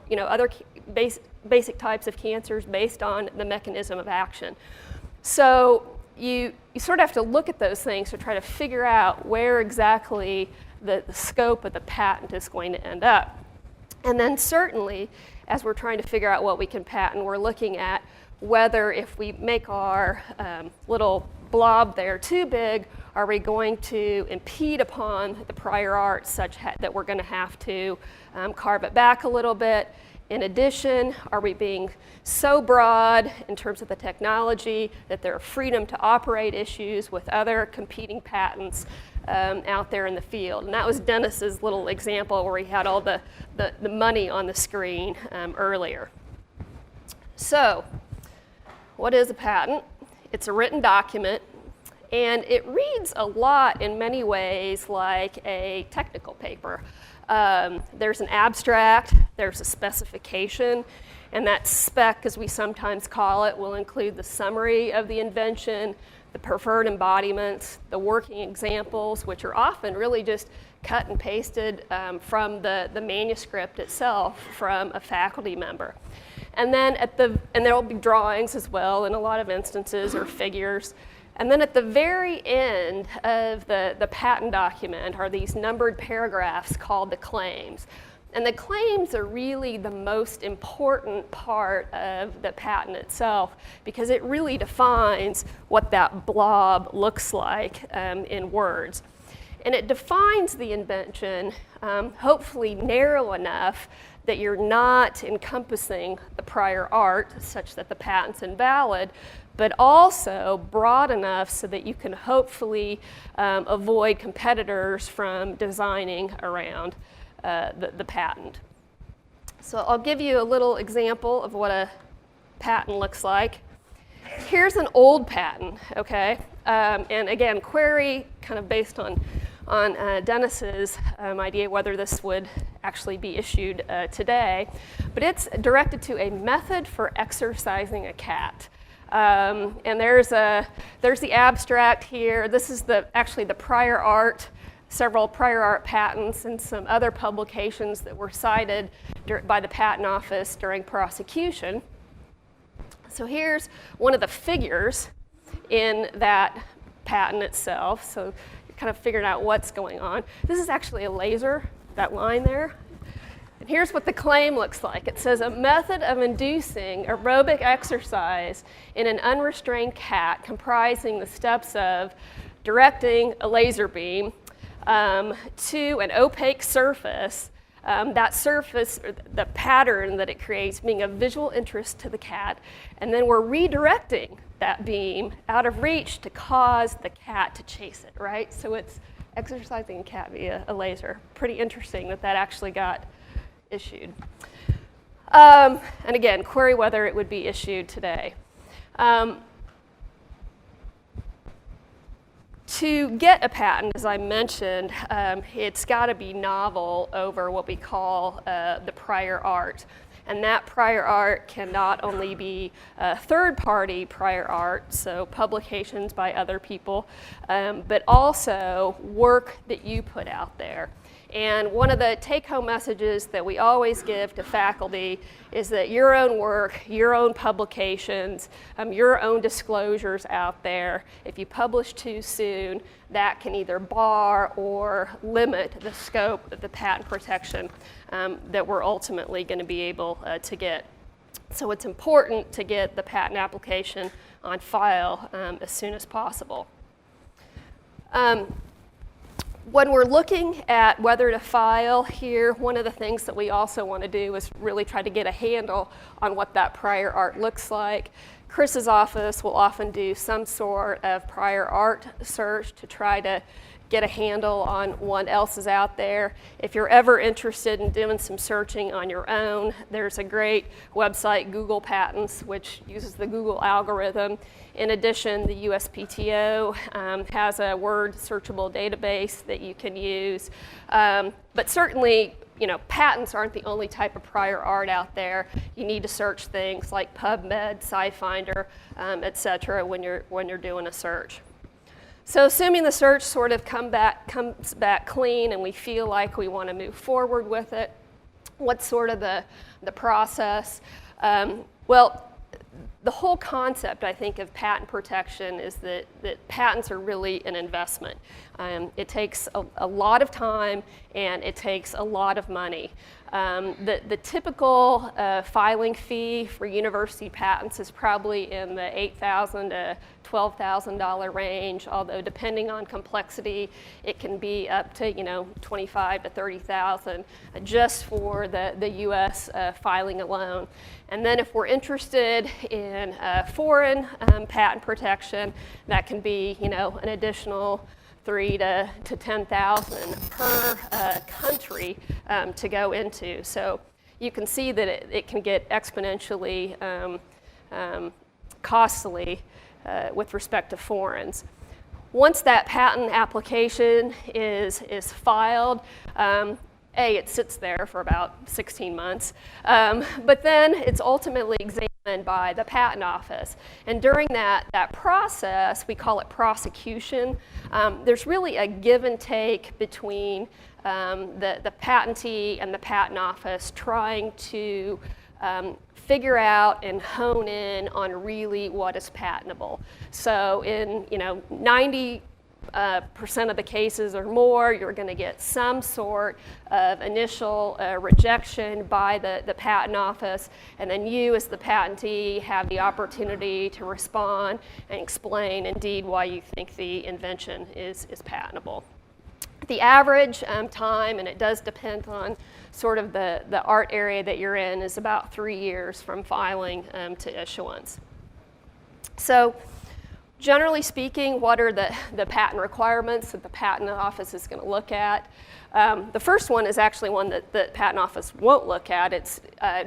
you know, other basic types of cancers based on the mechanism of action? So you sort of have to look at those things to try to figure out where exactly the scope of the patent is going to end up. And then certainly, as we're trying to figure out what we can patent, we're looking at whether if we make our little blob there too big, are we going to impede upon the prior art such that we're going to have to carve it back a little bit? In addition, are we being so broad in terms of the technology that there are freedom to operate issues with other competing patents out there in the field? And that was Dennis's little example where he had all the money on the screen earlier. So, what is a patent? It's a written document, and it reads a lot in many ways like a technical paper. There's an abstract, there's a specification, and that spec, as we sometimes call it, will include the summary of the invention, the preferred embodiments, the working examples, which are often really just cut and pasted from the manuscript itself from a faculty member. And then and there will be drawings as well in a lot of instances, or figures. And then at the very end of the patent document are these numbered paragraphs called the claims. And the claims are really the most important part of the patent itself because it really defines what that blob looks like in words. And it defines the invention hopefully narrow enough that you're not encompassing the prior art such that the patent's invalid, but also broad enough so that you can hopefully avoid competitors from designing around the patent. So I'll give you a little example of what a patent looks like. Here's an old patent, okay? And again, query kind of based on Dennis's idea whether this would actually be issued today, but it's directed to a method for exercising a cat. And there's the abstract here. This is actually the prior art, several prior art patents and some other publications that were cited by the Patent Office during prosecution. So here's one of the figures in that patent itself. So you're kind of figuring out what's going on. This is actually a laser, that line there. And here's what the claim looks like. It says, a method of inducing aerobic exercise in an unrestrained cat comprising the steps of directing a laser beam to an opaque surface, that surface, the pattern that it creates being of visual interest to the cat, and then we're redirecting that beam out of reach to cause the cat to chase it, right? So it's exercising a cat via a laser. Pretty interesting that that actually got issued. And again, query whether it would be issued today. To get a patent, as I mentioned, it's got to be novel over what we call the prior art. And that prior art can not only be third-party prior art, so publications by other people, but also work that you put out there. And one of the take-home messages that we always give to faculty is that your own work, your own publications, your own disclosures out there, if you publish too soon, that can either bar or limit the scope of the patent protection that we're ultimately going to be able to get. So it's important to get the patent application on file as soon as possible. When we're looking at whether to file here, one of the things that we also want to do is really try to get a handle on what that prior art looks like. Chris's office will often do some sort of prior art search to try to get a handle on what else is out there. If you're ever interested in doing some searching on your own, there's a great website, Google Patents, which uses the Google algorithm. In addition, the USPTO has a word searchable database that you can use. But certainly, patents aren't the only type of prior art out there. You need to search things like PubMed, SciFinder, et cetera, when you're doing a search. So assuming the search sort of comes back clean and we feel like we want to move forward with it, what's sort of the process? Well, the whole concept, I think, of patent protection is that patents are really an investment. It takes a lot of time and it takes a lot of money. The typical filing fee for university patents is probably in the $8,000 to $12,000 range, although depending on complexity, it can be up to $25,000 to $30,000 just for the U.S. Filing alone. And then if we're interested in foreign patent protection, that can be an additional $3,000 to $10,000 per country to go into. So you can see that it can get exponentially costly with respect to foreigns. Once that patent application is filed, it sits there for about 16 months, but then it's ultimately examined by the patent office. And during that process, we call it prosecution, there's really a give and take between the patentee and the patent office trying to figure out and hone in on really what is patentable. So in 90% of the cases or more, you're going to get some sort of initial rejection by the patent office, and then you as the patentee have the opportunity to respond and explain indeed why you think the invention is patentable. The average time, and it does depend on sort of the art area that you're in, is about 3 years from filing to issuance. So generally speaking, what are the patent requirements that the patent office is going to look at? The first one is actually one that the patent office won't look at. It's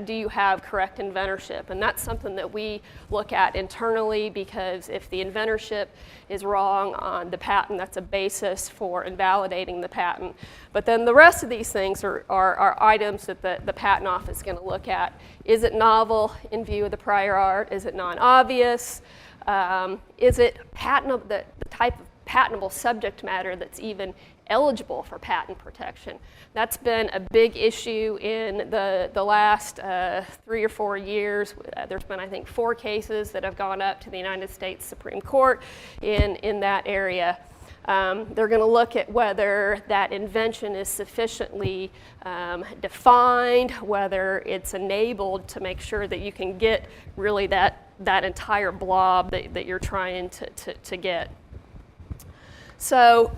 do you have correct inventorship? And that's something that we look at internally, because if the inventorship is wrong on the patent, that's a basis for invalidating the patent. But then the rest of these things are items that the patent office is going to look at. Is it novel in view of the prior art? Is it non-obvious? Is it patentable, the type of patentable subject matter that's even eligible for patent protection? That's been a big issue in the last 3 or 4 years. There's been, I think, 4 cases that have gone up to the United States Supreme Court in that area. They're going to look at whether that invention is sufficiently defined, whether it's enabled to make sure that you can get really that entire blob that you're trying to get. So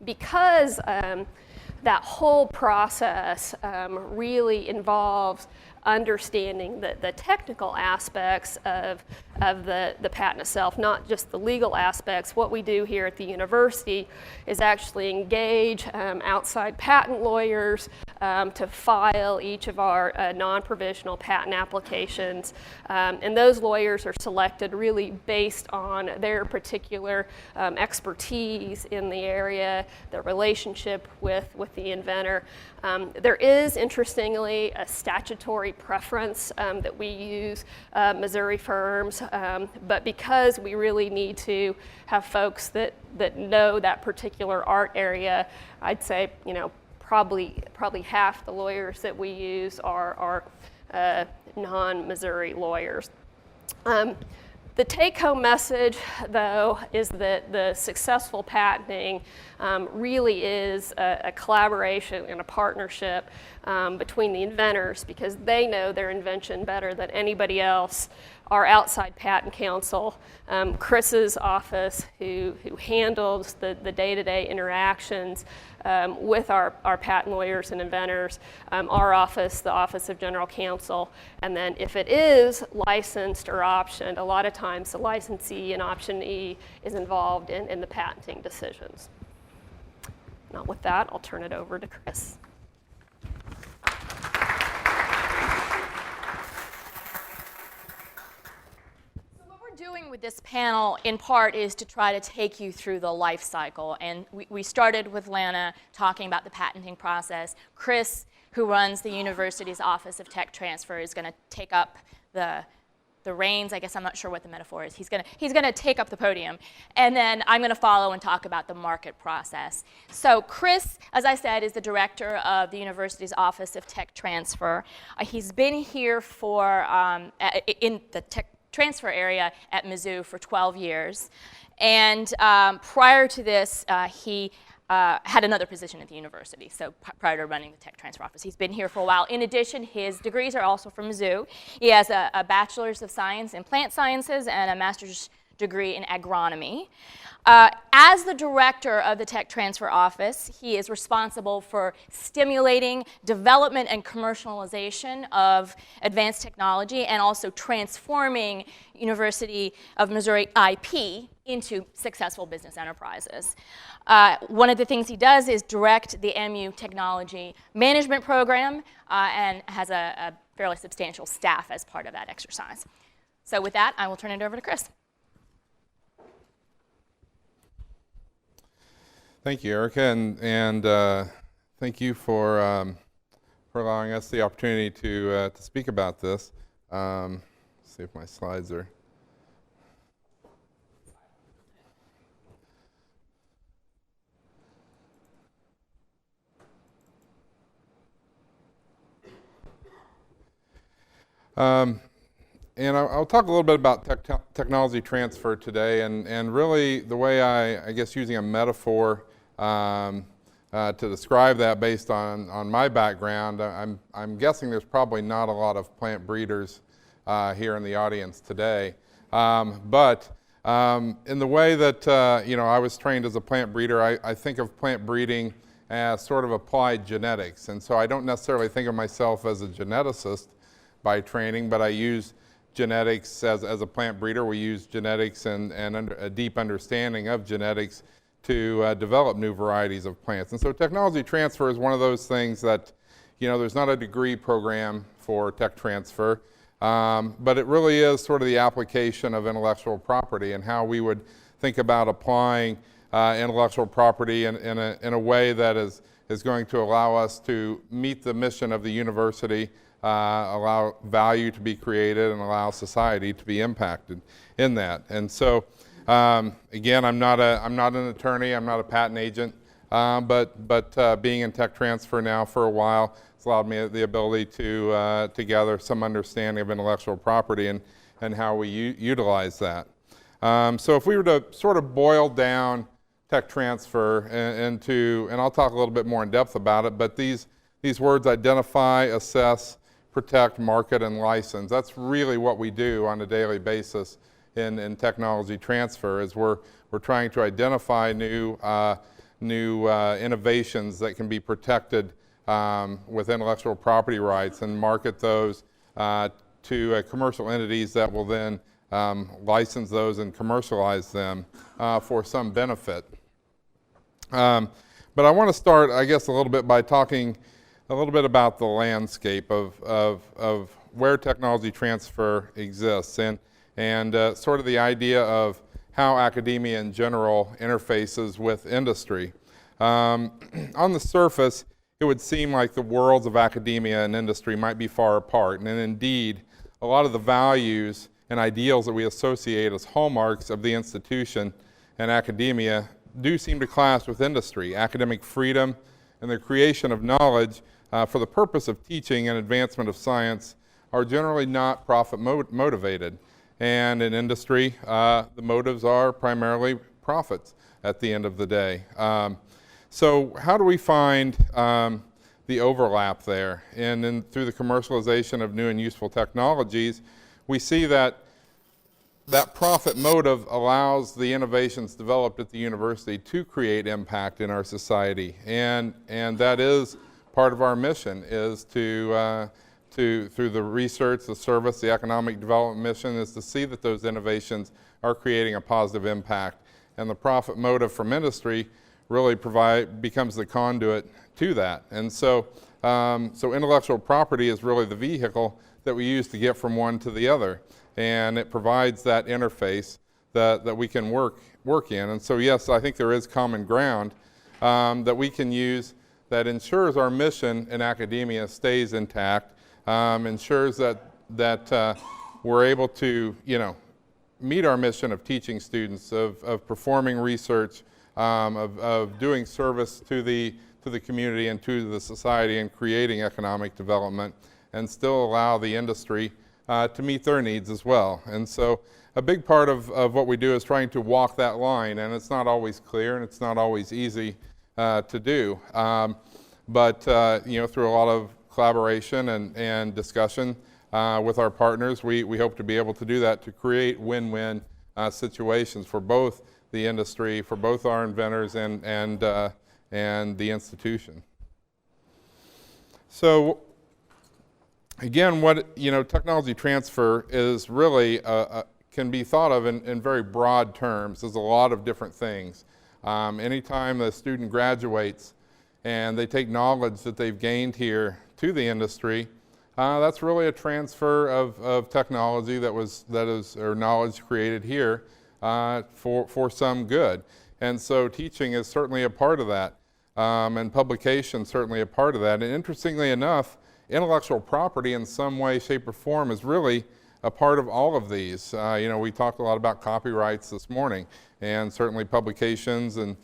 because that whole process really involves understanding the technical aspects of the patent itself, not just the legal aspects. What we do here at the university is actually engage outside patent lawyers to file each of our non-provisional patent applications. And those lawyers are selected really based on their particular expertise in the area, their relationship with the inventor. There is, interestingly, a statutory primary preference that we use Missouri firms, but because we really need to have folks that know that particular art area, I'd say, you know, probably half the lawyers that we use are non-Missouri lawyers. The take-home message, though, is that the successful patenting really is a collaboration and a partnership between the inventors, because they know their invention better than anybody else. Our outside patent counsel, Chris's office, who handles the day-to-day interactions with our patent lawyers and inventors, our office, the Office of General Counsel, and then if it is licensed or optioned, a lot of times the licensee and optionee is involved in the patenting decisions. Now with that, I'll turn it over to Chris. Doing with this panel, in part, is to try to take you through the life cycle. And we started with Lana talking about the patenting process. Chris, who runs the university's Office of Tech Transfer, is going to take up the reins. I guess I'm not sure what the metaphor is. He's going to take up the podium. And then I'm going to follow and talk about the market process. So Chris, as I said, is the director of the university's Office of Tech Transfer. He's been here for, in the tech transfer area at Mizzou for 12 years. And prior to this, he had another position at the university, so prior to running the tech transfer office. He's been here for a while. In addition, his degrees are also from Mizzou. He has a bachelor's of science in plant sciences and a master's degree in agronomy. As the director of the Tech Transfer Office, he is responsible for stimulating development and commercialization of advanced technology and also transforming University of Missouri IP into successful business enterprises. One of the things he does is direct the MU Technology Management Program and has a fairly substantial staff as part of that exercise. So with that, I will turn it over to Chris. Thank you, Erica, and thank you for allowing us the opportunity to speak about this. Let's see if my slides are. And I'll talk a little bit about technology transfer today, and really the way I guess using a metaphor to describe that based on my background, I'm guessing there's probably not a lot of plant breeders here in the audience today. But in the way that you know, I was trained as a plant breeder, I think of plant breeding as sort of applied genetics. And so I don't necessarily think of myself as a geneticist by training, but I use genetics as a plant breeder. We use genetics and a deep understanding of genetics to develop new varieties of plants. And so technology transfer is one of those things that, you know, there's not a degree program for tech transfer, but it really is sort of the application of intellectual property and how we would think about applying intellectual property in a way that is going to allow us to meet the mission of the university, allow value to be created, and allow society to be impacted in that. And so, again, I'm not an attorney, I'm not a patent agent, but being in tech transfer now for a while, it's allowed me the ability to gather some understanding of intellectual property and how we utilize that. So if we were to sort of boil down tech transfer into, and I'll talk a little bit more in depth about it, but these words identify, assess, protect, market, and license. That's really what we do on a daily basis in technology transfer, is we're trying to identify new innovations that can be protected with intellectual property rights and market those to commercial entities that will then license those and commercialize them for some benefit. But I want to start, I guess, a little bit by talking a little bit about the landscape of where technology transfer exists and sort of the idea of how academia in general interfaces with industry. On the surface, it would seem like the worlds of academia and industry might be far apart. And indeed, a lot of the values and ideals that we associate as hallmarks of the institution and academia do seem to clash with industry. Academic freedom and the creation of knowledge for the purpose of teaching and advancement of science are generally not profit motivated. And in industry, the motives are primarily profits at the end of the day. So how do we find the overlap there? And then through the commercialization of new and useful technologies, we see that that profit motive allows the innovations developed at the university to create impact in our society. And that is part of our mission, is to through the research, the service, the economic development mission, is to see that those innovations are creating a positive impact. And the profit motive from industry really becomes the conduit to that. And so intellectual property is really the vehicle that we use to get from one to the other. And it provides that interface that we can work in. And so yes, I think there is common ground that we can use that ensures our mission in academia stays intact, ensures that we're able to, meet our mission of teaching students, of performing research, of doing service to the community and to the society and creating economic development, and still allow the industry to meet their needs as well. And so a big part of what we do is trying to walk that line, and it's not always clear and it's not always easy to do. But through a lot of collaboration and discussion with our partners, we hope to be able to do that to create win-win situations for both the industry, for both our inventors and the institution. So again, technology transfer is really can be thought of in very broad terms. There's a lot of different things. Anytime a student graduates and they take knowledge that they've gained here to the industry, that's really a transfer of technology or knowledge created here for some good. And so teaching is certainly a part of that, and publication certainly a part of that. And interestingly enough, intellectual property in some way, shape, or form is really a part of all of these. We talked a lot about copyrights this morning, and certainly publications and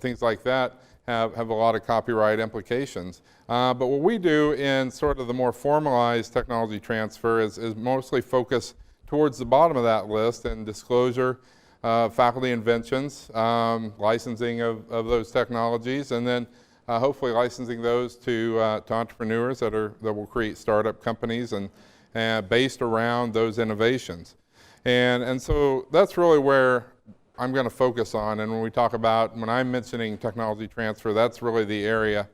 things like that have a lot of copyright implications. But what we do in sort of the more formalized technology transfer is mostly focus towards the bottom of that list and disclosure, faculty inventions, licensing of those technologies, and then hopefully licensing those to entrepreneurs that will create startup companies and based around those innovations. And so that's really where I'm going to focus on. And when I'm mentioning technology transfer, that's really the area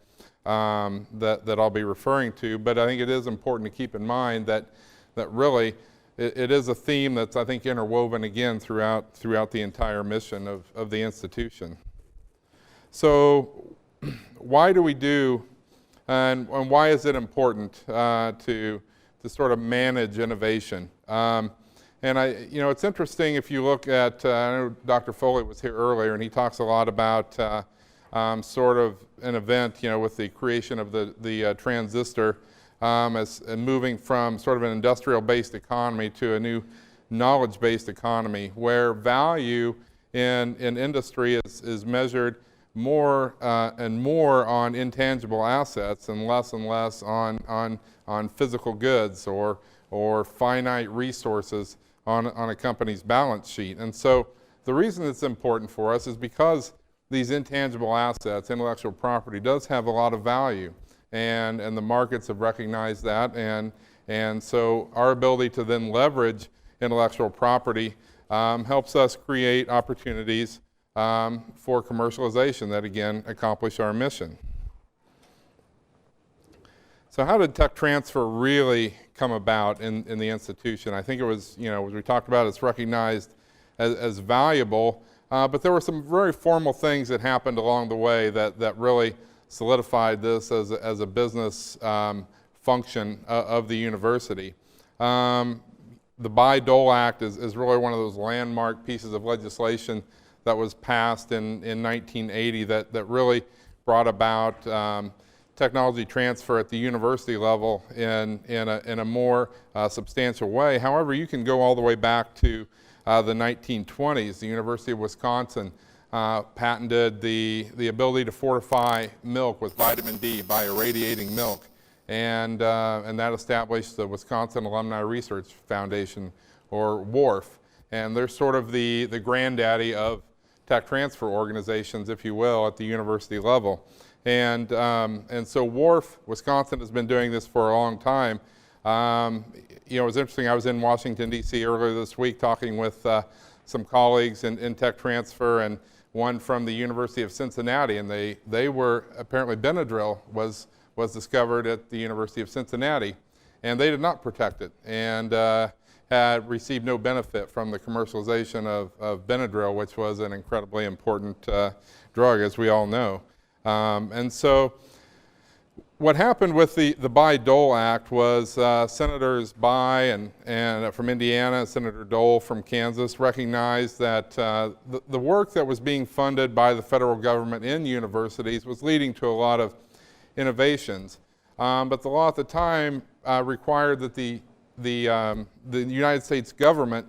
that I'll be referring to. But I think it is important to keep in mind that really it is a theme that's, I think, interwoven again throughout the entire mission of the institution. So why do we do, and why is it important to sort of manage innovation? And it's interesting if you look at, I know Dr. Foley was here earlier, and he talks a lot about sort of an event, with the creation of the transistor, and moving from sort of an industrial-based economy to a new knowledge-based economy, where value in industry is measured more and more on intangible assets and less on physical goods or finite resources on a company's balance sheet. And so the reason it's important for us is because these intangible assets, intellectual property, does have a lot of value, and the markets have recognized that, and so our ability to then leverage intellectual property helps us create opportunities for commercialization that again accomplish our mission. So how did tech transfer really come about in the institution? I think it was, as we talked about, it's recognized as valuable, but there were some very formal things that happened along the way that really solidified this as a business function of the university. The Bayh-Dole Act is really one of those landmark pieces of legislation that was passed in 1980 that really brought about technology transfer at the university level in a more substantial way. However, you can go all the way back to the 1920s. The University of Wisconsin patented the ability to fortify milk with vitamin D by irradiating milk. And that established the Wisconsin Alumni Research Foundation, or WARF. And they're sort of the granddaddy of tech transfer organizations, if you will, at the university level. And so WARF, Wisconsin, has been doing this for a long time. You know, it was interesting, I was in Washington, D.C. earlier this week talking with some colleagues in tech transfer, and one from the University of Cincinnati, and they were, apparently Benadryl was discovered at the University of Cincinnati, and they did not protect it, and had received no benefit from the commercialization of Benadryl, which was an incredibly important drug, as we all know. And so what happened with the Bayh-Dole Act was Senators Bayh and from Indiana, Senator Dole from Kansas recognized that the work that was being funded by the federal government in universities was leading to a lot of innovations. But the law at the time required that the United States government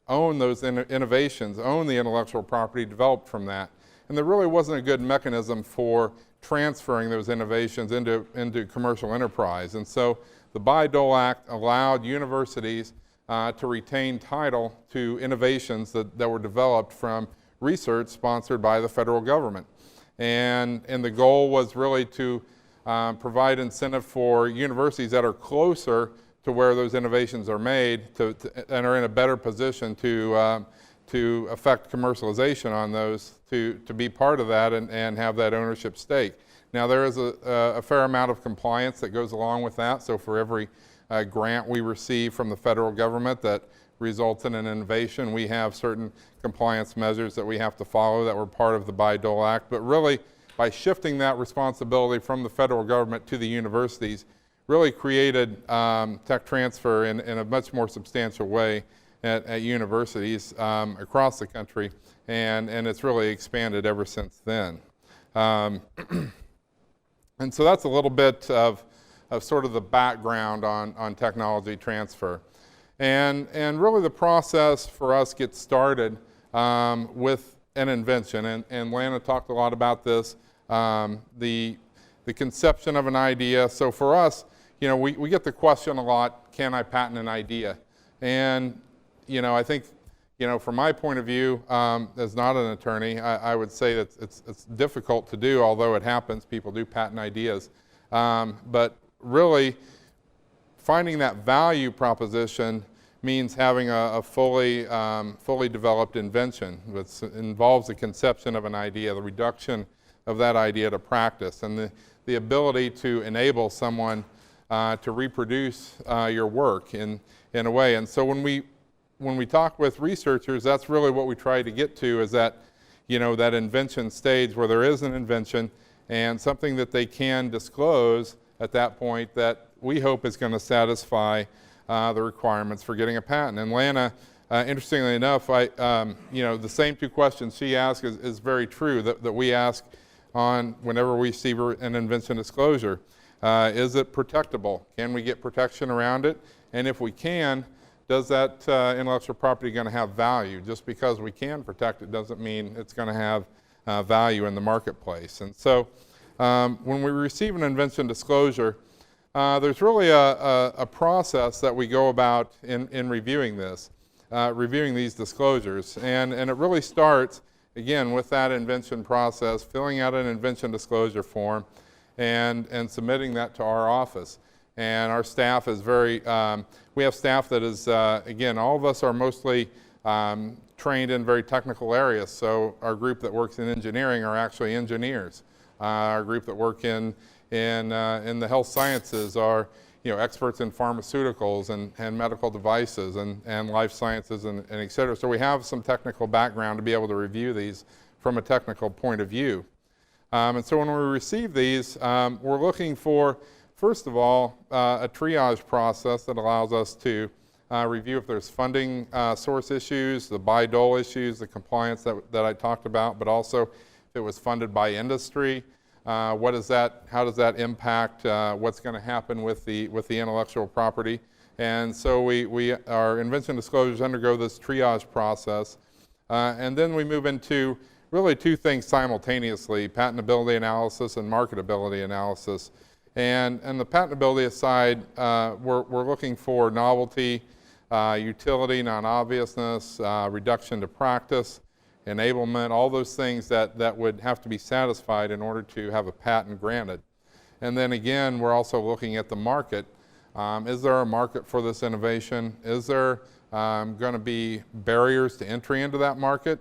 own those innovations, own the intellectual property developed from that. And there really wasn't a good mechanism for transferring those innovations into commercial enterprise. And so the Bayh-Dole Act allowed universities to retain title to innovations that were developed from research sponsored by the federal government. And the goal was really to provide incentive for universities that are closer to where those innovations are made and are in a better position to affect commercialization on those, to be part of that and have that ownership stake. Now there is a fair amount of compliance that goes along with that. So for every grant we receive from the federal government that results in an innovation, we have certain compliance measures that we have to follow that were part of the Bayh-Dole Act. But really, by shifting that responsibility from the federal government to the universities, really created tech transfer in a much more substantial way at universities across the country, and it's really expanded ever since then. And so that's a little bit of sort of the background on technology transfer. And really the process for us gets started with an invention, and Lana talked a lot about this, the conception of an idea. So for us, you know, we get the question a lot, can I patent an idea? And, you know, I think, you know, from my point of view, as not an attorney, I would say that it's difficult to do, although it happens, people do patent ideas. But really, finding that value proposition means having a fully developed invention, which involves the conception of an idea, the reduction of that idea to practice, and the ability to enable someone to reproduce your work in a way. And so when we talk with researchers, that's really what we try to get to, is that, you know, that invention stage where there is an invention and something that they can disclose at that point that we hope is going to satisfy the requirements for getting a patent. And Lana, interestingly enough, you know, the same two questions she asked is very true that we ask on whenever we see an invention disclosure. Is it protectable? Can we get protection around it? And if we can, does that intellectual property going to have value? Just because we can protect it doesn't mean it's going to have value in the marketplace. And so when we receive an invention disclosure, there's really a process that we go about in reviewing this, reviewing these disclosures. And it really starts, again, with that invention process, filling out an invention disclosure form, and submitting that to our office. And our staff is we have staff that is, again, all of us are mostly trained in very technical areas. So our group that works in engineering are actually engineers. Our group that work in the health sciences are, you know, experts in pharmaceuticals and medical devices and life sciences and et cetera. So we have some technical background to be able to review these from a technical point of view. And so when we receive these, we're looking for, first of all, a triage process that allows us to review if there's funding source issues, the Bayh-Dole issues, the compliance that I talked about, but also if it was funded by industry, How does that impact what's going to happen with the intellectual property? And so our invention disclosures undergo this triage process, and then we move into really two things simultaneously: patentability analysis and marketability analysis. And the patentability side, we're looking for novelty, utility, non-obviousness, reduction to practice, enablement, all those things that would have to be satisfied in order to have a patent granted. And then again, we're also looking at the market. Is there a market for this innovation? Is there going to be barriers to entry into that market,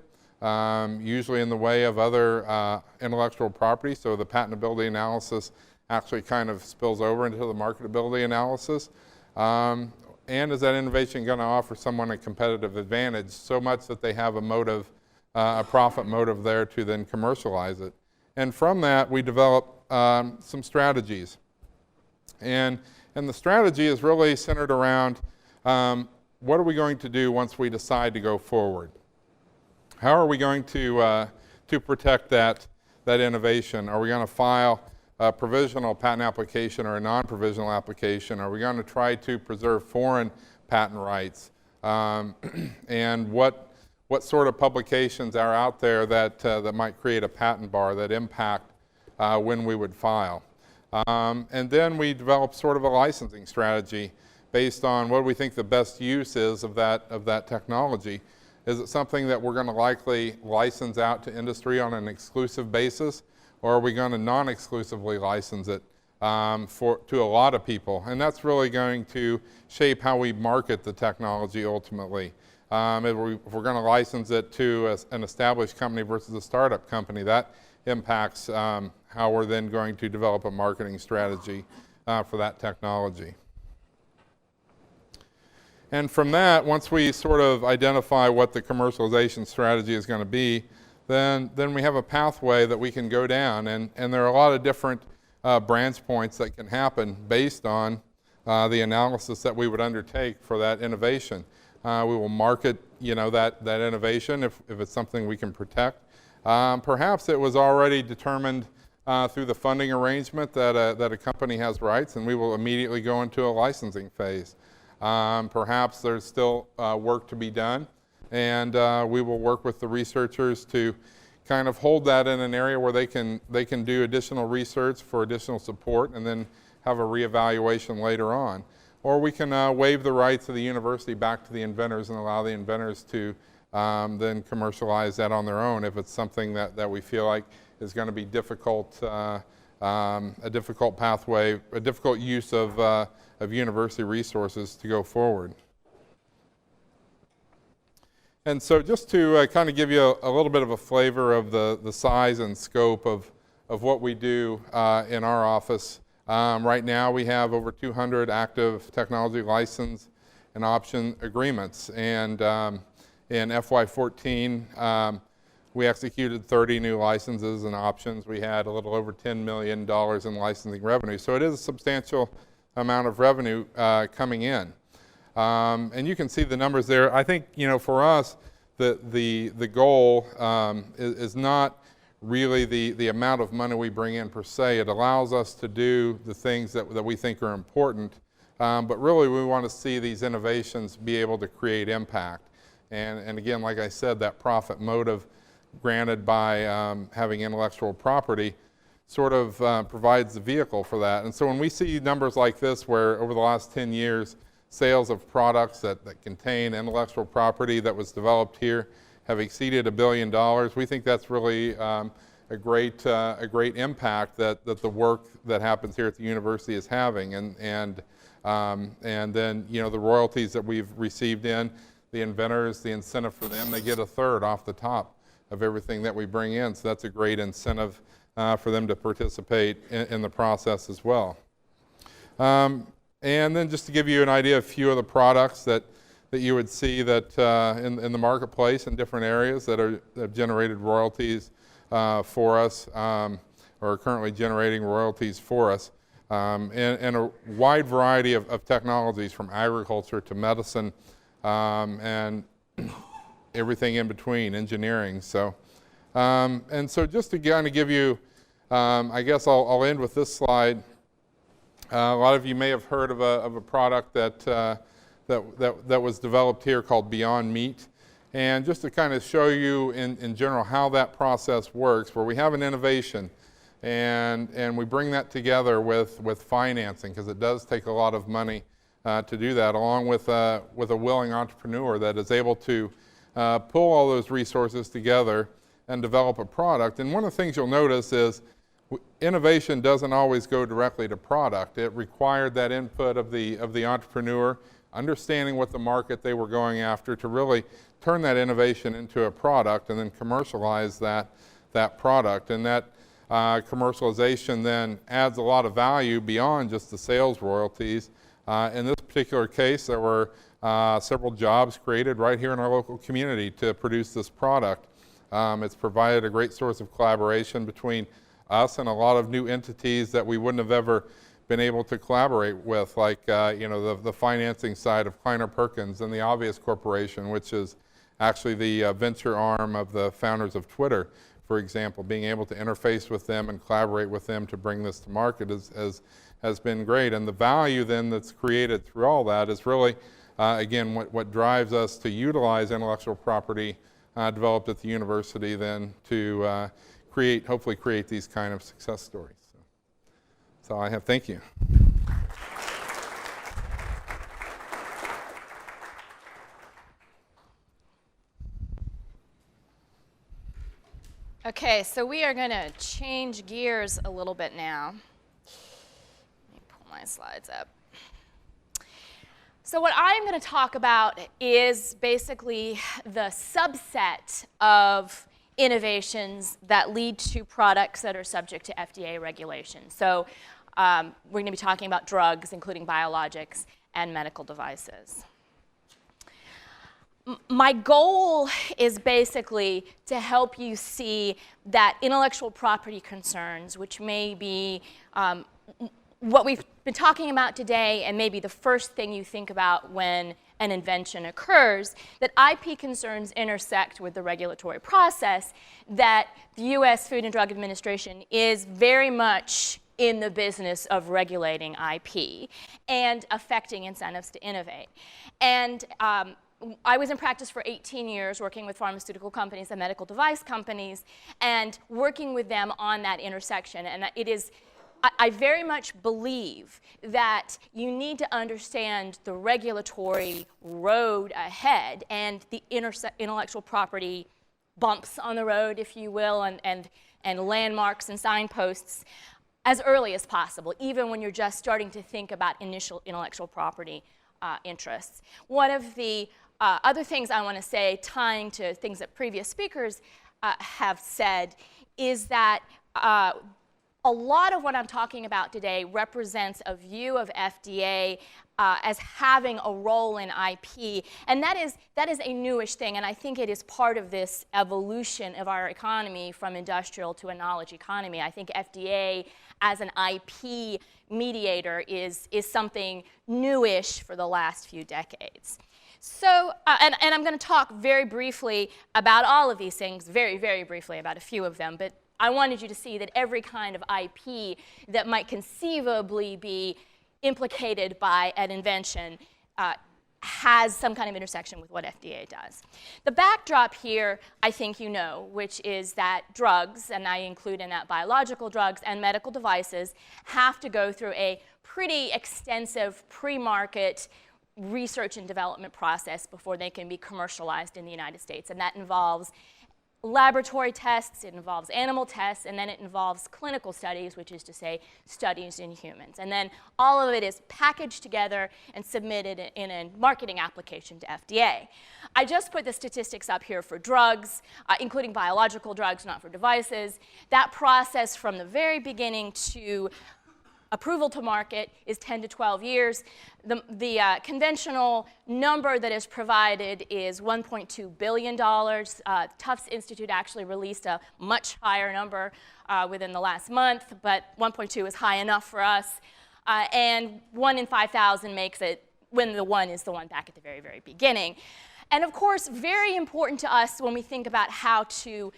usually in the way of other intellectual property? So the patentability analysis actually kind of spills over into the marketability analysis. And is that innovation going to offer someone a competitive advantage so much that they have a motive, a profit motive there to then commercialize it? And from that, we develop some strategies. And the strategy is really centered around what are we going to do once we decide to go forward? How are we going to protect that innovation? Are we going to file a provisional patent application or a non-provisional application? Are we going to try to preserve foreign patent rights? And what sort of publications are out there that might create a patent bar that impact when we would file? And then we develop sort of a licensing strategy based on what we think the best use is of that technology. Is it something that we're going to likely license out to industry on an exclusive basis, or are we going to non-exclusively license it to a lot of people? And that's really going to shape how we market the technology ultimately. If we're going to license it to an established company versus a startup company, that impacts how we're then going to develop a marketing strategy for that technology. And from that, once we sort of identify what the commercialization strategy is going to be, then we have a pathway that we can go down. And there are a lot of different branch points that can happen based on the analysis that we would undertake for that innovation. We will market, that innovation if it's something we can protect. Perhaps it was already determined through the funding arrangement that a company has rights, and we will immediately go into a licensing phase. Perhaps there's still work to be done, and we will work with the researchers to kind of hold that in an area where they can do additional research for additional support and then have a reevaluation later on. Or we can waive the rights of the university back to the inventors and allow the inventors to then commercialize that on their own if it's something that we feel like is going to be difficult, a difficult pathway, a difficult use of university resources to go forward. And so just to kind of give you a little bit of a flavor of the size and scope of what we do in our office, right now we have over 200 active technology license and option agreements. And in FY14, we executed 30 new licenses and options. We had a little over $10 million in licensing revenue. So it is a substantial amount of revenue coming in. And you can see the numbers there. I think, for us, the goal is not really the amount of money we bring in per se. It allows us to do the things that we think are important. But really, we want to see these innovations be able to create impact. And again, like I said, that profit motive granted by having intellectual property sort of provides the vehicle for that. And so when we see numbers like this, where over the last 10 years, sales of products that contain intellectual property that was developed here have exceeded $1 billion, we think that's really a great impact that the work that happens here at the university is having. And then, the royalties that we've received in, the inventors, the incentive for them, they get a third off the top of everything that we bring in. So that's a great incentive for them to participate in the process as well. And then just to give you an idea of a few of the products that you would see that in the marketplace in different areas that have generated royalties for us, or are currently generating royalties for us, and a wide variety of technologies from agriculture to medicine and everything in between, engineering. So, and so just to kind of give you I guess I'll end with this slide. A lot of you may have heard of a product that was developed here called Beyond Meat. And just to kind of show you in general how that process works, where we have an innovation and we bring that together with financing, because it does take a lot of money to do that, along with a willing entrepreneur that is able to pull all those resources together and develop a product. And one of the things you'll notice is innovation doesn't always go directly to product. It required that input of the entrepreneur, understanding what the market they were going after, to really turn that innovation into a product and then commercialize that product. And that commercialization then adds a lot of value beyond just the sales royalties. In this particular case, there were several jobs created right here in our local community to produce this product. It's provided a great source of collaboration between us and a lot of new entities that we wouldn't have ever been able to collaborate with, like the financing side of Kleiner Perkins and the Obvious Corporation, which is actually the venture arm of the founders of Twitter, for example. Being able to interface with them and collaborate with them to bring this to market has been great. And the value then that's created through all that is really, again, what drives us to utilize intellectual property developed at the university then to hopefully create these kind of success stories. So that's all I have. Thank you. Okay, so we are going to change gears a little bit now. Let me pull my slides up. So what I'm going to talk about is basically the subset of innovations that lead to products that are subject to FDA regulation. So we're going to be talking about drugs, including biologics and medical devices. My goal is basically to help you see that intellectual property concerns, which may be what we've been talking about today and maybe the first thing you think about when an invention occurs, that IP concerns intersect with the regulatory process, that the US Food and Drug Administration is very much in the business of regulating IP and affecting incentives to innovate. And I was in practice for 18 years working with pharmaceutical companies and medical device companies and working with them on that intersection. And it is, I very much believe that you need to understand the regulatory road ahead and the intellectual property bumps on the road, if you will, and landmarks and signposts as early as possible, even when you're just starting to think about initial intellectual property interests. One of the other things I want to say, tying to things that previous speakers have said, is that a lot of what I'm talking about today represents a view of FDA as having a role in IP, and that is a newish thing, and I think it is part of this evolution of our economy from industrial to a knowledge economy. I think FDA as an IP mediator is something newish for the last few decades. So, and I'm going to talk very briefly about all of these things, very, very briefly about a few of them, but I wanted you to see that every kind of IP that might conceivably be implicated by an invention has some kind of intersection with what FDA does. The backdrop here, I think you know, which is that drugs, and I include in that biological drugs and medical devices, have to go through a pretty extensive pre-market research and development process before they can be commercialized in the United States. And that involves laboratory tests, it involves animal tests, and then it involves clinical studies, which is to say studies in humans. And then all of it is packaged together and submitted in a marketing application to FDA. I just put the statistics up here for drugs, including biological drugs, not for devices. That process from the very beginning to approval to market is 10 to 12 years. The conventional number that is provided is $1.2 billion. Tufts Institute actually released a much higher number within the last month, but 1.2 is high enough for us. And 1 in 5,000 makes it when the 1 is the one back at the very, very beginning. And of course, very important to us when we think about how to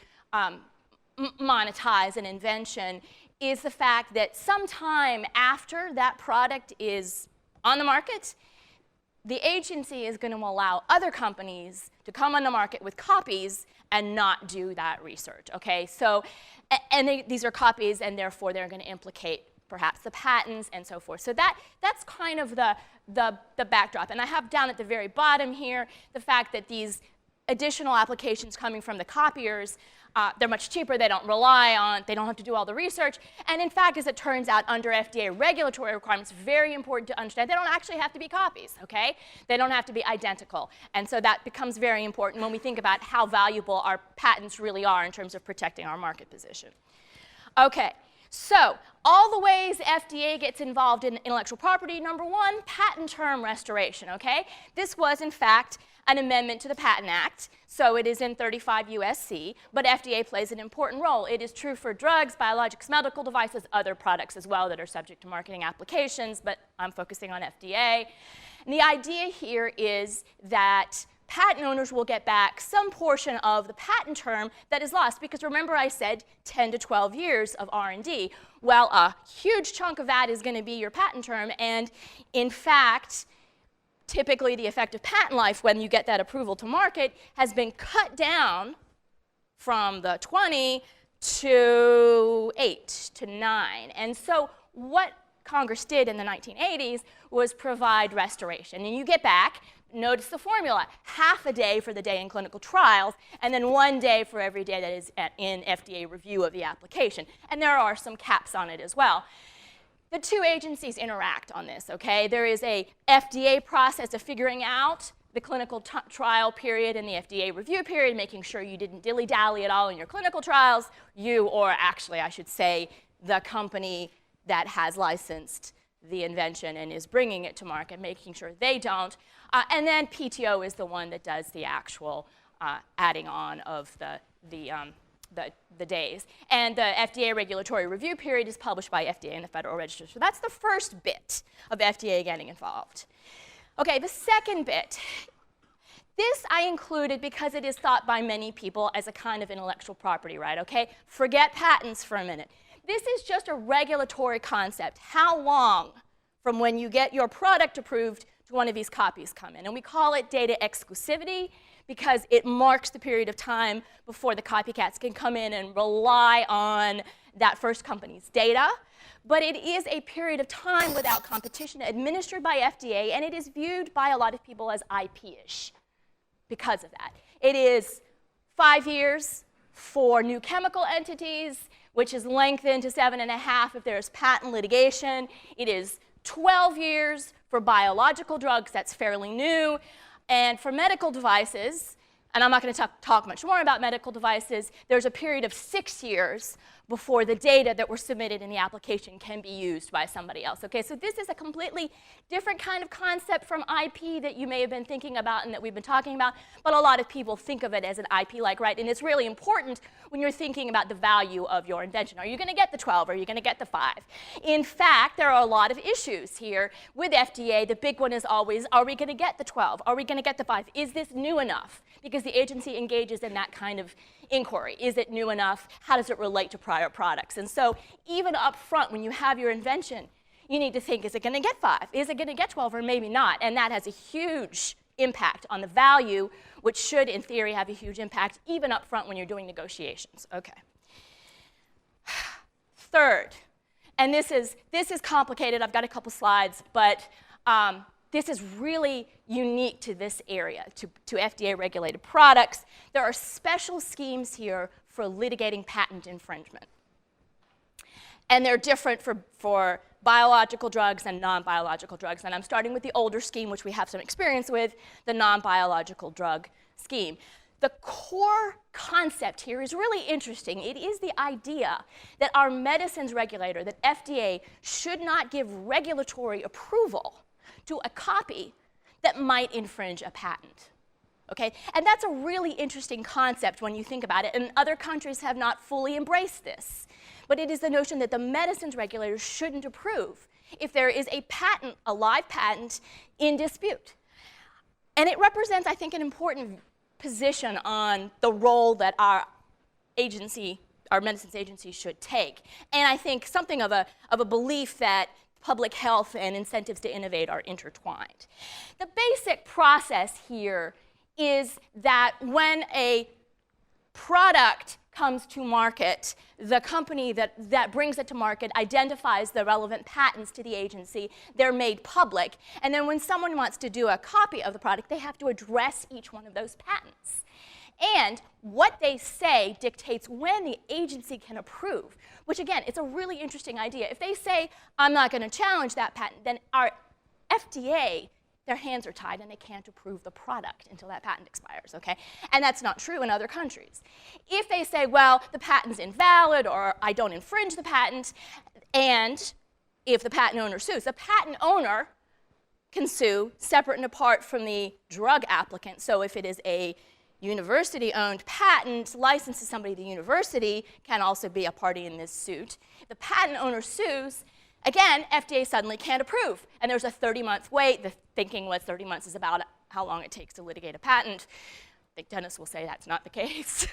monetize an invention is the fact that sometime after that product is on the market, the agency is going to allow other companies to come on the market with copies and not do that research, okay? So, these are copies, and therefore they're going to implicate perhaps the patents and so forth. So that's kind of the backdrop. And I have down at the very bottom here the fact that these additional applications coming from the copiers, they're much cheaper, they don't have to do all the research. And in fact, as it turns out, under FDA regulatory requirements, very important to understand, they don't actually have to be copies, okay? They don't have to be identical. And so that becomes very important when we think about how valuable our patents really are in terms of protecting our market position. Okay, so all the ways FDA gets involved in intellectual property. Number one, patent term restoration, okay? This was, in fact, an amendment to the Patent Act, so it is in 35 U.S.C., but FDA plays an important role. It is true for drugs, biologics, medical devices, other products as well that are subject to marketing applications, but I'm focusing on FDA. And the idea here is that patent owners will get back some portion of the patent term that is lost, because remember I said 10 to 12 years of R&D. Well, a huge chunk of that is going to be your patent term, and in fact, typically the effective patent life when you get that approval to market has been cut down from the 20 to 8 to 9. And so what Congress did in the 1980s was provide restoration. And you get back, notice the formula, half a day for the day in clinical trials, and then 1 day for every day that is in FDA review of the application. And there are some caps on it as well. The two agencies interact on this, okay? There is a FDA process of figuring out the clinical trial period and the FDA review period, making sure you didn't dilly-dally at all in your clinical trials. You, or actually I should say, the company that has licensed the invention and is bringing it to market, making sure they don't. And then PTO is the one that does the actual adding on of the days. And the FDA regulatory review period is published by FDA in the Federal Register. So that's the first bit of FDA getting involved. Okay, the second bit. This I included because it is thought by many people as a kind of intellectual property right, okay? Forget patents for a minute. This is just a regulatory concept. How long from when you get your product approved to one of these copies come in? And we call it data exclusivity, because it marks the period of time before the copycats can come in and rely on that first company's data. But it is a period of time without competition administered by FDA, and it is viewed by a lot of people as IP-ish because of that. It is 5 years for new chemical entities, which is lengthened to 7.5 if there's patent litigation. It is 12 years for biological drugs, that's fairly new. And for medical devices, and I'm not going to talk much more about medical devices, there's a period of 6 years before the data that were submitted in the application can be used by somebody else. Okay, so this is a completely different kind of concept from IP that you may have been thinking about and that we've been talking about, but a lot of people think of it as an IP-like right, and it's really important when you're thinking about the value of your invention. Are you going to get the 12? Are you going to get the 5? In fact, there are a lot of issues here with FDA. The big one is always, are we going to get the 12? Are we going to get the 5? Is this new enough? Because the agency engages in that kind of inquiry. Is it new enough? How does it relate to prior products? And so even up front, when you have your invention, you need to think, is it going to get 5? Is it going to get 12, or maybe not? And that has a huge impact on the value, which should, in theory, have a huge impact even up front when you're doing negotiations. Okay. Third, and this is complicated. I've got a couple slides, but this is really unique to this area, to FDA-regulated products. There are special schemes here for litigating patent infringement. And they're different for biological drugs and non-biological drugs. And I'm starting with the older scheme, which we have some experience with, the non-biological drug scheme. The core concept here is really interesting. It is the idea that our medicines regulator, that FDA, should not give regulatory approval to a copy that might infringe a patent. Okay? And that's a really interesting concept when you think about it, and other countries have not fully embraced this. But it is the notion that the medicines regulator shouldn't approve if there is a patent, a live patent, in dispute. And it represents, I think, an important position on the role that our agency our medicines agency should take. And I think something of a belief that public health and incentives to innovate are intertwined. The basic process here is that when a product comes to market, the company that brings it to market identifies the relevant patents to the agency. They're made public. And then when someone wants to do a copy of the product, they have to address each one of those patents. And what they say dictates when the agency can approve, which again, it's a really interesting idea. If they say, I'm not going to challenge that patent, then our FDA, their hands are tied and they can't approve the product until that patent expires, okay? And that's not true in other countries. If they say, well, the patent's invalid or I don't infringe the patent, and if the patent owner sues, the patent owner can sue separate and apart from the drug applicant. So if it is a university-owned patent licensed to somebody, the university can also be a party in this suit. If the patent owner sues, again, FDA suddenly can't approve, and there's a 30-month wait. The thinking was 30 months is about how long it takes to litigate a patent. I think Dennis will say that's not the case.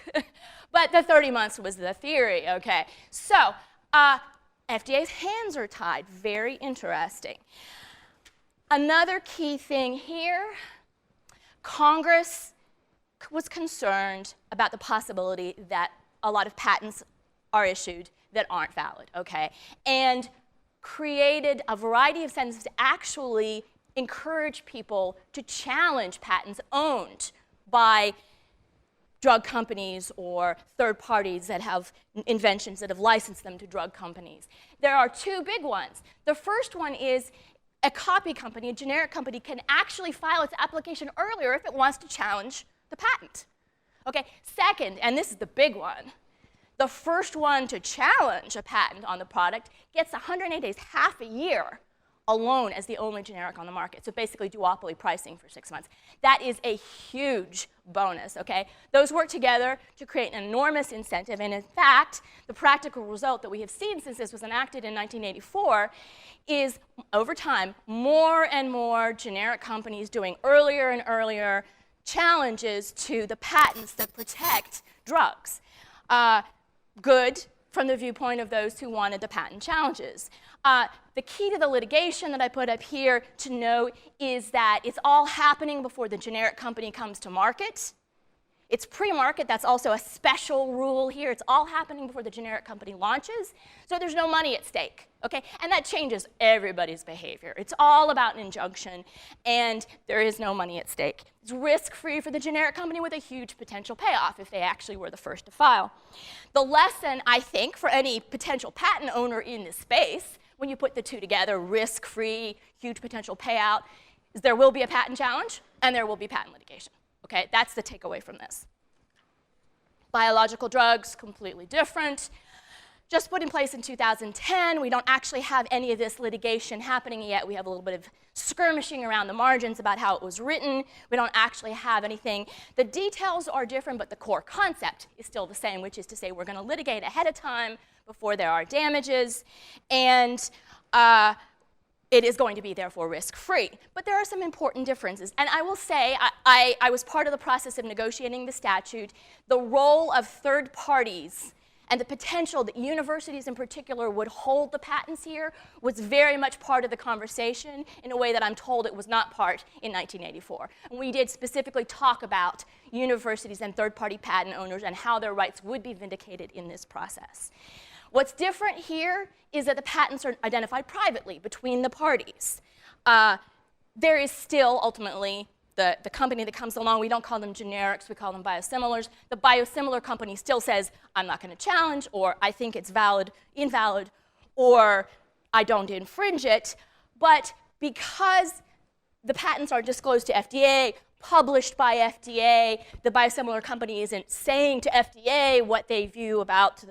But the 30 months was the theory, okay? So FDA's hands are tied. Very interesting. Another key thing here, Congress was concerned about the possibility that a lot of patents are issued that aren't valid, okay? And created a variety of incentives to actually encourage people to challenge patents owned by drug companies or third parties that have inventions that have licensed them to drug companies. There are two big ones. The first one is a copy company, a generic company, can actually file its application earlier if it wants to challenge the patent. Okay, second, and this is the big one, the first one to challenge a patent on the product gets 108 days, half a year, alone as the only generic on the market. So basically duopoly pricing for 6 months. That is a huge bonus, okay? Those work together to create an enormous incentive. And in fact, the practical result that we have seen since this was enacted in 1984 is, over time, more and more generic companies doing earlier and earlier challenges to the patents that protect drugs. Good from the viewpoint of those who wanted the patent challenges. The key to the litigation that I put up here to know is that it's all happening before the generic company comes to market. It's pre-market. That's also a special rule here. It's all happening before the generic company launches, so there's no money at stake, okay? And that changes everybody's behavior. It's all about an injunction, and there is no money at stake. It's risk-free for the generic company with a huge potential payoff if they actually were the first to file. The lesson, I think, for any potential patent owner in this space, when you put the two together, risk-free, huge potential payout, is there will be a patent challenge, and there will be patent litigation. Okay, that's the takeaway from this. Biological drugs, completely different. Just put in place in 2010. We don't actually have any of this litigation happening yet. We have a little bit of skirmishing around the margins about how it was written. We don't actually have anything. The details are different, but the core concept is still the same, which is to say we're going to litigate ahead of time before there are damages, and it is going to be, therefore, risk-free. But there are some important differences. And I will say, I was part of the process of negotiating the statute. The role of third parties and the potential that universities in particular would hold the patents here was very much part of the conversation in a way that I'm told it was not part in 1984. And we did specifically talk about universities and third-party patent owners and how their rights would be vindicated in this process. What's different here is that the patents are identified privately between the parties. There is still, ultimately, the company that comes along. We don't call them generics, we call them biosimilars. The biosimilar company still says, I'm not going to challenge, or I think it's valid, invalid, or I don't infringe it. But because the patents are disclosed to FDA, published by FDA, the biosimilar company isn't saying to FDA what they view about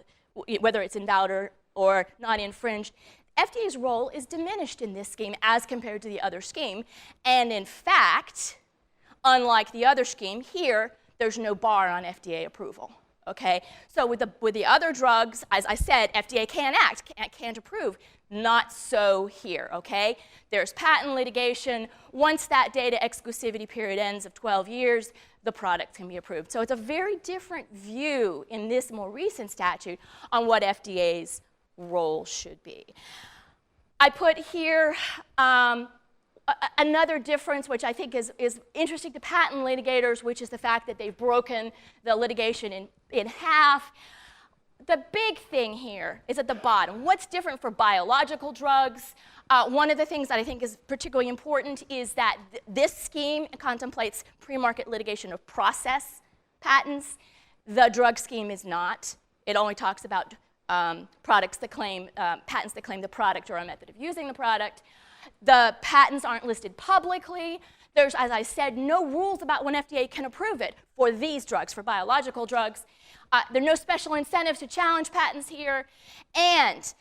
whether it's invalid or not infringed. FDA's role is diminished in this scheme as compared to the other scheme. And in fact, unlike the other scheme, here, there's no bar on FDA approval. okay? So with the other drugs, as I said, FDA can't act, can't approve. Not so here, okay? There's patent litigation. Once that data exclusivity period ends of 12 years, the product can be approved. So it's a very different view in this more recent statute on what FDA's role should be. I put here another difference, which I think is interesting to patent litigators, which is the fact that they've broken the litigation in half. The big thing here is at the bottom. What's different for biological drugs? One of the things that I think is particularly important is that this scheme contemplates pre-market litigation of process patents. The drug scheme is not. It only talks about patents that claim the product or a method of using the product. The patents aren't listed publicly. There's, as I said, no rules about when FDA can approve it for these drugs, for biological drugs. There are no special incentives to challenge patents here. And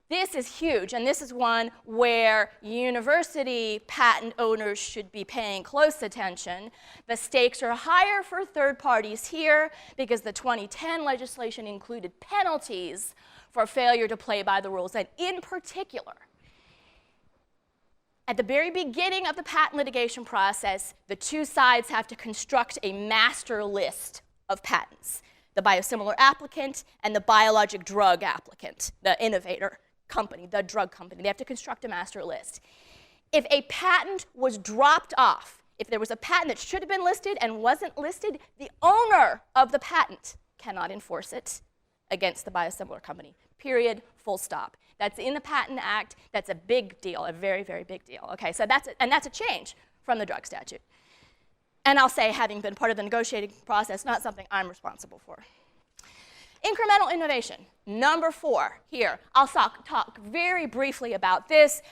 this is huge, and this is one where university patent owners should be paying close attention. The stakes are higher for third parties here because the 2010 legislation included penalties for failure to play by the rules, and in particular, at the very beginning of the patent litigation process, the two sides have to construct a master list of patents, the biosimilar applicant and the biologic drug applicant, the innovator company, the drug company. They have to construct a master list. If a patent was dropped off, if there was a patent that should have been listed and wasn't listed, the owner of the patent cannot enforce it against the biosimilar company. Period, full stop. That's in the Patent Act. That's a big deal, a very, very big deal. Okay, so that's a change from the drug statute. And I'll say, having been part of the negotiating process, not something I'm responsible for. Incremental innovation, number 4 here. I'll talk very briefly about this.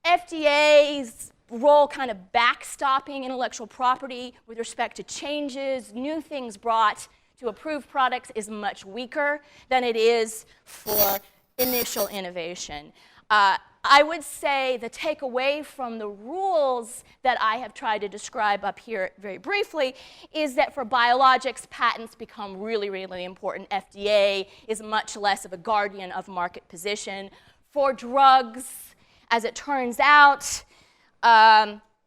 FDA's role kind of backstopping intellectual property with respect to changes, new things brought to approved products is much weaker than it is for initial innovation. I would say the takeaway from the rules that I have tried to describe up here very briefly is that for biologics, patents become really, really important. FDA is much less of a guardian of market position. For drugs, as it turns out,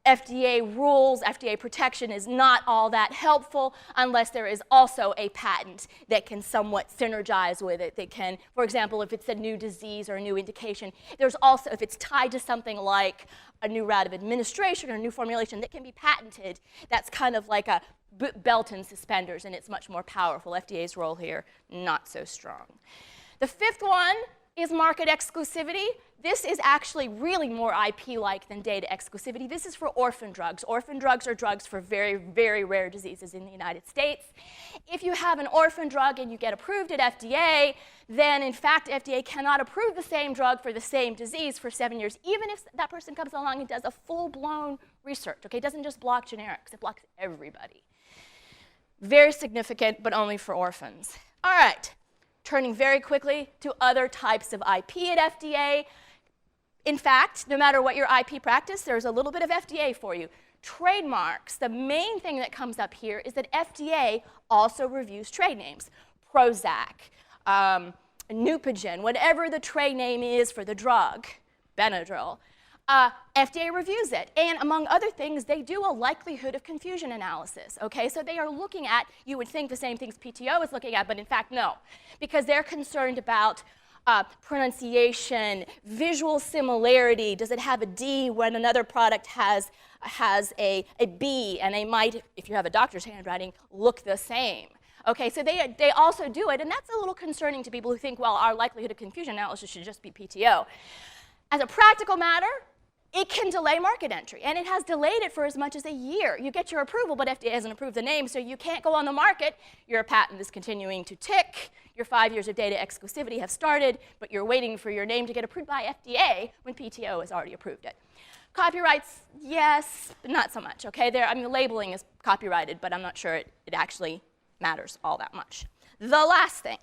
FDA rules, FDA protection is not all that helpful unless there is also a patent that can somewhat synergize with it. That can, for example, if it's a new disease or a new indication, there's also, if it's tied to something like a new route of administration or a new formulation that can be patented, that's kind of like a belt and suspenders, and it's much more powerful. FDA's role here, not so strong. The 5th one is market exclusivity. This is actually really more IP-like than data exclusivity. This is for orphan drugs. Orphan drugs are drugs for very, very rare diseases in the United States. If you have an orphan drug and you get approved at FDA, then in fact FDA cannot approve the same drug for the same disease for 7 years, even if that person comes along and does a full-blown research. Okay, it doesn't just block generics, it blocks everybody. Very significant, but only for orphans. All right. Turning very quickly to other types of IP at FDA. In fact, no matter what your IP practice, there's a little bit of FDA for you. Trademarks, the main thing that comes up here is that FDA also reviews trade names. Prozac, Neupogen, whatever the trade name is for the drug, Benadryl. FDA reviews it, and among other things, they do a likelihood of confusion analysis, okay? So they are looking at, you would think the same things PTO is looking at, but in fact, no, because they're concerned about pronunciation, visual similarity. Does it have a D when another product has a B, and they might, if you have a doctor's handwriting, look the same. Okay, so they also do it, and that's a little concerning to people who think, well, our likelihood of confusion analysis should just be PTO. As a practical matter, it can delay market entry, and it has delayed it for as much as a year. You get your approval, but FDA hasn't approved the name, so you can't go on the market. Your patent is continuing to tick. Your 5 years of data exclusivity have started, but you're waiting for your name to get approved by FDA when PTO has already approved it. Copyrights, yes, but not so much, okay? I mean, the labeling is copyrighted, but I'm not sure it actually matters all that much. The last thing,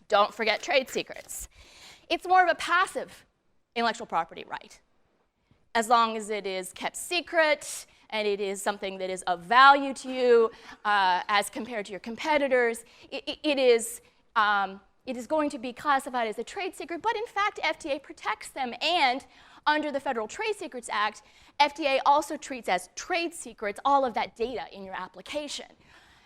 don't forget trade secrets. It's more of a passive intellectual property right, as long as it is kept secret and it is something that is of value to you as compared to your competitors, it is going to be classified as a trade secret, but in fact, FDA protects them, and under the Federal Trade Secrets Act, FDA also treats as trade secrets all of that data in your application.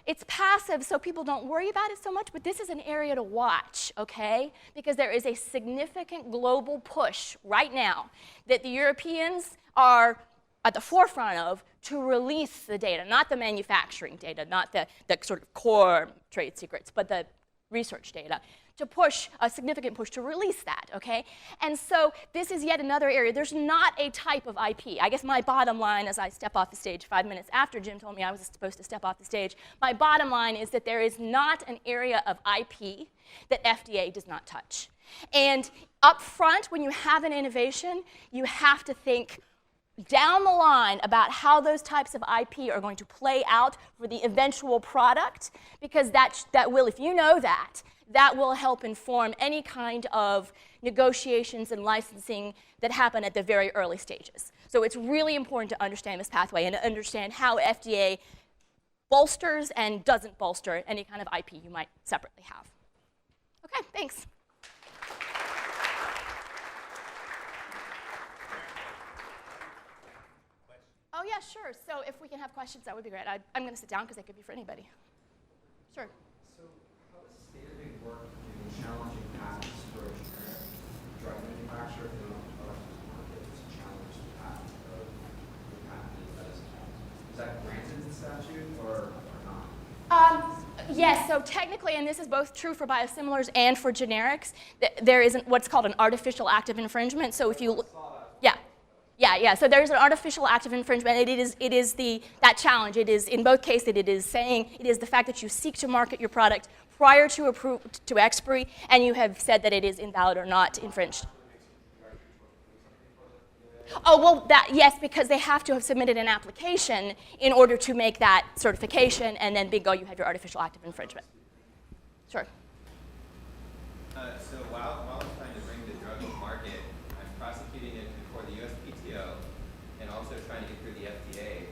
It's passive, so people don't worry about it so much, but this is an area to watch, okay? Because there is a significant global push right now that the Europeans are at the forefront of to release the data, not the manufacturing data, not the sort of core trade secrets, but the research data, to push, a significant push to release that, okay? And so this is yet another area. There's not a type of IP. I guess my bottom line as I step off the stage 5 minutes after Jim told me I was supposed to step off the stage, my bottom line is that there is not an area of IP that FDA does not touch. And up front, when you have an innovation, you have to think down the line about how those types of IP are going to play out for the eventual product, because that will, if you know that will help inform any kind of negotiations and licensing that happen at the very early stages. So it's really important to understand this pathway and to understand how FDA bolsters and doesn't bolster any kind of IP you might separately have. Okay, thanks. Oh, yeah, sure. So if we can have questions, that would be great. I'm going to sit down because they could be for anybody. Sure. So how does standarding work in challenging patents for a generic drug manufacturer who market to challenge the patent of the patent that is held? Is that granted in statute or not? Yes, so technically, and this is both true for biosimilars and for generics, there is what's called an artificial act of infringement. So if you, yeah. So there's an artificial act of infringement, and it is that challenge. It is, in both cases, it is saying, it is the fact that you seek to market your product prior to expiry, and you have said that it is invalid or not infringed. Oh, well, yes, because they have to have submitted an application in order to make that certification, and then bingo, you have your artificial act of infringement. Sure. So while I'm trying to bring the drug to market, I'm prosecuting it before the USPTO and also trying to get through the FDA.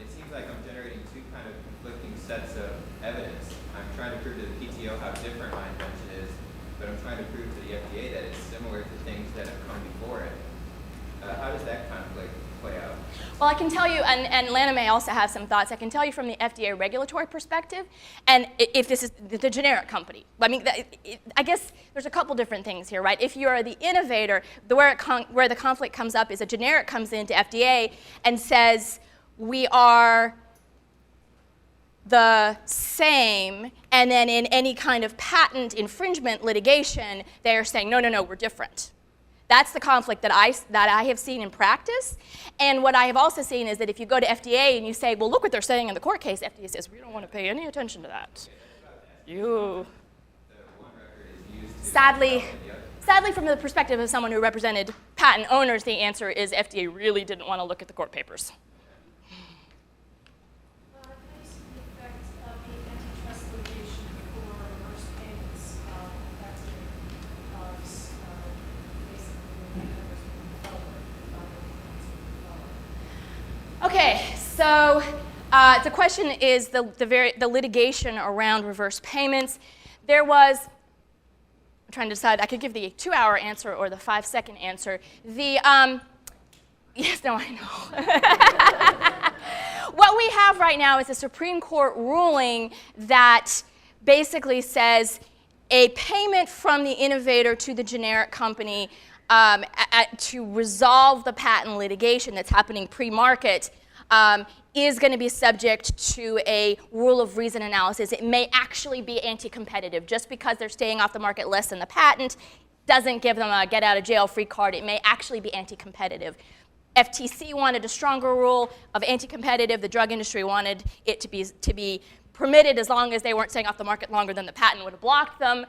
It seems like I'm generating two kind of conflicting sets of evidence. I'm trying to prove to the PTO how different my invention is, but I'm trying to prove to the FDA that it's similar to things that have come before it. How does that conflict play out? Well, I can tell you, and Lana may also have some thoughts, I can tell you from the FDA regulatory perspective, and if this is the generic company. I mean, I guess there's a couple different things here, right? If you're the innovator, where the conflict comes up is a generic comes into FDA and says, we are the same, and then in any kind of patent infringement litigation, they're saying, no, we're different. That's the conflict that I have seen in practice. And what I have also seen is that if you go to FDA and you say, well, look what they're saying in the court case, FDA says, we don't want to pay any attention to that. Sadly, from the perspective of someone who represented patent owners, the answer is FDA really didn't want to look at the court papers. Okay, so the question is the litigation around reverse payments. There was, I'm trying to decide, I could give the 2-hour answer or the 5-second answer. Yes, no, I know. What we have right now is a Supreme Court ruling that basically says a payment from the innovator to the generic company to resolve the patent litigation that's happening pre-market is going to be subject to a rule of reason analysis. It may actually be anti-competitive. Just because they're staying off the market less than the patent doesn't give them a get-out-of-jail-free card. It may actually be anti-competitive. FTC wanted a stronger rule of anti-competitive. The drug industry wanted it to be permitted as long as they weren't staying off the market longer than the patent would have blocked them.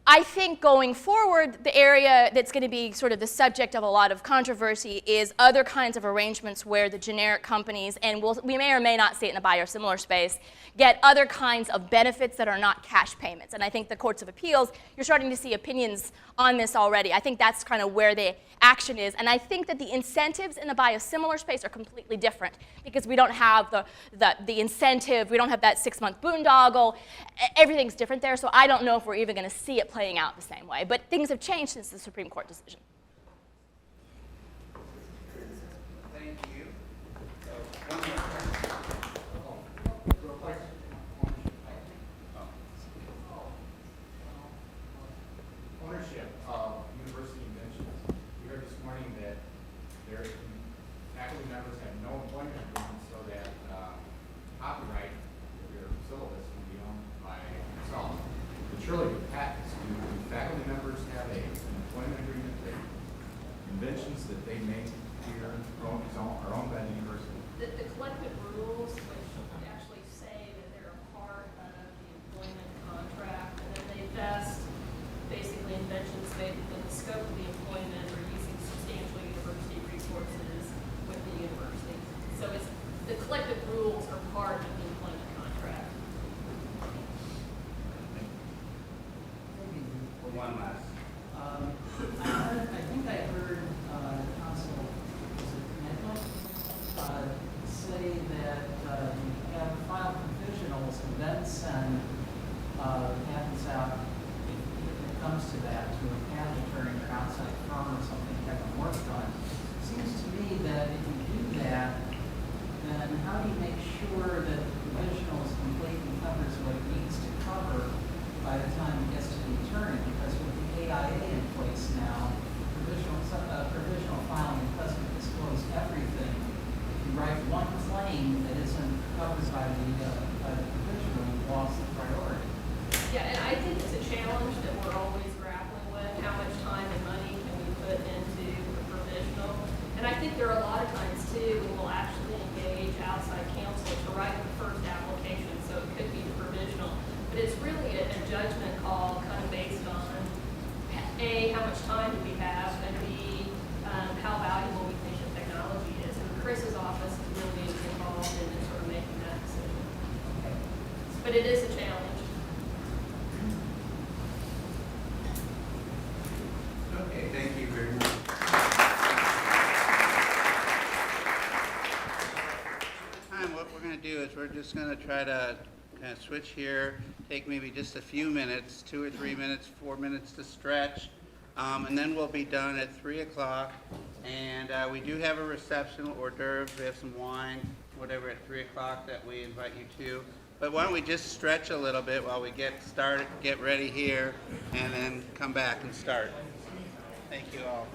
I think going forward, the area that's going to be sort of the subject of a lot of controversy is other kinds of arrangements where the generic companies, and we may or may not see it in the biosimilar space, get other kinds of benefits that are not cash payments. And I think the courts of appeals, you're starting to see opinions on this already. I think that's kind of where the action is. And I think that the incentives in the biosimilar space are completely different because we don't have the incentive, we don't have that 6-month boondoggle. Everything's different there, so I don't know if we're even going to see it playing out the same way. But things have changed since the Supreme Court decision. Thank you. Ownership of university inventions. We heard this morning that their faculty members have no employment agreement, so that copyright of your syllabus can be owned by yourself. But surely with patents, do faculty members have an employment agreement that inventions that they make here are owned by the university? The collective rules, which actually say that they're a part of the employment contract, and then they vest basically inventions made within the scope of the employment or using substantial university resources with the university. So it's the collective rules are part of the employment contract. One last. I think I heard Council say that you have file provisionals and then send patents out if it comes to that to a patent attorney or outside firm or something to have them worked on. It seems to me that if you do that, then how do you make sure that the provisional is complete and covers what it needs to cover by the time it gets to the attorney? Because with the AIA in place now, provisional filing doesn't disclose everything. If you write one claim that isn't covered by the provisional, you lost the priority. Yeah, and I think it's a challenge that we're always grappling with. How much time and money can we put into a provisional? And I think there are a lot of times, too, when we'll actually engage outside counsel to write the first application, so it could be the provisional. But it's really a judgment call kind of based on, A, how much time do we have, and B, how valuable we think the technology is. And Chris's office is really involved in sort of making that decision. But it is a challenge. Okay, thank you very much. What we're going to do is we're just going to try to kind of switch here, take maybe just a few minutes, 2 or 3 minutes, 4 minutes to stretch, and then we'll be done at 3 o'clock. And we do have a reception, hors d'oeuvres, we have some wine, whatever, at 3 o'clock that we invite you to. But why don't we just stretch a little bit while we get started, get ready here, and then come back and start. Thank you all.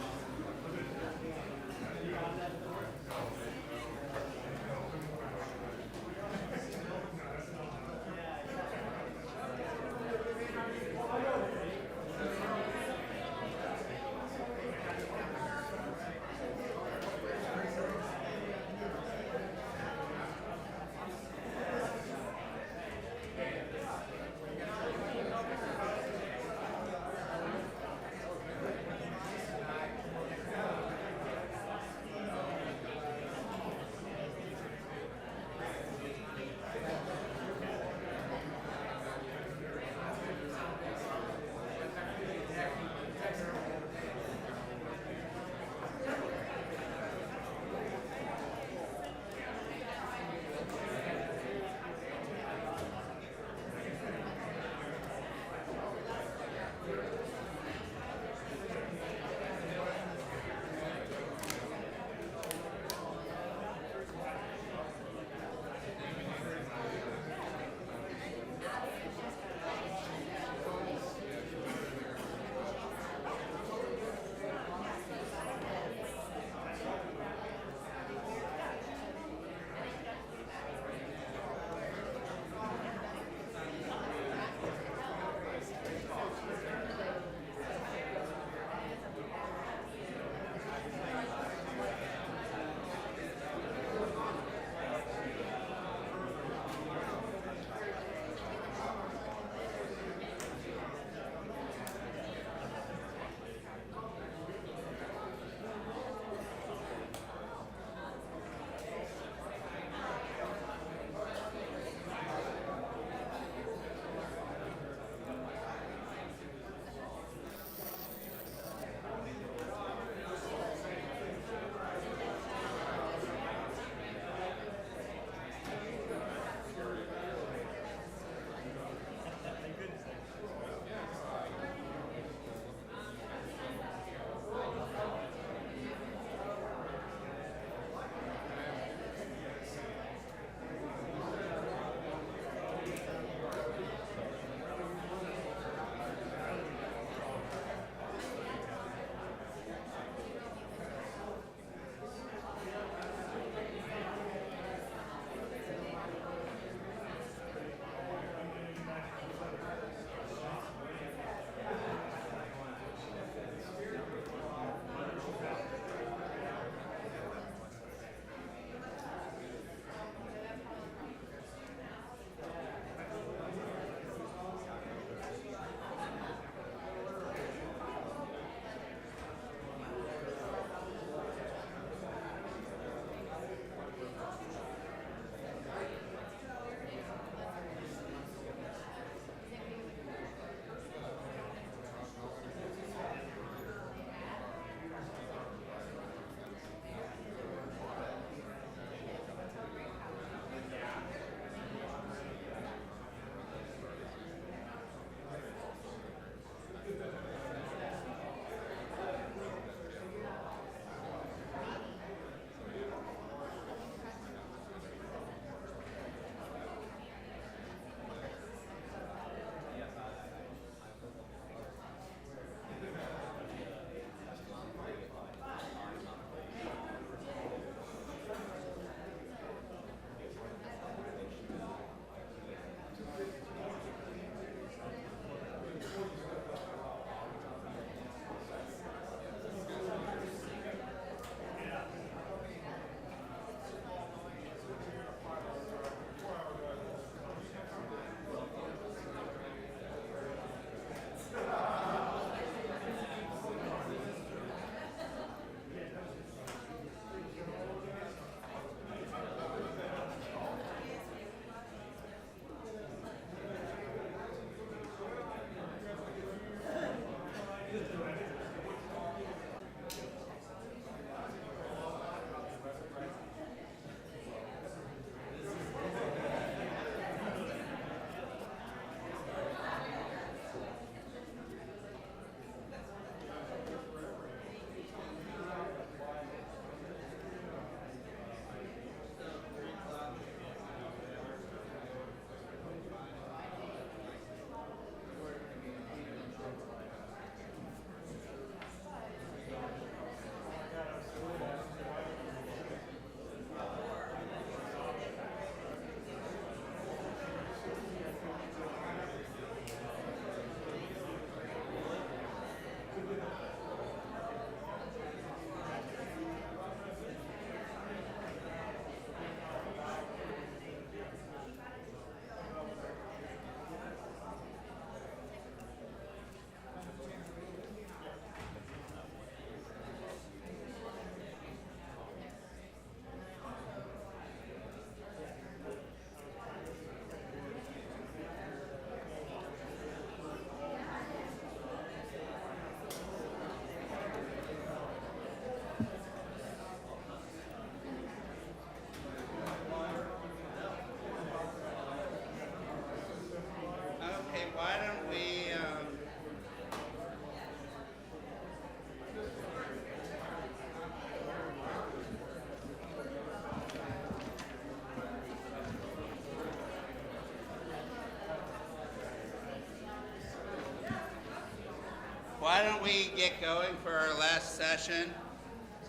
why don't we get going for our last session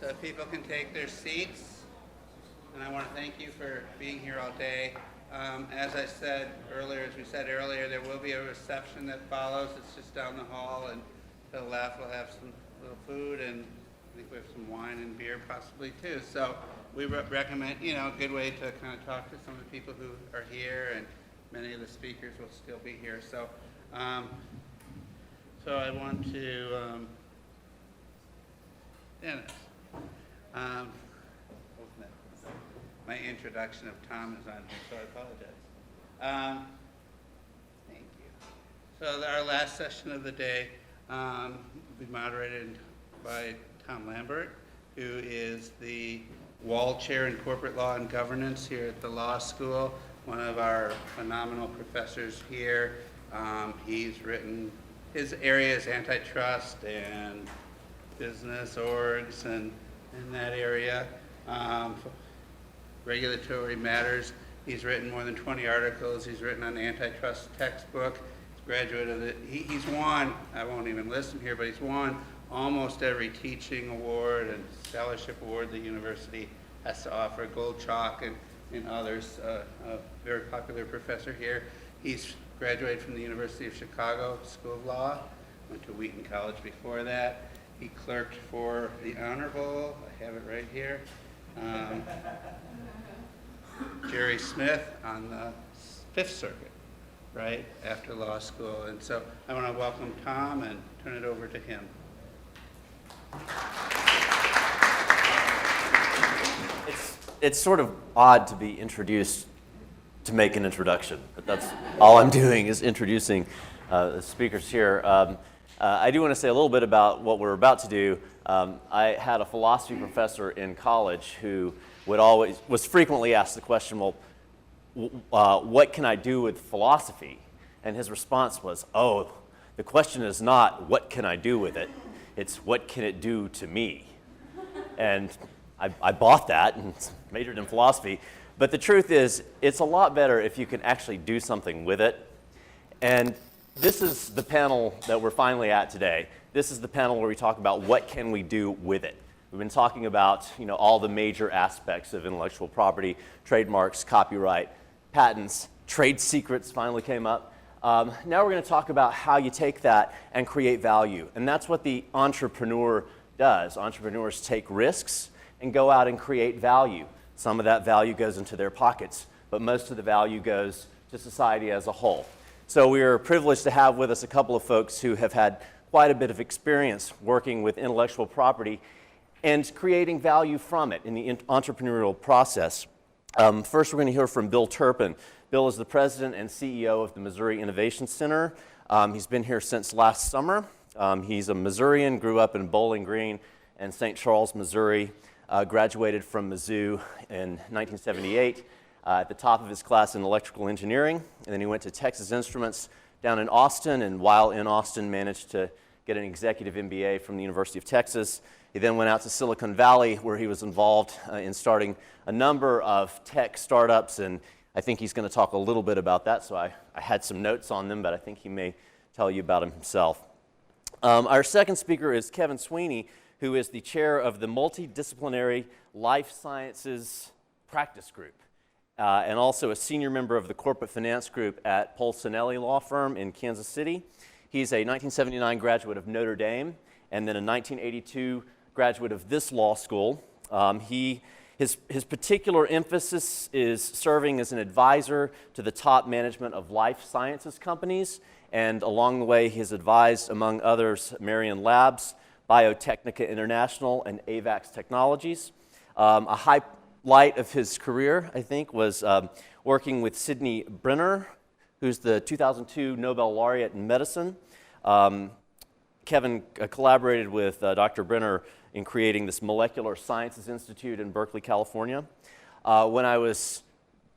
so people can take their seats. And I want to thank you for being here all day. As I said earlier, as we said earlier, there will be a reception that follows. It's just down the hall, and to the left we'll have some little food, and I think we have some wine and beer possibly too. So we recommend, a good way to kind of talk to some of the people who are here, and many of the speakers will still be here. So, so I want to, Dennis, my introduction of Tom is on here, so I apologize. Thank you. So our last session of the day will be moderated by Tom Lambert, who is the Wall Chair in Corporate Law and Governance here at the law school, one of our phenomenal professors here. He's written, his area is antitrust and business orgs and in that area. Regulatory matters. He's written more than 20 articles. He's written an antitrust textbook. He's graduate of he's won, I won't even list him here, but he's won almost every teaching award and scholarship award the university has to offer, Gold Chalk and others. A very popular professor here. He's graduated from the University of Chicago School of Law, went to Wheaton College before that. He clerked for the Honorable, I have it right here, Jerry Smith on the Fifth Circuit, right, after law school. And so I want to welcome Tom and turn it over to him. It's sort of odd to be introduced to make an introduction, but that's all I'm doing is introducing the speakers here. I do want to say a little bit about what we're about to do. I had a philosophy professor in college who was frequently asked the question, well, what can I do with philosophy? And his response was, oh, the question is not what can I do with it, it's what can it do to me? And I bought that and majored in philosophy. But the truth is, it's a lot better if you can actually do something with it. And this is the panel that we're finally at today. This is the panel where we talk about what can we do with it. We've been talking about all the major aspects of intellectual property, trademarks, copyright, patents, trade secrets finally came up. Now we're going to talk about how you take that and create value. And that's what the entrepreneur does. Entrepreneurs take risks and go out and create value. Some of that value goes into their pockets, but most of the value goes to society as a whole. So we are privileged to have with us a couple of folks who have had quite a bit of experience working with intellectual property and creating value from it in the entrepreneurial process. First, we're going to hear from Bill Turpin. Bill is the president and CEO of the Missouri Innovation Center. He's been here since last summer. He's a Missourian, grew up in Bowling Green and St. Charles, Missouri. Graduated from Mizzou in 1978 at the top of his class in electrical engineering, and then he went to Texas Instruments down in Austin, and while in Austin managed to get an executive MBA from the University of Texas. He then went out to Silicon Valley, where he was involved in starting a number of tech startups, and I think he's going to talk a little bit about that, so I had some notes on them, but I think he may tell you about them himself. Our second speaker is Kevin Sweeney, who is the chair of the Multidisciplinary Life Sciences Practice Group, and also a senior member of the Corporate Finance Group at Polsinelli Law Firm in Kansas City. He's a 1979 graduate of Notre Dame, and then a 1982 graduate of this law school. His particular emphasis is serving as an advisor to the top management of life sciences companies, and along the way he's advised, among others, Marion Labs, Biotechnica International, and AVAX Technologies. A highlight of his career, I think, was working with Sidney Brenner, who's the 2002 Nobel laureate in medicine. Kevin collaborated with Dr. Brenner in creating this Molecular Sciences Institute in Berkeley, California. When I was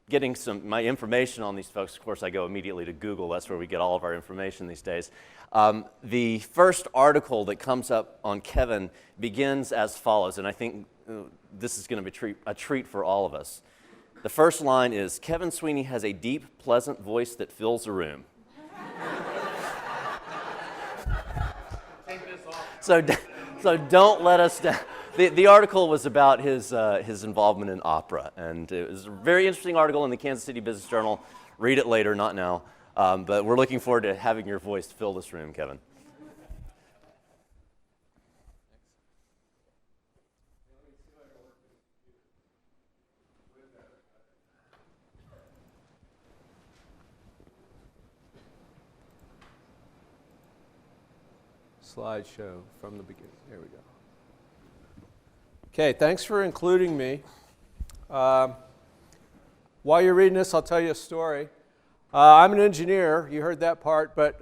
getting my information on these folks, of course I go immediately to Google. That's where we get all of our information these days. The first article that comes up on Kevin begins as follows, and I think this is going to be a treat for all of us. The first line is, Kevin Sweeney has a deep, pleasant voice that fills a room. So don't let us down. The article was about his involvement in opera, and it was a very interesting article in the Kansas City Business Journal. Read it later, not now. But we're looking forward to having your voice fill this room, Kevin. Slideshow from the beginning. There we go. Okay, thanks for including me. While you're reading this, I'll tell you a story. I'm an engineer. You heard that part, but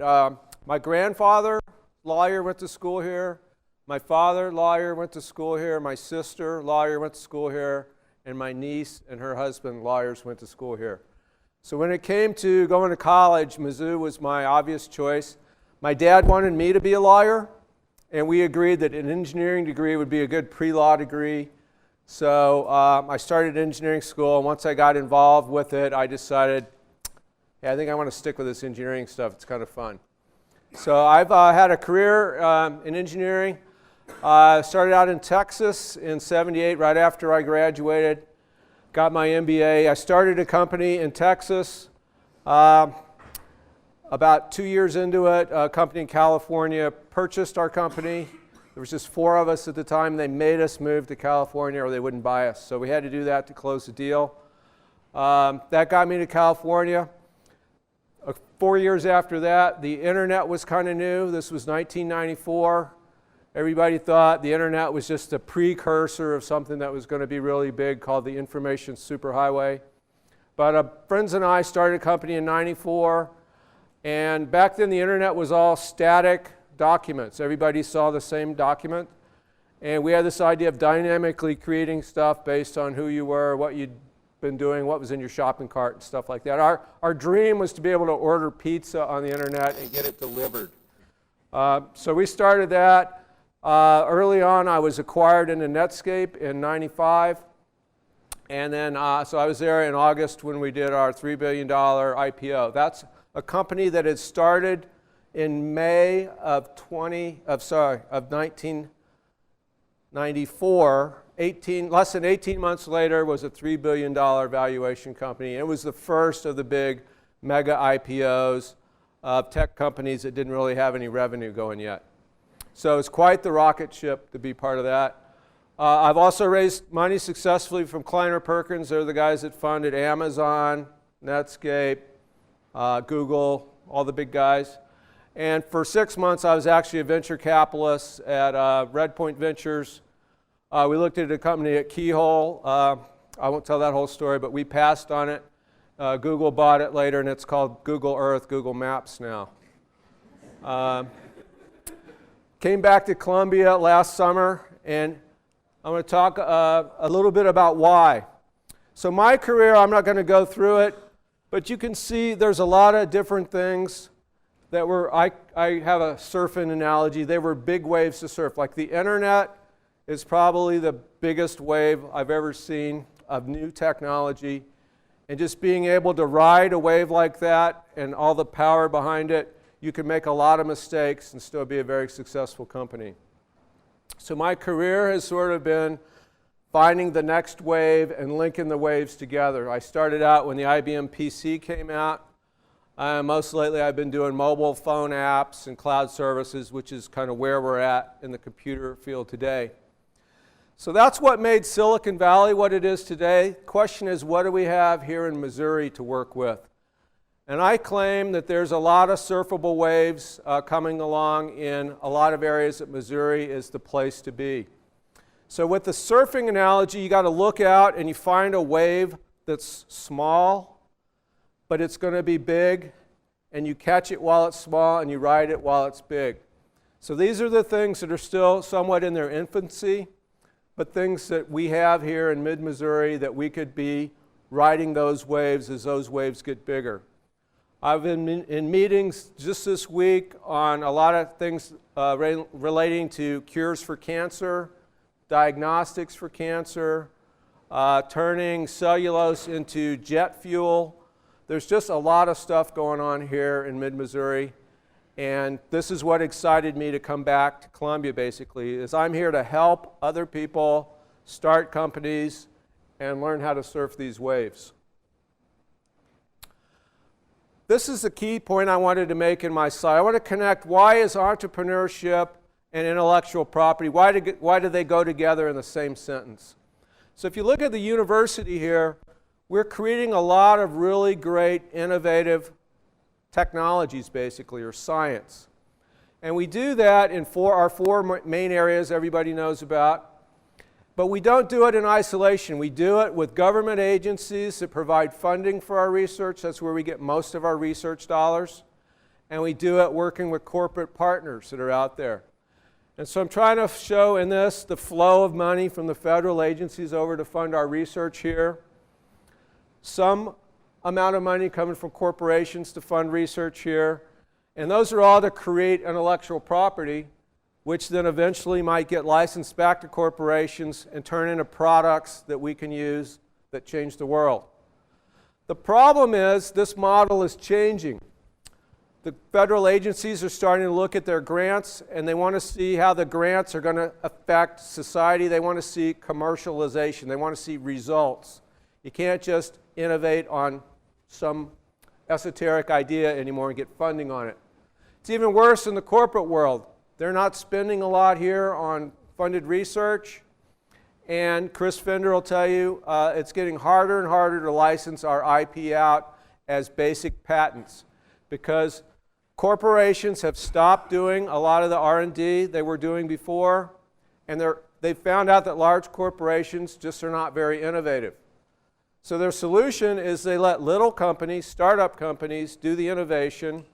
my grandfather, lawyer, went to school here. My father, lawyer, went to school here. My sister, lawyer, went to school here. And my niece and her husband, lawyers, went to school here. So when it came to going to college, Mizzou was my obvious choice. My dad wanted me to be a lawyer, and we agreed that an engineering degree would be a good pre-law degree. So I started engineering school, and once I got involved with it, I decided, hey, I think I want to stick with this engineering stuff. It's kind of fun. So I've had a career in engineering. Started out in Texas in '78, right after I graduated. Got my MBA. I started a company in Texas. About 2 years into it, a company in California purchased our company. There was just 4 of us at the time. They made us move to California or they wouldn't buy us. So we had to do that to close the deal. That got me to California. 4 years after that, the internet was kind of new. This was 1994. Everybody thought the internet was just a precursor of something that was going to be really big called the information superhighway. But friends and I started a company in '94. And back then the internet was all static documents. Everybody saw the same document. And we had this idea of dynamically creating stuff based on who you were, what you'd been doing, what was in your shopping cart and stuff like that. Our dream was to be able to order pizza on the internet and get it delivered. So we started that. Early on I was acquired into Netscape in '95. And then so I was there in August when we did our $3 billion IPO. That's a company that had started in May of 1994. Less than 18 months later was a $3 billion valuation company. It was the first of the big mega IPOs of tech companies that didn't really have any revenue going yet. So it's quite the rocket ship to be part of that. I've also raised money successfully from Kleiner Perkins. They're the guys that funded Amazon, Netscape, Google, all the big guys. And for 6 months, I was actually a venture capitalist at Redpoint Ventures. We looked at a company at Keyhole. I won't tell that whole story, but we passed on it. Google bought it later, and it's called Google Earth, Google Maps now. Came back to Columbia last summer, and I'm going to talk a little bit about why. So my career, I'm not going to go through it, but you can see there's a lot of different things that were, I have a surfing analogy, they were big waves to surf. Like the internet is probably the biggest wave I've ever seen of new technology. And just being able to ride a wave like that and all the power behind it, you can make a lot of mistakes and still be a very successful company. So my career has sort of been finding the next wave and linking the waves together. I started out when the IBM PC came out. Most lately I've been doing mobile phone apps and cloud services, which is kind of where we're at in the computer field today. So that's what made Silicon Valley what it is today. The question is, what do we have here in Missouri to work with? And I claim that there's a lot of surfable waves coming along in a lot of areas that Missouri is the place to be. So with the surfing analogy, you got to look out and you find a wave that's small, but it's going to be big, and you catch it while it's small and you ride it while it's big. So these are the things that are still somewhat in their infancy, but things that we have here in mid-Missouri that we could be riding those waves as those waves get bigger. I've been in meetings just this week on a lot of things relating to cures for cancer, diagnostics for cancer, turning cellulose into jet fuel. There's just a lot of stuff going on here in mid-Missouri. And this is what excited me to come back to Columbia, basically, is I'm here to help other people start companies and learn how to surf these waves. This is the key point I wanted to make in my slide. I want to connect why is entrepreneurship and intellectual property, why do they go together in the same sentence? So if you look at the university here, we're creating a lot of really great, innovative technologies, basically, or science. And we do that in our four main areas everybody knows about. But we don't do it in isolation. We do it with government agencies that provide funding for our research. That's where we get most of our research dollars. And we do it working with corporate partners that are out there. And so I'm trying to show in this the flow of money from the federal agencies over to fund our research here. Some amount of money coming from corporations to fund research here. And those are all to create intellectual property, which then eventually might get licensed back to corporations and turn into products that we can use that change the world. The problem is this model is changing. The federal agencies are starting to look at their grants, and they want to see how the grants are going to affect society. They want to see commercialization. They want to see results. You can't just innovate on some esoteric idea anymore and get funding on it. It's even worse in the corporate world. They're not spending a lot here on funded research. And Chris Fender will tell you it's getting harder and harder to license our IP out as basic patents because corporations have stopped doing a lot of the R&D they were doing before, and they've found out that large corporations just are not very innovative. So their solution is they let little companies, startup companies, do the innovation,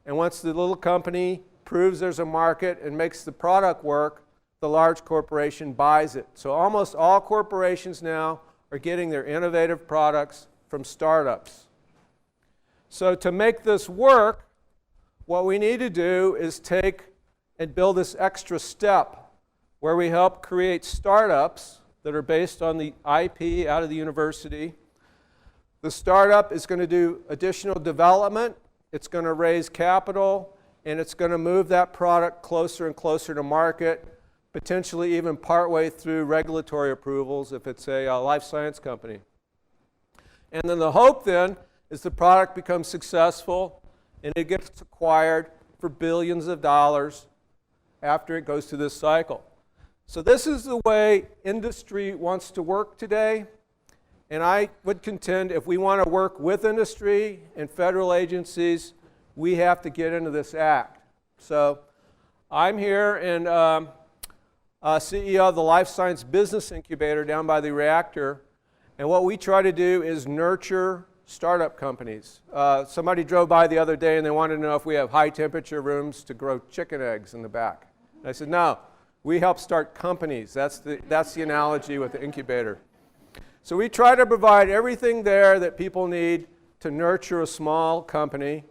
and once the little company proves there's a market and makes the product work, the large corporation buys it. So almost all corporations now are getting their innovative products from startups. So to make this work, what we need to do is take and build this extra step where we help create startups that are based on the IP out of the university. The startup is going to do additional development, it's going to raise capital, and it's going to move that product closer and closer to market, potentially even partway through regulatory approvals if it's a life science company. And then the hope then is the product becomes successful and it gets acquired for billions of dollars after it goes through this cycle. So this is the way industry wants to work today. And I would contend if we want to work with industry and federal agencies, we have to get into this act. So I'm here and CEO of the Life Science Business Incubator down by the reactor. And what we try to do is nurture startup companies. Somebody drove by the other day and they wanted to know if we have high temperature rooms to grow chicken eggs in the back. And I said, no, we help start companies. That's the analogy with the incubator. So we try to provide everything there that people need to nurture a small company.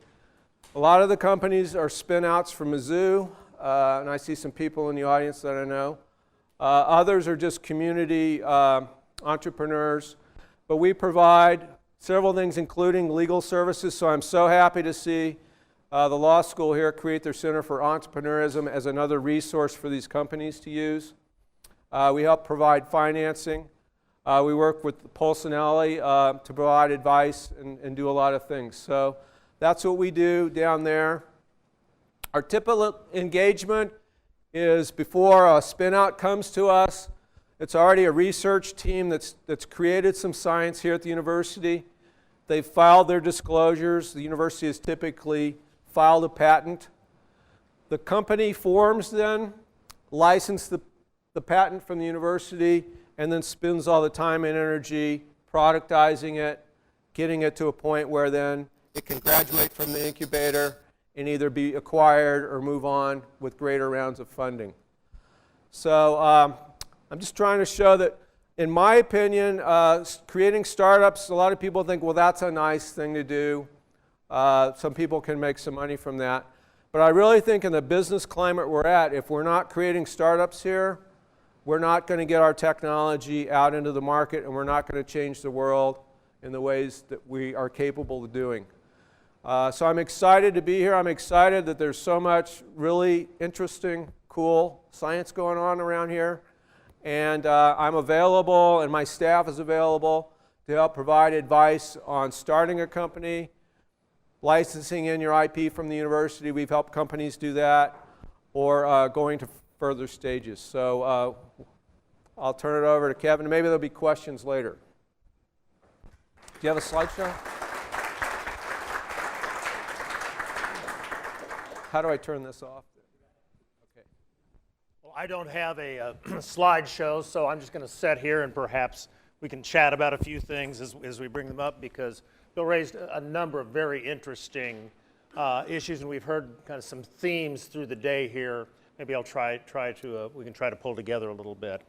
A lot of the companies are spin-outs from Mizzou, and I see some people in the audience that I know. Others are just community entrepreneurs. But we provide several things, including legal services. So I'm so happy to see the law school here create their Center for Entrepreneurism as another resource for these companies to use. We help provide financing. We work with Polsinelli to provide advice and do a lot of things. So that's what we do down there. Our typical engagement is before a spin-out comes to us, it's already a research team that's created some science here at the university. They've filed their disclosures. The university has typically filed a patent. The company forms then license the patent from the university and then spends all the time and energy productizing it, getting it to a point where then it can graduate from the incubator and either be acquired or move on with greater rounds of funding. So I'm just trying to show that, in my opinion, creating startups, a lot of people think, well, that's a nice thing to do. Some people can make some money from that. But I really think in the business climate we're at, if we're not creating startups here, we're not going to get our technology out into the market, and we're not going to change the world in the ways that we are capable of doing. So I'm excited to be here. I'm excited that there's so much really interesting, cool science going on around here. And I'm available, and my staff is available to help provide advice on starting a company, licensing in your IP from the university. We've helped companies do that, or going to further stages. So I'll turn it over to Kevin. Maybe there'll be questions later. Do you have a slideshow? How do I turn this off? Okay. Well, I don't have a slideshow, so I'm just going to sit here and perhaps we can chat about a few things as we bring them up, because Bill raised a number of very interesting issues, and we've heard kind of some themes through the day here. Maybe I'll we can try to pull together a little bit.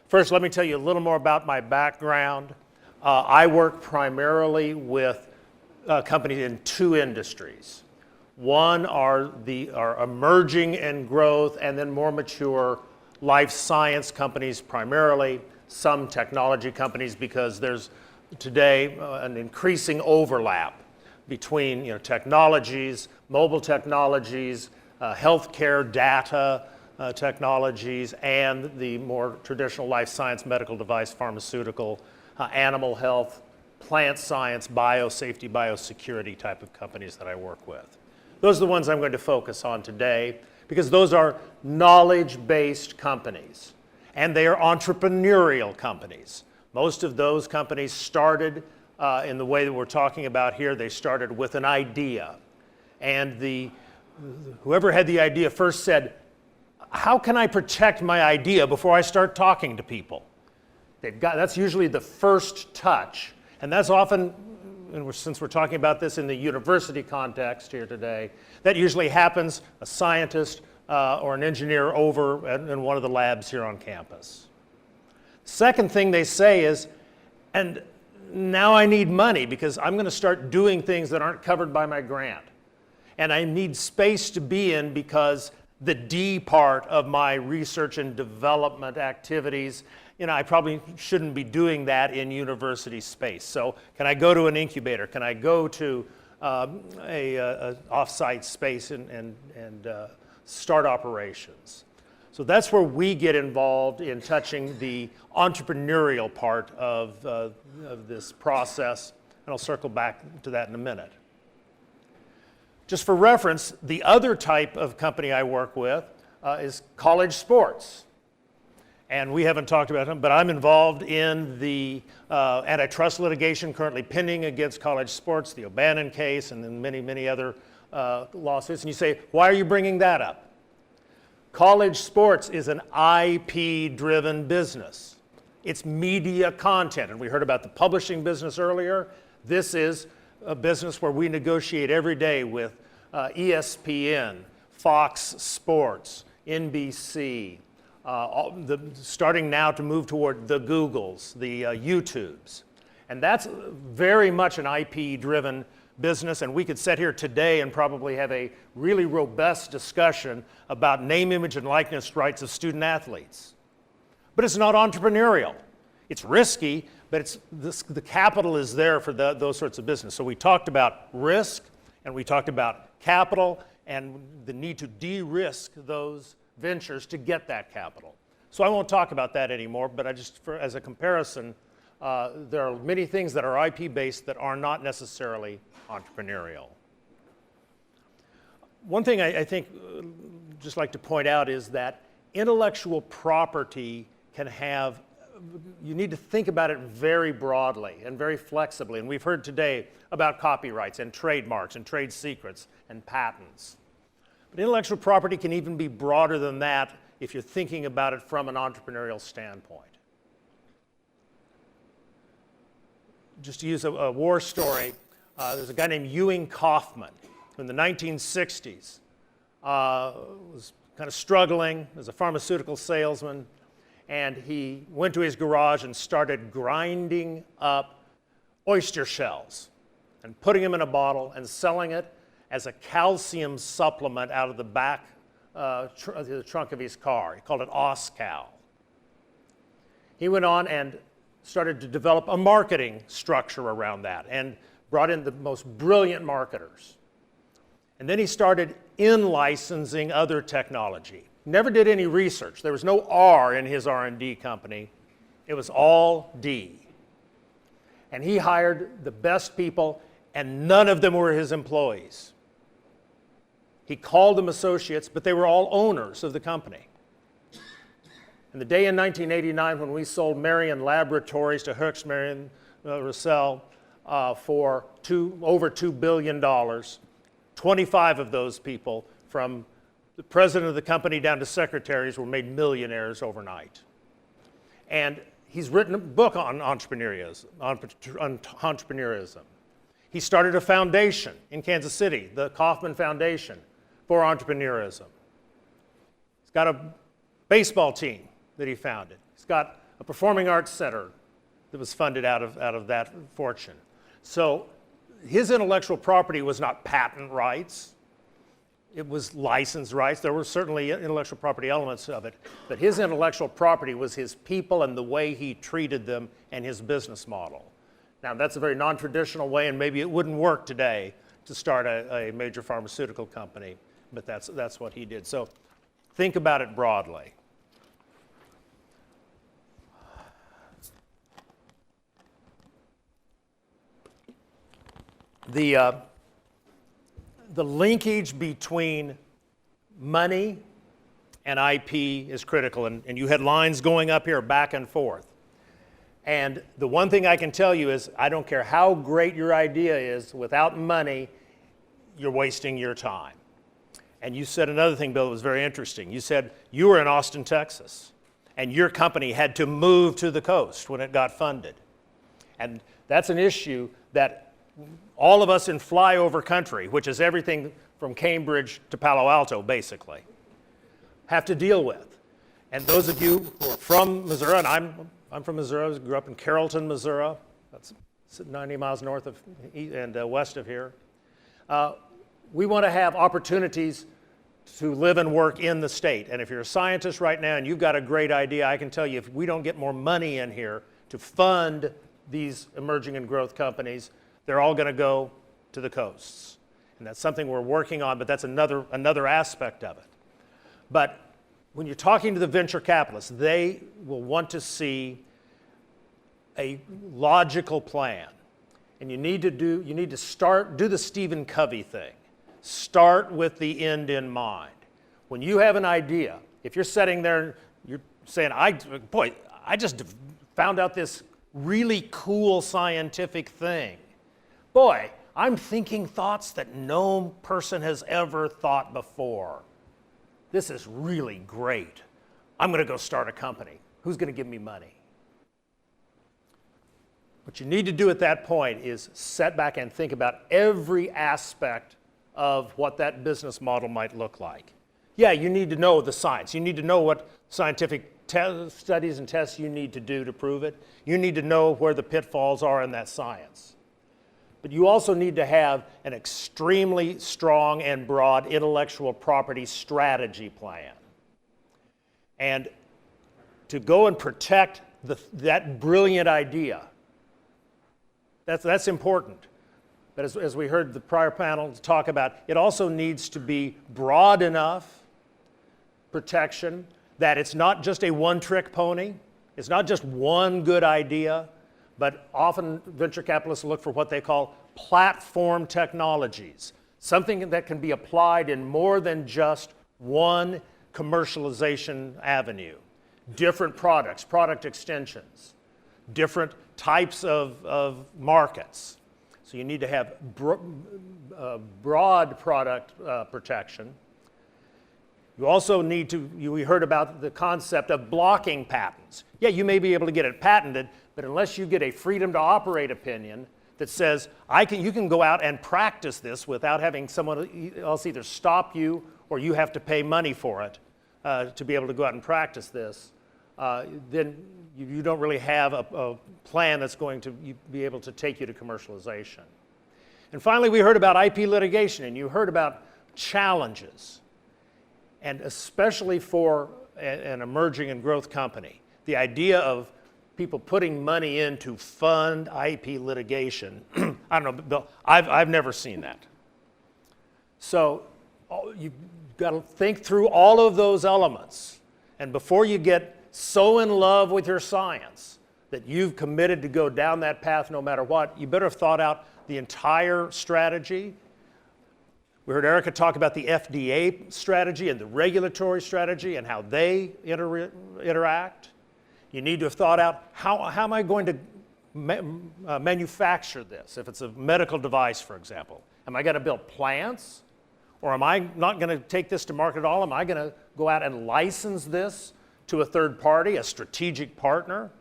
First, let me tell you a little more about my background. I work primarily with companies in two industries. One are emerging and growth, and then more mature life science companies primarily, some technology companies, because there's today an increasing overlap between technologies, mobile technologies, healthcare data technologies, and the more traditional life science, medical device, pharmaceutical, animal health, plant science, biosafety, biosecurity type of companies that I work with. Those are the ones I'm going to focus on today, because those are knowledge-based companies, and they are entrepreneurial companies. Most of those companies started in the way that we're talking about here. They started with an idea, and whoever had the idea first said, how can I protect my idea before I start talking to people? That's usually the first touch, and that's often, and since we're talking about this in the university context here today, that usually happens a scientist or an engineer over in one of the labs here on campus. Second thing they say is, and now I need money because I'm going to start doing things that aren't covered by my grant. And I need space to be in because the D part of my research and development activities, I probably shouldn't be doing that in university space. So can I go to an incubator? Can I go to a off-site space and start operations? So that's where we get involved in touching the entrepreneurial part of this process, and I'll circle back to that in a minute. Just for reference, the other type of company I work with is college sports. And we haven't talked about them, but I'm involved in the antitrust litigation currently pending against college sports, the O'Bannon case, and then many, many other lawsuits. And you say, why are you bringing that up? College sports is an IP-driven business. It's media content. And we heard about the publishing business earlier. This is a business where we negotiate every day with ESPN, Fox Sports, NBC, starting now to move toward the Googles, the YouTubes. And that's very much an IP-driven business, and we could sit here today and probably have a really robust discussion about name, image, and likeness rights of student athletes. But it's not entrepreneurial. It's risky, but the capital is there for those sorts of business. So we talked about risk, and we talked about capital, and the need to de-risk those ventures to get that capital. So I won't talk about that anymore, but as a comparison, there are many things that are IP-based that are not necessarily entrepreneurial. One thing I think just like to point out is that intellectual property you need to think about it very broadly and very flexibly. And we've heard today about copyrights and trademarks and trade secrets and patents. But intellectual property can even be broader than that if you're thinking about it from an entrepreneurial standpoint. Just to use a war story, there's a guy named Ewing Kauffman who in the 1960s was kind of struggling as a pharmaceutical salesman, and he went to his garage and started grinding up oyster shells and putting them in a bottle and selling it as a calcium supplement out of the back the trunk of his car. He called it Oscal. He went on and started to develop a marketing structure around that and brought in the most brilliant marketers. And then he started in-licensing other technology. Never did any research. There was no R in his R&D company. It was all D. And he hired the best people, and none of them were his employees. He called them associates, but they were all owners of the company. And the day in 1989 when we sold Marion Laboratories to Herx Marion Russell for over $2 billion, 25 of those people, from the president of the company down to secretaries, were made millionaires overnight. And he's written a book on entrepreneurism. He started a foundation in Kansas City, the Kauffman Foundation for Entrepreneurism. He's got a baseball team that he founded. He's got a performing arts center that was funded out of that fortune. So his intellectual property was not patent rights. It was license rights. There were certainly intellectual property elements of it, but his intellectual property was his people and the way he treated them and his business model. Now, that's a very non-traditional way, and maybe it wouldn't work today to start a major pharmaceutical company, but that's what he did. So think about it broadly. The linkage between money and IP is critical, and you had lines going up here back and forth. And the one thing I can tell you is, I don't care how great your idea is, without money, you're wasting your time. And you said another thing, Bill, that was very interesting. You said you were in Austin, Texas, and your company had to move to the coast when it got funded. And that's an issue that all of us in flyover country, which is everything from Cambridge to Palo Alto, basically, have to deal with. And those of you who are from Missouri, and I'm from Missouri, grew up in Carrollton, Missouri. That's 90 miles north of and west of here. We want to have opportunities to live and work in the state. And if you're a scientist right now and you've got a great idea, I can tell you, if we don't get more money in here to fund these emerging and growth companies, they're all going to go to the coasts. And that's something we're working on, but that's another aspect of it. But when you're talking to the venture capitalists, they will want to see a logical plan. And you need to do the Stephen Covey thing. Start with the end in mind. When you have an idea, if you're sitting there, you're saying, I just found out this really cool scientific thing. Boy, I'm thinking thoughts that no person has ever thought before. This is really great. I'm going to go start a company. Who's going to give me money? What you need to do at that point is sit back and think about every aspect of what that business model might look like. Yeah, you need to know the science. You need to know what scientific studies and tests you need to do to prove it. You need to know where the pitfalls are in that science. But you also need to have an extremely strong and broad intellectual property strategy plan. And to go and protect that brilliant idea, that's important. But as we heard the prior panel talk about, it also needs to be broad enough protection that it's not just a one-trick pony. It's not just one good idea. But often venture capitalists look for what they call platform technologies, something that can be applied in more than just one commercialization avenue. Different products, product extensions, different types of markets. So you need to have broad product protection. You also need to, we heard about the concept of blocking patents. Yeah, you may be able to get it patented, but unless you get a freedom to operate opinion that says, you can go out and practice this without having someone else either stop you or you have to pay money for it to be able to go out and practice this, then you don't really have a plan that's going to be able to take you to commercialization. And finally, we heard about IP litigation, and you heard about challenges. And especially for an emerging and growth company, the idea of people putting money in to fund IP litigation. I don't know, Bill, I've never seen that. So you've got to think through all of those elements. And before you get so in love with your science that you've committed to go down that path no matter what, you better have thought out the entire strategy. We heard Erica talk about the FDA strategy and the regulatory strategy and how they interact. You need to have thought out, how am I going to manufacture this? If it's a medical device, for example. Am I going to build plants? Or am I not going to take this to market at all? Am I going to go out and license this to a third party, a strategic partner?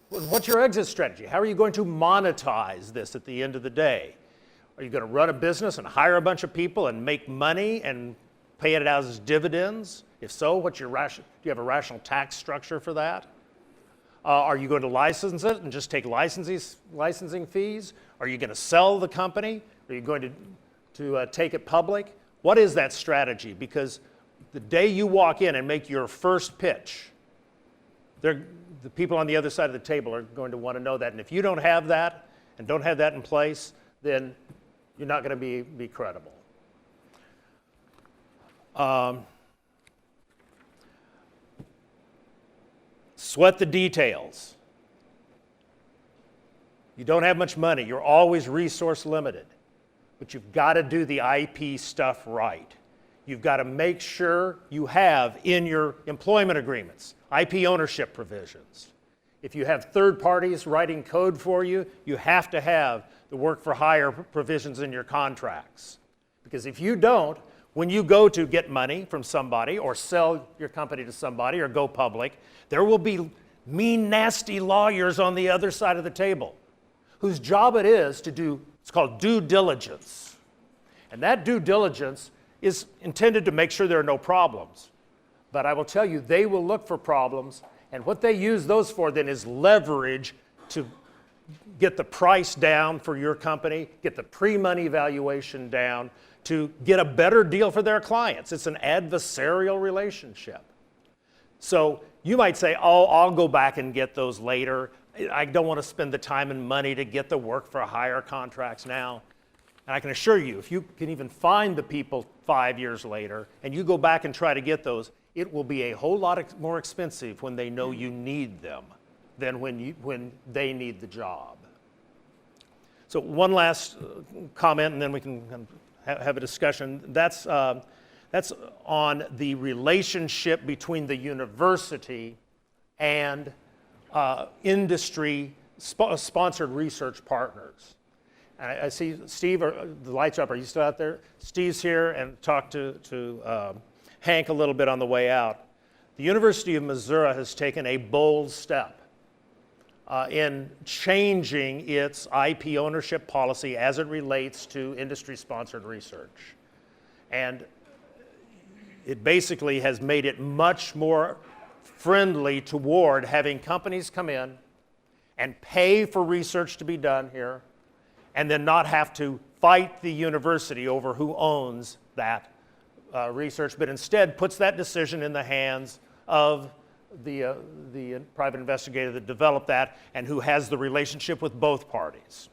What's your exit strategy? How are you going to monetize this at the end of the day? Are you going to run a business and hire a bunch of people and make money and pay it out as dividends? If so, what's your do you have a rational tax structure for that? Are you going to license it and just take licensing fees? Are you going to sell the company? Are you going to take it public? What is that strategy? Because the day you walk in and make your first pitch, the people on the other side of the table are going to want to know that. And if you don't have that and don't have that in place, then you're not going to be credible. Sweat the details. You don't have much money. You're always resource limited. But you've got to do the IP stuff right. You've got to make sure you have in your employment agreements IP ownership provisions. If you have third parties writing code for you, you have to have the work for hire provisions in your contracts. Because if you don't, when you go to get money from somebody or sell your company to somebody or go public, there will be mean, nasty lawyers on the other side of the table whose job it is to do, it's called due diligence. And that due diligence is intended to make sure there are no problems. But I will tell you, they will look for problems, and what they use those for then is leverage to get the price down for your company, get the pre-money valuation down, to get a better deal for their clients. It's an adversarial relationship. So you might say, oh, I'll go back and get those later. I don't want to spend the time and money to get the work for hire contracts now. And I can assure you, if you can even find the people 5 years later and you go back and try to get those, it will be a whole lot more expensive when they know you need them than when they need the job. So one last comment, and then we can have a discussion. That's on the relationship between the university and industry sponsored research partners. And I see Steve, the lights are up. Are you still out there? Steve's here, and talked to Hank a little bit on the way out. The University of Missouri has taken a bold step in changing its IP ownership policy as it relates to industry-sponsored research. And it basically has made it much more friendly toward having companies come in and pay for research to be done here, and then not have to fight the university over who owns that research, but instead puts that decision in the hands of the private investigator that developed that and who has the relationship with both parties.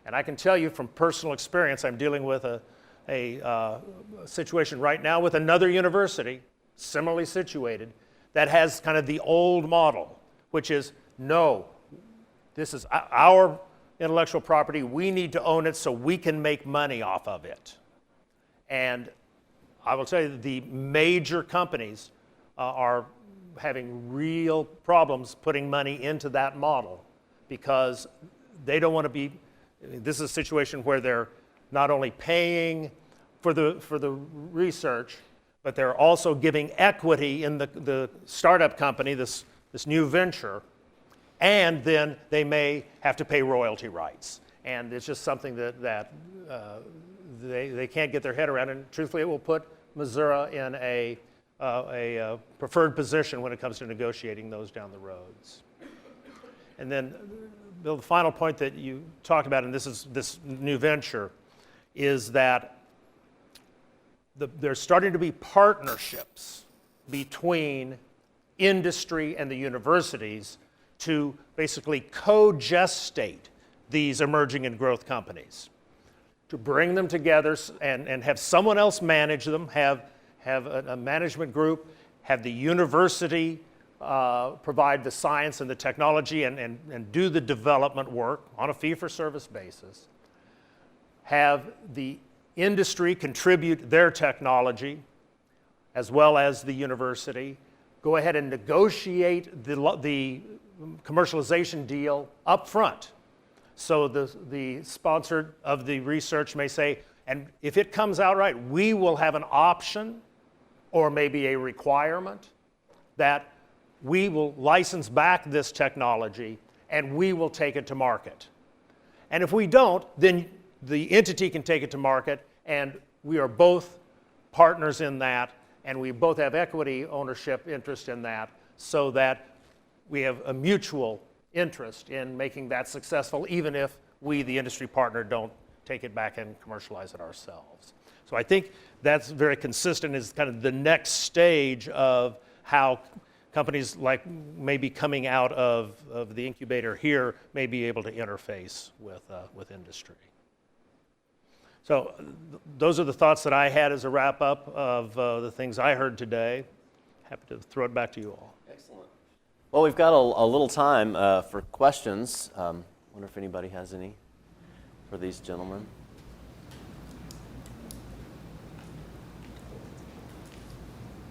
And I can tell you from personal experience, I'm dealing with a situation right now with another university, similarly situated, that has kind of the old model, which is, no, this is our intellectual property, we need to own it so we can make money off of it. And I will tell you that the major companies are having real problems putting money into that model because they don't want to be, this is a situation where they're not only paying for the research, but they're also giving equity in the startup company, this new venture, and then they may have to pay royalty rights. And it's just something that they can't get their head around, and truthfully it will put Missouri in a preferred position when it comes to negotiating those down the roads. And then, Bill, the final point that you talked about, and this is this new venture, is that there's starting to be partnerships between industry and the universities to basically co-gestate these emerging and growth companies, to bring them together and have someone else manage them, have a management group, have the university provide the science and the technology and do the development work on a fee-for-service basis, have the industry contribute their technology, as well as the university, go ahead and negotiate the commercialization deal up front. So the sponsor of the research may say, and if it comes out right, we will have an option or maybe a requirement that we will license back this technology and we will take it to market. And if we don't, then the entity can take it to market, and we are both partners in that, and we both have equity ownership interest in that, so that we have a mutual interest in making that successful, even if we, the industry partner, don't take it back and commercialize it ourselves. So I think that's very consistent as kind of the next stage of how companies like maybe coming out of the incubator here may be able to interface with industry. So those are the thoughts that I had as a wrap-up of the things I heard today. Happy to throw it back to you all. Excellent. Well, we've got a little time for questions. Wonder if anybody has any for these gentlemen.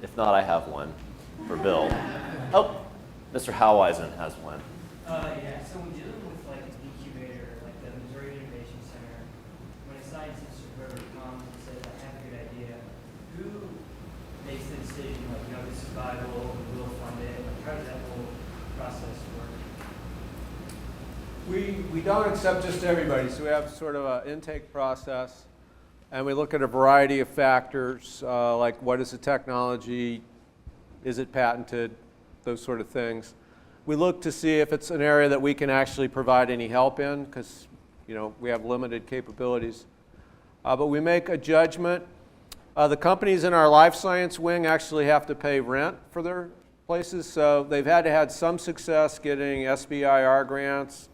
If not, I have one for Bill. Oh, Mr. Howeisen has one. Yeah, so when dealing with like an incubator, like the Missouri Innovation Center, when a scientist or whoever comes and says, I have a good idea, who makes the decision, like, you know, this is viable, we will fund it, like, how does that whole process work? We don't accept just everybody, so we have sort of an intake process, and we look at a variety of factors, like what is the technology, is it patented, those sort of things. We look to see if it's an area that we can actually provide any help in, because we have limited capabilities. But we make a judgment. The companies in our life science wing actually have to pay rent for their places, so they've had to have some success getting SBIR grants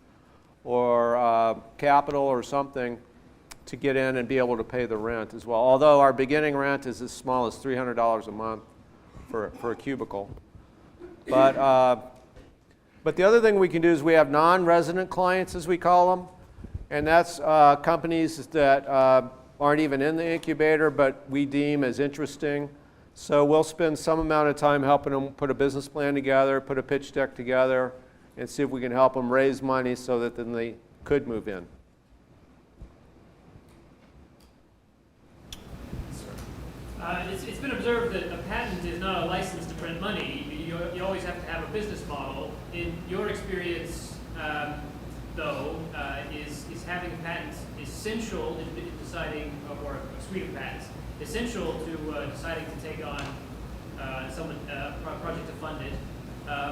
or capital or something to get in and be able to pay the rent as well. Although our beginning rent is as small as $300 a month for a cubicle. But the other thing we can do is we have non-resident clients, as we call them, and that's companies that aren't even in the incubator, but we deem as interesting. So we'll spend some amount of time helping them put a business plan together, put a pitch deck together, and see if we can help them raise money so that then they could move in. It's been observed that a patent is not a license to print money. You always have to have a business model. In your experience, though, is having a patent essential in deciding, or a suite of patents, essential to deciding to take on a project to fund it?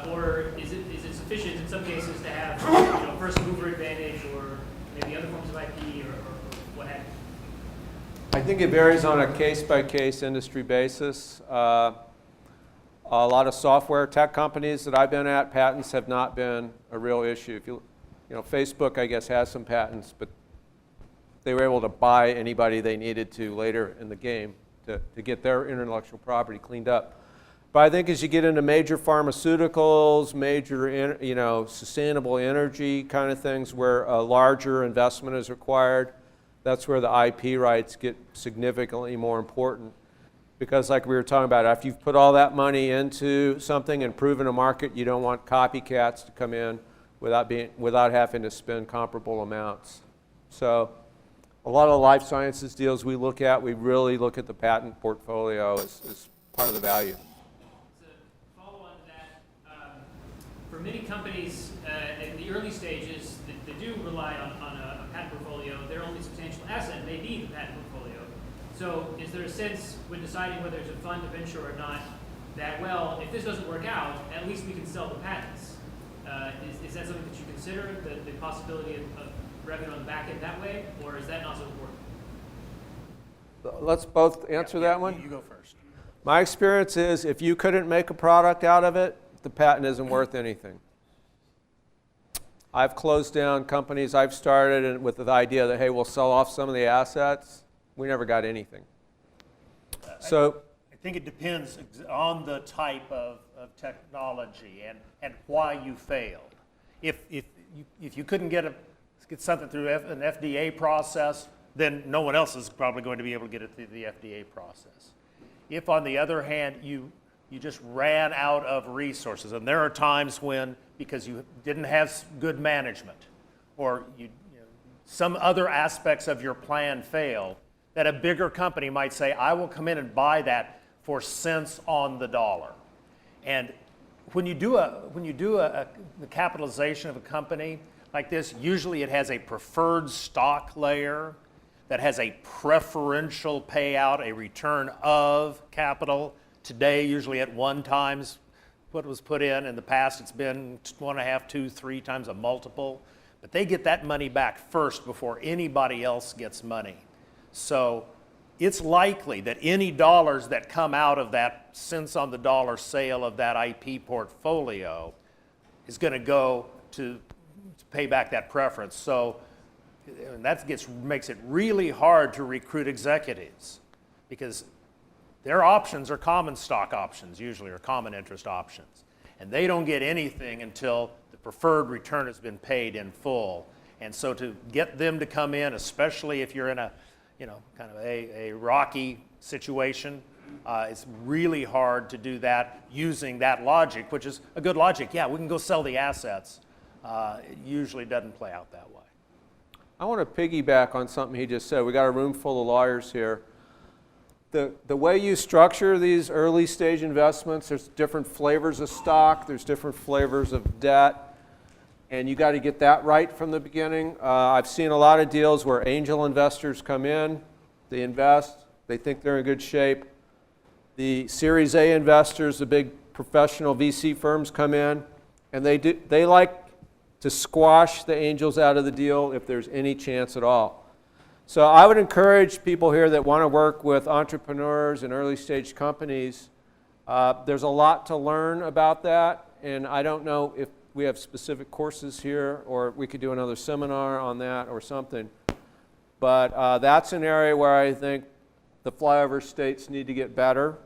Or is it sufficient in some cases to have first mover advantage, or maybe other forms of IP, or what have you? I think it varies on a case-by-case industry basis. A lot of software tech companies that I've been at, patents have not been a real issue. Facebook, I guess, has some patents, but they were able to buy anybody they needed to later in the game to get their intellectual property cleaned up. But I think as you get into major pharmaceuticals, major sustainable energy kind of things where a larger investment is required, that's where the IP rights get significantly more important. Because like we were talking about, after you've put all that money into something and proven a market, you don't want copycats to come in without having to spend comparable amounts. So a lot of the life sciences deals we look at, we really look at the patent portfolio as part of the value. To follow on to that, for many companies in the early stages that do rely on a patent portfolio, their only substantial asset may be the patent portfolio. So is there a sense when deciding whether to fund a venture or not that, well, if this doesn't work out, at least we can sell the patents? Is that something that you consider, the possibility of revenue on the back end that way, or is that not so important? Let's both answer that one. You go first. My experience is if you couldn't make a product out of it, the patent isn't worth anything. I've closed down companies I've started and with the idea that, hey, we'll sell off some of the assets. We never got anything. So I think it depends on the type of technology and why you failed. If you couldn't get something through an FDA process, then no one else is probably going to be able to get it through the FDA process. If, on the other hand, you just ran out of resources, and there are times when, because you didn't have good management, or some other aspects of your plan fail, that a bigger company might say, I will come in and buy that for cents on the dollar. And when you do the capitalization of a company like this, usually it has a preferred stock layer that has a preferential payout, a return of capital. Today, usually at 1 times what was put in. In the past, it's been 1.5, 2, 3 times a multiple. But they get that money back first before anybody else gets money. So it's likely that any dollars that come out of that cents on the dollar sale of that IP portfolio is going to go to pay back that preference. So and that makes it really hard to recruit executives, because their options are common stock options usually, or common interest options. And they don't get anything until the preferred return has been paid in full. And so to get them to come in, especially if you're in a kind of a rocky situation, it's really hard to do that using that logic, which is a good logic. Yeah, we can go sell the assets. It usually doesn't play out that way. I want to piggyback on something he just said. We got a room full of lawyers here. The way you structure these early stage investments, there's different flavors of stock, there's different flavors of debt, and you got to get that right from the beginning. I've seen a lot of deals where angel investors come in, they invest, they think they're in good shape. The Series A investors, the big professional VC firms come in, and they like to squash the angels out of the deal if there's any chance at all. So I would encourage people here that want to work with entrepreneurs and early stage companies. There's a lot to learn about that, and I don't know if we have specific courses here, or we could do another seminar on that or something. But that's an area where I think the flyover states need to get better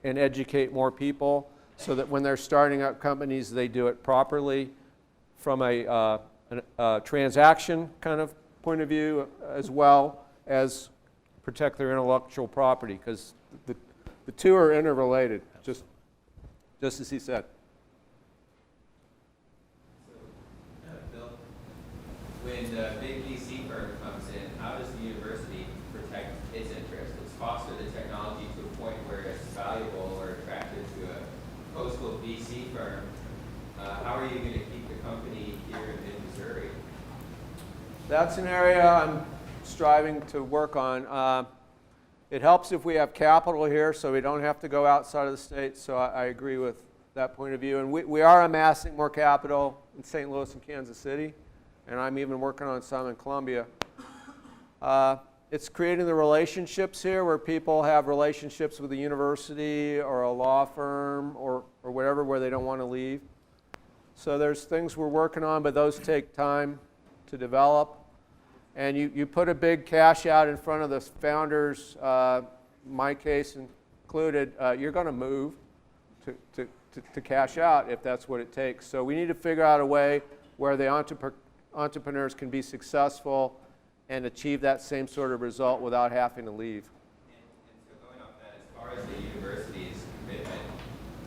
and educate more people so that when they're starting up companies, they do it properly from a transaction kind of point of view, as well as protect their intellectual property, because the two are interrelated, just as he said. Bill, when the big VC firm comes in, how does the university protect its interest? It's foster the technology to a point where it's valuable or attractive to a coastal VC firm. How are you going to keep the company here in Missouri? That's an area I'm striving to work on. It helps if we have capital here so we don't have to go outside of the state, so I agree with that point of view. And we are amassing more capital in St. Louis and Kansas City, and I'm even working on some in Columbia. It's creating the relationships here where people have relationships with a university or a law firm or whatever, where they don't want to leave. So there's things we're working on, but those take time to develop. And you put a big cash out in front of the founders, my case included, you're going to move to cash out if that's what it takes. So we need to figure out a way where the entrepreneurs can be successful and achieve that same sort of result without having to leave. And so going off that, as far as the university's commitment,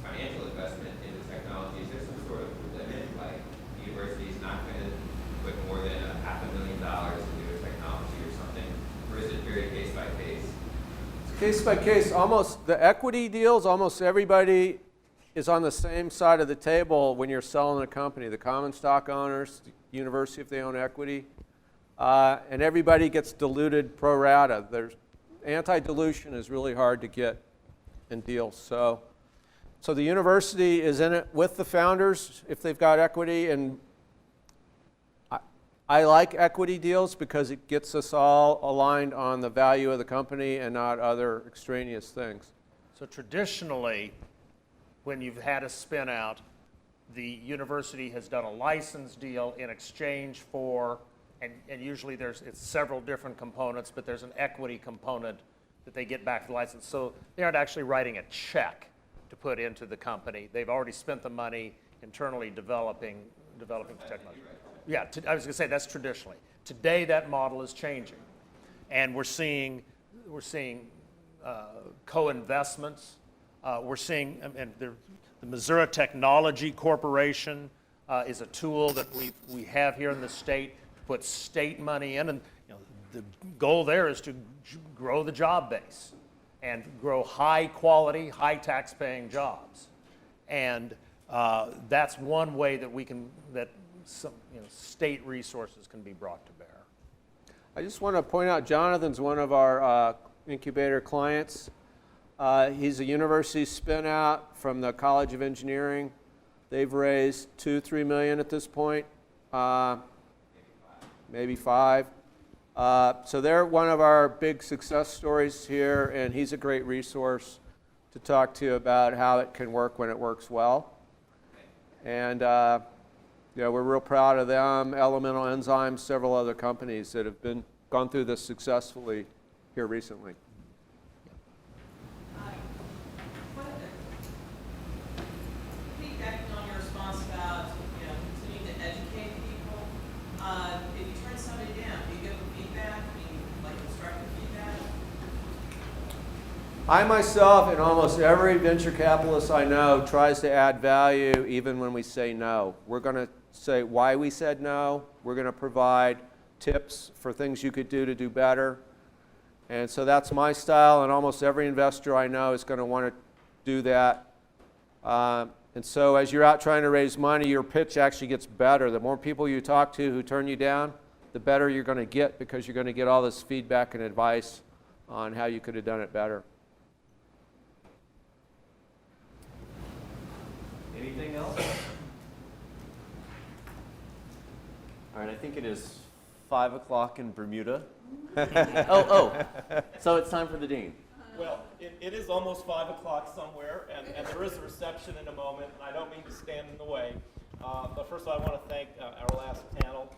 financial investment into technology, is there some sort of limit, like the university is not going to put more than $500,000 into a technology or something, or is it very case by case? It's case by case. Almost the equity deals, almost everybody is on the same side of the table when you're selling a company. The common stock owners, the university if they own equity, and everybody gets diluted pro rata. Anti-dilution is really hard to get in deals. So the university is in it with the founders if they've got equity, and I like equity deals because it gets us all aligned on the value of the company and not other extraneous things. So traditionally, when you've had a spin out, the university has done a license deal in exchange for, and usually it's several different components, but there's an equity component that they get back the license. So they aren't actually writing a check to put into the company. They've already spent the money internally developing the technology. Yeah, I was going to say that's traditionally. Today that model is changing, and we're seeing co-investments. We're seeing, and the Missouri Technology Corporation is a tool that we have here in the state to put state money in, and the goal there is to grow the job base and grow high quality, high tax paying jobs. And that's one way that some state resources can be brought to bear. I just want to point out Jonathan's one of our incubator clients. He's a university spin out from the College of Engineering. They've raised $2-3 million at this point, maybe 5. So they're one of our big success stories here, and he's a great resource to talk to you about how it can work when it works well. And we're real proud of them, Elemental Enzymes, several other companies that have gone through this successfully here recently. Piggybacking on your response about continuing to educate people, if you turn somebody down, do you give them feedback? Do you like constructive feedback? I myself and almost every venture capitalist I know tries to add value even when we say no. We're going to say why we said no. We're going to provide tips for things you could do to do better. And so that's my style, and almost every investor I know is going to want to do that. And so as you're out trying to raise money, your pitch actually gets better. The more people you talk to who turn you down, the better you're going to get, because you're going to get all this feedback and advice on how you could have done it better. Anything else? All right, I think it is 5 o'clock in Bermuda. So it's time for the dean. Well, it is almost 5 o'clock somewhere, and there is a reception in a moment, and I don't mean to stand in the way. But first of all, I want to thank our last panel.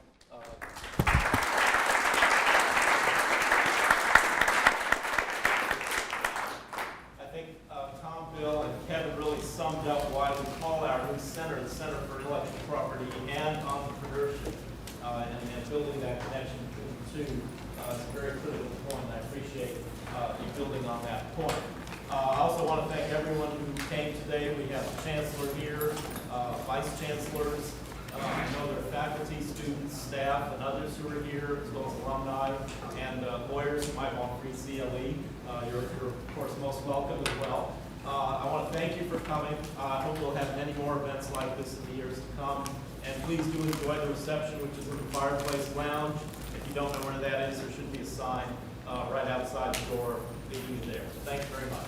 I think Tom, Bill, and Kevin really summed up why we call our new center the Center for Intellectual Property and Entrepreneurship, and building that connection between the two is a very critical point, and I appreciate you building on that point. I also want to thank everyone who came today. We have the Chancellor here, Vice Chancellors, I know there are faculty, students, staff, and others who are here, as well as alumni and lawyers who might want free CLE. You're of course most welcome as well. I want to thank you for coming. I hope we'll have many more events like this in the years to come. And please do enjoy the reception, which is in the Fireplace Lounge. If you don't know where that is, there should be a sign right outside the door leading you there. Thanks very much.